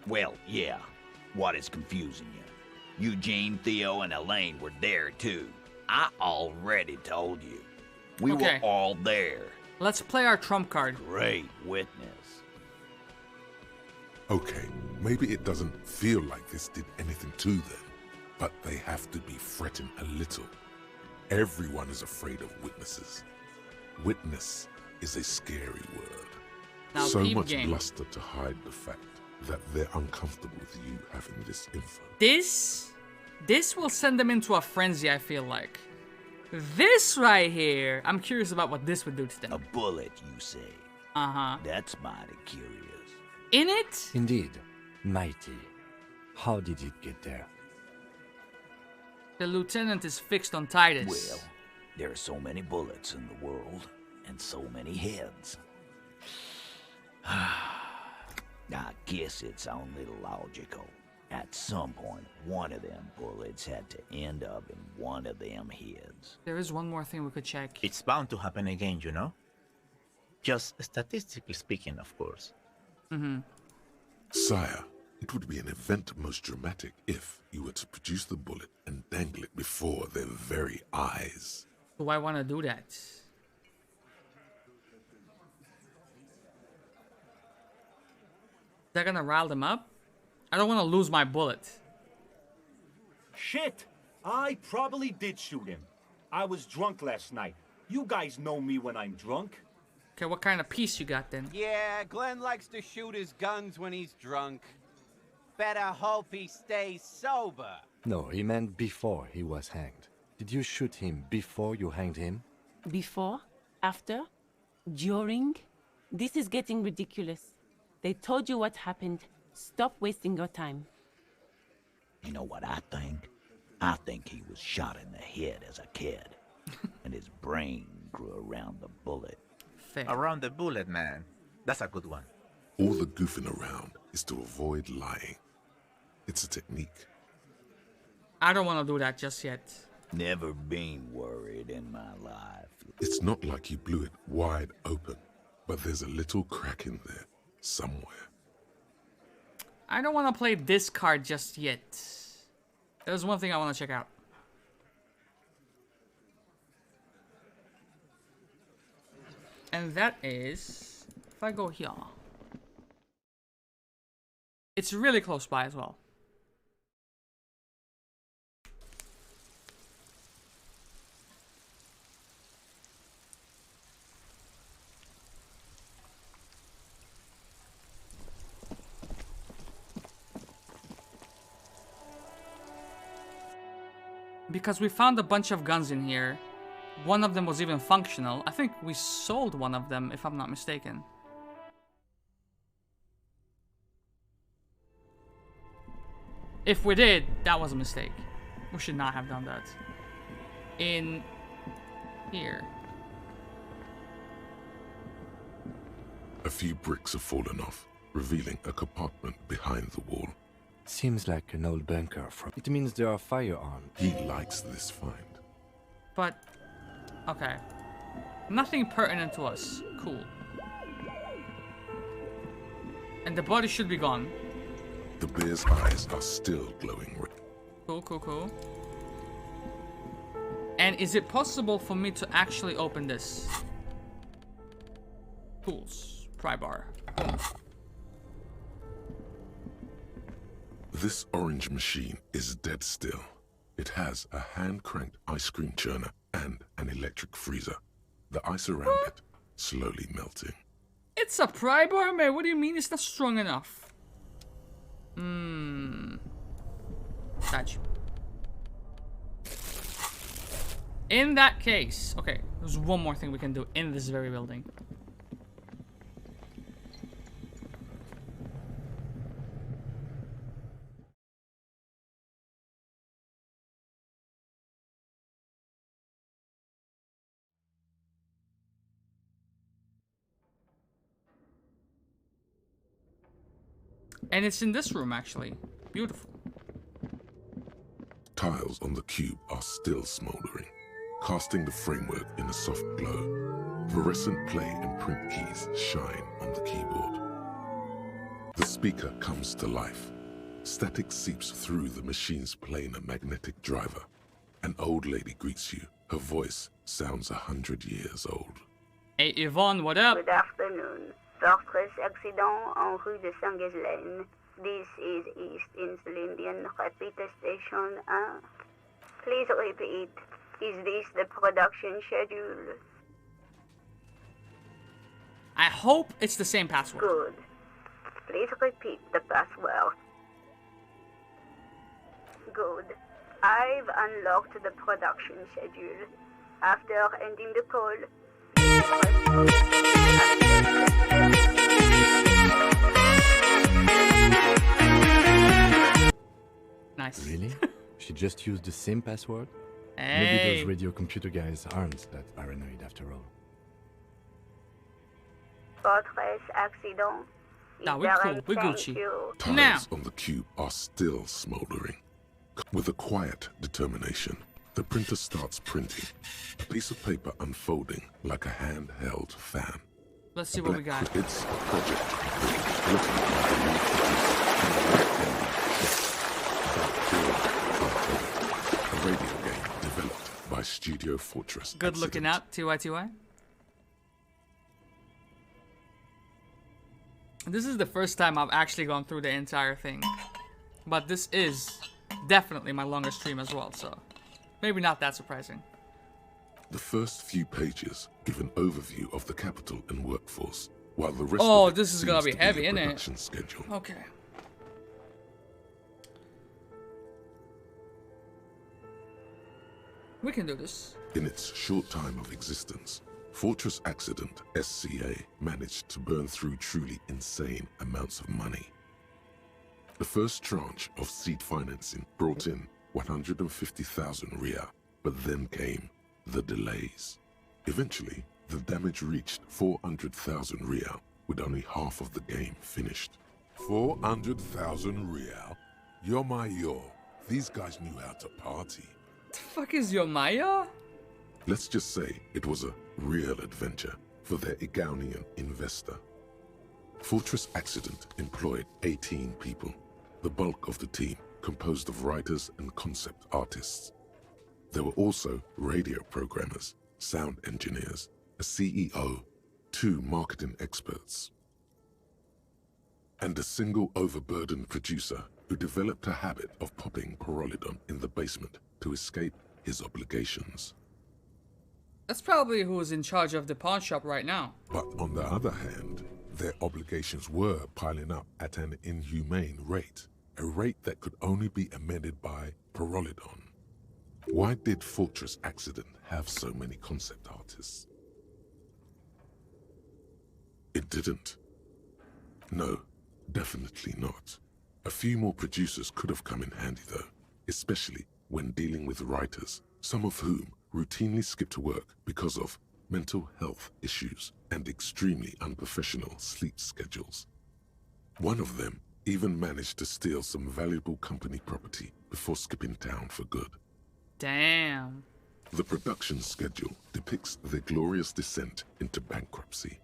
Well, yeah. What is confusing you? Eugene, Theo, and Elaine were there too. I already told you. We Okay. were all there. Let's play our trump card. Great witness. Okay, maybe it doesn't feel like this did anything to them, but they have to be fretting a little. Everyone is afraid of witnesses. Witness is a scary word. Now, So peep much game. bluster to hide the fact that they're uncomfortable with you having this info. This will send them into a frenzy, I feel like. This right here, I'm curious about what this would do to them. A bullet, you say? Uh-huh. That's mighty curious. In it? Indeed. Mighty. How did it get there? The lieutenant is fixed on Titus. Well, there are so many bullets in the world, and so many heads. I guess it's only logical. At some point, one of them bullets had to end up in one of them heads. There is one more thing we could check. It's bound to happen again, you know? Just statistically speaking, of course. Mm-hmm. Sire, it would be an event most dramatic if you were to produce the bullet and dangle it before their very eyes. Do I want to do that? Is that gonna rile them up? I don't want to lose my bullet. Shit! I probably did shoot him. I was drunk last night. You guys know me when I'm drunk. Okay, what kind of piece you got then? Yeah, Glenn likes to shoot his guns when he's drunk. Better hope he stays sober. No, he meant before he was hanged. Did you shoot him before you hanged him? Before? After? During? This is getting ridiculous. They told you what happened. Stop wasting your time. You know what I think? I think he was shot in the head as a kid, and his brain grew around the bullet. Fair. Around the bullet, man. That's a good one. All the goofing around is to avoid lying. It's a technique. I don't want to do that just yet. Never been worried in my life. It's not like you blew it wide open, but there's a little crack in there somewhere. I don't want to play this card just yet. There's one thing I want to check out. And that is, if I go here, it's really close by as well. Because we found a bunch of guns in here. One of them was even functional. I think we sold one of them, if I'm not mistaken. If we did, that was a mistake. We should not have done that. In here. A few bricks have fallen off, revealing a compartment behind the wall. Seems like an old bunker from... It means there are firearms. He likes this find. But, okay. Nothing pertinent to us. Cool. And the body should be gone. The bear's eyes are still glowing red. Cool, cool, cool. And is it possible for me to actually open this? Tools. Pry bar. Boom. This orange machine is dead still. It has a hand-cranked ice cream churner and an electric freezer. The ice around it slowly melting. It's a pry bar, man. What do you mean it's not strong enough? Touch. In that case, okay, there's one more thing we can do in this very building. And it's in this room, actually. Beautiful. Tiles on the cube are still smoldering, casting the framework in a soft glow. Fluorescent play and print keys shine on the keyboard. The speaker comes to life. Static seeps through the machines playing a magnetic driver. An old lady greets you. Her voice sounds 100 years old. Hey, Yvonne, what up? Good afternoon. Fortress accident en rue de Saint-Ghislaine. This is East Insulindian. Repeat station 1. Please repeat. Is this the production schedule? I hope it's the same password. Good. Please repeat the password. Good. I've unlocked the production schedule. After ending the call, Nice. Really? She just used the same password? Hey. Maybe those radio computer guys aren't that paranoid after all. Fortress accident. Nah, we're cool. We're Gucci. Tiles Now. on the cube are still smoldering. With a quiet determination, the printer starts printing, a piece of paper unfolding like a handheld fan. Let's see what we got. It's a project written by the lead producer and a radio game developed by Studio Fortress. Good looking out, TYTY. This is the first time I've actually gone through the entire thing. But this is definitely my longest stream as well, so maybe not that surprising. The first few pages give an overview of the capital and workforce, while the rest Oh, of it this is gonna seems be to heavy, the isn't it? production schedule. Okay. We can do this. In its short time of existence, Fortress Accident SCA managed to burn through truly insane amounts of money. The first tranche of seed financing brought in 150,000 Ria, but then came the delays. Eventually, the damage reached 400,000 Ria, with only half of the game finished. 400,000 Real? You're my yo. These guys knew how to party. The fuck is your Maya? Let's just say it was a real adventure for their Igaunian investor. Fortress Accident employed 18 people, the bulk of the team composed of writers and concept artists. There were also radio programmers, sound engineers, a CEO, 2 marketing experts, and a single overburdened producer who developed a habit of popping Pyrrolidon in the basement to escape his obligations. That's probably who's in charge of the pawn shop right now. But on the other hand, their obligations were piling up at an inhumane rate, a rate that could only be amended by Pyrrolidon. Why did Fortress Accident have so many concept artists? It didn't. No, definitely not. A few more producers could have come in handy though, especially when dealing with writers, some of whom routinely skip to work because of mental health issues and extremely unprofessional sleep schedules. One of them even managed to steal some valuable company property before skipping town for good. Damn. The production schedule depicts their glorious descent into bankruptcy.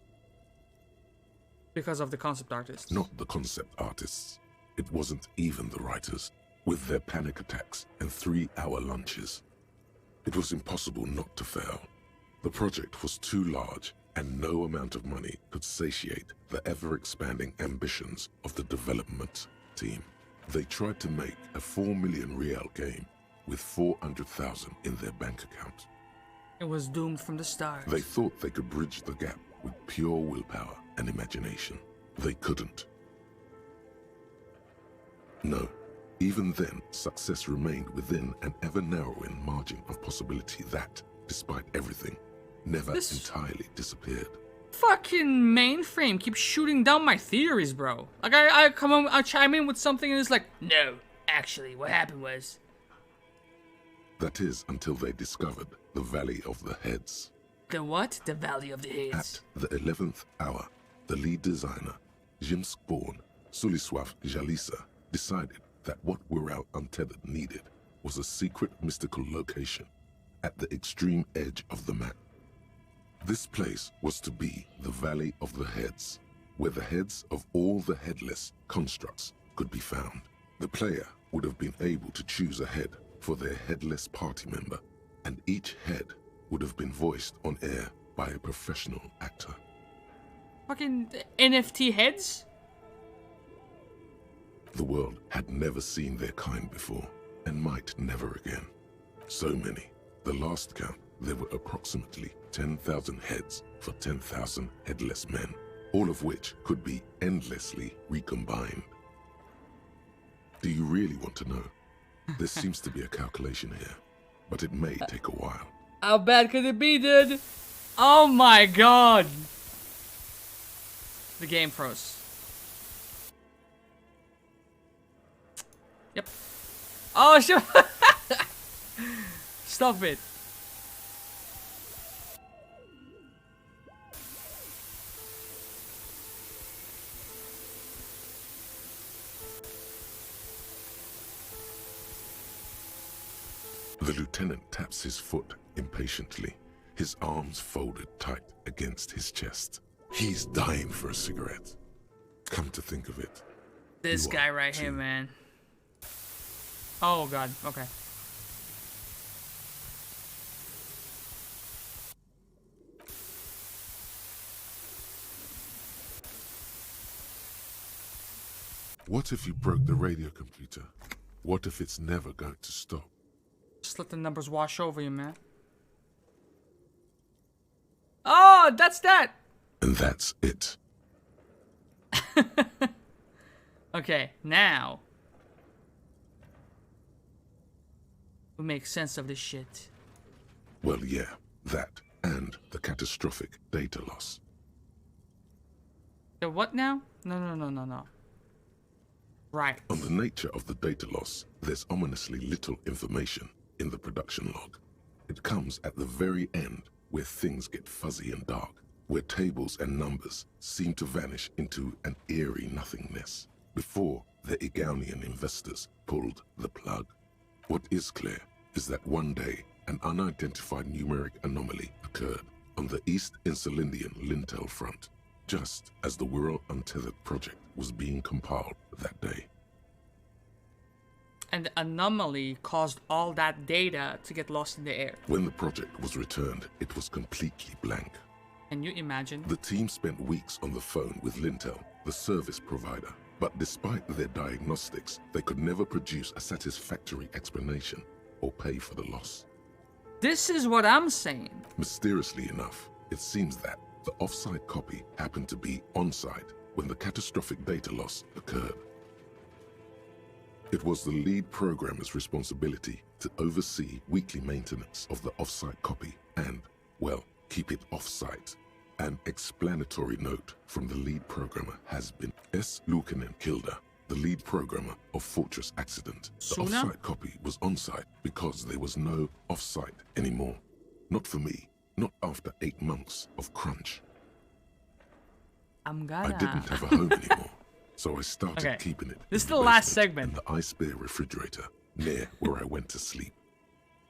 Because of the concept artists. Not the concept artists. It wasn't even the writers, with their panic attacks and 3-hour lunches. It was impossible not to fail. The project was too large, and no amount of money could satiate the ever-expanding ambitions of the development team. They tried to make a 4 million Real game with 400,000 in their bank account. It was doomed from the start. They thought they could bridge the gap with pure willpower and imagination. They couldn't. No. Even then, success remained within an ever-narrowing margin of possibility that, despite everything, never entirely disappeared. Fucking mainframe keeps shooting down my theories, bro. Like, I chime in with something and it's like, no, actually, what happened was... That is until they discovered the Valley of the Heads. The what? The Valley of the Heads. At the 11th hour, the lead designer, Jimsk-born Suliswaf Jalisa, decided that what Wirral Untethered needed was a secret mystical location at the extreme edge of the map. This place was to be the Valley of the Heads, where the heads of all the headless constructs could be found. The player would have been able to choose a head for their headless party member, and each head would have been voiced on air by a professional actor. Fucking NFT heads? The world had never seen their kind before, and might never again. So many. The last count, there were approximately 10,000 heads for 10,000 headless men, all of which could be endlessly recombined. Do you really want to know? There seems to be a calculation here, but it may take a while. How bad could it be, dude? Oh my god! The game froze. Yep. Oh shit! Stop it. The lieutenant taps his foot impatiently, his arms folded tight against his chest. He's dying for a cigarette. Come to think of it. This guy right here, man. Oh god, okay. What if you broke the radio computer? What if it's never going to stop? Just let the numbers wash over you, man. Oh, that's that! And that's it. Okay, now we make sense of this shit. Well, yeah, that and the catastrophic data loss. The what now? No. Right. On the nature of the data loss, there's ominously little information in the production log. It comes at the very end, where things get fuzzy and dark, where tables and numbers seem to vanish into an eerie nothingness, before the Egonian investors pulled the plug. What is clear is that one day, an unidentified numeric anomaly occurred on the East Insulindian Lintel front, just as the Wirral Untethered project was being compiled that day. And the anomaly caused all that data to get lost in the air. When the project was returned, it was completely blank. Can you imagine? The team spent weeks on the phone with Lintel, the service provider, but despite their diagnostics, they could never produce a satisfactory explanation or pay for the loss. This is what I'm saying. Mysteriously enough, it seems that the offsite copy happened to be on-site when the catastrophic data loss occurred. It was the lead programmer's responsibility to oversee weekly maintenance of the offsite copy and, well, keep it off-site. An explanatory note from the lead programmer has been S. Luukinen Kilda, the lead programmer of Fortress Accident. The Suna? off-site copy was on-site because there was no off-site anymore. Not for me, not after 8 months of crunch. I'm gonna... I didn't have a home anymore, so I started keeping it This is in the last basement segment. in the ice bear refrigerator near where I went to sleep.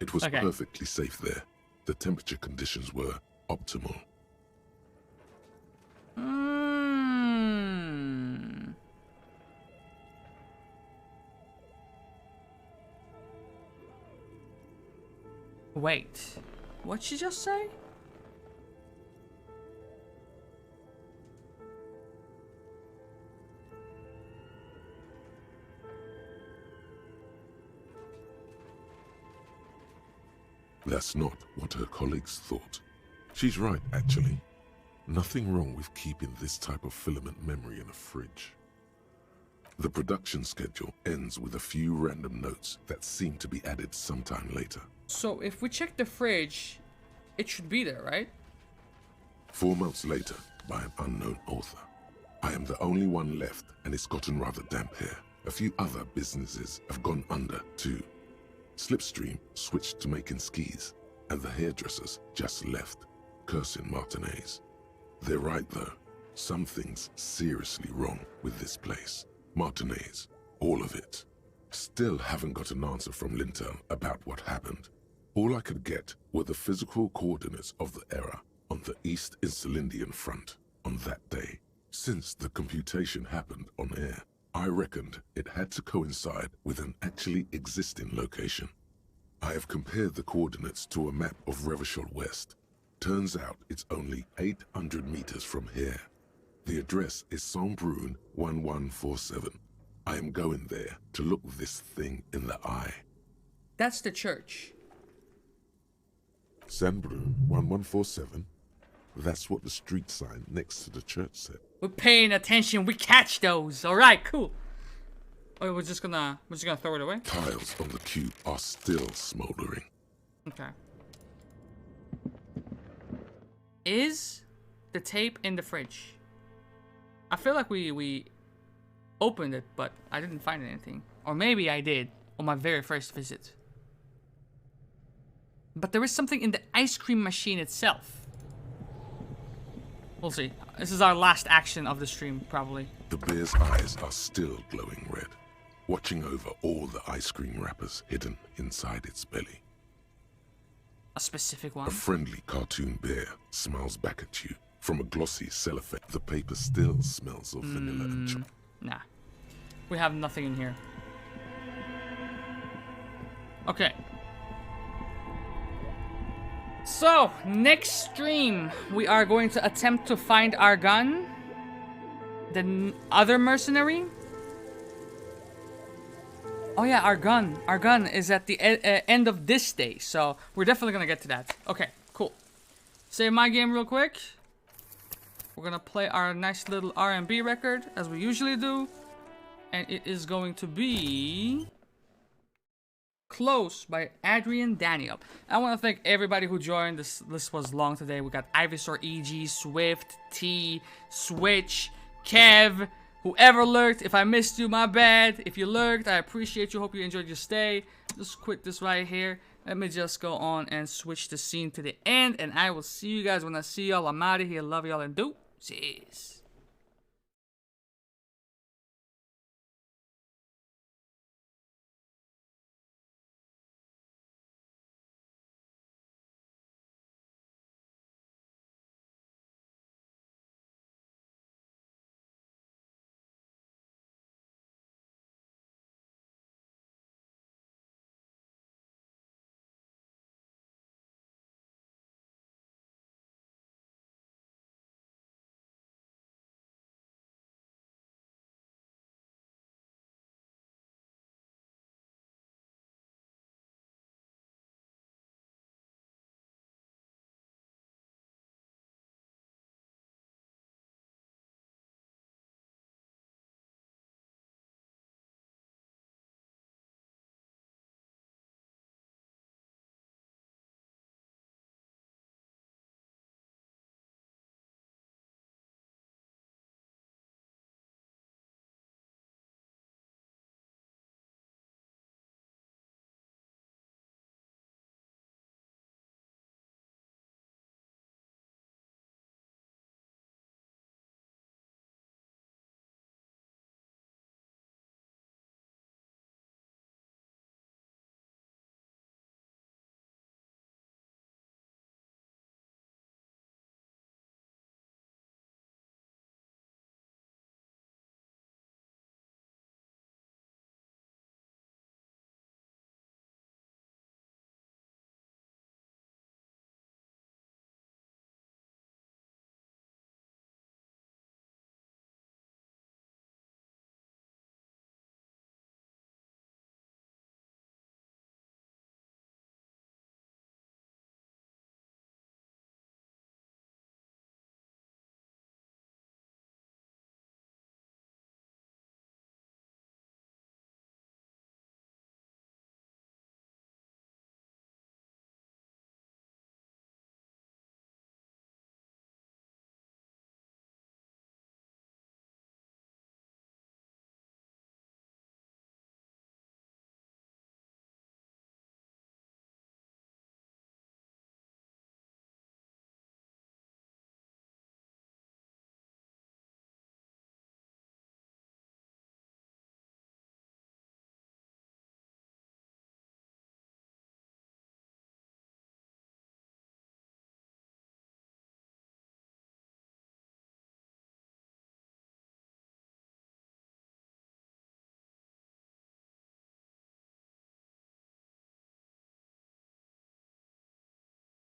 It was perfectly safe there. The temperature conditions were optimal. Wait, what'd she just say? That's not what her colleagues thought. She's right, actually. Nothing wrong with keeping this type of filament memory in a fridge. The production schedule ends with a few random notes that seem to be added sometime later. So if we check the fridge, it should be there, right? 4 months later, by an unknown author. I am the only one left, and it's gotten rather damp here. A few other businesses have gone under, too. Slipstream switched to making skis, and the hairdressers just left, cursing Martinez. They're right, though. Something's seriously wrong with this place. Martinez, all of it. Still haven't got an answer from Lintel about what happened. All I could get were the physical coordinates of the error on the East Insulindian front on that day. Since the computation happened on air, I reckoned it had to coincide with an actually existing location. I have compared the coordinates to a map of Revachol West. Turns out it's only 800 meters from here. The address is Sombrun 1147. I am going there to look this thing in the eye. That's the church. Sanbrun 1147. That's what the street sign next to the church said. We're paying attention. We catch those. All right, cool. Oh, we're just gonna throw it away. Tiles on the cube are still smoldering. Okay. Is the tape in the fridge? I feel like we opened it, but I didn't find anything. Or maybe I did on my very first visit. But there is something in the ice cream machine itself. We'll see. This is our last action of the stream, probably. The bear's eyes are still glowing red, watching over all the ice cream wrappers hidden inside its belly. A specific A one? friendly cartoon bear smiles back at you. From a glossy cellophane, the paper still smells of vanilla and chocolate. Nah. We have nothing in here. Okay. So, next stream, we are going to attempt to find our gun. The other mercenary. Oh yeah, our gun. Our gun is at the end of this day, so we're definitely gonna get to that. Okay, cool. Save my game real quick. We're gonna play our nice little R&B record, as we usually do. And it is going to be... Close by Adrian Daniel. I want to thank everybody who joined. This list was long today. We got Ivysaur, EG, Swift, T, Switch, Kev, whoever lurked. If I missed you, my bad. If you lurked, I appreciate you. Hope you enjoyed your stay. Just quit this right here. Let me just go on and switch the scene to the end. And I will see you guys when I see y'all. I'm out of here. Love y'all and deuces.